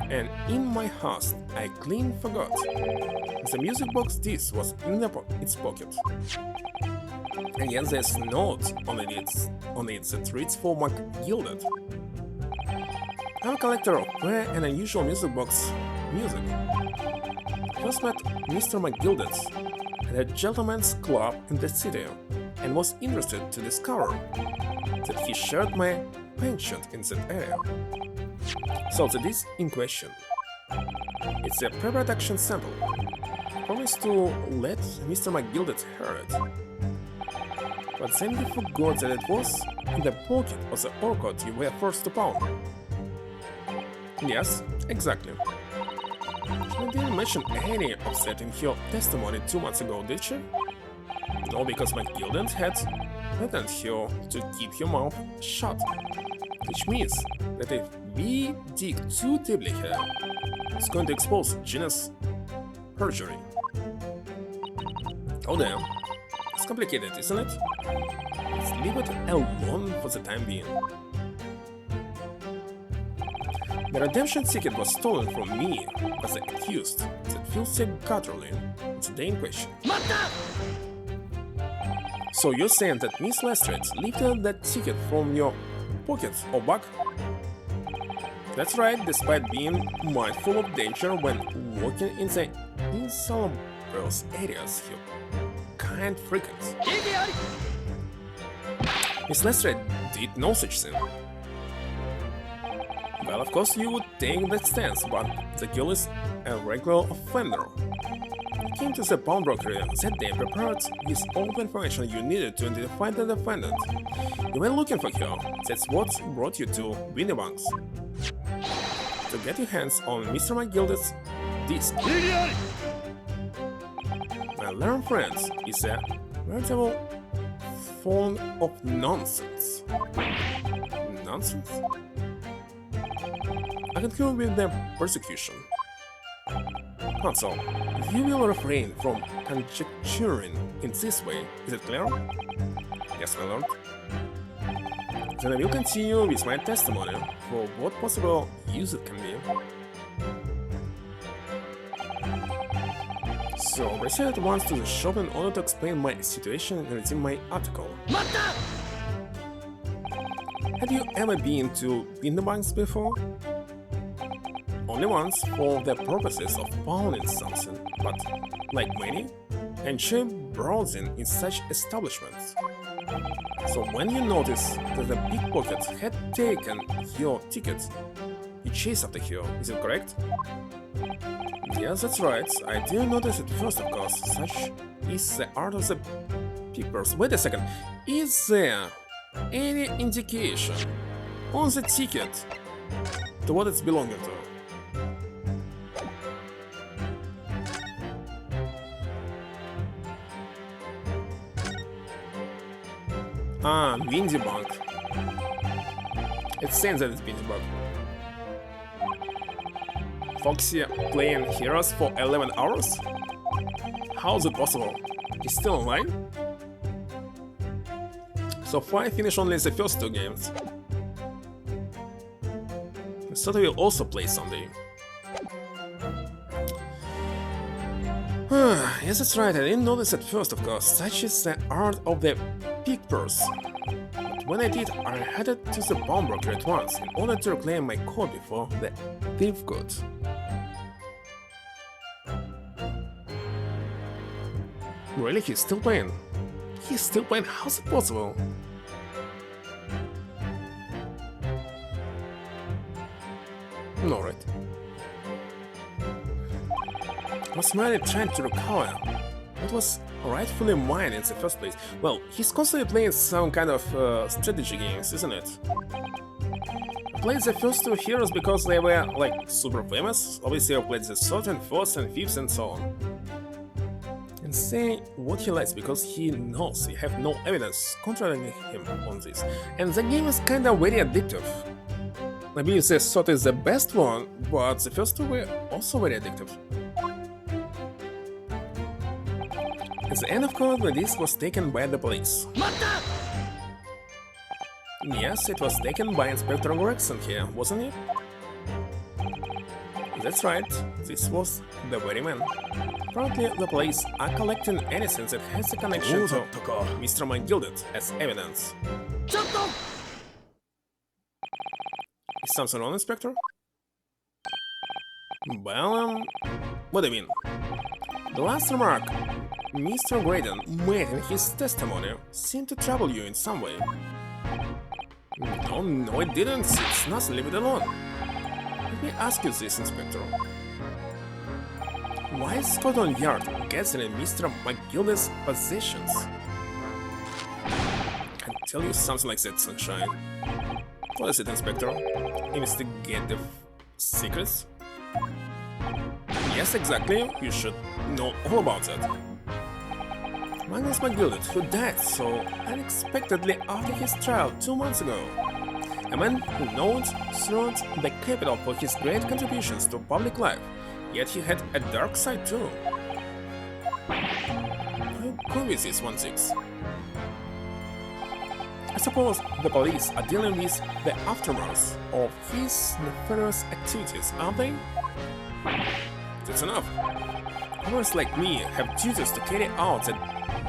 And in my haste, I clean forgot. The music box disc was in its pocket. And yet there's a note on it that reads for McGilded. I'm a collector of rare and unusual music box music. First met Mr. McGilded at a gentleman's club in the city and was interested to discover that he shared my penchant in that area. So the disc in question, it's a pre-production sample. I promised to let Mr. McGilded hear it. But then you forgot that it was in the pocket of the overcoat you were forced to pawn. Yes, exactly. You didn't mention any of that in your testimony 2 months ago, did you? No, because McGilded had threatened you to keep your mouth shut. Which means that if we dig too deeply here, it's going to expose Gina's perjury. Oh damn, it's complicated, isn't it? Let's leave it alone for the time being. The redemption ticket was stolen from me by the accused, that filthy gutterly, the day in question. So you're saying that Miss Lestrade lifted that ticket from your pocket or bag? That's right, despite being mindful of danger when walking in the insalubrious areas you can't frequent. Miss Lestrade did no such thing. Well, of course you would take that stance, but the girl is a regular offender. You came to the pawnbroker that day prepared with all the information you needed to identify the defendant. You were looking for her, that's what brought you to Winniebank's. To get your hands on Mr. McGilded's disc. My learned friend is a veritable form of nonsense. Nonsense? I concur with the persecution. Counsel, you will refrain from conjecturing in this way, is it clear? Yes, my lord. Then I will continue with my testimony for what possible use it can be. So, I proceed at once to the shop in order to explain my situation and redeem my article. Have you ever been to Winniebank's before? Only once for the purposes of pawning something, but, like many, enjoy browsing in such establishments. So when you notice that the pickpocket had taken your ticket, you chase after her, is it correct? Yes, that's right, I didn't notice it first, of course, such is the art of the pickers. Wait a second, is there any indication on the ticket to what it's belonging to? Ah, Winniebank. It's saying that it's Winniebank. Foxy playing heroes for 11 hours? How is it possible? He's still online? So far I finished only the first 2 games. So I will also play someday. Yes, that's right, I didn't notice at first, of course. Such is the art of the pickers. But when I did, I headed to the pawnbroker at once in order to reclaim my coat before the thief could. Really, he's still playing? He's still playing? How's it possible? Alright. was merely trying to recover what was rightfully mine in the first place. Well, he's constantly playing some kind of strategy games, isn't it? I played the first two heroes because they were, like, super famous. Obviously I played the third and fourth and fifth and so on. And say what he likes because he knows we have no evidence contradicting him on this. And the game is kinda very addictive. Maybe the third is the best one, but the first two were also very addictive. At the end of course, the disc was taken by the police. Yes, it was taken by Inspector Gregson here, wasn't it? That's right, this was the very man. Apparently, the police are collecting anything that has a connection to Mr. McGilded as evidence. Is something wrong, Inspector? Well, what do you mean? The last remark Mr. Graydon made in his testimony seemed to trouble you in some way. No, it didn't. It's nothing. Leave it alone. Let me ask you this, Inspector. Why is Scotland Yard getting in Mr. McGilded's possessions? I can tell you something like that, Sunshine. What is it, Inspector? Investigative secrets? Yes, exactly. You should know all about that. Magnus McGilded, who died so unexpectedly after his trial 2 months ago. A man who known throughout the capital for his great contributions to public life, yet he had a dark side too. How come with this 1-6? I suppose the police are dealing with the aftermath of his nefarious activities, aren't they? That's enough. Others like me have duties to carry out that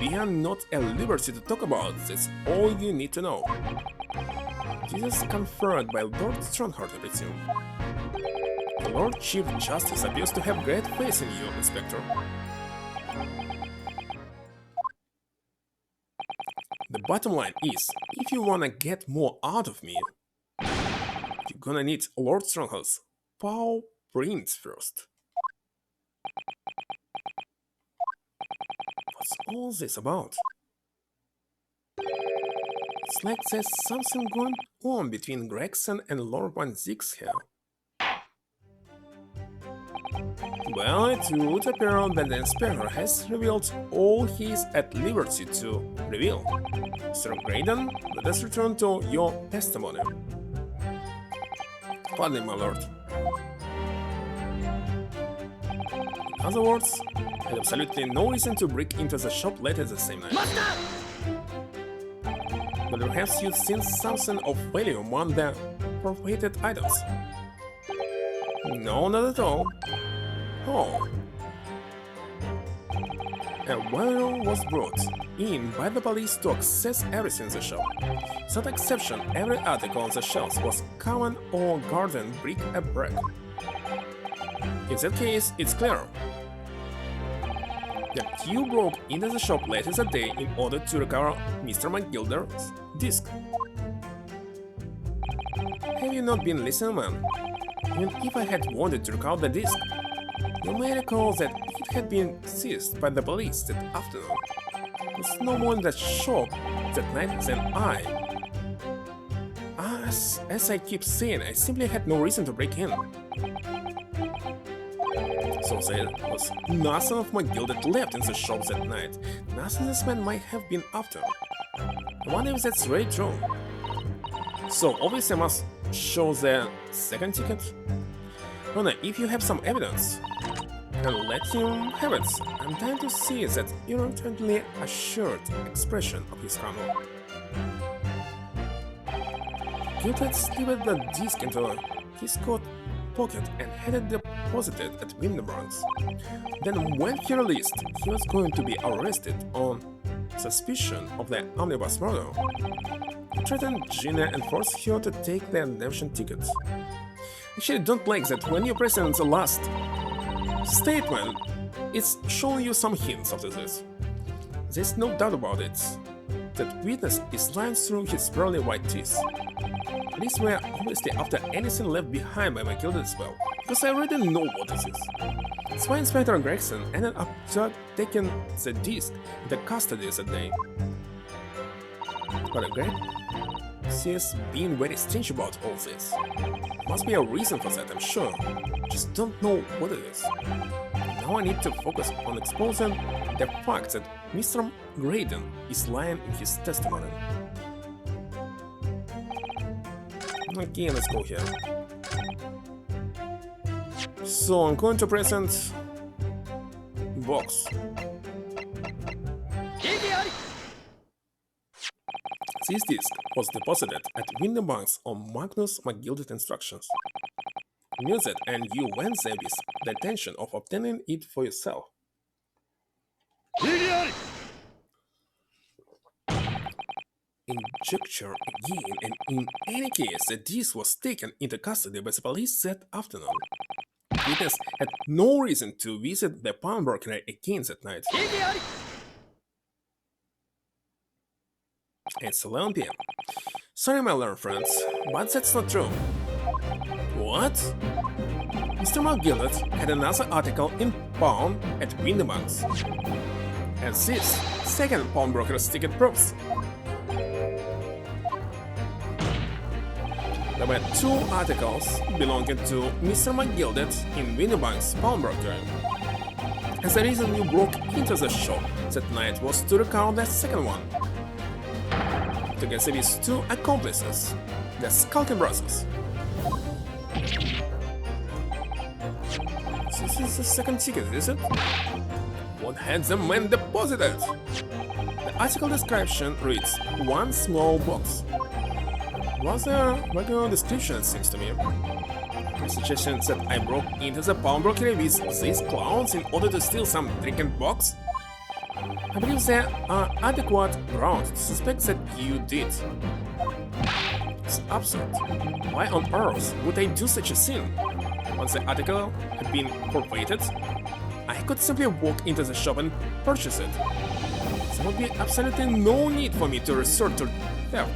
we are not at liberty to talk about. That's all you need to know. Duties conferred by Lord Strongheart, I presume. The Lord Chief Justice appears to have great faith in you, Inspector. The bottom line is, if you wanna get more out of me, you're gonna need Lord Strongheart's paw prints first. What's all this about? It's like there's something going on between Gregson and Lord 1-6 here. Well, it would appear that the Inspector has revealed all he is at liberty to reveal. Sir Graydon, let us return to your testimony. Pardon me, my lord. In other words, I had absolutely no reason to break into the shop later the same night. But perhaps you've seen something of value among the prohibited items. No, not at all. Oh. A warrior was brought in by the police to access everything in the shop. Without exception, every article on the shelves was common or garden bric-a-brac. In that case, it's clear that you broke into the shop later that day in order to recover Mr. McGilder's disc. Have you not been listening, man? Even if I had wanted to recover the disc, you may recall that it had been seized by the police that afternoon. There was no one in that shop that night than I. As I keep saying, I simply had no reason to break in. So there was nothing of McGilded left in the shop that night. Nothing this man might have been after. I wonder if that's really true. So obviously I must show the second ticket. No, if you have some evidence, and let him have it. I'm trying to see that irritantly assured expression of his colonel. Gilded slipped the disc into his coat pocket and had it deposited at Windenbrands. Then when he released, he was going to be arrested on suspicion of the omnibus murder. He threatened Gina and forced her to take the redemption ticket. Actually, I don't like that when you present the last statement, it's showing you some hints of this. There's no doubt about it. That witness is lying through his pearly white teeth. Police were obviously after anything left behind by McGilded as well, because I already know what this is. That's why Inspector Gregson ended up taking the disc into custody that day. But Greg seems being very strange about all this. Must be a reason for that, I'm sure. Just don't know what it is. Now I need to focus on exposing the fact that Mr. Graydon is lying in his testimony. Okay, let's go here. So I'm going to present box. This disc was deposited at Winterbank's on Magnus McGilded instructions. Knew that and you went there with the intention of obtaining it for yourself. Injecture again, and in any case, the disc was taken into custody by the police that afternoon. Witness had no reason to visit the pawnbroker again that night. It's 11 p.m. Sorry, my learned friends, but that's not true. What? Mr. McGillett had another article in pawn at Winterbank's. And this second pawnbroker's ticket proves. There were two articles belonging to Mr. McGilded in Winterbank's pawnbroker. And the reason you broke into the shop that night was to recover the second one. Together with two accomplices, the Skulking Brothers. This is the second ticket, is it? What had the man deposited? The article description reads, one small box. Was a regular description, it seems to me. The suggestion that I broke into the pawnbroker with these clowns in order to steal some trinket box? I believe there are adequate grounds to suspect that you did. It's absurd. Why on earth would I do such a thing? Once the article had been forfeited, I could simply walk into the shop and purchase it. There would be absolutely no need for me to resort to theft.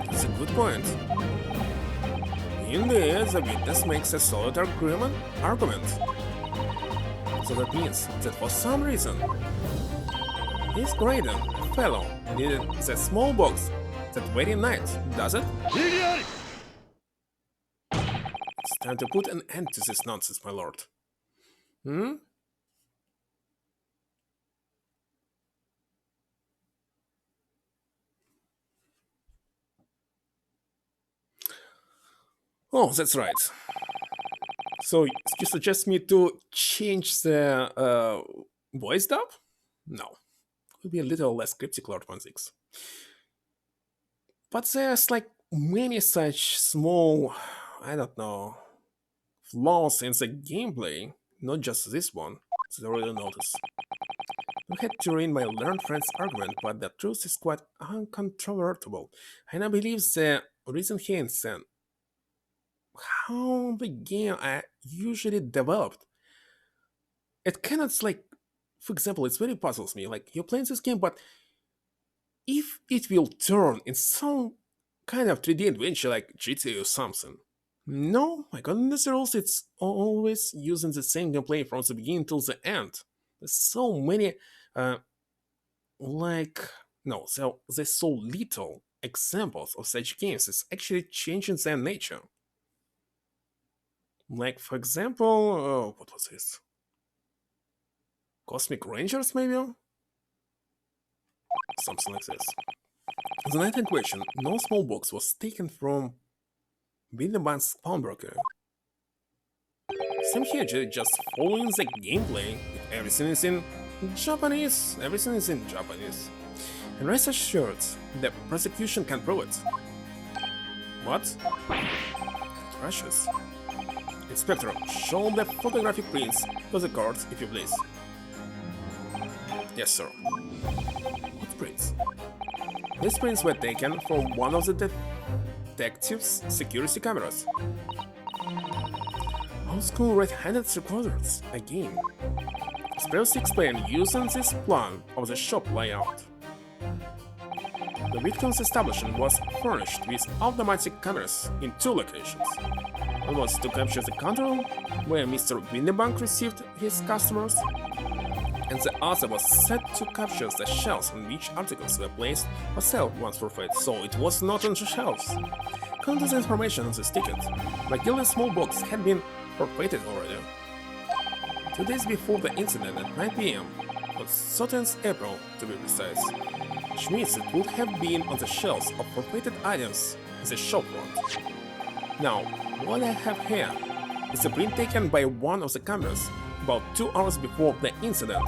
That's a good point. Indeed, the witness makes a solid argument. So that means that for some reason, this Graydon fellow needed the small box that very night, does it? It's time to put an end to this nonsense, my lord. Oh, that's right. So you suggest me to change the voice dub? No. Could be a little less cryptic, Lord 16. But there's like many such small, I don't know, flaws in the gameplay, not just this one, that I really notice. I had to read my learned friend's argument, but the truth is quite uncontrovertible, and I believe the reason here is how the game are usually developed. It cannot, like, for example, it's very puzzles me, like, you're playing this game, but if it will turn in some kind of 3D adventure like GTA or something. No, according to the rules, it's always using the same gameplay from the beginning till the end. There's so many, there's so little examples of such games. It's actually changing their nature. Like, for example, what was this? Cosmic Rangers, maybe? Something like this. The night in question, no small box was taken from Winterbank's pawnbroker. Same here, just following the gameplay. Everything is in Japanese. Everything is in Japanese. And rest assured, the prosecution can prove it. What? Precious. Inspector, show the photographic prints to the court, if you please. Yes, sir. What prints? These prints were taken from one of the detective's security cameras. Old school red-handed recorders, again. As previously explained, using this plan of the shop layout. The victim's establishment was furnished with automatic cameras in 2 locations. One was to capture the control where Mr. Winnebank received his customers, and the other was set to capture the shelves on which articles were placed for sale once forfeit, so it was not on the shelves. According to the information on this ticket, McGilden's small box had been forfeited already. 2 days before the incident at 9 p.m, on 13th April to be precise, which means it would have been on the shelves of forfeited items in the shopfront. Now, what I have here is a print taken by one of the cameras about 2 hours before the incident,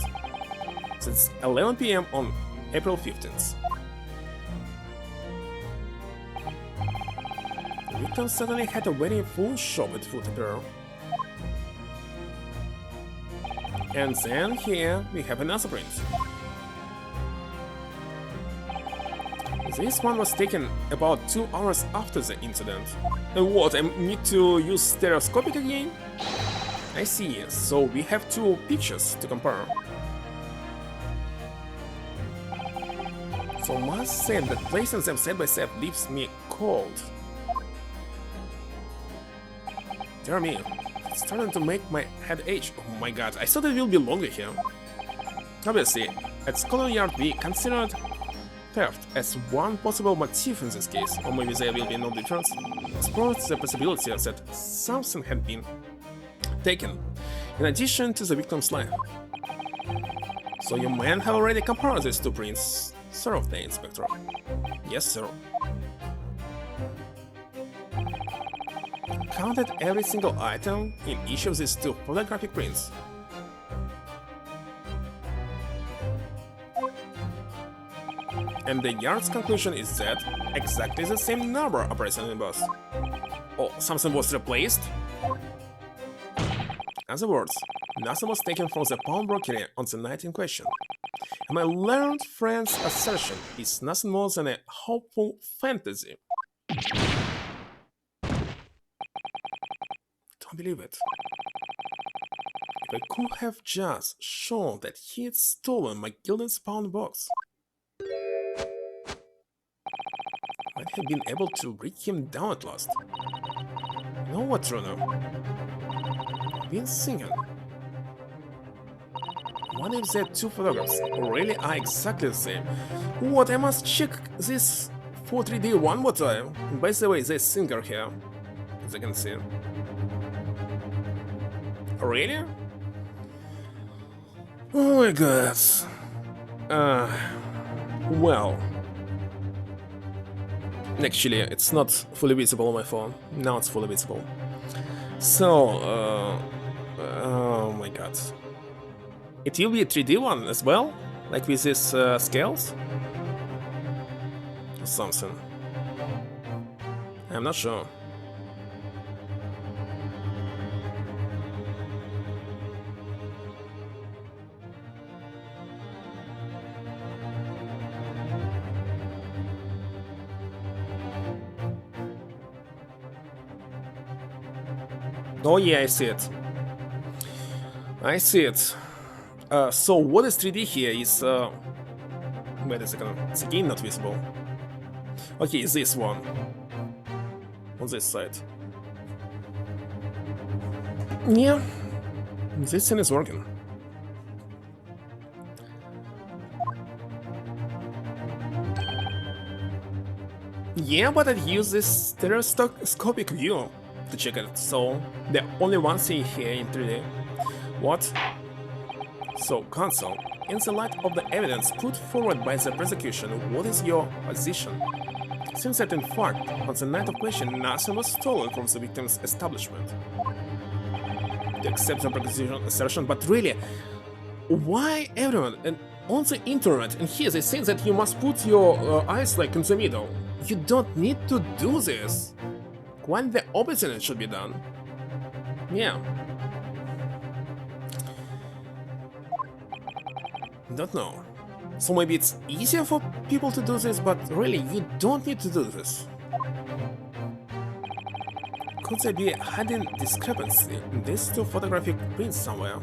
since 11 p.m. on April 15th. The victim certainly had a very full shop at foot apparel. And then here we have another print. This one was taken about 2 hours after the incident. And what, I need to use stereoscopic again? I see, so we have 2 pictures to compare. So must say that placing them side by side leaves me cold. Dear me, it's starting to make my head ache. Oh my god, I thought it will be longer here. Obviously, at Scotland Yard we considered theft as one possible motive in this case, or maybe there will be no difference. Explored the possibility that something had been taken in addition to the victim's life. So you men have already compared these 2 prints, sir, the inspector. Yes, sir. Counted every single item in each of these 2 photographic prints. And the yard's conclusion is that exactly the same number are present in both. Oh, something was replaced? In other words, nothing was taken from the pawnbrokery on the night in question. And my learned friend's assertion is nothing more than a hopeful fantasy. Don't believe it. If I could have just shown that he had stolen my Gilden's pawn box, I might have been able to break him down at last. You know what, Bruno? I've been thinking. What if the 2 photographs really are exactly the same? What, I must check this for 3D one more time. And by the way, there's Singer here, as I can see. Really? Oh my god. Well. Actually, it's not fully visible on my phone. Now it's fully visible. So, oh my god. It will be a 3D one as well? Like with these scales? Or something. I'm not sure. Oh yeah, I see it. I see it. So what is 3D here is... Wait a second, it's again not visible. Okay, it's this one. On this side. Yeah, this thing is working. Yeah, but I use this stereoscopic view to check it, so the only one thing here in 3D. What? So, counsel, in the light of the evidence put forward by the prosecution, what is your position? Seems that in fact, on the night of question, nothing was stolen from the victim's establishment. To accept the prosecution assertion, but really, why everyone and on the internet and here they say that you must put your eyes like in the middle? You don't need to do this. Quite the opposite should be done. Yeah. Don't know. So maybe it's easier for people to do this, but really, you don't need to do this. Could there be a hidden discrepancy in these 2 photographic prints somewhere?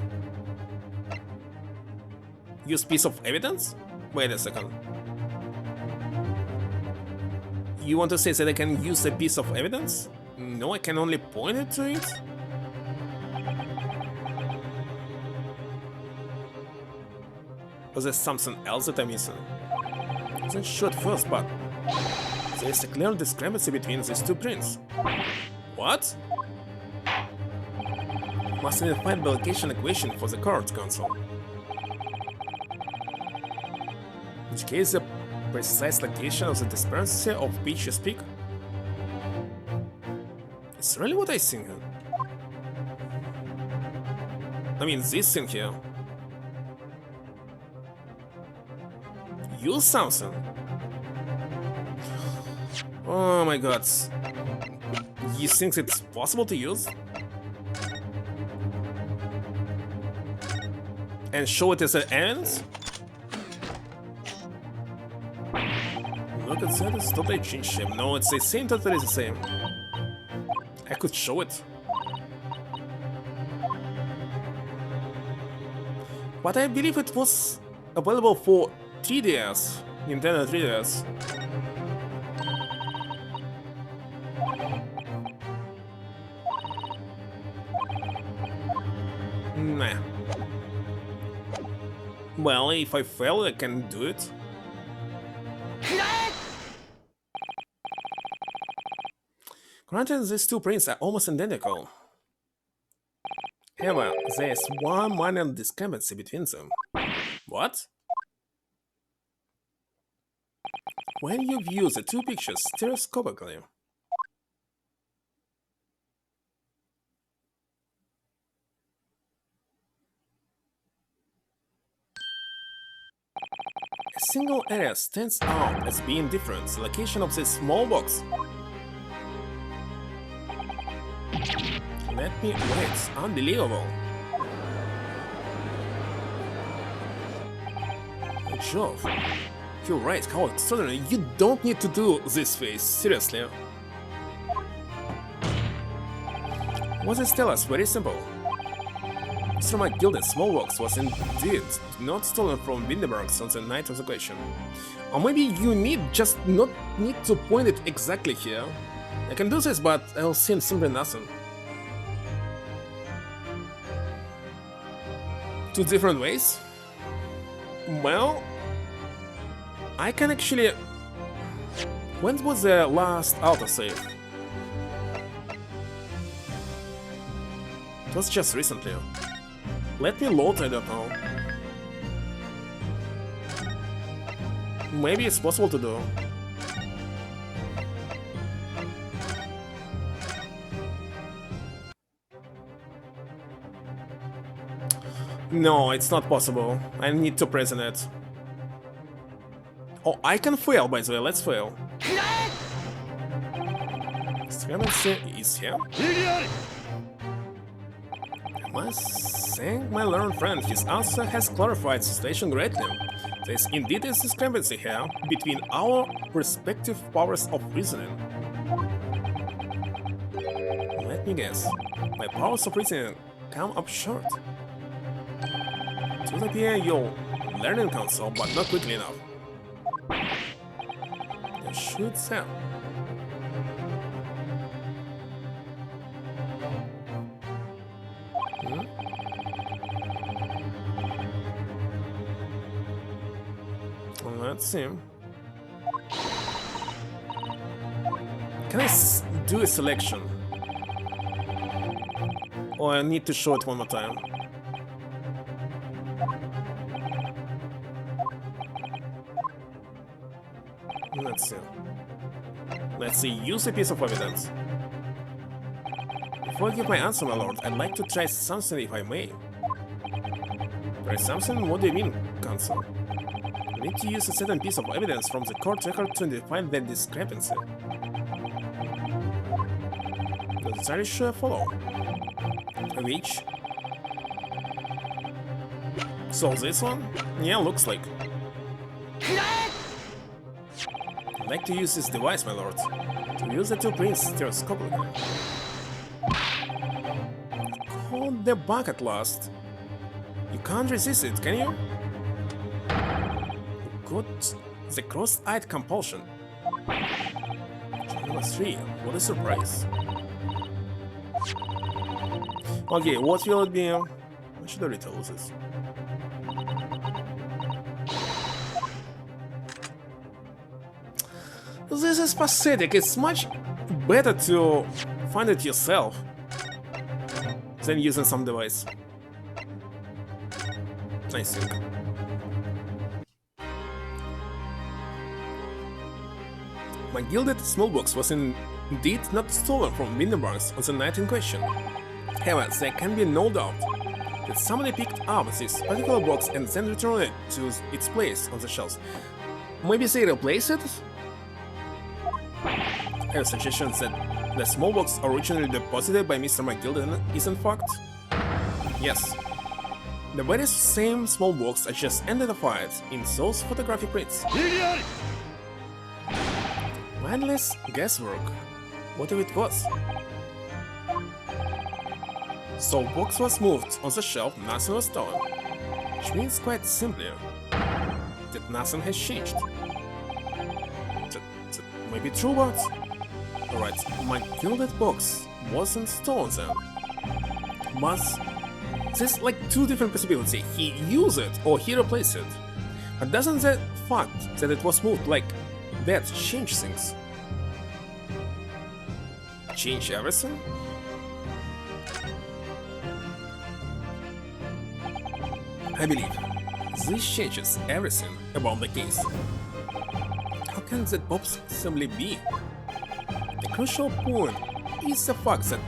Use piece of evidence? Wait a second. You want to say that I can use a piece of evidence? No, I can only point it to it? Or there's something else that I'm missing? I wasn't sure at first, but there's a clear discrepancy between these two prints. What? Must identify the location equation for the card console. In which case, the precise location of the discrepancy of pitch you speak. It's really what I think. I mean, this thing here. Use something. Oh my god. You think it's possible to use? And show it as an evidence? Look at that, it's totally changed shape. No, it's the same, totally the same. I could show it. But I believe it was available for 3DS, Nintendo 3DS. Nah. Well, if I fail, I can do it. Granted, these two prints are almost identical. However, there's one minor discrepancy between them. What? When you view the two pictures stereoscopically, a single area stands out as being different. The location of this small box. Let me wait. Unbelievable. Good job. You're right, how extraordinary. You don't need to do this face, seriously. What this tell us? Very simple. Mr. McGilden's small box was indeed not stolen from Windenburg's on the night of the question. Or maybe you just not need to point it exactly here. I can do this, but I'll see simply nothing. Two different ways? Well, I can actually... When was the last autosave? It was just recently. Let me load, I don't know. Maybe it's possible to do. No, it's not possible. I need to present it. Oh, I can fail, by the way. Let's fail. Discrepancy is here. I must thank my learned friend. His answer has clarified the situation greatly. There is indeed a discrepancy here between our respective powers of reasoning. Let me guess. My powers of reasoning come up short. It will appear your learning console, but not quickly enough. I should say. Let's see. Can I do a selection? Or I need to show it one more time? Let's see. Let's see, use a piece of evidence. Before I give my answer, my lord, I'd like to try something if I may. Try something? What do you mean, counsel? I need to use a certain piece of evidence from the court record to identify the discrepancy. The desired should follow. Which? So this one? Yeah, looks like. I'd like to use this device, my lord, to use the two prints stereoscopically. Caught the bug at last. You can't resist it, can you? Got the cross-eyed compulsion. Chapter 3, what a surprise. Okay, what will it be? I should already tell this. This is pathetic. It's much better to find it yourself than using some device. I think. My gilded small box was indeed not stolen from Winterbanks on the night in question. However, there can be no doubt that somebody picked up this particular box and then returned it to its place on the shelves. Maybe they replaced it? I have suggestions that the small box originally deposited by Mr. McGilden is in fact... Yes. The very same small box I just identified in those photographic prints. Mindless guesswork. What if it was? So box was moved on the shelf, nothing was stolen. Which means quite simply that nothing has changed. That may be true, but... Alright, my gilded box wasn't stolen then. But there's like two different possibilities. He used it or he replaced it. But doesn't the fact that it was moved like that change things? Change everything? I believe this changes everything about the case. How can that possibly be? The crucial point is the fact that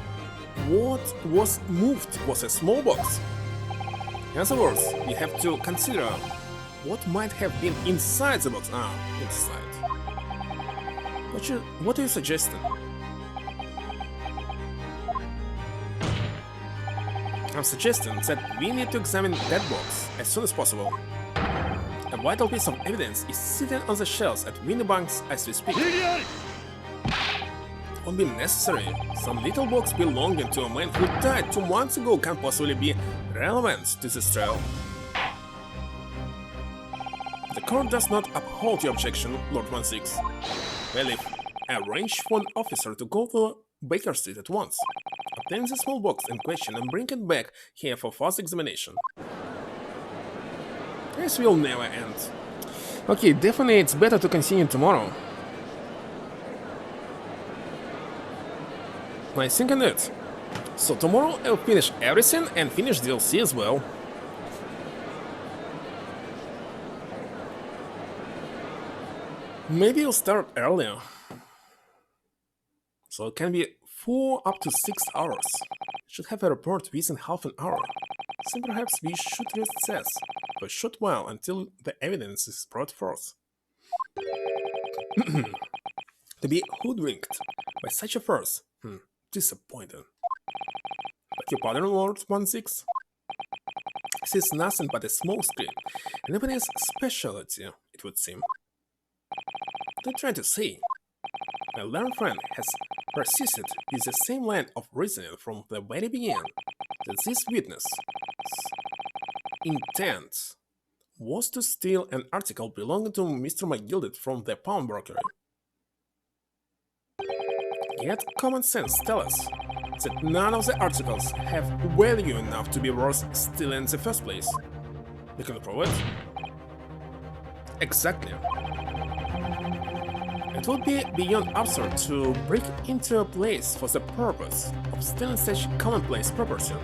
what was moved was a small box. In other words, you have to consider what might have been inside the box. Inside. What are you suggesting? I'm suggesting that we need to examine that box as soon as possible. A vital piece of evidence is sitting on the shelves at Winterbanks as we speak. Won't be necessary. Some little box belonging to a man who died 2 months ago can possibly be relevant to this trial. The court does not uphold your objection, Lord 16. Well, if arrange for an officer to go to Baker Street at once, obtain the small box in question and bring it back here for further examination. This will never end. Okay, definitely it's better to continue tomorrow. I think on it. So tomorrow I'll finish everything and finish DLC as well. Maybe I'll start earlier. So it can be 4 up to 6 hours. Should have a report within half an hour. So perhaps we should recess for a short while until the evidence is brought forth. To be hoodwinked by such a farce. Disappointing. But your pardon, Lord 16? This is nothing but a small screen, and even his specialty, it would seem. What I'm trying to say? My learned friend has persisted with the same line of reasoning from the very beginning, that this witness' intent was to steal an article belonging to Mr. McGilded from the pawnbroker. Yet common sense tells us that none of the articles have value enough to be worth stealing in the first place. You can prove it? Exactly. It would be beyond absurd to break into a place for the purpose of stealing such commonplace property.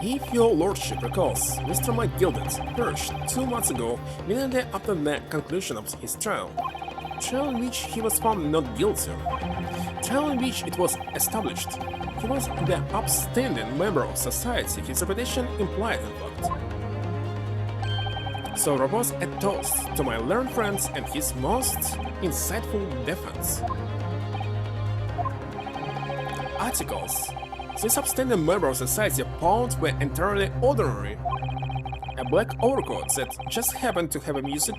If your lordship recalls, Mr. McGilded perished 2 months ago, immediately after the conclusion of his trial in which he was found not guilty, trial in which it was established he was the upstanding member of society his reputation implied in fact. So propose a toast to my learned friends and his most insightful defense. Articles. This upstanding member of society pawned were entirely ordinary. A black overcoat that just happened to have a music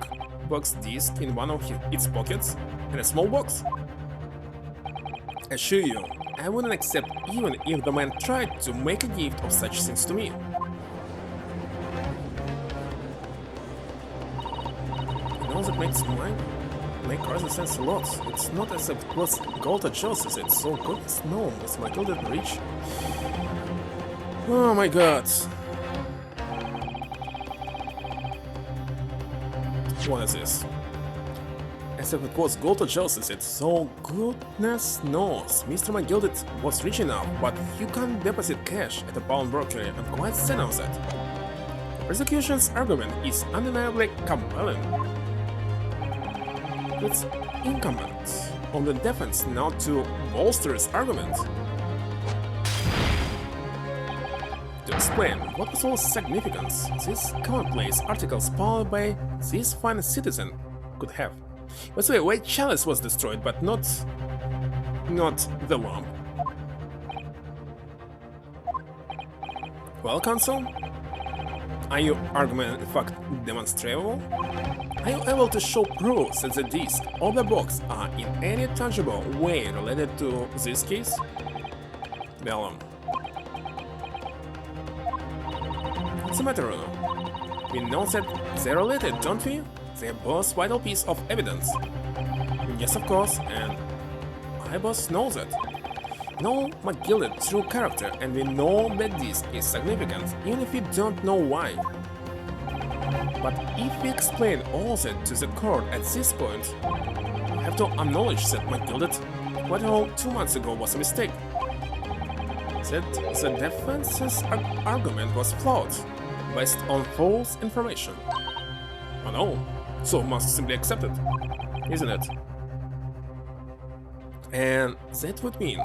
box disc in one of its pockets and a small box. Assure you, I wouldn't accept even if the man tried to make a gift of such things to me. what makes my crisis sense a lot. It's not as if it was gold or justice, it's so good as known as my gilded reach. Oh my god. What is this? As if it was gold or justice, it's so goodness knows. Mr. McGilded was rich enough, but you can't deposit cash at a pawnbroker. I'm quite certain of that. The prosecution's argument is undeniably compelling. It's incumbent on the defense now to bolster its argument. To explain what was all significance this commonplace article spawned by this fine citizen could have. By the way, White Chalice was destroyed, but not the lamp. Well, counsel, are your argument in fact demonstrable? Are you able to show proofs that the disc or the box are in any tangible way related to this case? Well, what's the matter, Uno? We know that they're related, don't we? They're both vital piece of evidence. Yes, of course, and I both know that. No McGilded true character, and we know that this is significant, even if we don't know why. But if we explain all that to the court at this point, we have to acknowledge that McGilded, what all 2 months ago, was a mistake. That the defense's argument was flawed, based on false information. Oh no, so must simply accept it, isn't it? And that would mean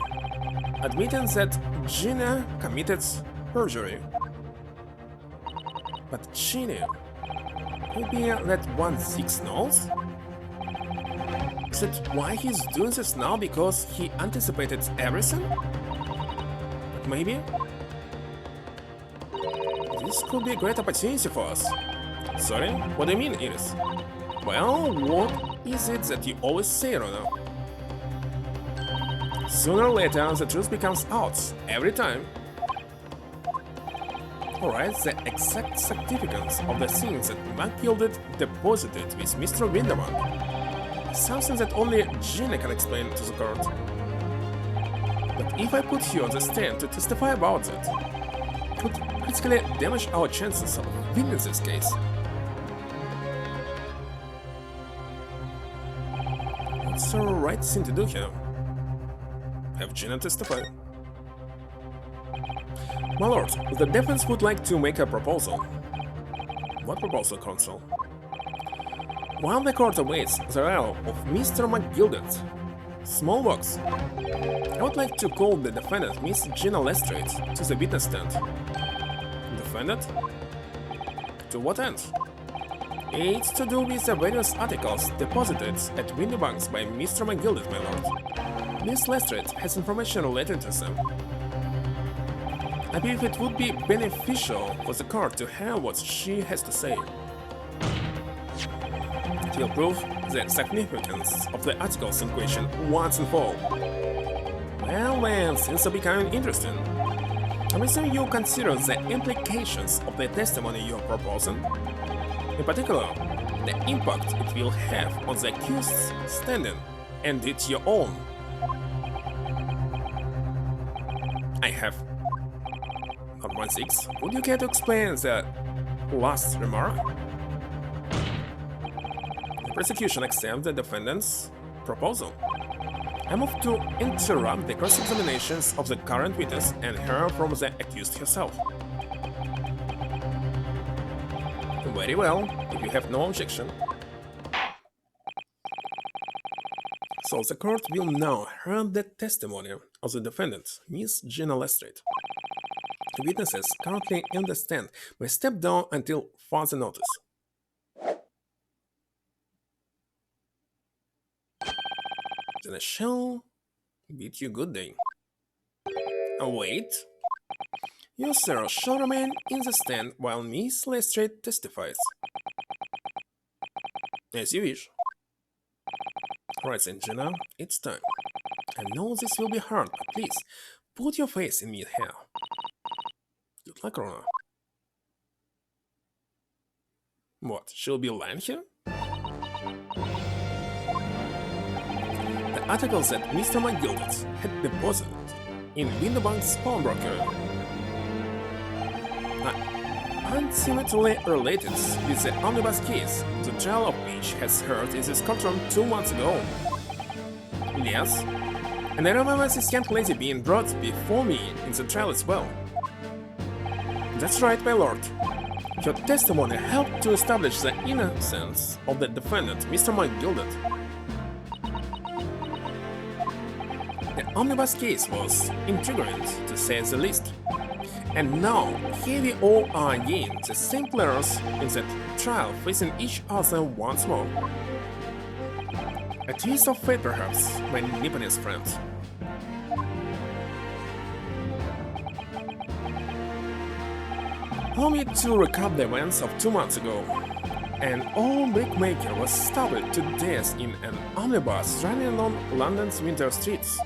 admitting that Gina committed perjury. But Gina, maybe that 1/6 knows? Is that why he's doing this now, because he anticipated everything? But maybe this could be a great opportunity for us. Sorry, what do you mean, Iris? Well, what is it that you always say, Rona? Sooner or later, the truth becomes out, every time. Alright, the exact significance of the things that McGilded deposited with Mr. Winderman. Something that only Gina can explain to the court. But if I put you on the stand to testify about that, it could critically damage our chances of winning this case. What's the right thing to do here? Have Gina testify. My lord, the defense would like to make a proposal. What proposal, counsel? While the court awaits the arrival of Mr. McGilded, small box, I would like to call the defendant, Miss Gina Lestrade, to the witness stand. Defendant? To what end? It's to do with the various articles deposited at Windybanks by Mr. McGilded, my lord. Miss Lestrade has information related to them. I believe it would be beneficial for the court to hear what she has to say. It will prove the significance of the articles in question once and for all. Well, things are becoming interesting. I'm assuming you consider the implications of the testimony you're proposing. In particular, the impact it will have on the accused's standing, and it's your own. I have. Not 1/6. Would you care to explain the last remark? The prosecution accepts the defendant's proposal. I move to interrupt the cross-examinations of the current witness and hear from the accused herself. Very well, if you have no objection. So the court will now hear the testimony of the defendant, Miss Gina Lestrade. The witnesses currently in the stand may step down until further notice. Then I shall bid you good day. Wait. You, sir, shall remain in the stand while Miss Lestrade testifies. As you wish. Right then, Gina, it's time. I know this will be hard, but please, put your face in me here. Good luck, Rona. What, she'll be lying here? The articles that Mr. McGilded had deposited in Winterbank's pawnbroker are intimately related with the omnibus case, the trial of which has heard in this courtroom 2 months ago. Yes, and I remember this young lady being brought before me in the trial as well. That's right, my lord. Your testimony helped to establish the innocence of the defendant, Mr. McGilded. The omnibus case was intriguing, to say the least. And now, here we all are again, the same players in that trial, facing each other once more. A twist of fate, perhaps, my Nipponese friend. Allow me to recap the events of 2 months ago. An old brickmaker was stabbed to death in an omnibus running along London's winter streets.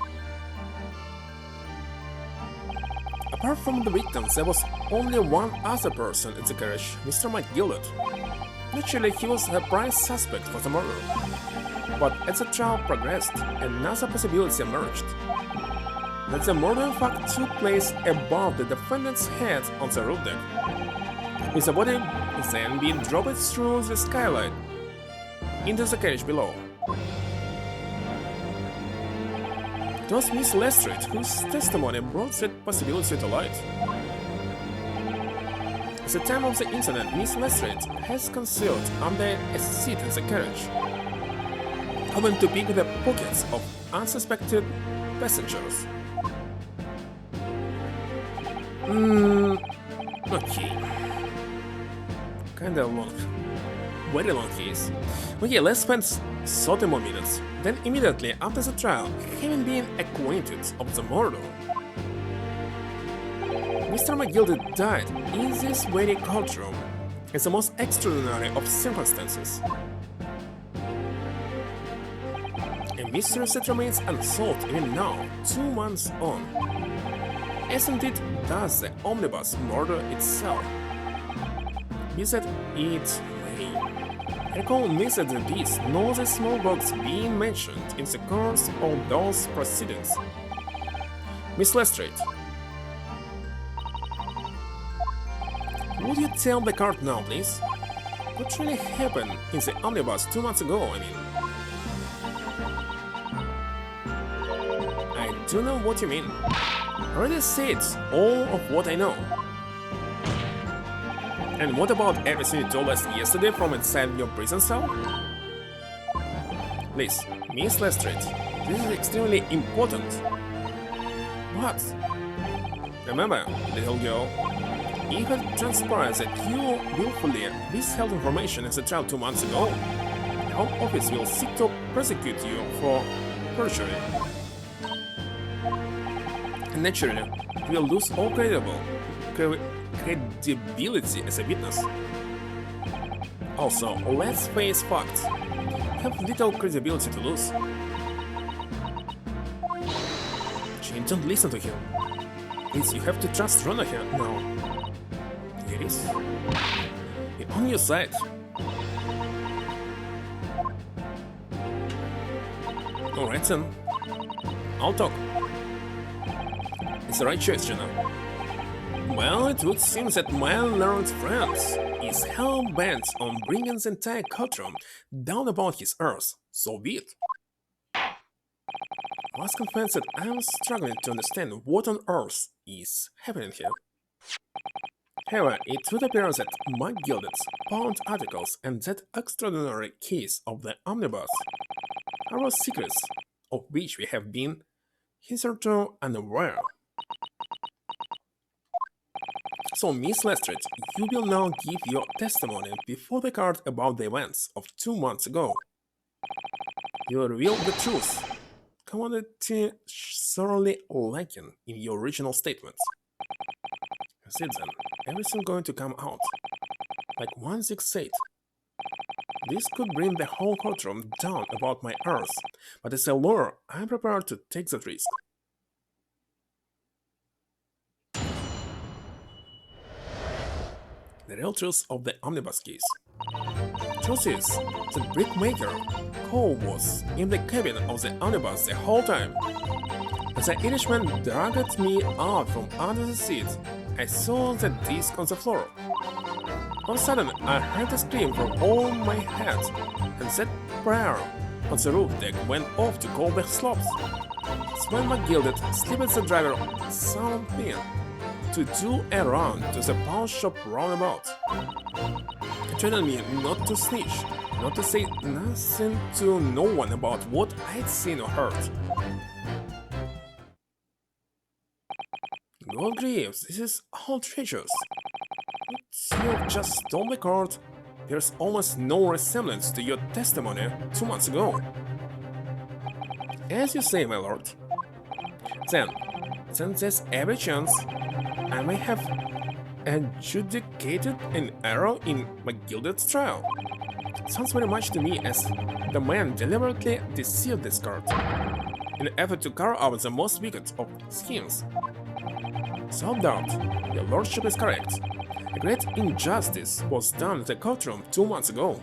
Apart from the victims, there was only one other person in the carriage, Mr. McGilded. Naturally, he was the prime suspect for the murder. But as the trial progressed, another possibility emerged. That the murder in fact took place above the defendant's head on the roof deck, with the body then being dropped through the skylight into the carriage below. It was Miss Lestrade whose testimony brought that possibility to light. At the time of the incident, Miss Lestrade has concealed under a seat in the carriage, hoping to pick the pockets of unsuspected passengers. Okay. Kinda long. Very long case. Okay, let's spend 30 more minutes. Then immediately after the trial, having been acquainted of the murder, Mr. McGilded died in this very courtroom in the most extraordinary of circumstances. A mystery that remains unsolved even now, 2 months on. As indeed does the omnibus murder itself. Be that it may. Recall neither the beast nor the small box being mentioned in the course of those proceedings. Miss Lestrade, would you tell the court now, please? What really happened in the omnibus 2 months ago, I mean? I do know what you mean. I already said all of what I know. And what about everything you told us yesterday from inside your prison cell? Please, Miss Lestrade, this is extremely important. What? Remember, little girl, if it transpires that you willfully withheld information as a child 2 months ago, the Home Office will seek to prosecute you for perjury. And naturally, you will lose all credibility as a witness. Also, let's face facts. You have little credibility to lose. Jane, don't listen to him. Please, you have to trust Rona here now. It is. You're on your side. Alright then. I'll talk. It's the right choice, Jenna. Well, it would seem that my learned friend is hell-bent on bringing the entire courtroom down about his earth, so be it. I must confess that I'm struggling to understand what on earth is happening here. However, it would appear that McGilded's pawned articles and that extraordinary case of the omnibus are all secrets of which we have been hitherto unaware. So, Miss Lestrade, you will now give your testimony before the court about the events of 2 months ago. You will reveal the truth, commodity thoroughly lacking in your original statements. That's it then, everything going to come out. Like 1/6 said. This could bring the whole courtroom down about my earth, but as a lawyer, I'm prepared to take that risk. The real truth of the omnibus case. truth is, the brickmaker, Cole, was in the cabin of the omnibus the whole time. As the Irishman dragged me out from under the seat, I saw the disc on the floor. All of a sudden, I heard a scream from all my head, and that prayer on the roof deck went off to call the slopes. When McGilded slipped the driver some pin to do a run to the pawn shop roundabout. He told me not to snitch, not to say nothing to no one about what I'd seen or heard. God grieves, this is outrageous. You've just stole my card. There's almost no resemblance to your testimony 2 months ago. As you say, my lord. Then there's every chance I may have adjudicated an error in McGilded's trial. Sounds very much to me as the man deliberately deceived this court in an effort to carry out the most wicked of schemes. Without doubt, your lordship is correct. A great injustice was done in the courtroom 2 months ago.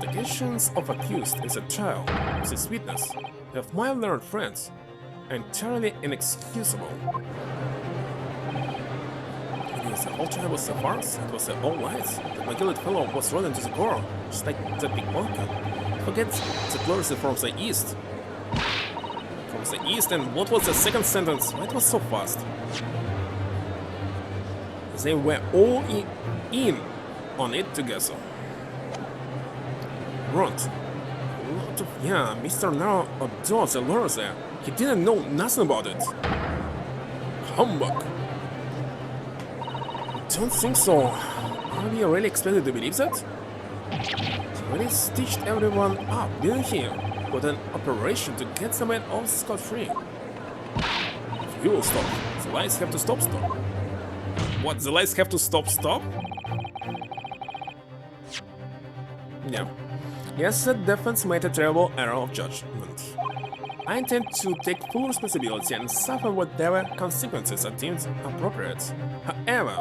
The actions of accused in the trial of this witness of my learned friends are entirely inexcusable. The whole trial was a farce, it was all lies. The McGilded fellow was run into the car, just like the pickpocket. Forget the clergy from the east. From the east, and what was the second sentence? Why it was so fast? They were all in on it together. Grunt. Yeah, Mr. Naro adores the lawyer there. He didn't know nothing about it. Humbug. Don't think so. Are we really expected to believe that? He really stitched everyone up, didn't he? With an operation to get the man off scot-free. You will stop. The lies have to stop. What, the lies have to stop? Yeah. Yes, the defense made a terrible error of judgment. I intend to take full responsibility and suffer whatever consequences are deemed appropriate. However,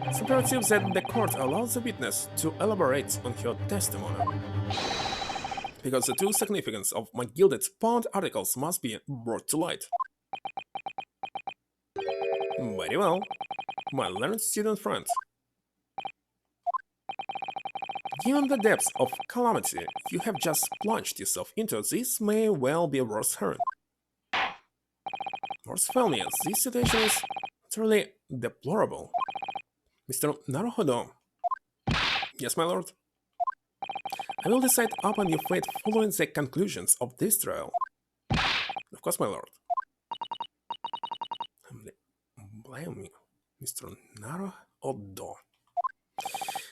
it's imperative that the court allows the witness to elaborate on her testimony, because the true significance of McGilded's pawned articles must be brought to light. Very well, my learned student friend. Given the depths of calamity you have just plunged yourself into, this may well be worth hearing. Worse tell me, this situation is truly deplorable. Mr. Naruhodo. Yes, my lord. I will decide upon your fate following the conclusions of this trial. Of course, my lord. Blame me, Mr. Naruhodo.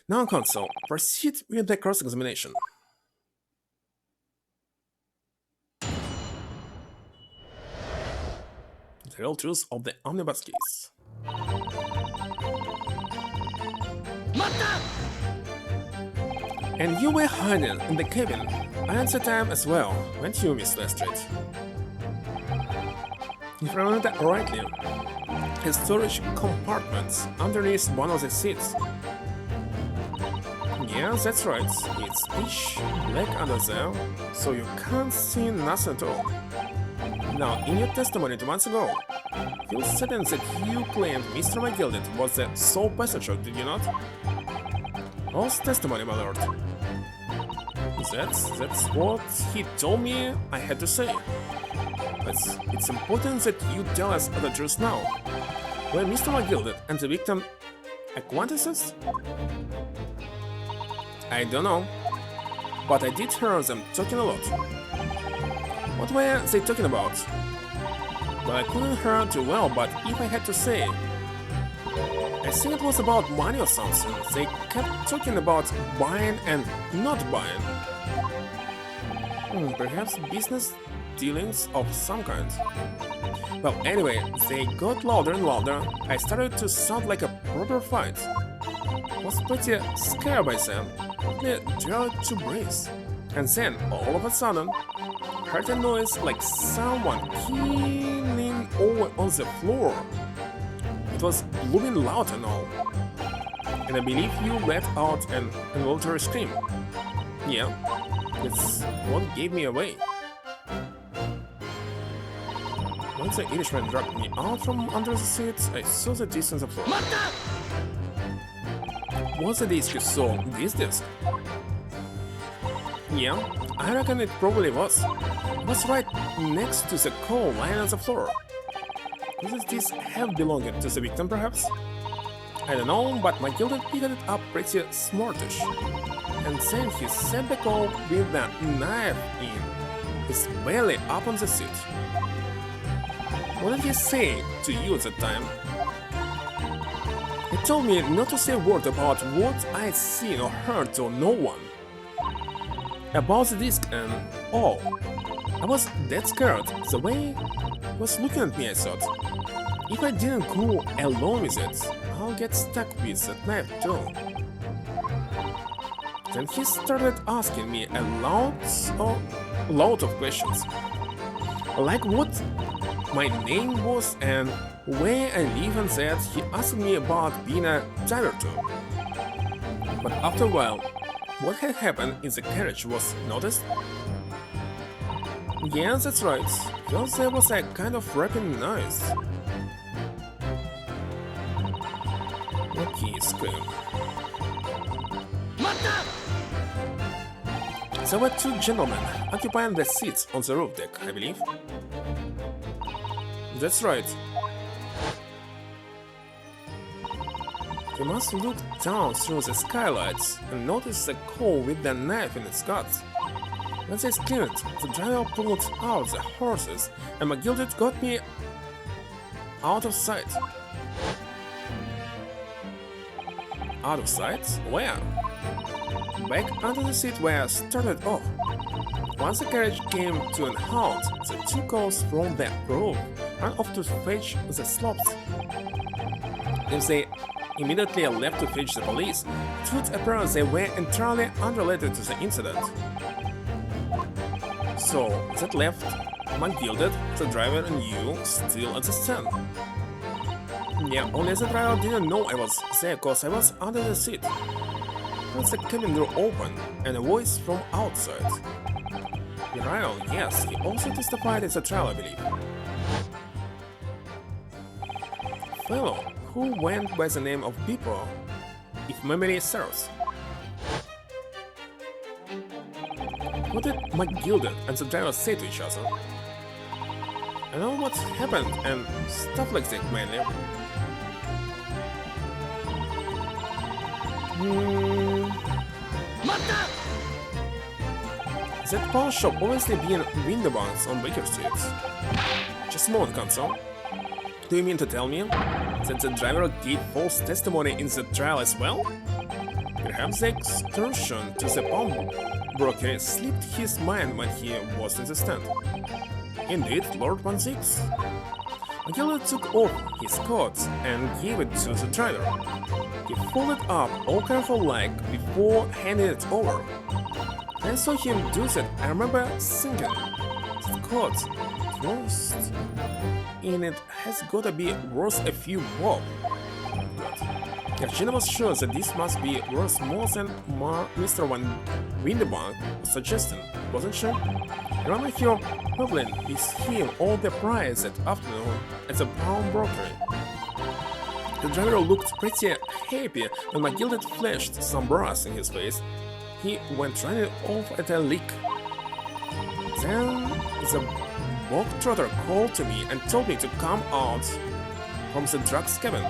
Now, counsel, proceed with the cross-examination. The real truth of the omnibus case. And you were hiding in the cabin at the time as well, weren't you, Miss Lestrade? If I remember rightly, a storage compartment underneath one of the seats. Yeah, that's right. It's pitch black under there, so you can't see nothing at all. Now, in your testimony 2 months ago, you said that you claimed Mr. McGilded was the sole passenger, did you not? False testimony, my lord. That's what he told me I had to say. But it's important that you tell us the truth now. Were Mr. McGilded and the victim acquaintances? I don't know, but I did hear them talking a lot. What were they talking about? Well, I couldn't hear too well, but if I had to say, I think it was about money or something. They kept talking about buying and not buying. Perhaps business dealings of some kind. Well, anyway, they got louder and louder. I started to sound like a proper fight. I was pretty scared by them. I dared to breathe. And then, all of a sudden, heard a noise like someone keeling over on the floor. It was blooming loud and all. and I believe you let out an involuntary scream. Yeah, that's what gave me away. Once the Irishman dragged me out from under the seats, I saw the disc on the floor. Was the disc you saw this disc? Yeah, I reckon it probably was. It was right next to the coal lying on the floor. Could this have belonged to the victim, perhaps? I don't know, but my gilded picked it up pretty smartish. And then he set the coal with the knife in his belly up on the seat. What did he say to you at the time? He told me not to say a word about what I'd seen or heard to no one. About the disc and all. I was that scared, the way he was looking at me, I thought. If I didn't go along with it, I'll get stuck with that knife too. Then he started asking me a lot of questions. Like what my name was and where I live, and that he asked me about being a driver too. But after a while, what had happened in the carriage was noticed. Yeah, that's right, because there was a kind of rapping noise. Okay, scream. There were two gentlemen occupying the seats on the roof deck, I believe. That's right. You must look down through the skylights and notice the coal with the knife in its guts. When they screamed, the driver pulled out the horses, and McGilded got me out of sight. Out of sight? Where? Back under the seat where I started off. Once the carriage came to an halt, the two coals from the roof ran off to fetch the slopes. If they immediately left to fetch the police, it would appear they were entirely unrelated to the incident. So that left McGilded, the driver, and you still at the stand. Yeah, only the driver didn't know I was there because I was under the seat. Once the cabin door opened, and a voice from outside. Uriel, yes, he also testified as a trial, I believe. Fellow, who went by the name of Bippo, if memory serves. What did McGilded and the driver say to each other? I know what happened and stuff like that, mainly. That pawn shop obviously being window banks on Baker Street. Just a moment, console. Do you mean to tell me that the driver gave false testimony in the trial as well? Perhaps the excursion to the pawnbroker slipped his mind when he was in the stand. Indeed, Lord 16. McGilded took off his coat and gave it to the driver. He folded up all careful-like before handing it over. I saw him do that. I remember thinking, that coat, closed in it has gotta be worth a few bob. Garcina was sure that this must be worth more than Mr. Van Windebank was suggesting, wasn't she? I remember her traveling with him all the prize that afternoon at the pawnbroker. The driver looked pretty happy when McGilded flashed some brass in his face. He went running off at a lick. Then the bog trotter called to me and told me to come out from the drugs cabin.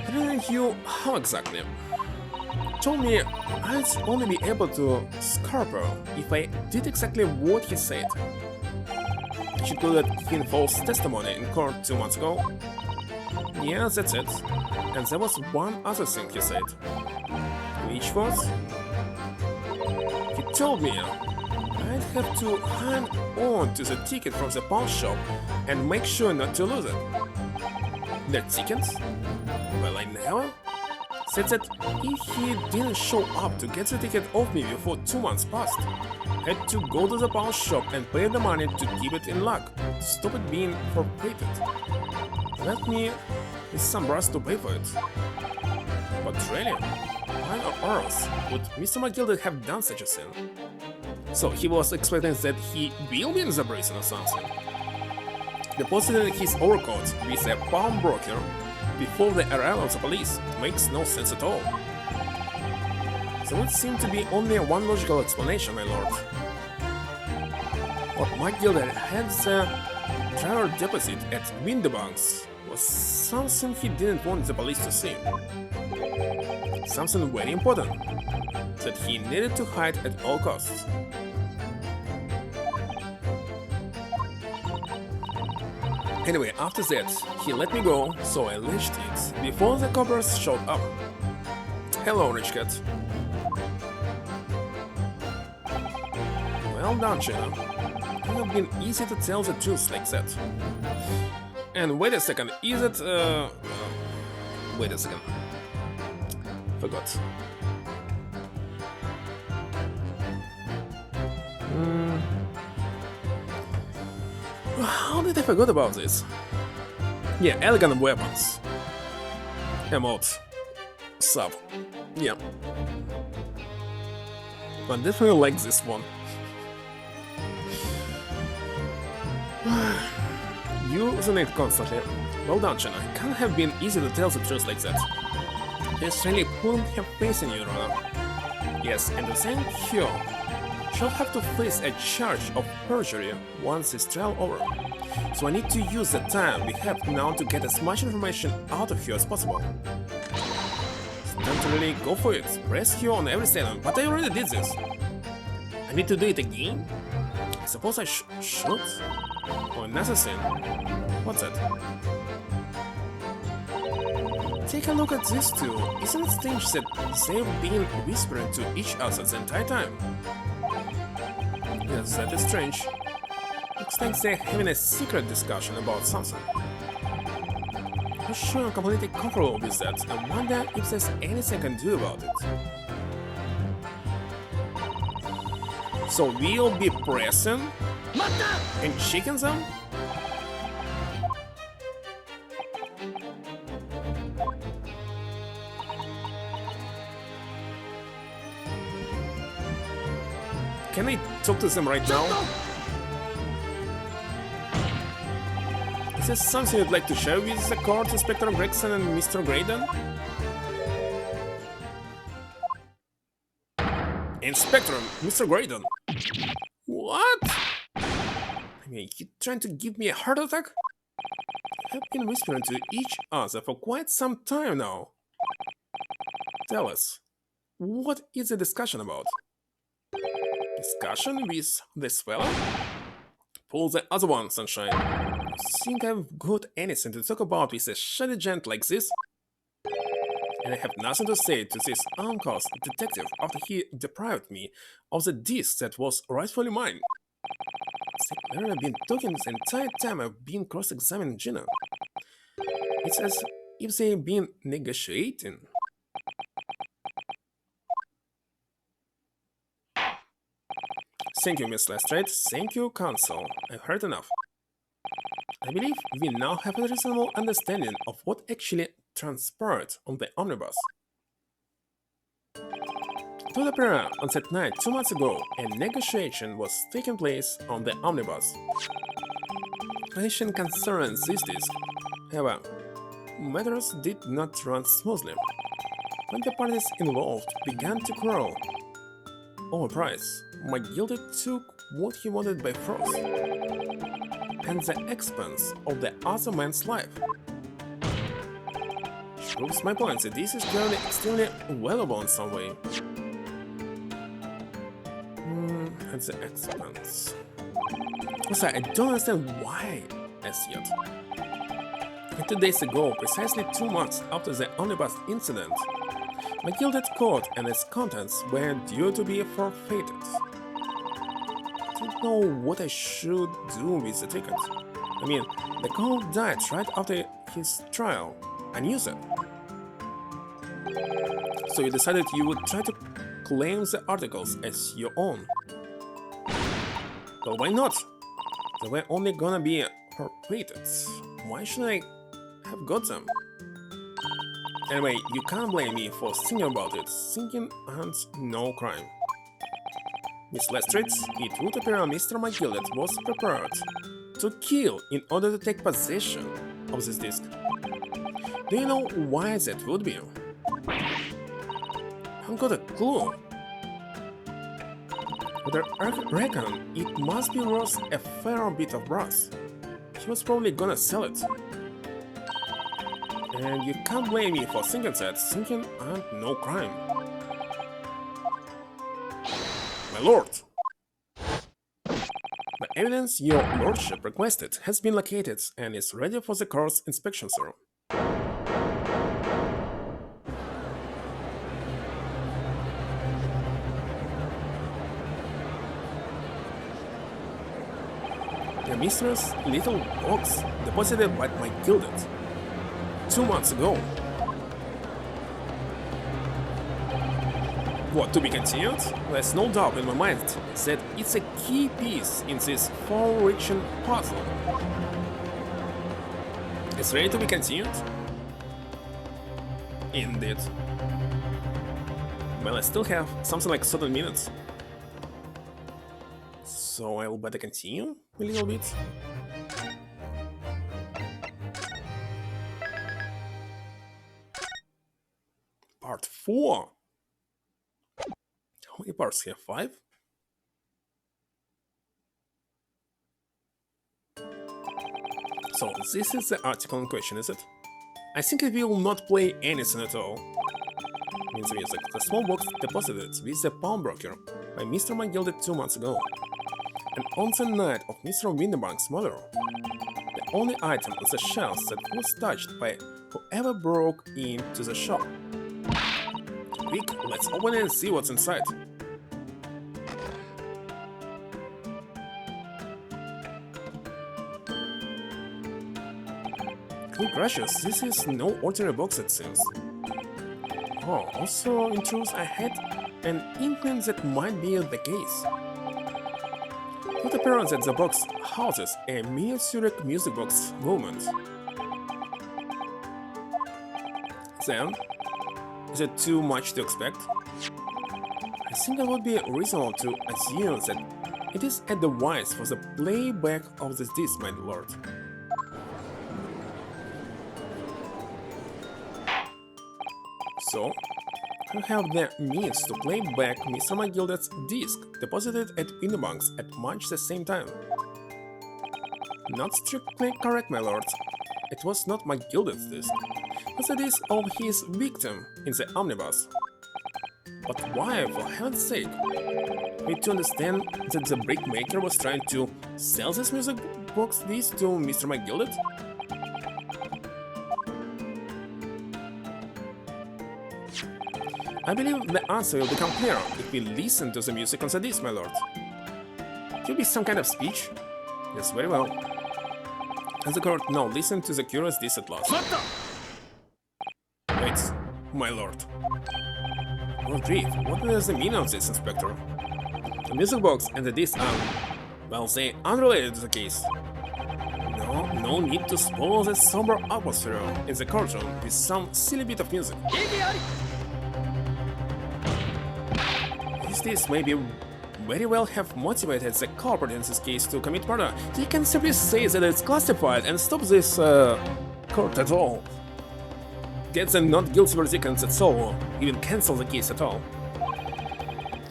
I didn't know how exactly. Told me I'd only be able to scarp her if I did exactly what he said. She could have given false testimony in court 2 months ago. Yeah, that's it. And there was one other thing he said. Which was? He told me I'd have to hang on to the ticket from the pawn shop and make sure not to lose it. The ticket? Well, I never. said that if he didn't show up to get the ticket off me before 2 months passed, I had to go to the pawn shop and pay the money to keep it in luck, to stop it being forfeited. Let me with some brass to pay for it. But really, why on earth would Mr. McGilder have done such a thing? So he was expecting that he will be in the prison or something. Depositing his overcoat with a pawnbroker before the arrival of the police makes no sense at all. There would seem to be only one logical explanation, my lord. What McGilder had the driver deposit at Windibanks was something he didn't want the police to see. Something very important that he needed to hide at all costs. Anyway, after that, he let me go, so I latched it before the coppers showed up. Hello, Rich Cat. Well done, Gina. It would have been easy to tell the truth like that. And wait a second, is it, wait a second. Forgot. How did I forget about this? Yeah, elegant weapons. Emote. Sub. Yeah. I definitely like this one. Using it constantly. Well done, China. It can't have been easy to tell the truth like that. This really couldn't have faith in you, Rona. Yes, and the same Hyo shall have to face a charge of perjury once his trial over. So I need to use the time we have now to get as much information out of Hyo as possible. It's time to really go for it. Press Hyo on every statement, but I already did this. I need to do it again? I suppose I should? Or another thing? What's that? Take a look at these two. Isn't it strange that they've been whispering to each other the entire time? Yes, that is strange. Looks like they're having a secret discussion about something. I'm sure I'm completely comfortable with that and wonder if there's anything I can do about it. So we'll be pressing and checking them? Can I talk to them right now? Is there something you'd like to share with the court, Inspector Gregson and Mr. Graydon? Inspector, Mr. Graydon. What? I mean, you trying to give me a heart attack? I've been whispering to each other for quite some time now. Tell us, what is the discussion about? Discussion with this fella? Pull the other one, Sunshine. Think I've got anything to talk about with a shady gent like this? And I have nothing to say to this uncaused detective after he deprived me of the disc that was rightfully mine. They've literally been talking the entire time I've been cross-examining Gina. It's as if they've been negotiating. Thank you, Miss Lestrade. Thank you, Counsel. I've heard enough. I believe we now have a reasonable understanding of what actually transpired on the omnibus. To the prayer on that night 2 months ago, a negotiation was taking place on the omnibus. Relation concerns this disc. However, matters did not run smoothly. When the parties involved began to quarrel over price, McGilder took what he wanted by force, and the expense of the other man's life. Which proves my point that this is clearly extremely valuable in some way. And the expense. Also, I don't understand why as yet. And 2 days ago, precisely 2 months after the omnibus incident, my gilded coat and its contents were due to be forfeited. I don't know what I should do with the ticket. I mean, the girl died right after his trial. I knew that. So you decided you would try to claim the articles as your own. Well, why not? They were only gonna be rated. Why should I have got them? Anyway, you can't blame me for thinking about it. Thinking and no crime. Miss Lestrade, it would appear Mr. McGillet was prepared to kill in order to take possession of this disc. Do you know why that would be? I've got a clue. But I reckon it must be worth a fair bit of brass. He was probably gonna sell it. And you can't blame me for thinking that. Thinking and no crime. My lord! The evidence your lordship requested has been located and is ready for the court's inspection, sir. The mistress' little box deposited by my gilded 2 months ago. What, to be continued? There's no doubt in my mind that it's a key piece in this far-reaching puzzle. It's ready to be continued? Indeed. Well, I still have something like 7 minutes. So I'll better continue a little bit. Part 4. How many parts here? 5? So this is the article in question, is it? I think it will not play anything at all. Means music. The small box deposited with the pawnbroker by Mr. McGildet 2 months ago. And on the night of Mr. Winterbank's murder, the only item on the shelves that was touched by whoever broke into the shop. Quick, let's open it and see what's inside. Good gracious, this is no ordinary box, it seems. Oh, also, in truth, I had an inkling that might be the case. It appears that the box houses a miniaturic music box movement. Then, is it too much to expect? I think it would be reasonable to assume that it is a device for the playback of this disc, my lord. So, I have the means to play back Mr. McGildet's disc deposited at Winterbank's at much the same time. Not strictly correct, my lord. It was not McGildet's disc. It was the disc of his victim in the omnibus. But why, for heaven's sake? Need to understand that the brickmaker was trying to sell this music box disc to Mr. McGildet? I believe the answer will become clearer if we listen to the music on the disc, my lord. It will be some kind of speech? Yes, very well. And the court now listen to the curious disc at last. Wait, my lord. Oh grief, what is the meaning of this, Inspector? The music box and the disc are, well, say, unrelated to the case. No need to spoil the somber atmosphere in the courtroom with some silly bit of music. This may be very well have motivated the culprit in this case to commit murder. He can simply say that it's classified and stop this court at all. Get the not guilty verdict and that's all, even cancel the case at all.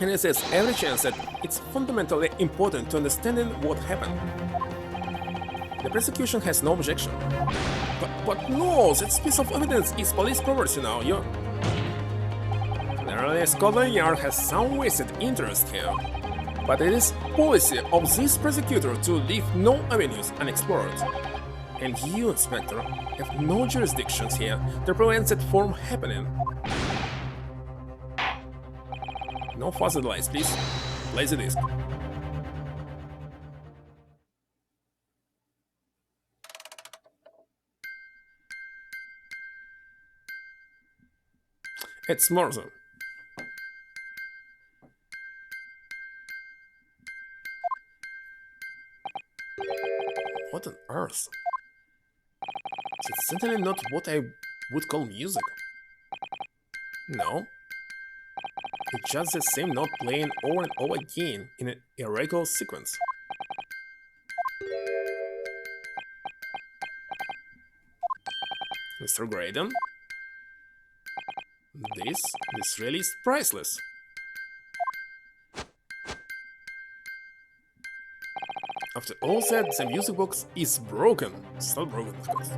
And it says every chance that it's fundamentally important to understanding what happened. The prosecution has no objection. But no, that piece of evidence is police property now, Clearly, Scotland Yard has some vested interest here, but it is policy of this prosecutor to leave no avenues unexplored. And you, Inspector, have no jurisdictions here to prevent that from happening. No further delays, please. Play the disc. It's Morse. What on earth? It's certainly not what I would call music. No. It's just the same note playing over and over again in an irregular sequence. Mr. Graydon? This really is priceless. After all said, the music box is broken. Still broken, of course.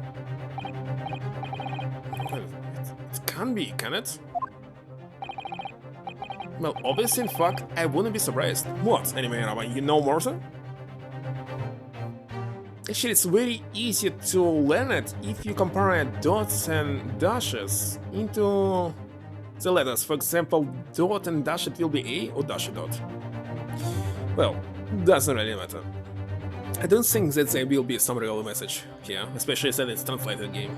Well, it can be, can it? Well, obviously, in fact, I wouldn't be surprised. What, anime Rama, you know Morse? Actually, it's very easy to learn it if you compare dots and dashes into the letters. For example, dot and dash, it will be A or dash dot. Well, doesn't really matter. I don't think that there will be some real message here, especially since it's translated game.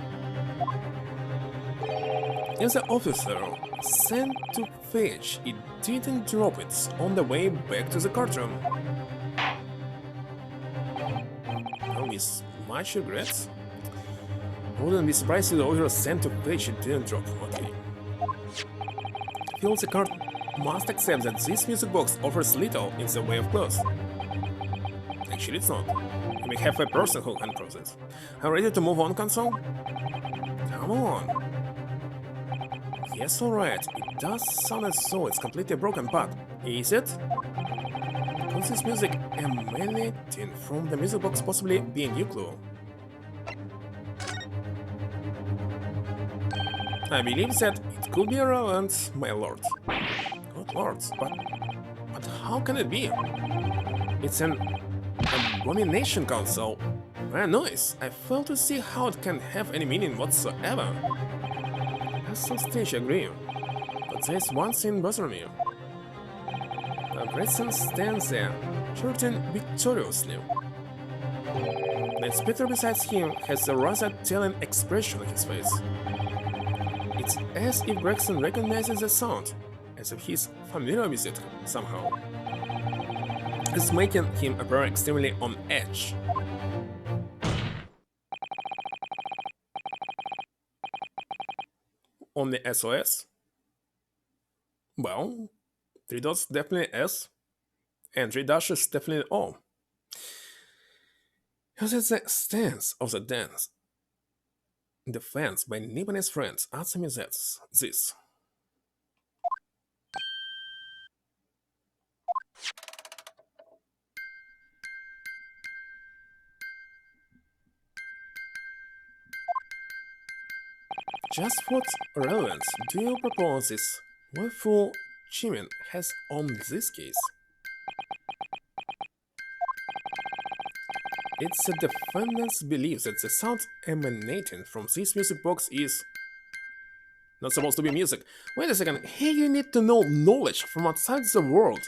As the officer sent to fetch, it didn't drop it on the way back to the courtroom. Oh, with much regrets? Wouldn't be surprised if the officer sent to fetch, it didn't drop. Okay. Feels the court must accept that this music box offers little in the way of clothes. Actually, it's not. You may have a person who can process. I'm ready to move on, console? Come on. Yes, alright. It does sound as though it's completely broken, but is it? Could this music emanating from the music box possibly be a new clue? I believe that it could be relevant, my lord. Good lords, but how can it be? It's an abomination, console. Very nice. I fail to see how it can have any meaning whatsoever. At some stage, I agree. But there's one thing bothering me. Grayson stands there, shouting victoriously. The inspector besides him has a rather telling expression on his face. It's as if Gregson recognizes the sound, as if he's familiar with it somehow. It's making him appear extremely on edge. On the SOS? Well, 3 dots definitely S, and 3 dashes definitely O. As is the stance of the dance. Defense by Nibanese friends answer me that's this. Just what relevance do you propose this willful Chimin has on this case? It's the defendant's belief that the sound emanating from this music box is not supposed to be music. Wait a second, here you need to know knowledge from outside the world.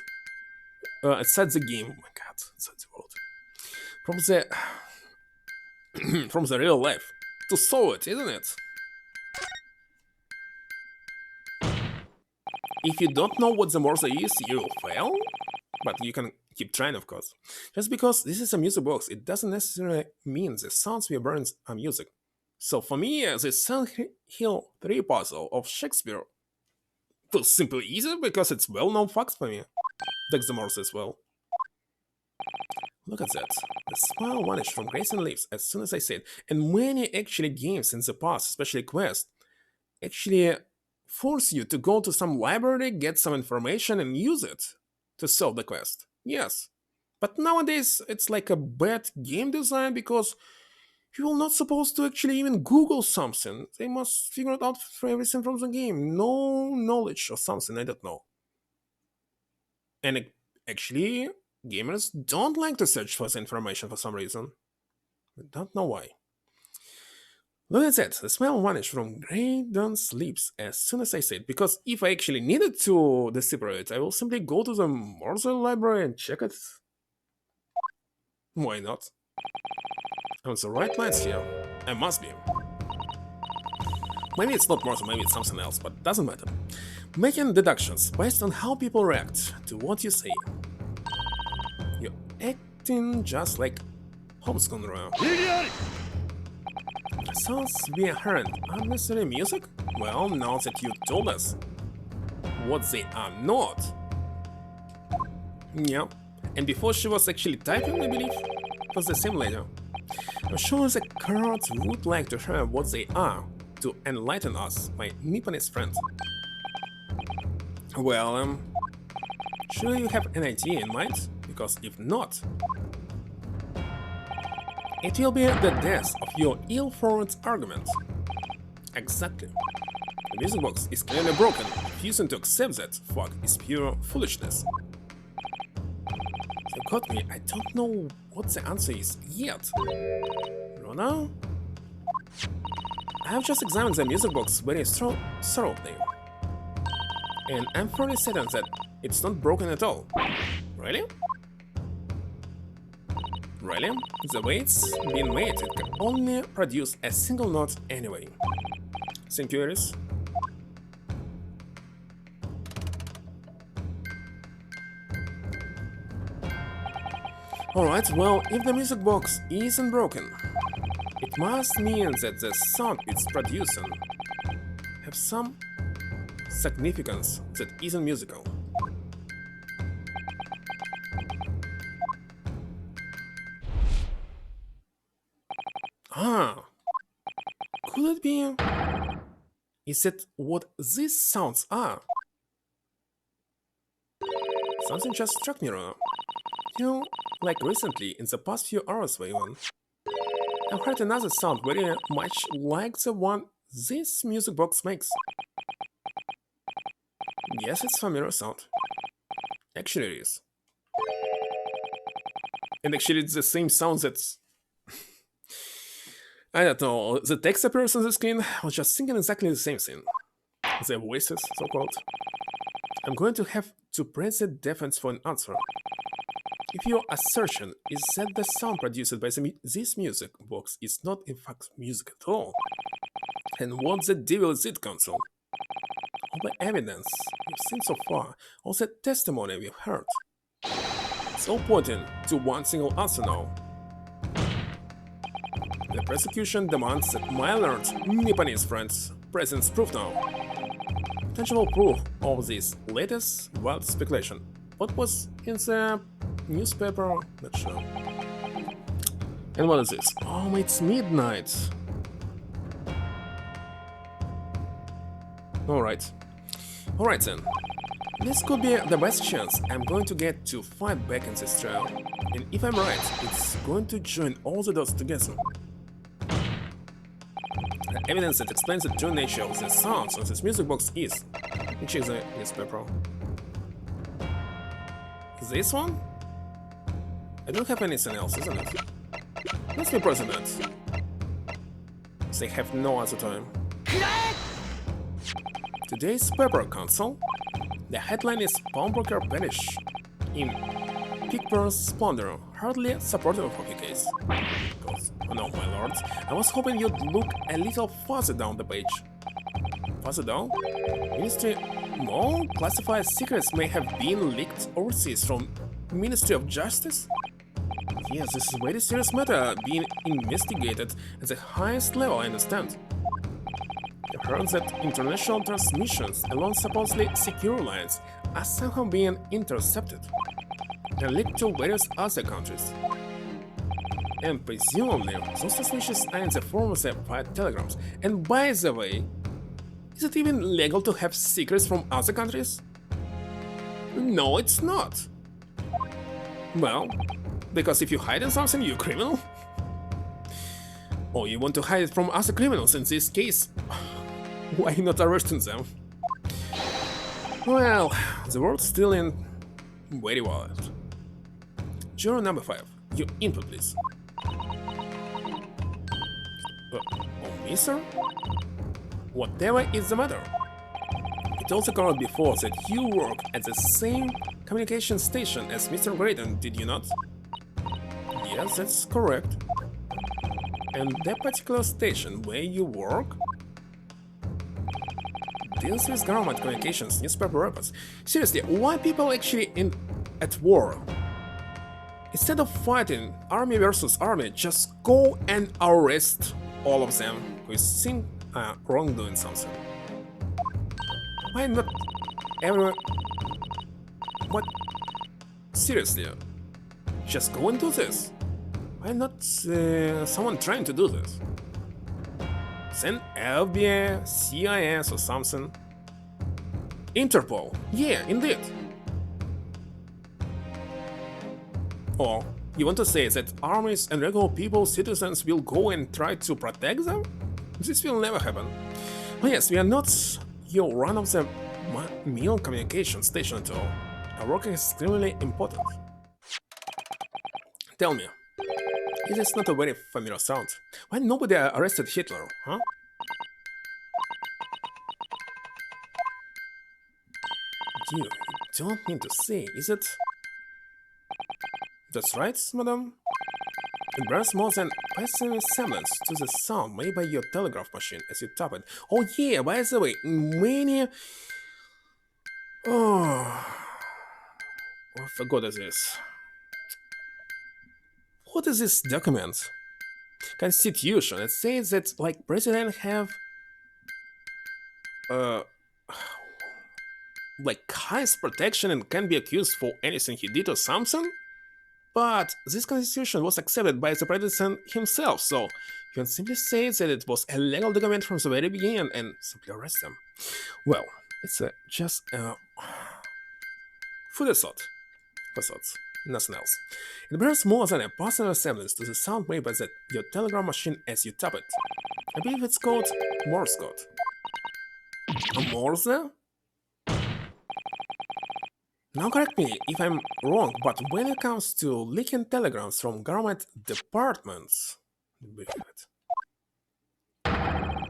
Outside the game, oh my god, outside the world. From the... from the real life. To solve it, isn't it? If you don't know what the Morse is, you'll fail. But you can keep trying, of course. Just because this is a music box, it doesn't necessarily mean the sounds we burn are music. So for me, the Silent Hill 3 puzzle of Shakespeare was simply easy because it's well-known facts for me. Like the Morse as well. Look at that. The smile vanished from Grayson lips as soon as I said, and many actually games in the past, especially Quest, actually force you to go to some library, get some information, and use it to solve the quest. Yes. But nowadays, it's like a bad game design because you're not supposed to actually even Google something. They must figure it out for everything from the game. No knowledge or something, I don't know. And actually, gamers don't like to search for the information for some reason. I don't know why. Look at that, the smell vanished from Graydon's lips as soon as I said, because if I actually needed to decipher it, I will simply go to the Morse library and check it. Why not? I'm on the right lines here. I must be. Maybe it's not Morse, maybe it's something else, but doesn't matter. Making deductions based on how people react to what you say. You're acting just like homeschooler. Sounds we heard unnecessary music? Well, now that you told us what they are not. Yeah, and before she was actually typing, I believe, it was the same lady. I'm sure the cards would like to hear what they are, to enlighten us, my Nipponese friend. Well, sure you have an idea in mind? Because if not, it will be the death of your ill-formed argument. Exactly. The music box is clearly broken. Refusing to accept that fact is pure foolishness. You got me, I don't know what the answer is yet. Rona? I have just examined the music box very thoroughly. And I'm fairly certain that it's not broken at all. Really? Really? The way it's been made, it can only produce a single note anyway. Thank you, Iris. Alright, well, if the music box isn't broken, it must mean that the sound it's producing have some significance that isn't musical. Ah, could it be? Is it what these sounds are? Something just struck me, Rona. You know, like recently, in the past few hours, even, I've heard another sound very much like the one this music box makes. Yes, it's a familiar sound. Actually, it is. And actually, it's the same sound that's... I don't know, the text appears on the screen was just singing exactly the same thing. The voices, so-called. I'm going to have to press the defense for an answer. If your assertion is that the sound produced by this music box is not in fact music at all, and what the devil is it, Council? All the evidence we've seen so far, all the testimony we've heard, it's all pointing to one single answer now. The prosecution demands that my learned Nipponese friends present proof now. Tangible proof of this latest wild speculation. What was in the newspaper? Not sure. And what is this? Oh, it's midnight. Alright. Alright then. This could be the best chance I'm going to get to fight back in this trial. And if I'm right, it's going to join all the dots together. The evidence that explains the true nature of the sounds of this music box is... Which is a newspaper? This one? I don't have anything else, isn't it? Let's be president. They have no other time. Today's paper, Council. The headline is Pawnbroker Perish in Pickford's Splendor, hardly supportive of the case. Oh no, my lords, I was hoping you'd look a little further down the page. Further down? Ministry... More classified secrets may have been leaked overseas from Ministry of Justice? Yes, this is a very serious matter being investigated at the highest level, I understand. I've heard that international transmissions along supposedly secure lines are somehow being intercepted and leaked to various other countries. And presumably, those transmissions are in the form of the fired telegrams. And by the way, is it even legal to have secrets from other countries? No, it's not. Well, because if you hide in something, you're a criminal. Or you want to hide it from other criminals in this case. Why not arresting them? Well, the world's still in very wild. Juror number 5, your input please. Oh, me, sir? Whatever is the matter? It also occurred before that you work at the same communication station as Mr. Graydon, did you not? Yes, that's correct. And that particular station where you work? deals with government communications, newspaper reports. Seriously, why people actually at war? Instead of fighting army versus army, just go and arrest all of them who is seen wrongdoing something. Why not everyone? What? Seriously, just go and do this. Why not someone trying to do this? Send FBI, CIS or something. Interpol, yeah, indeed. Or you want to say that armies and regular people, citizens, will go and try to protect them? This will never happen. But yes, we are not your run-of-the-mill communication station at all. Our work is extremely important. Tell me, it is not a very familiar sound. Why nobody arrested Hitler, huh? You don't mean to say, is it? That's right, madam. It bears more than passing resemblance to the sound made by your telegraph machine as you tap it. Oh yeah, by the way, many... Oh... I forgot this. What is this document? Constitution. It says that, like, president have... like, highest protection and can be accused for anything he did or something? But this constitution was accepted by the president himself, so you can simply say that it was a legal document from the very beginning and simply arrest them. Well, it's just food for thought, nothing else. It bears more than a personal resemblance to the sound made by your telegram machine as you tap it. I believe it's called Morse code. A Morse? Now correct me if I'm wrong, but when it comes to leaking telegrams from government departments,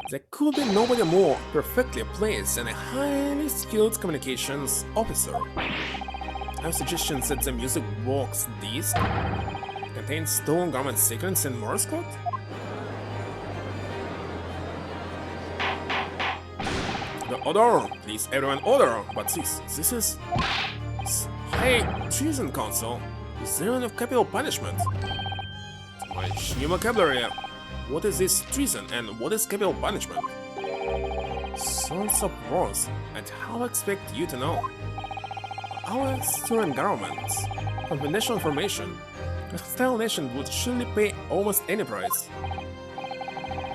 there could be nobody more perfectly placed than a highly skilled communications officer. I have suggestions that the music box disc contains stolen government secrets in Morse code? The order! Please everyone order! But this is... Hey, treason council! Is there enough capital punishment? My new vocabulary! What is this treason and what is capital punishment? Source of wars, and how I expect you to know? Our student governments, confidential information, a hostile nation would surely pay almost any price.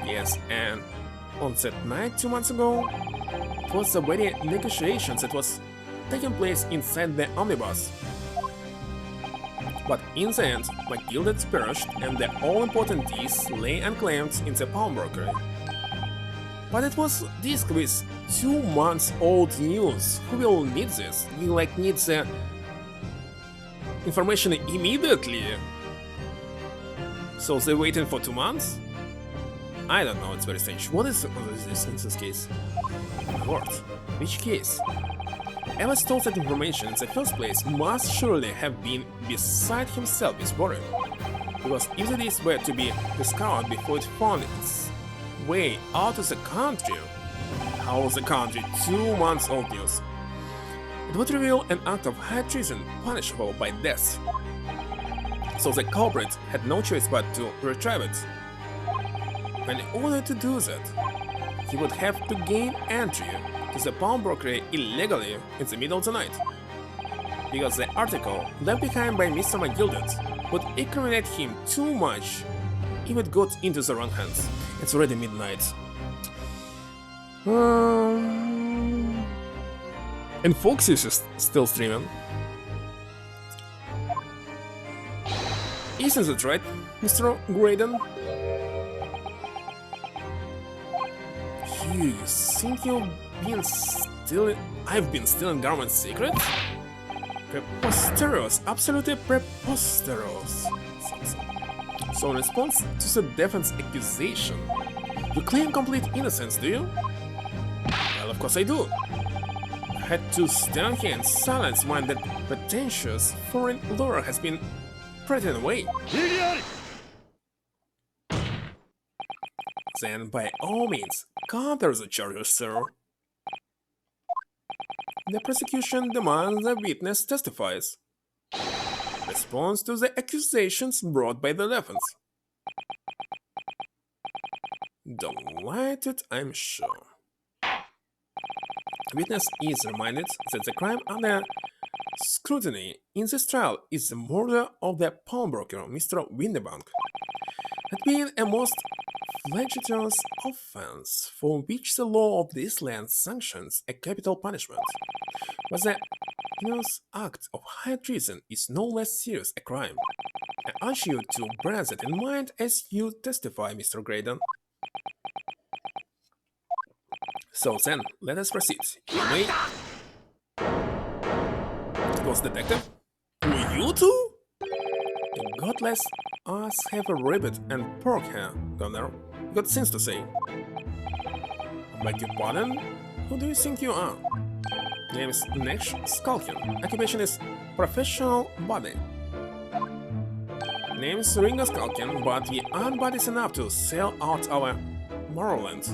Yes, and on that night 2 months ago, it was the very negotiations that was taking place inside the omnibus. But in the end, my gilded perished and the all-important disc lay unclaimed in the pawnbroker. But it was disc with 2 months old news. Who will need this? You need the information immediately. So they're waiting for 2 months? I don't know, it's very strange. What is this in this case? What? Which case? Evans told that information in the first place must surely have been beside himself this worry. Because if the disc were to be discovered before it found its way out of the country, how was the country 2 months old news? It would reveal an act of high treason punishable by death. So the culprit had no choice but to retrieve it. And in order to do that, he would have to gain entry to the pawnbroker illegally in the middle of the night. Because the article left behind by Mr. McGilded would incriminate him too much if it got into the wrong hands. It's already midnight. And Foxy is still streaming. Isn't it right, Mr. Graydon? You think I've been stealing government secrets? Preposterous, absolutely preposterous. So in response to the defense accusation, you claim complete innocence, do you? Well, of course I do. I had to stand here in silence when that pretentious foreign lawyer has been frightened away. Then by all means, counter the charges, sir. The prosecution demands the witness testifies. Responds to the accusations brought by the defense. Delighted, I'm sure. Witness is reminded that the crime under scrutiny in this trial is the murder of the pawnbroker, Mr. Windebank. Had been a most flagitious offense for which the law of this land sanctions a capital punishment. But the heinous act of high treason is no less serious a crime. I urge you to bear that in mind as you testify, Mr. Graydon. So then, let us proceed. You may... It was detective? Were you two? God bless us have a rabbit and pork here, Governor. You got things to say. Beg your pardon? Who do you think you are? Name is Nesh Skulkin. Occupation is professional body. Name is Ringo Skulkin, but we aren't bodies enough to sell out our Morrowland.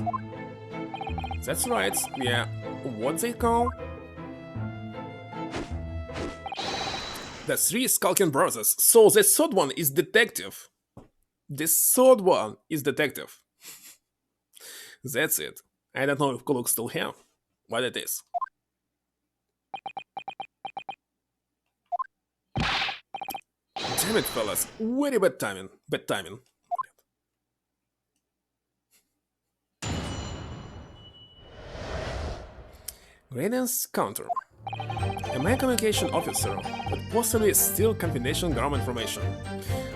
That's right, we are what they call the three Skulkin brothers. So the third one is detective. The third one is detective. That's it. I don't know if Kuluk still here, but it is. Damn it, fellas. Very bad timing. Bad timing. Graydon's counter. A man communication officer, but possibly still confidential government information.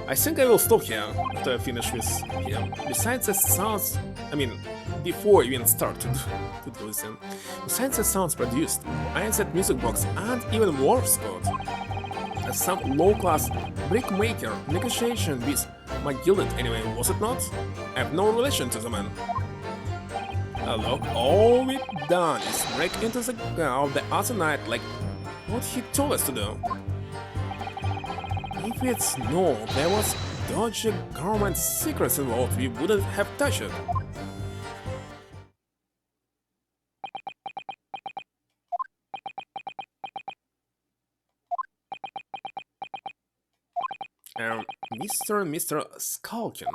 I think I will stop here after I finish with him. Besides the sounds, before I even start to listen. Besides the sounds produced, I that music box and even Morse code. As some low-class brickmaker negotiation with my gilded anyway, was it not? I have no relation to the man. Look, all we've done is break into the of the other night like what he told us to do. If it's no, there was dodgy government secrets involved, we wouldn't have touched it. Mr. Skulkin.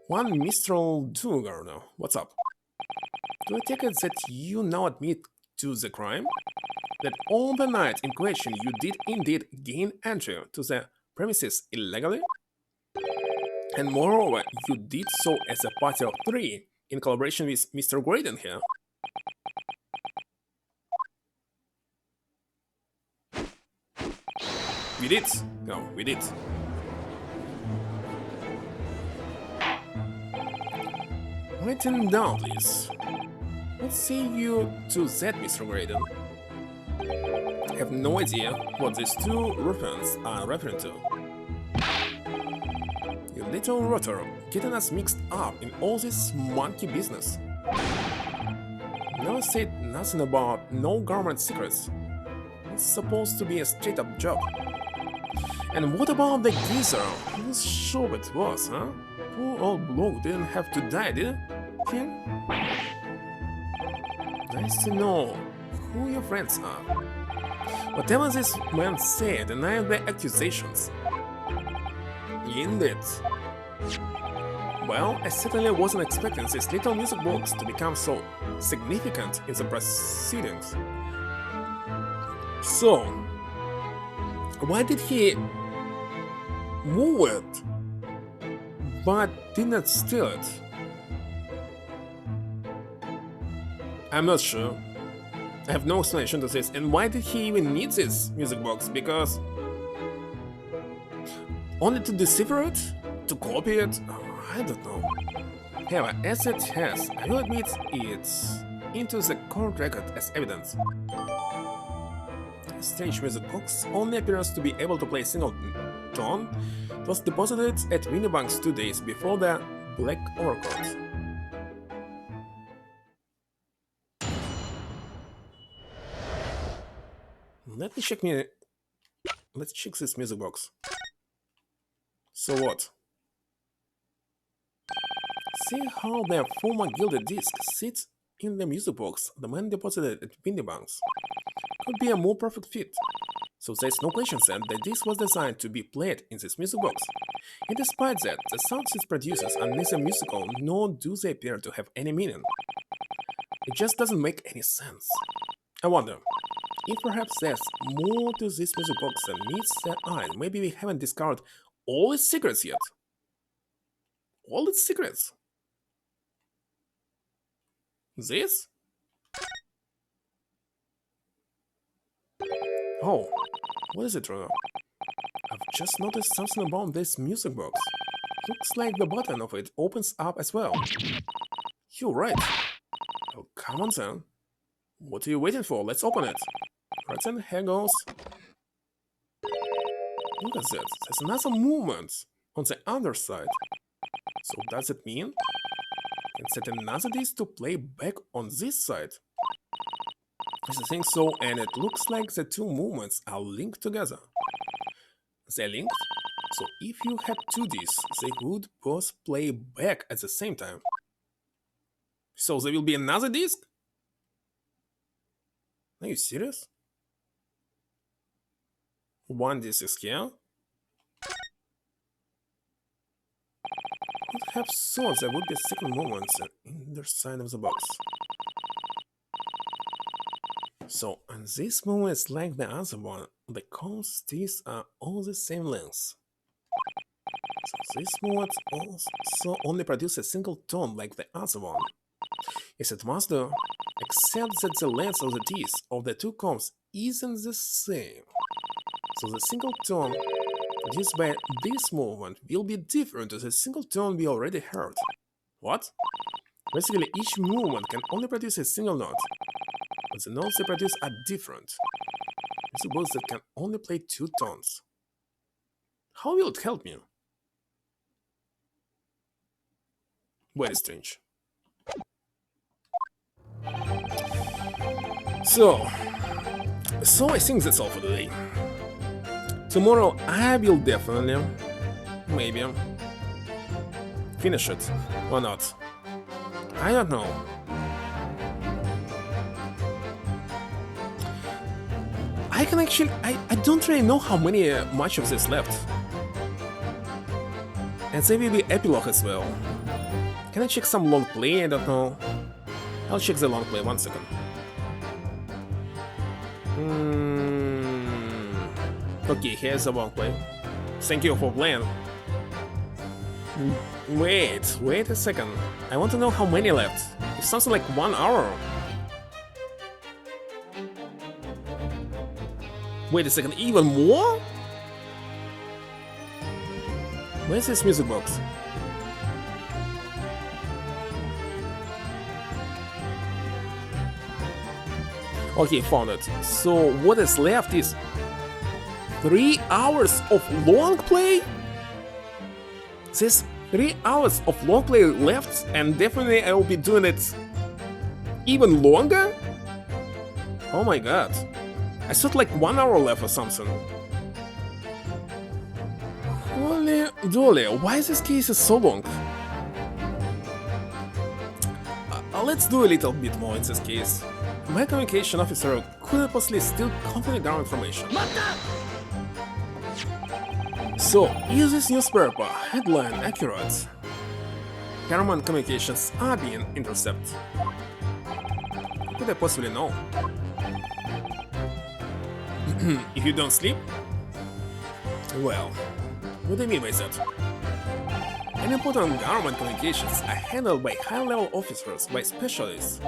One Mr. Dugarno, what's up? Do I take it that you now admit to the crime? That on the night in question you did indeed gain entry to the premises illegally? And moreover, you did so as a party of three, in collaboration with Mr. Graydon here? We did. No, we did. Write him down, please. What say you to that, Mr. Graydon? I have no idea what these two references are referring to. You little rotter, getting us mixed up in all this monkey business. Never said nothing about no government secrets. It's supposed to be a straight-up job. And what about the geezer? Whose show it was, huh? Poor old bloke didn't have to die, did he? Nice to know who your friends are. Whatever this man said, deny the accusations. Indeed. Well, I certainly wasn't expecting this little music box to become so significant in the proceedings. So, why did he move it, but did not steal it? I'm not sure. I have no explanation to this. And why did he even need this music box? Because only to decipher it? To copy it? I don't know. However, as it has, I will admit it's into the court record as evidence. A strange music box only appears to be able to play a single tone. It was deposited at Winnebank's 2 days before the Black Orchid. Let's check this music box. So what? See how the former gilded disc sits in the music box the man deposited at Windy Banks could be a more perfect fit. So there's no question then that this was designed to be played in this music box. And despite that, the sounds it produces are neither musical nor do they appear to have any meaning. It just doesn't make any sense. I wonder if perhaps there's more to this music box than meets the eye. Maybe we haven't discovered all its secrets yet. All its secrets. This? Oh, what is it, Rona? I've just noticed something about this music box. Looks like the button of it opens up as well. You're right. Oh, come on then. What are you waiting for? Let's open it. Right then, here goes. Look at that. There's another movement on the other side. So does it mean I can set another disc to play back on this side? I think so, and it looks like the two movements are linked together. They're linked, so if you had two discs, they would both play back at the same time. So there will be another disc? Are you serious? One disc is here. I would have thought there would be a second movement on either side of the box. So, and this movement is like the other one, because these are all the same length. So this movement also only produces a single tone like the other one. Yes, it must do, except that the length of the teeth of the two combs isn't the same. So the single tone produced by this movement will be different to the single tone we already heard. What? Basically, each movement can only produce a single note, but the notes they produce are different. Suppose that can only play two tones. How will it help me? Very strange. So I think that's all for today. Tomorrow I will definitely, maybe, finish it or not. I don't know. I can actually, I don't really know how much of this left. And there will be epilogue as well. Can I check some long play? I don't know. I'll check the long play, 1 second. Okay, here's the long play. Thank you for playing. Wait a second. I want to know how many left. It's something like 1 hour. Wait a second, even more? Where's this music box? Okay, found it. So what is left is 3 hours of long play? There's 3 hours of long play left, and definitely I will be doing it even longer? Oh my god. I thought like 1 hour left or something. Holy dolly, why is this case so long? Let's do a little bit more in this case. My communication officer could possibly still convey ground information. So, is this newspaper headline accurate? Government communications are being intercepted. How could I possibly know? If you don't sleep? Well, what do you mean by that? Any important government communications are handled by high-level officers, by specialists.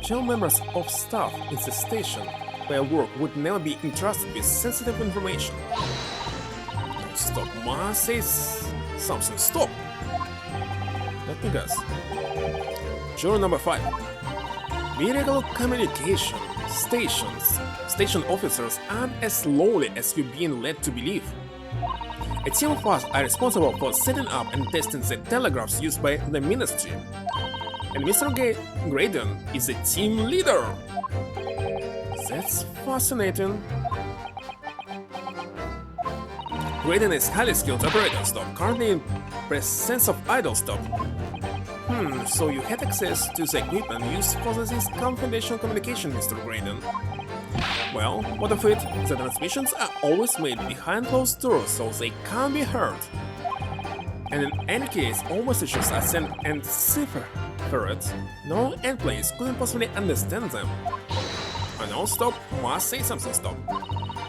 General members of staff in the station where work would never be entrusted with sensitive information. Stop, must say something. Stop! Let me guess. Juror number 5. Medical communication station officers aren't as slowly as you're being led to believe. A team of us are responsible for setting up and testing the telegraphs used by the ministry. And Mr. Graydon is the team leader. That's fascinating. Graydon is highly skilled operator. Stop. Currently in presence of idle. Stop. So you had access to the equipment used for this confidential communication, Mr. Graydon. Well, what of it? The transmissions are always made behind closed doors, so they can't be heard. And in any case, all messages are sent and ciphered. No endplays couldn't possibly understand them. A non-stop must say something stop.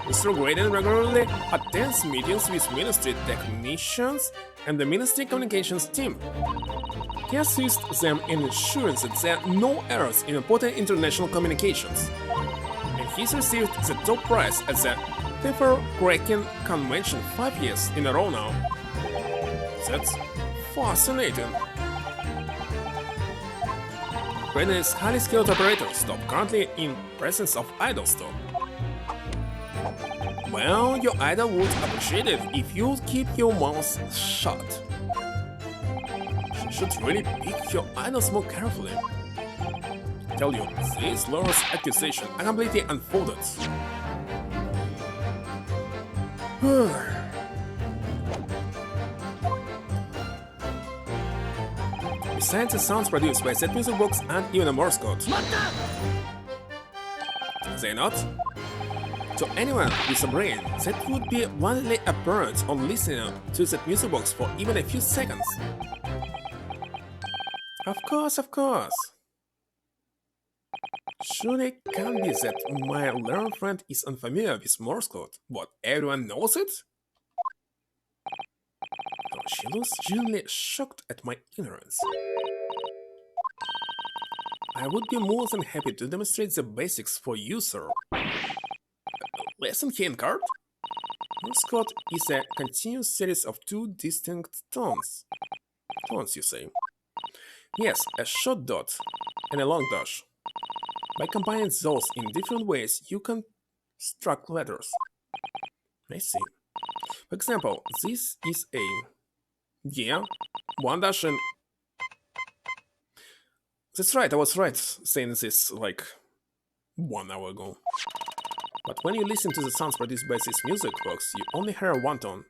Mr. Graydon regularly attends meetings with ministry technicians and the ministry communications team. He assists them in ensuring that there are no errors in important international communications. And he's received the top prize at the Paper-Cracking Convention 5 years in a row now. That's fascinating. Graydon is highly skilled operator, stop currently in presence of idle stop. Well, your idol would appreciate it if you keep your mouth shut. You should really pick your idols more carefully. I tell you, these Laura's accusations are completely unfounded. Besides the sounds produced by that music box and even a Morse code. They not? To anyone with a brain, that would be widely apparent on listening to that music box for even a few seconds. Of course, of course. Surely it can't be that my learned friend is unfamiliar with Morse code, but everyone knows it? Oh, she looks genuinely shocked at my ignorance. I would be more than happy to demonstrate the basics for you, sir. Lesson hand card? Morse code is a continuous series of two distinct tones. Tones, you say? Yes, a short dot and a long dash. By combining those in different ways, you can construct letters. I see. For example, this is a... Yeah, one dash and... That's right, I was right saying this like 1 hour ago. But when you listen to the sounds produced by this music box, you only hear one tone.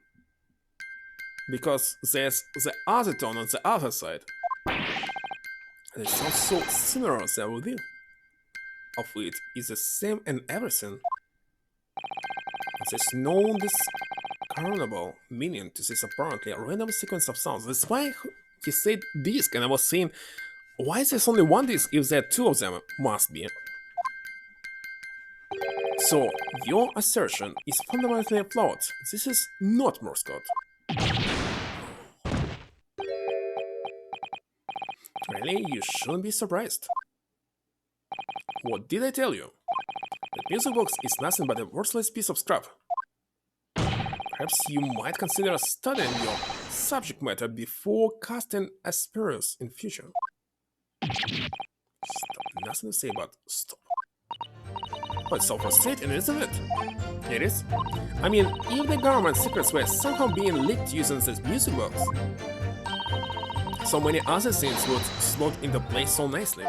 Because there's the other tone on the other side. And it sounds so similar that the rhythm of it is the same in everything. There's no discernible meaning to this apparently random sequence of sounds. That's why he said disc, and I was saying, why is there only one disc if there are two of them? Must be. So, your assertion is fundamentally flawed. This is not Morse code. Really, you shouldn't be surprised. What did I tell you? The music box is nothing but a worthless piece of scrap. Perhaps you might consider studying your subject matter before casting aspersions in future. Stop. Nothing to say but stop. Oh, it's so frustrating, isn't it? It is. I mean, if the government secrets were somehow being leaked using this music box, so many other things would slot into place so nicely.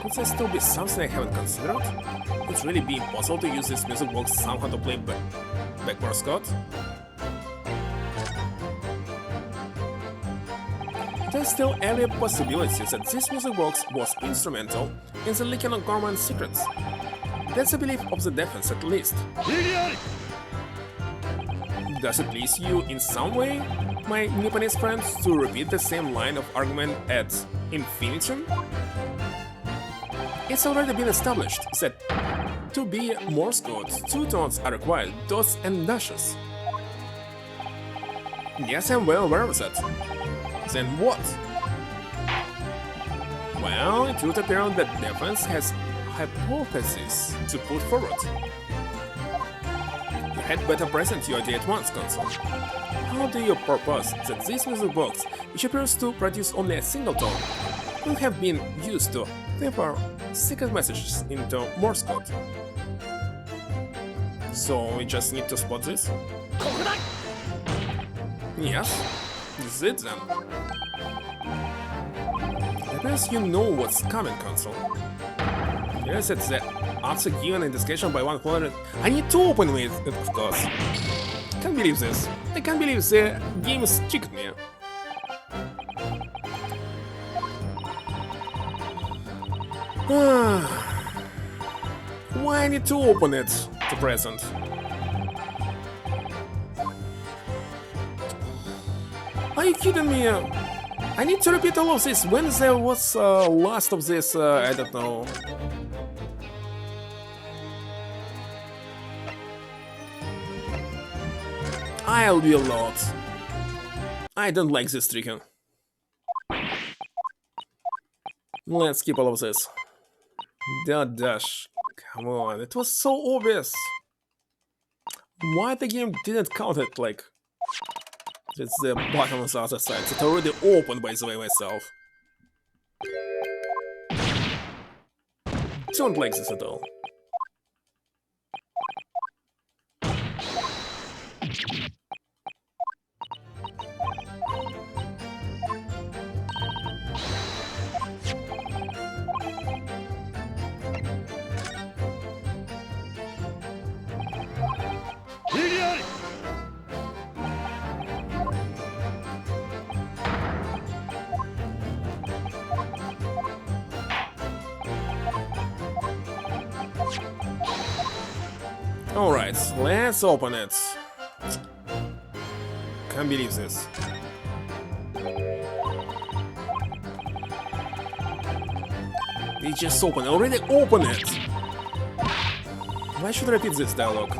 Could there still be something I haven't considered? Would it really be impossible to use this music box somehow to play backwards code? There's still every possibility that this music box was instrumental in the leaking of government secrets. That's the belief of the defense at least. Does it please you in some way, my Nipponese friends, to repeat the same line of argument ad infinitum? It's already been established that to be Morse code, two tones are required, dots and dashes. Yes, I'm well aware of that. Then what? Well, it would appear that defense has hypotheses to put forward. You had better present your idea at once, Consul. How do you propose that this music box, which appears to produce only a single tone, could have been used to cipher secret messages into Morse code? So we just need to spot this? Yes, this is it then. I guess you know what's coming, Consul. Yes, it's the answer given in discussion by 100. I need to open it, of course. Can't believe this. I can't believe the game is tricked me. Why I need to open it to present? Are you kidding me? I need to repeat all of this. When there was last of this, I don't know. I'll be a lot. I don't like this tricking. Let's skip all of this. Dot dash. Come on, it was so obvious. Why the game didn't count it like... It's the button on the other side. It's already open, by the way, myself. Don't like this at all. Alright, let's open it. Can't believe this. They just already open it! Why should I repeat this dialogue?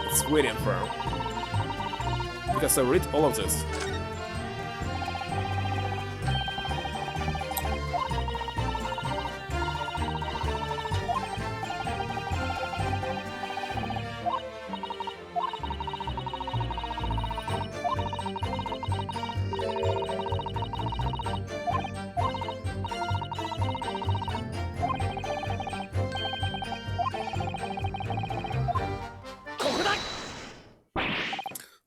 It's very unfair. Because I read all of this.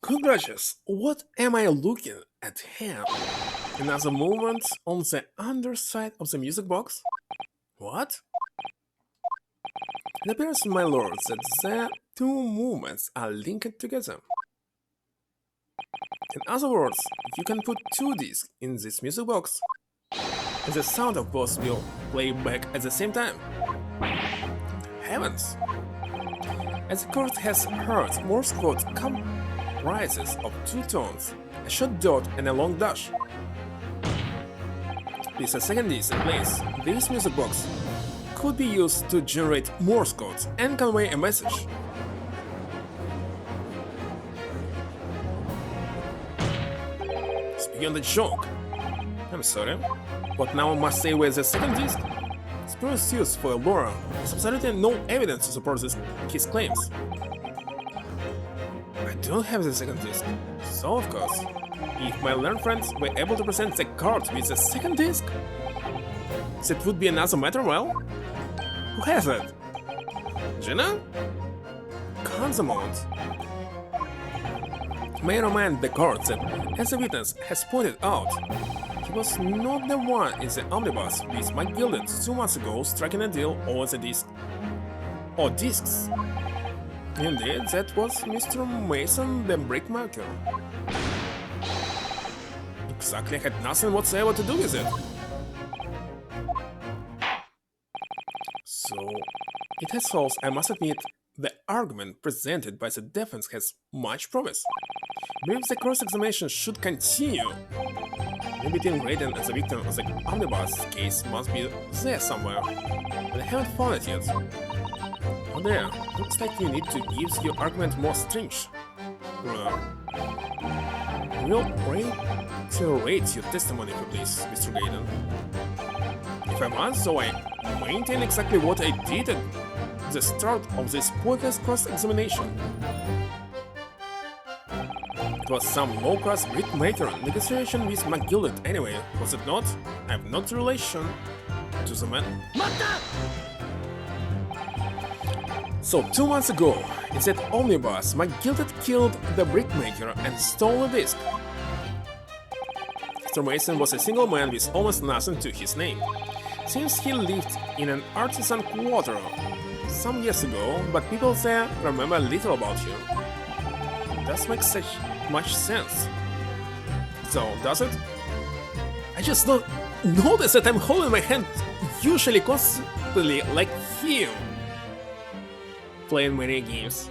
Congratulations, what am I looking at here? Another movement on the underside of the music box? What? It appears, my lords, that the two movements are linked together. In other words, you can put two discs in this music box, and the sound of both will play back at the same time. Heavens! As the court has heard, Morse code comprises of two tones, a short dot and a long dash. With a second disc in place, this music box could be used to generate Morse code and convey a message. Speaking of the joke, I'm sorry, but now I must say with the second disc, Spruce used for lore, there's absolutely no evidence to support his claims. I don't have the second disc, so of course, if my learned friends were able to present the card with the second disc, that would be another matter, well? Who has it? Gina? Consummate. May I remind the court that, as the witness has pointed out, he was not the one in the omnibus with Mike Gilded 2 months ago striking a deal over the disc. Or discs. Indeed, that was Mr. Mason the brickmaker. Exactly, had nothing whatsoever to do with it. So, it has false, I must admit, the argument presented by the defense has much promise. I believe the cross-examination should continue. Maybe Tim Graydon as the victim of the omnibus case must be there somewhere, but I haven't found it yet. Oh there, looks like you need to give your argument more strength. We'll reiterate your testimony if you please, Mr. Graydon. If I must, so I maintain exactly what I did at the start of this pointless cross-examination. It was some low-class brickmaker negotiation with McGillet anyway, was it not? I have no relation to the man. So 2 months ago, in that omnibus, McGillet killed the brickmaker and stole a disc. Mr. Mason was a single man with almost nothing to his name. Since he lived in an artisan quarter, some years ago, but people there remember little about you. Does make such much sense. So, does it? I just don't notice that I'm holding my hand usually constantly like him. Playing many games.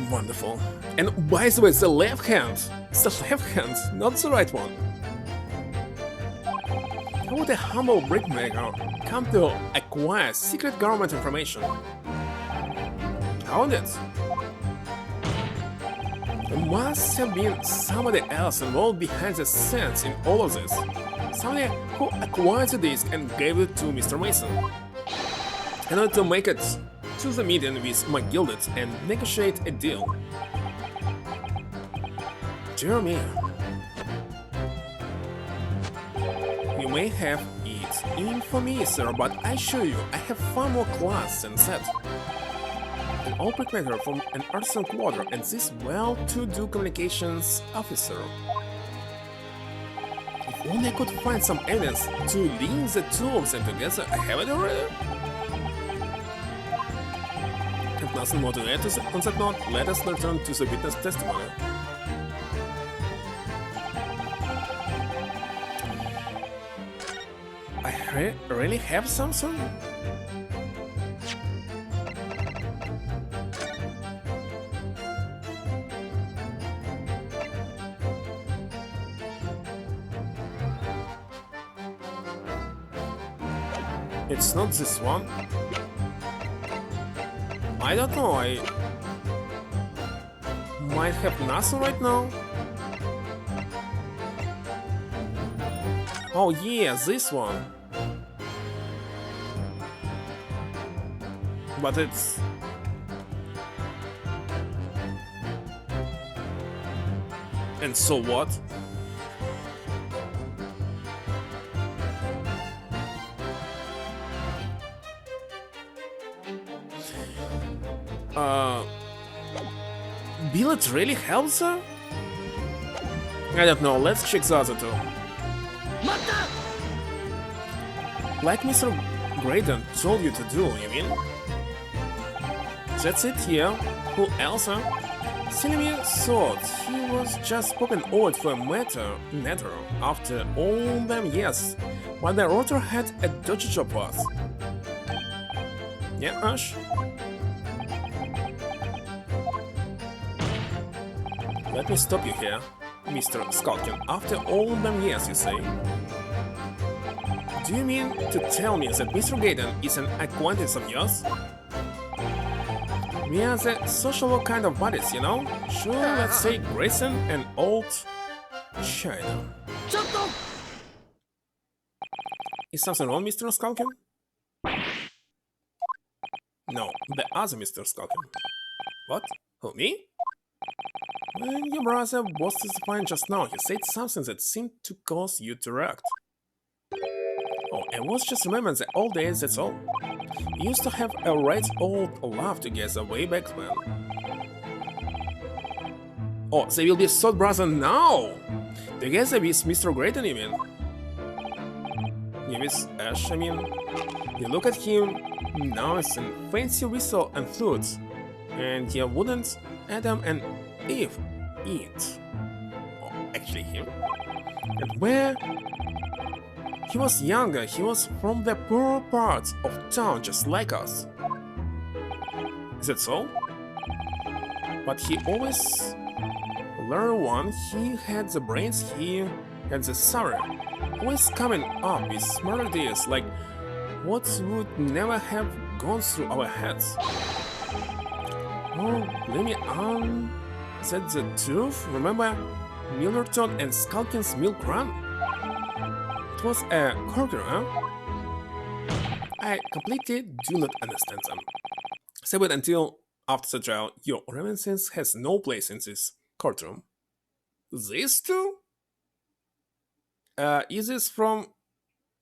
Wonderful. And by the way, the left hand. It's the left hand, not the right one. How would a humble brickmaker come to acquire secret government information? How did it? There must have been somebody else involved behind the scenes in all of this. Somebody who acquired the disc and gave it to Mr. Mason. In order to make it to the meeting with McGilded and negotiate a deal. Dear me. You may have it in for me, sir, but I assure you, I have far more class than that. An old brickmaker from an artisan quarter and this well-to-do communications officer. If only I could find some evidence to link the two of them together, I have it already. If nothing more to add on that note, let us return to the witness testimony. I really have something? It's not this one. I don't know, I might have nothing right now. Oh yeah, this one. But it's... And so what? Billet really helps her? I don't know, let's check the other two. Like Mr. Graydon told you to do, you mean? That's it, yeah. Who else, huh? Sylvia thought he was just popping out for a matter after all them years, while the rotor had a dodgy job path. Yeah, Ash? Let me stop you here, Mr. Skulkin. After all them years, you say? Do you mean to tell me that Mr. Gaydon is an acquaintance of yours? We are the social kind of buddies, you know? Sure, let's say Grayson and old China. Is something wrong, Mr. Skulkin? No, the other Mr. Skulkin. What? Who, me? When your brother was testifying just now, he said something that seemed to cause you to react. Oh, I was just remembering the old days, that's all. We used to have a right old laugh together way back when. Oh, they will be third brother now! Together with Mr. Graydon, you mean? Yeah, with Ash, I mean. You look at him, now it's a fancy whistle and flute. And you wouldn't Adam and Eve eat. Oh, actually him. And where? He was younger, he was from the poorer parts of town just like us. Is that so? But he always learned one, he had the brains, he had the sorrow. Always coming up with smart ideas like what would never have gone through our heads. Oh, let me that's the truth? Remember Millerton and Skulkin's milk run? It was a corker, huh? I completely do not understand them. Save it until after the trial, your reminiscence has no place in this courtroom. These two? Is this from...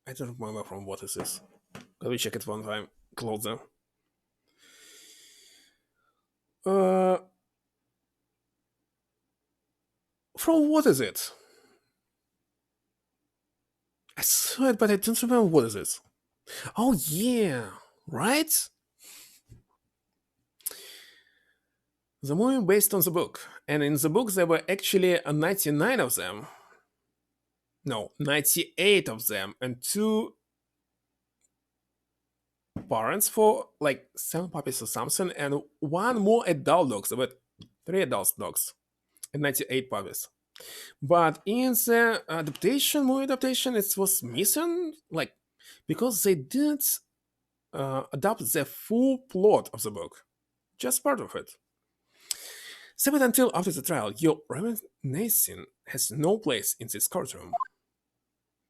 I don't remember from what is this. Let me check it one time closer. From what is it? I saw it, but I don't remember what is it. Oh yeah, right? The movie based on the book, and in the book there were actually 99 of them. No, 98 of them, and two parents for like 7 puppies or something, and one more adult dog. There were three adult dogs and 98 puppies. But in the movie adaptation, it was missing, like, because they didn't adapt the full plot of the book, just part of it. Save it until after the trial. Your reminiscing has no place in this courtroom.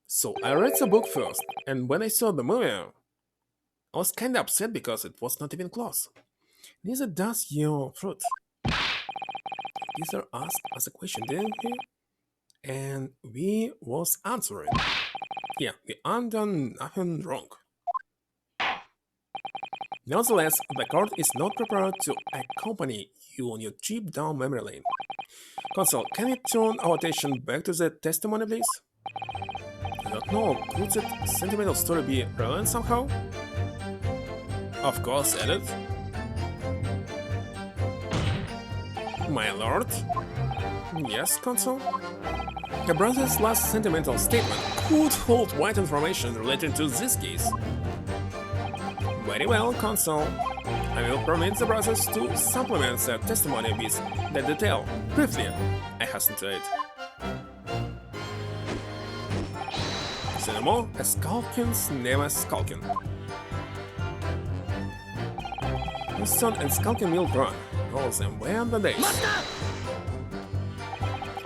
So I read the book first, and when I saw the movie, I was kinda upset because it was not even close. Neither does your fruit. Peter asked us a question, didn't he? And we was answering. Yeah, we undone nothing wrong. Nevertheless, the court is not prepared to accompany you on your trip down memory lane. Consul, can we turn our attention back to the testimony, please? I don't know, could that sentimental story be relevant somehow? Of course, Edit. My lord? Yes, Consul? The brother's last sentimental statement could hold vital information related to this case. Very well, Consul. I will permit the brothers to supplement their testimony with that detail. Briefly, I hasten to it. Cinema, a skulking's never skulking. Winston and Skulking Milk Run. All of them were on the days.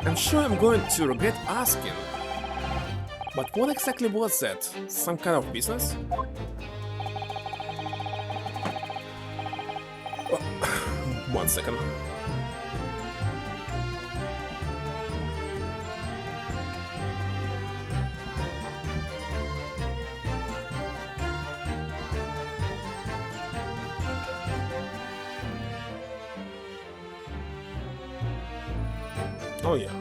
I'm sure I'm going to regret asking, but what exactly was that? Some kind of business? One second. Oh yeah.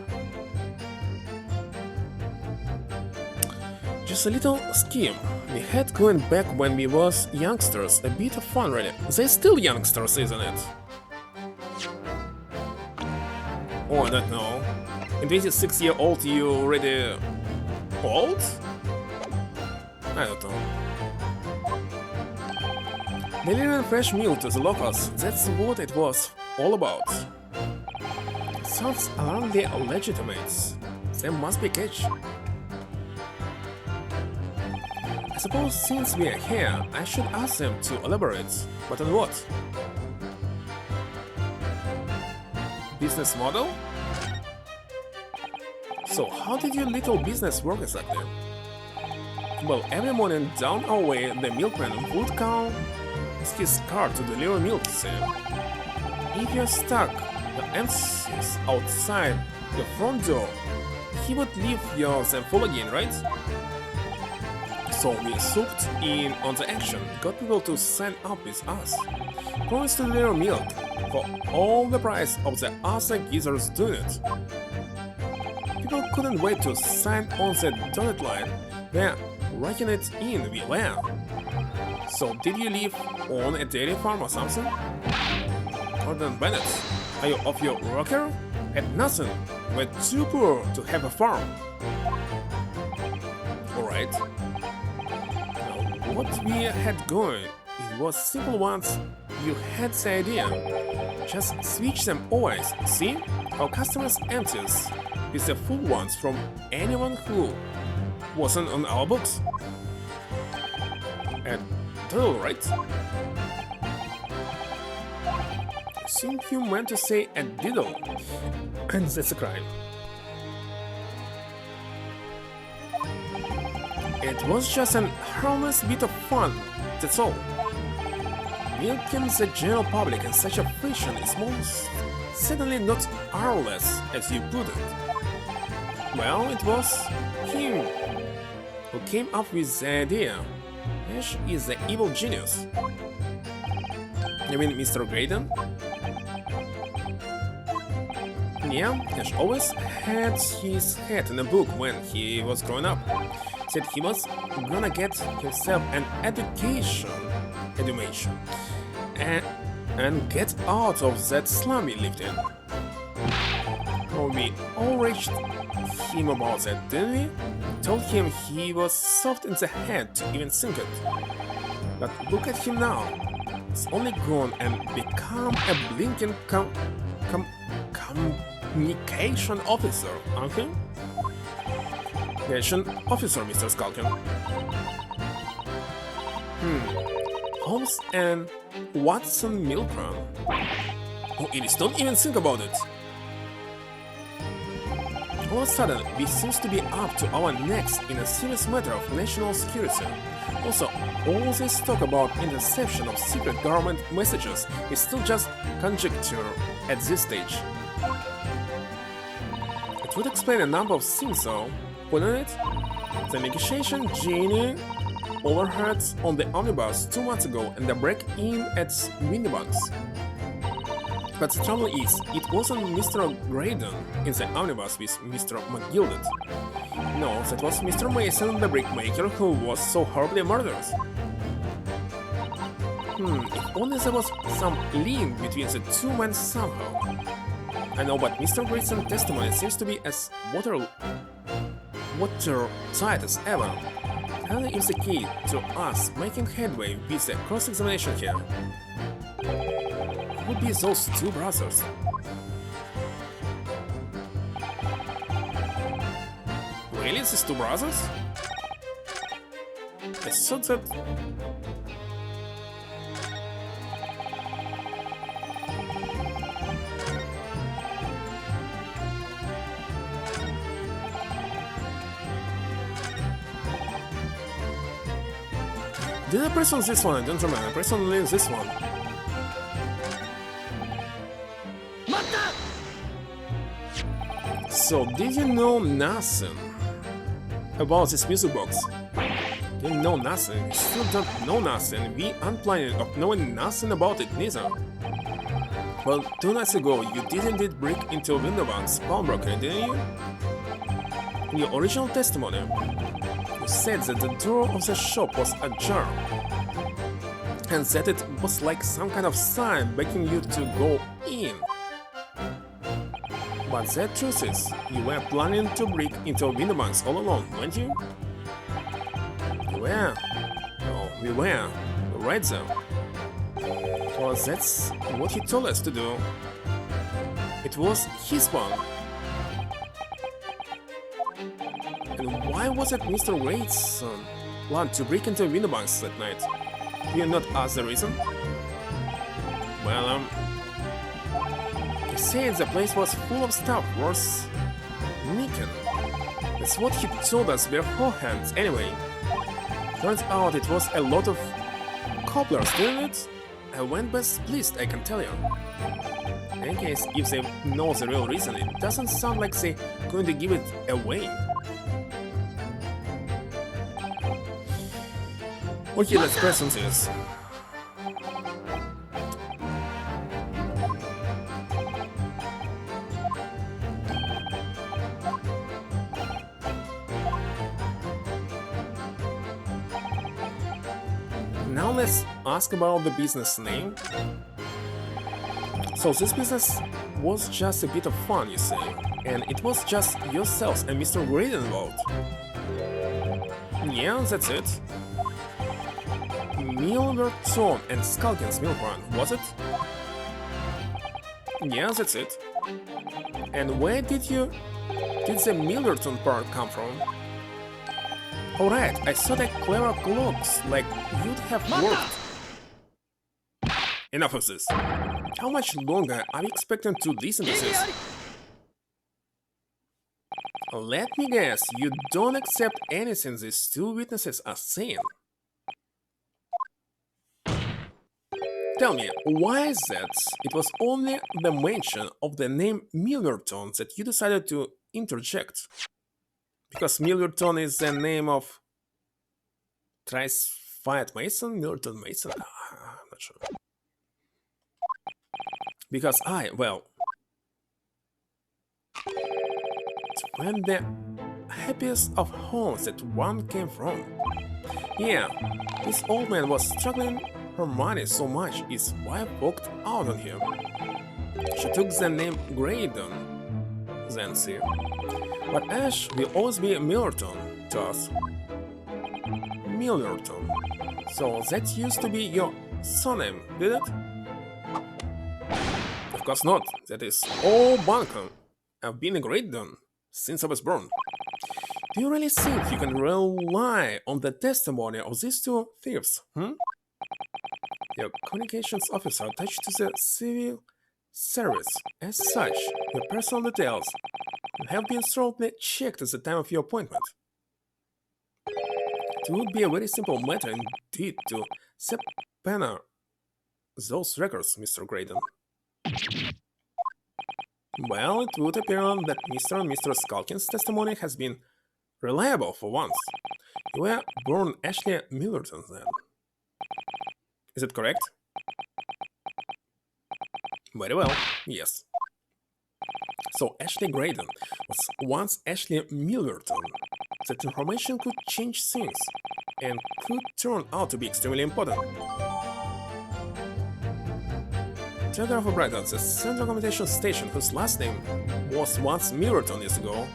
Just a little scheme we had going back when we was youngsters. A bit of fun really. They're still youngsters, isn't it? Oh, I don't know. In 26-year-old you already old? I don't know. Delivering fresh milk to the locals, that's what it was all about. Sounds alarmingly legitimate. There must be a catch. I suppose since we are here, I should ask them to elaborate. But on what? Business model? So how did your little business work exactly? Well, every morning down our way, the milkman would come with his cart to deliver milk, see? If you're stuck the emphasis outside the front door, he would leave yours and full again, right? So we swooped in on the action, got people to sign up with us, promised to deliver milk for all the price of the other geezers doing it. People couldn't wait to sign on the dotted line, they're writing it in, we were. So did you live on a dairy farm or something? Gordon Bennett, are you off your rocker? Had nothing, we're too poor to have a farm. Alright. Now, what we had going, it was simple once you had the idea. Just switch them always, see? Our customers empties with the full ones from anyone who wasn't on our books. And total, right? I think you meant to say a diddle, and that's a crime. It was just an harmless bit of fun, that's all. Milking the general public in such a fashion is most certainly not harmless, as you put it. Well, it was him who came up with the idea. Ash is the evil genius. You mean Mr. Graydon? Yeah, Ash always had his head in a book when he was growing up. said he was gonna get himself an education, and get out of that slum he lived in. Oh, we all reached him about that, didn't we? Told him he was soft in the head to even think it. But look at him now. He's only gone and become a blinking communication officer, aren't he? Communication officer, Mr. Skulkin. Holmes and Watson Milgram. Oh, idiots, don't even think about it. All of a sudden, we seem to be up to our necks in a serious matter of national security. Also, all this talk about interception of secret government messages is still just conjecture at this stage. It would explain a number of things though, wouldn't it? The negotiation Genie overheard on the omnibus 2 months ago and the break-in at Windibanks. But the trouble is, it wasn't Mr. Graydon in the omnibus with Mr. McGilded. No, that was Mr. Mason, the brickmaker, who was so horribly murdered. If only there was some link between the two men somehow. I know, but Mr. Grayson's testimony seems to be as watertight as ever. Helen is the key to us making headway with the cross-examination here. Who would be those two brothers? Really, these two brothers? I thought that... Did I press on this one? I don't remember. I pressed on this one. So, did you know nothing about this music box? Didn't know nothing. You still don't know nothing. We aren't planning of knowing nothing about it neither. Well, 2 nights ago, you did indeed break into Windibanks pawnbroker, didn't you? In your original testimony, you said that the door of the shop was ajar, and that it was like some kind of sign begging you to go in. But the truth is, you were planning to break into Windibanks all along, weren't you? You were. Oh, we were. Right there. Well, that's what he told us to do. It was his plan. And why was it Mr. Wade's plan to break into Windibanks that night? You not ask the reason? Well, he said the place was full of stuff worth nicking. That's what he told us beforehand, anyway. Turns out it was a lot of cobblers, didn't it? I went best pleased, I can tell you. In any case, if they know the real reason, it doesn't sound like they're going to give it away. Okay, let's press on this. Now let's ask about the business name. So this business was just a bit of fun, you say, and it was just yourselves and Mr. Graydon involved. Yeah, that's it. Milverton and Skulkin's milk run, was it? Yeah, that's it. And where did the Milverton part come from? Alright, I saw that clever clocks, like you'd have worked. Enough of this. How much longer are we expecting to listen to this? Let me guess, you don't accept anything these two witnesses are saying. Tell me, why is that it was only the mention of the name Milverton that you decided to interject? Because Milverton is the name of Fiat Mason? Milverton Mason? I'm not sure. Because when the happiest of homes that one came from. Yeah, this old man was struggling for money so much his wife walked out on him. She took the name Graydon, then see. But Ash will always be Millerton to us. Millerton. So that used to be your surname, did it? Of course not. That is all Buncombe. I've been a Graydon since I was born. Do you really think you can rely on the testimony of these two thieves, Your communications officer attached to the civil service. As such, your personal details have been thoroughly checked at the time of your appointment. It would be a very simple matter indeed to subpoena those records, Mr. Graydon. Well, it would appear that Mr. and Mr. Skulkin's testimony has been reliable for once. You were born Ashley Millerton then. Is it correct? Very well, yes. So Ashley Graydon was once Ashley Millerton. That information could change things and could turn out to be extremely important. Telegraph operator at the Central Communication Station, whose last name was once Millerton years ago.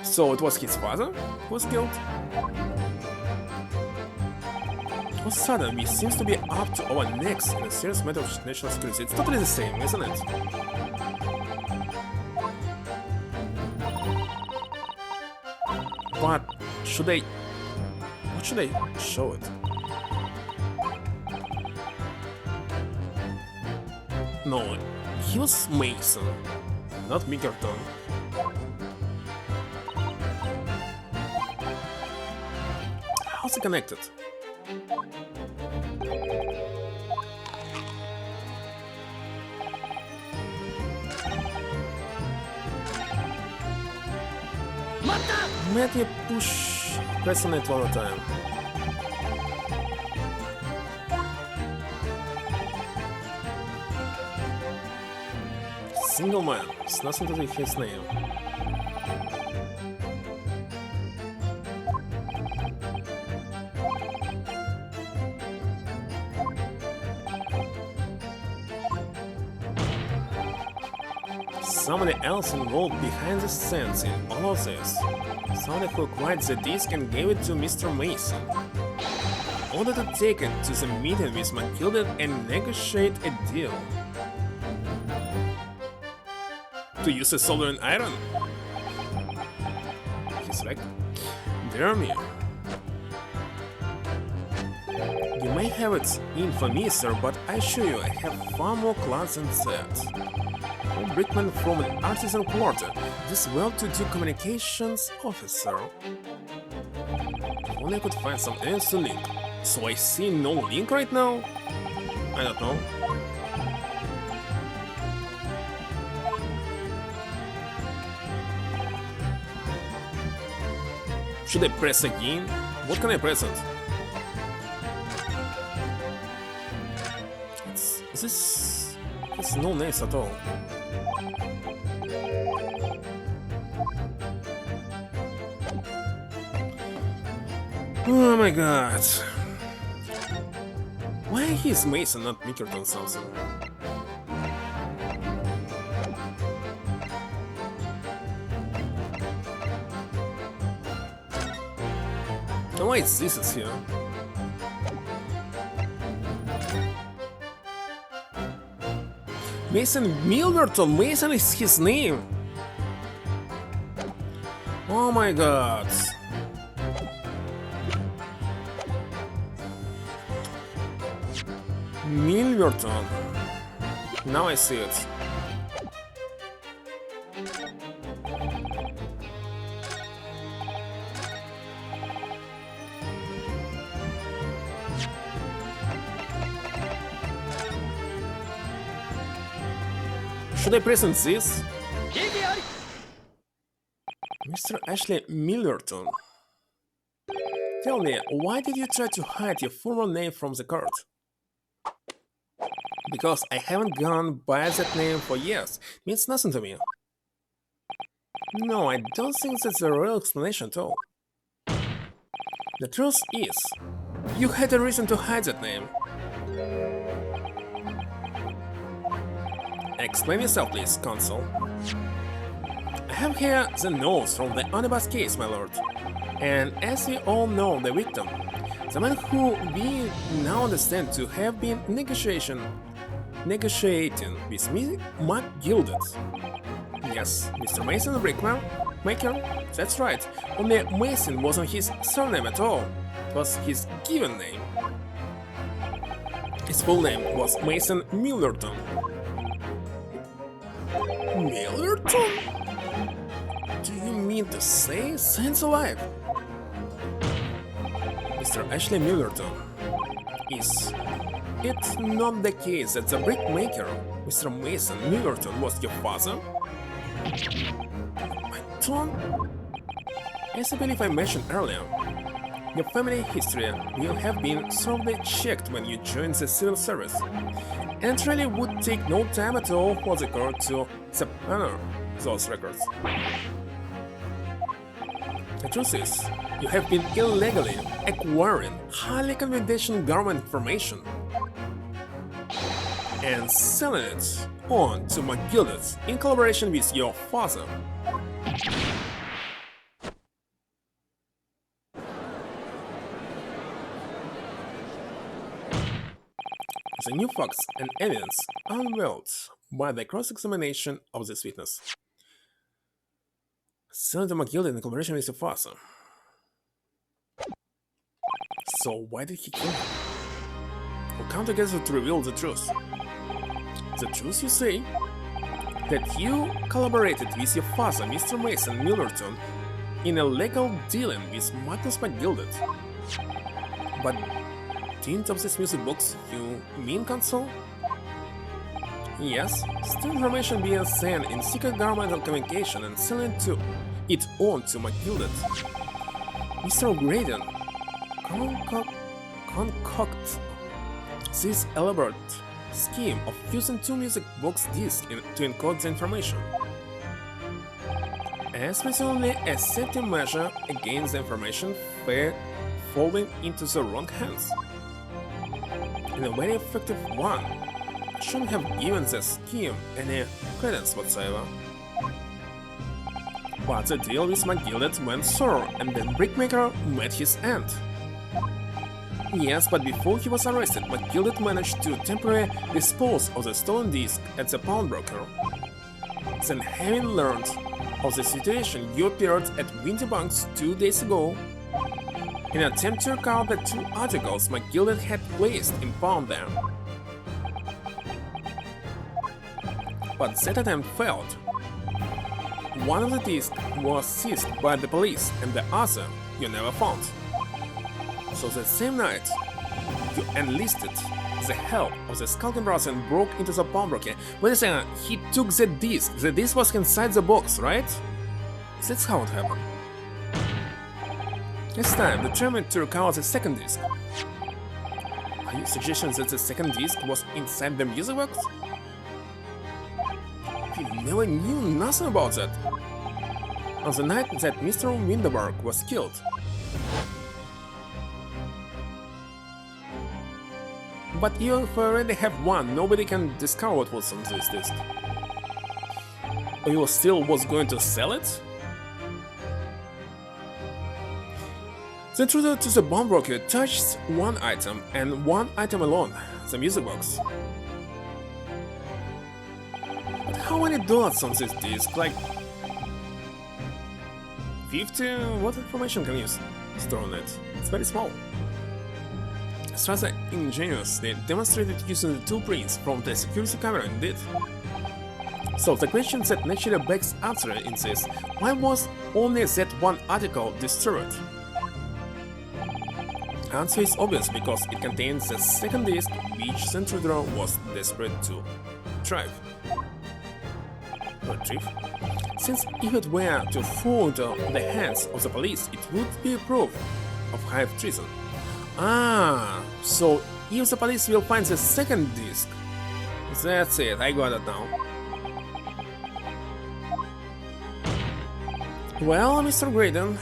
So it was his father who was killed? All of a sudden, we seems to be up to our necks in a serious matter of national security. It's totally the same, isn't it? But should I... what should I show it? No, he was Mason, not Mickerton. How's it connected? Let me push press on it one more time. Single man, it's nothing to do with his name. Somebody else involved behind the scenes in all of this. Somebody who acquired the disc and gave it to Mr. Mason. In order to take it to the meeting with Matilda and negotiate a deal. To use a soldering iron? He's right. Dear me. You may have it in for me, sir, but I assure you I have far more class than that. A brickman from an artisan quarter, this well-to-do communications officer. If only I could find some else to link. So I see no link right now? I don't know. Should I press again? What can I press it? It's no names at all. Oh my god. Why is Mason not Mickerton something? Why is this here? Mason Millerton, Mason is his name. Oh my god. Millerton. Now I see it. Should I present this? Mr. Ashley Millerton. Tell me, why did you try to hide your former name from the court? Because I haven't gone by that name for years. Means nothing to me. No, I don't think that's a real explanation at all. The truth is, you had a reason to hide that name. Explain yourself, please, Consul. I have here the notes from the omnibus case, my lord. And as we all know, the victim, the man who we now understand to have been negotiating with me, Mark Gilded. Yes, Mr. Mason the Brickmaker? That's right. Only Mason wasn't his surname at all. It was his given name. His full name was Mason Millerton. Millerton? Do you mean to say Saints alive? Mr. Ashley Millerton, is it not the case that the brickmaker, Mr. Mason Millerton, was your father? I don't... As I believe I mentioned earlier, your family history will have been thoroughly checked when you join the civil service, and it really would take no time at all for the court to subpoena those records. The truth is, you have been illegally acquiring highly confidential government information and selling it on to McGilded in collaboration with your father. The new facts and evidence unveiled by the cross-examination of this witness. Senator McGilded in collaboration with your father. So why did he kill him? We'll come together to reveal the truth. The truth, you say? That you collaborated with your father, Mr. Mason Millerton, in a legal dealing with Magnus McGilded. But didn't of these music books you mean, Consul? Yes, still information being sent in secret governmental communication and selling it on to McGilded. Mr. O'Graden concoct this elaborate scheme of using two music box discs to encode the information, as presumably a safety measure against the information falling into the wrong hands. And a very effective one. I shouldn't have given the scheme any credence whatsoever. But the deal with McGilded went sour, and then Brickmaker met his end. Yes, but before he was arrested, McGilded managed to temporarily dispose of the stolen disc at the pawnbroker. Then, having learned of the situation, you appeared at Winterbunk's 2 days ago in an attempt to recover the two articles McGilded had placed in pawn there. But that attempt failed. One of the discs was seized by the police and the other you never found. So that same night, you enlisted the help of the Skulking Brothers and broke into the pawnbroker. Wait a second, he took the disc was inside the box, right? That's how it happened. This time, determined to recover the second disc. Are you suggesting that the second disc was inside the music box? You never knew nothing about that. On the night that Mr. Winterberg was killed. But if you already have one, nobody can discover what was on this disc. You still was going to sell it? The intruder to the pawnbroker touched one item, and one item alone, the music box. But how many dots on this disc? Like 50? What information can you store on it? It's very small. It's rather ingenious. They demonstrated using the two prints from the security camera indeed. So the question that naturally begs answer is this: why was only that one article destroyed? Answer is obvious, because it contains the second disc which the intruder was desperate to retrieve. Since if it were to fall into the hands of the police, it would be proof of high treason. Ah, so if the police will find the second disc, that's it, I got it now. Well, Mr. Graydon,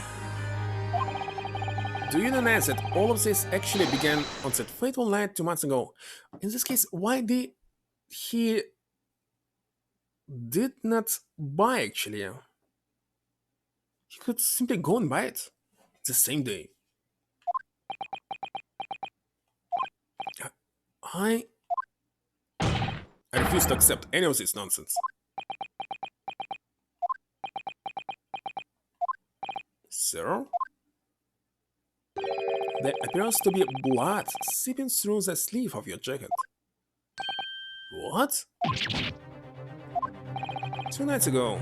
do you deny that all of this actually began on that fateful night 2 months ago? In this case, why did he did not buy actually? He could simply go and buy it the same day. I refuse to accept any of this nonsense. Sir? There appears to be blood seeping through the sleeve of your jacket. What? 2 nights ago,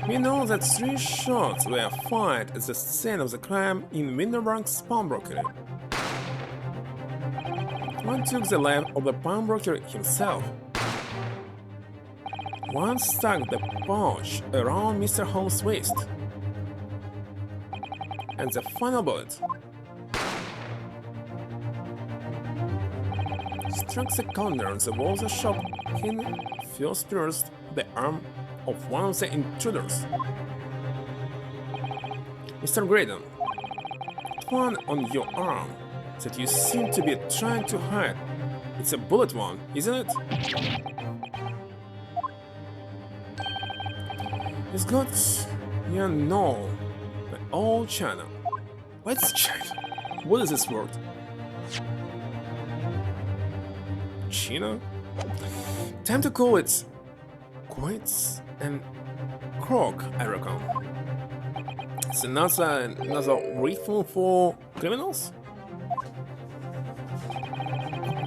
we know that 3 shots were fired at the scene of the crime in Winterbank's pawnbroker. One took the life of the pawnbroker himself. One stuck the pouch around Mr. Holmes' waist. And the final bullet struck the corner on the wall of the shop and first pierced the arm of one of the intruders. Mr. Graydon, that one on your arm that you seem to be trying to hide, it's a bullet wound, isn't it? It's got, you know, my old China. What's China? What is this word? China? Time to call it quits and croak, I reckon. It's another ritual for criminals?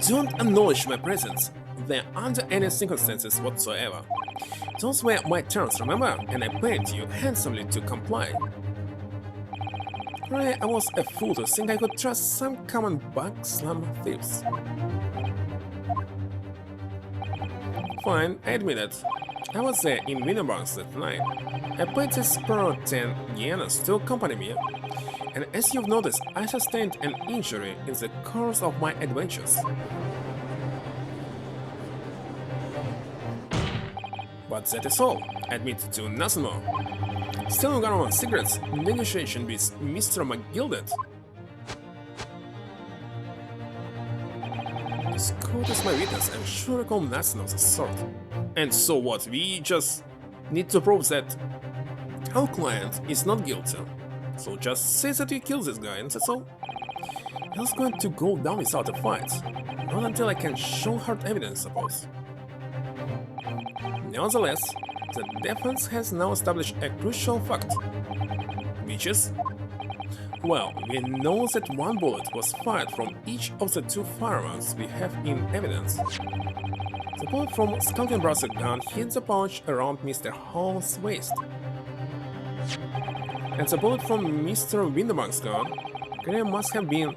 Don't acknowledge my presence there under any circumstances whatsoever. Those were my terms, remember? And I paid you handsomely to comply. Right, I was a fool to think I could trust some common bug-slum thieves. Fine, I admit it. I was there in Winterbanks that night. I paid the spur 10 yenas to accompany me, and as you've noticed, I sustained an injury in the course of my adventures. But that is all. I admit to nothing more. Stealing around cigarettes, negotiation with Mr. McGilded. This court is my witness, I'm sure I call nothing of the sort. And so what, we just need to prove that our client is not guilty. So just say that you killed this guy and that's all. It's going to go down without a fight. Not until I can show hard evidence, suppose. Nevertheless, the defense has now established a crucial fact. Which is? Well, we know that one bullet was fired from each of the 2 firearms we have in evidence. The bullet from Skulking Brother gun hit the pouch around Mr. Hall's waist. And the bullet from Mr. Winterbank's gun must have been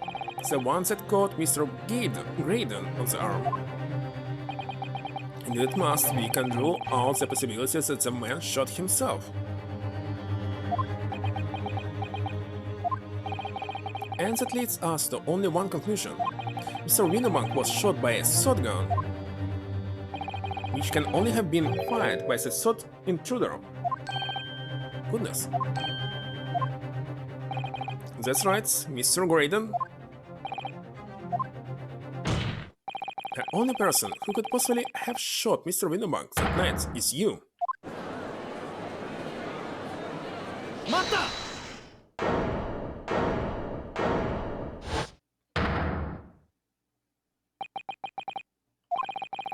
the one that caught Mr. Graydon on the arm. And it must, we can rule out the possibility that the man shot himself. And that leads us to only one conclusion. Mr. Winterbank was shot by a shotgun, which can only have been fired by the third intruder. Goodness. That's right, Mr. Graydon. The only person who could possibly have shot Mr. Winterbank that night is you. 待った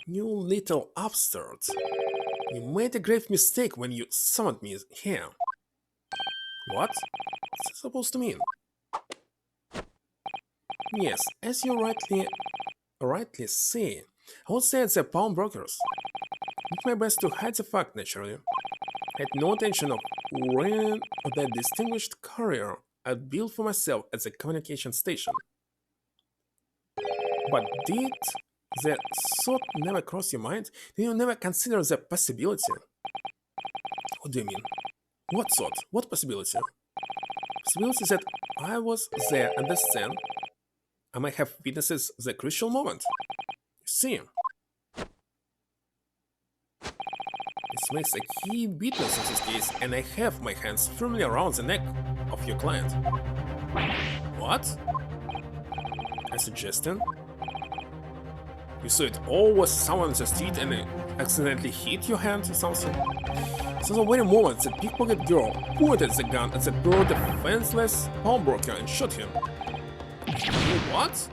You little upstart. You made a grave mistake when you summoned me here. What? What's that supposed to mean? Yes, as you rightly say, I would say it's the pawnbrokers. Did my best to hide the fact, naturally. I had no intention of ruining the distinguished career I built for myself at the communication station. But did the thought never cross your mind? Did you never consider the possibility? What do you mean? What thought? What possibility? Possibility that I was there at the scene. I might have witnessed the crucial moment. You see, it's makes a key witness in this case, and I have my hands firmly around the neck of your client. What? A suggestion? You saw it all was someone on the street and accidentally hit your hand or something? So the very moment the pickpocket girl pointed the gun at the poor defenseless pawnbroker and shot him. What?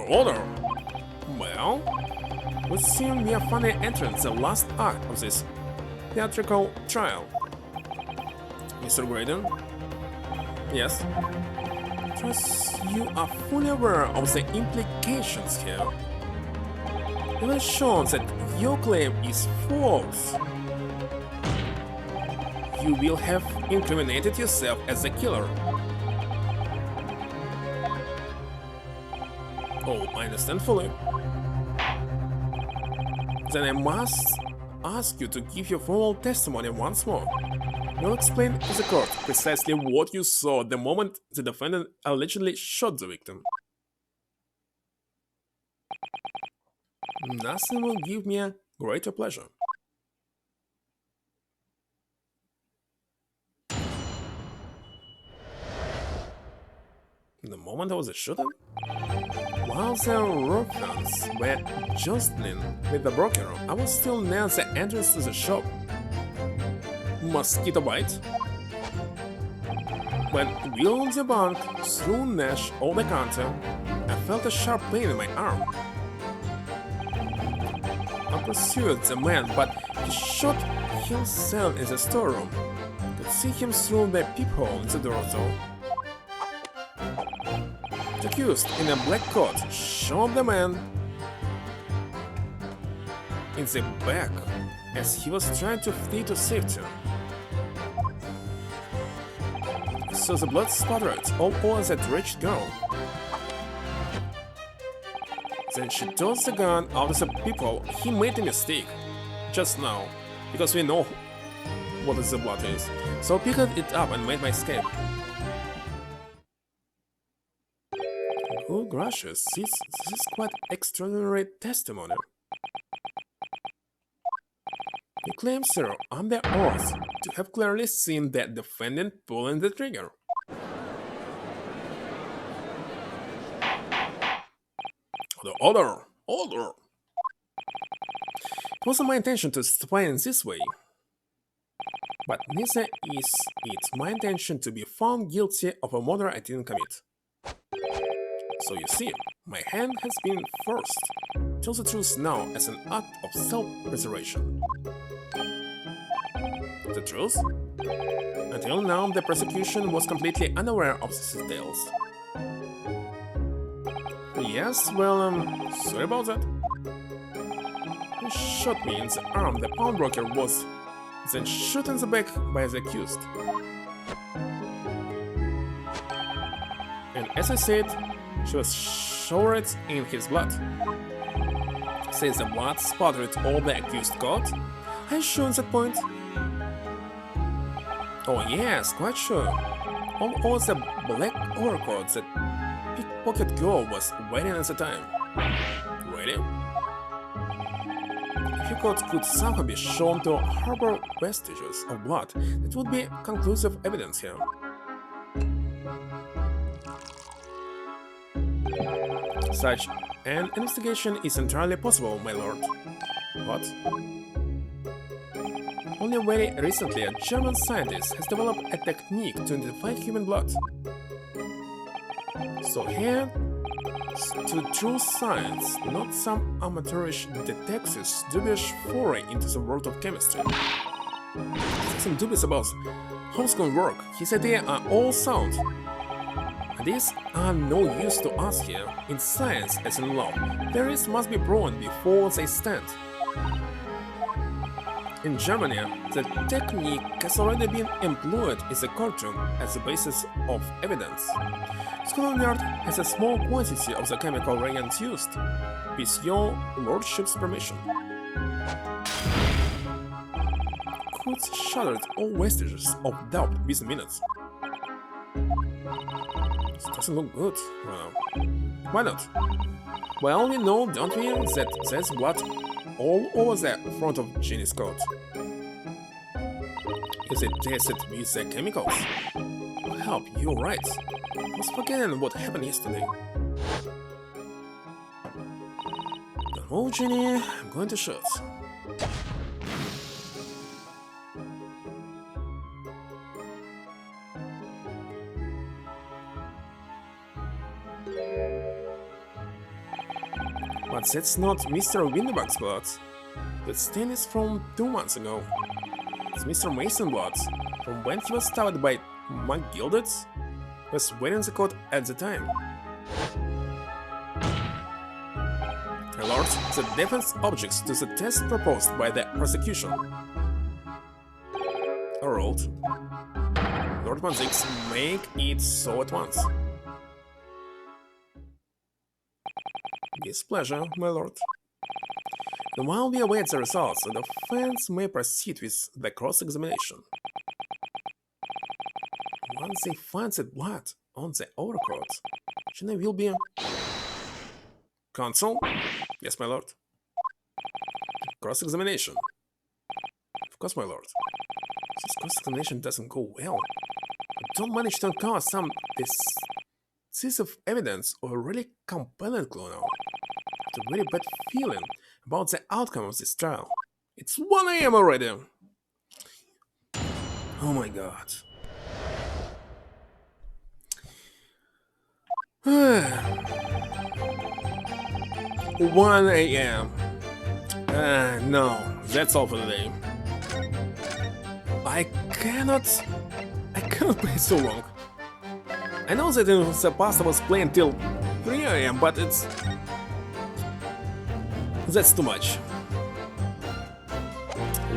Order! Well, would seem we are finally entering the last act of this theatrical trial. Mr. Graydon? Yes? Trust you are fully aware of the implications here. It has shown that your claim is false. You will have incriminated yourself as the killer. Oh, I understand fully. Then I must ask you to give your formal testimony once more. You'll explain to the court precisely what you saw the moment the defendant allegedly shot the victim. Nothing will give me a greater pleasure. The moment I was shooting? While the ruffians were jostling with the broker, I was still near the entrance to the shop. Mosquito bite? When wheeling the bank through Nash over the counter, I felt a sharp pain in my arm. I pursued the man, but he shot himself in the storeroom. I could see him through the peephole in the door though. The accused in a black coat shot the man in the back as he was trying to flee to safety. So the blood spattered all over that wretched girl. Then she tossed the gun out of the people. He made a mistake just now, because we know what the blood is. So I picked it up and made my escape. Good gracious, this is quite extraordinary testimony. You claim, sir, on the oath, to have clearly seen the defendant pulling the trigger. Order! Order! It wasn't my intention to explain in this way. But neither is it my intention to be found guilty of a murder I didn't commit. So you see, my hand has been forced to tell the truth now as an act of self-preservation. The truth? Until now, the prosecution was completely unaware of these details. Yes, well, sorry about that. He shot me in the arm. The pawnbroker was then shot in the back by the accused. And as I said, she was showered in his blood. Since the blood spattered all the accused coat, are you sure on that point? Oh yes, quite sure. All over the black overcoat that pickpocket girl was wearing at the time. Really? If your coat could somehow be shown to harbor vestiges of blood, that would be conclusive evidence here. Such an investigation is entirely possible, my lord. What? Only very recently, a German scientist has developed a technique to identify human blood. So here, to true science, not some amateurish detective's dubious foray into the world of chemistry. Nothing dubious about how it's gonna work. His ideas are all sound. These are no use to us here. In science, as in law, theories must be proven before they stand. In Germany, the technique has already been employed in the courtroom as the basis of evidence. Scotland Yard has a small quantity of the chemical reagents used, with your lordship's permission. Could shattered all vestiges of doubt within minutes. This doesn't look good. Well, why not? Well, we know, don't we, that there's blood all over the front of Jenny's coat. Is it tested with the chemicals? Help, you're right. I was forgetting what happened yesterday. Don't move, Jenny. I'm going to shoot. But that's not Mr. Winterberg's blood. That stain is from 2 months ago. It's Mr. Mason's blood, from when he was stabbed by McGilded. Was wearing the coat at the time. My lord, the defense objects to the test proposed by the prosecution. Overruled. Lord 16, make it so at once. With pleasure, my lord. And while we await the results, the defense may proceed with the cross-examination. Once they find the blood on the overcoat, Jenny will be... Counsel? Yes, my lord. Cross-examination. Of course, my lord. This cross-examination doesn't go well. I don't manage to uncover some decisive evidence or a really compelling clue now. I have a very bad feeling about the outcome of this trial. It's 1 AM already! Oh my god. 1 AM. No, that's all for today. I cannot play so long. I know that in the past I was playing till 3 AM, but that's too much.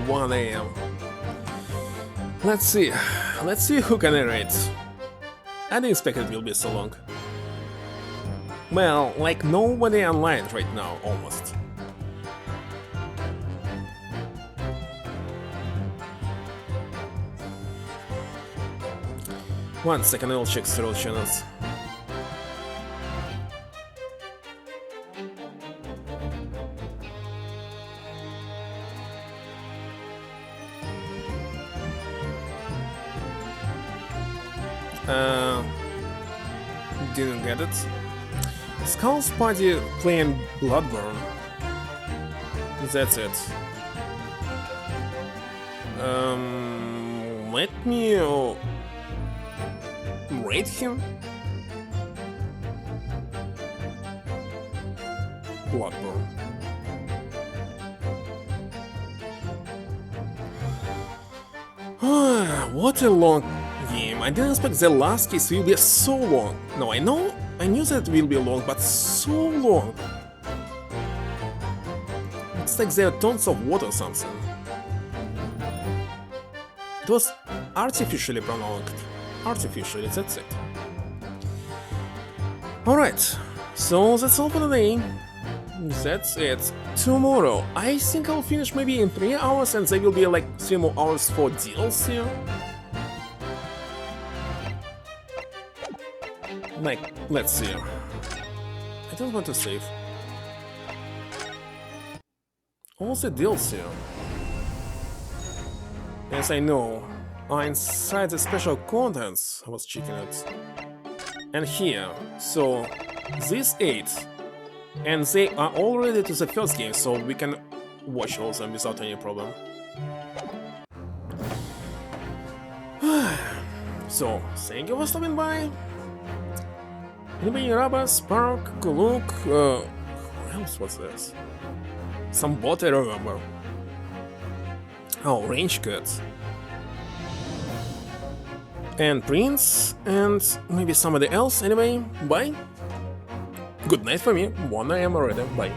1 AM. Let's see who can narrate. I didn't expect it will be so long. Well, like nobody online right now, almost. One second, I'll check several channels. Didn't get it. Skull's party playing Bloodborne. That's it. Let me rate him. Bloodborne. What a long game. I didn't expect the last case will be so long. No, I knew that it will be long, but so long. It's like there are tons of water or something. It was artificially prolonged. Artificially, that's it. Alright, so that's all for today. That's it. Tomorrow, I think I'll finish maybe in 3 hours and there will be like 3 more hours for DLC. Like, let's see. I don't want to save. Also DLC. As I know, are inside the special contents I was checking it. And here, so these 8. And they are all ready to the first game, so we can watch all of them without any problem. So, thank you for stopping by. Anybody, Rabba, Spark, Kuluk, who else was this? Some bot, I remember. Oh, Range Cut. And Prince, and maybe somebody else. Anyway, bye. Good night for me. 1 AM already. Bye.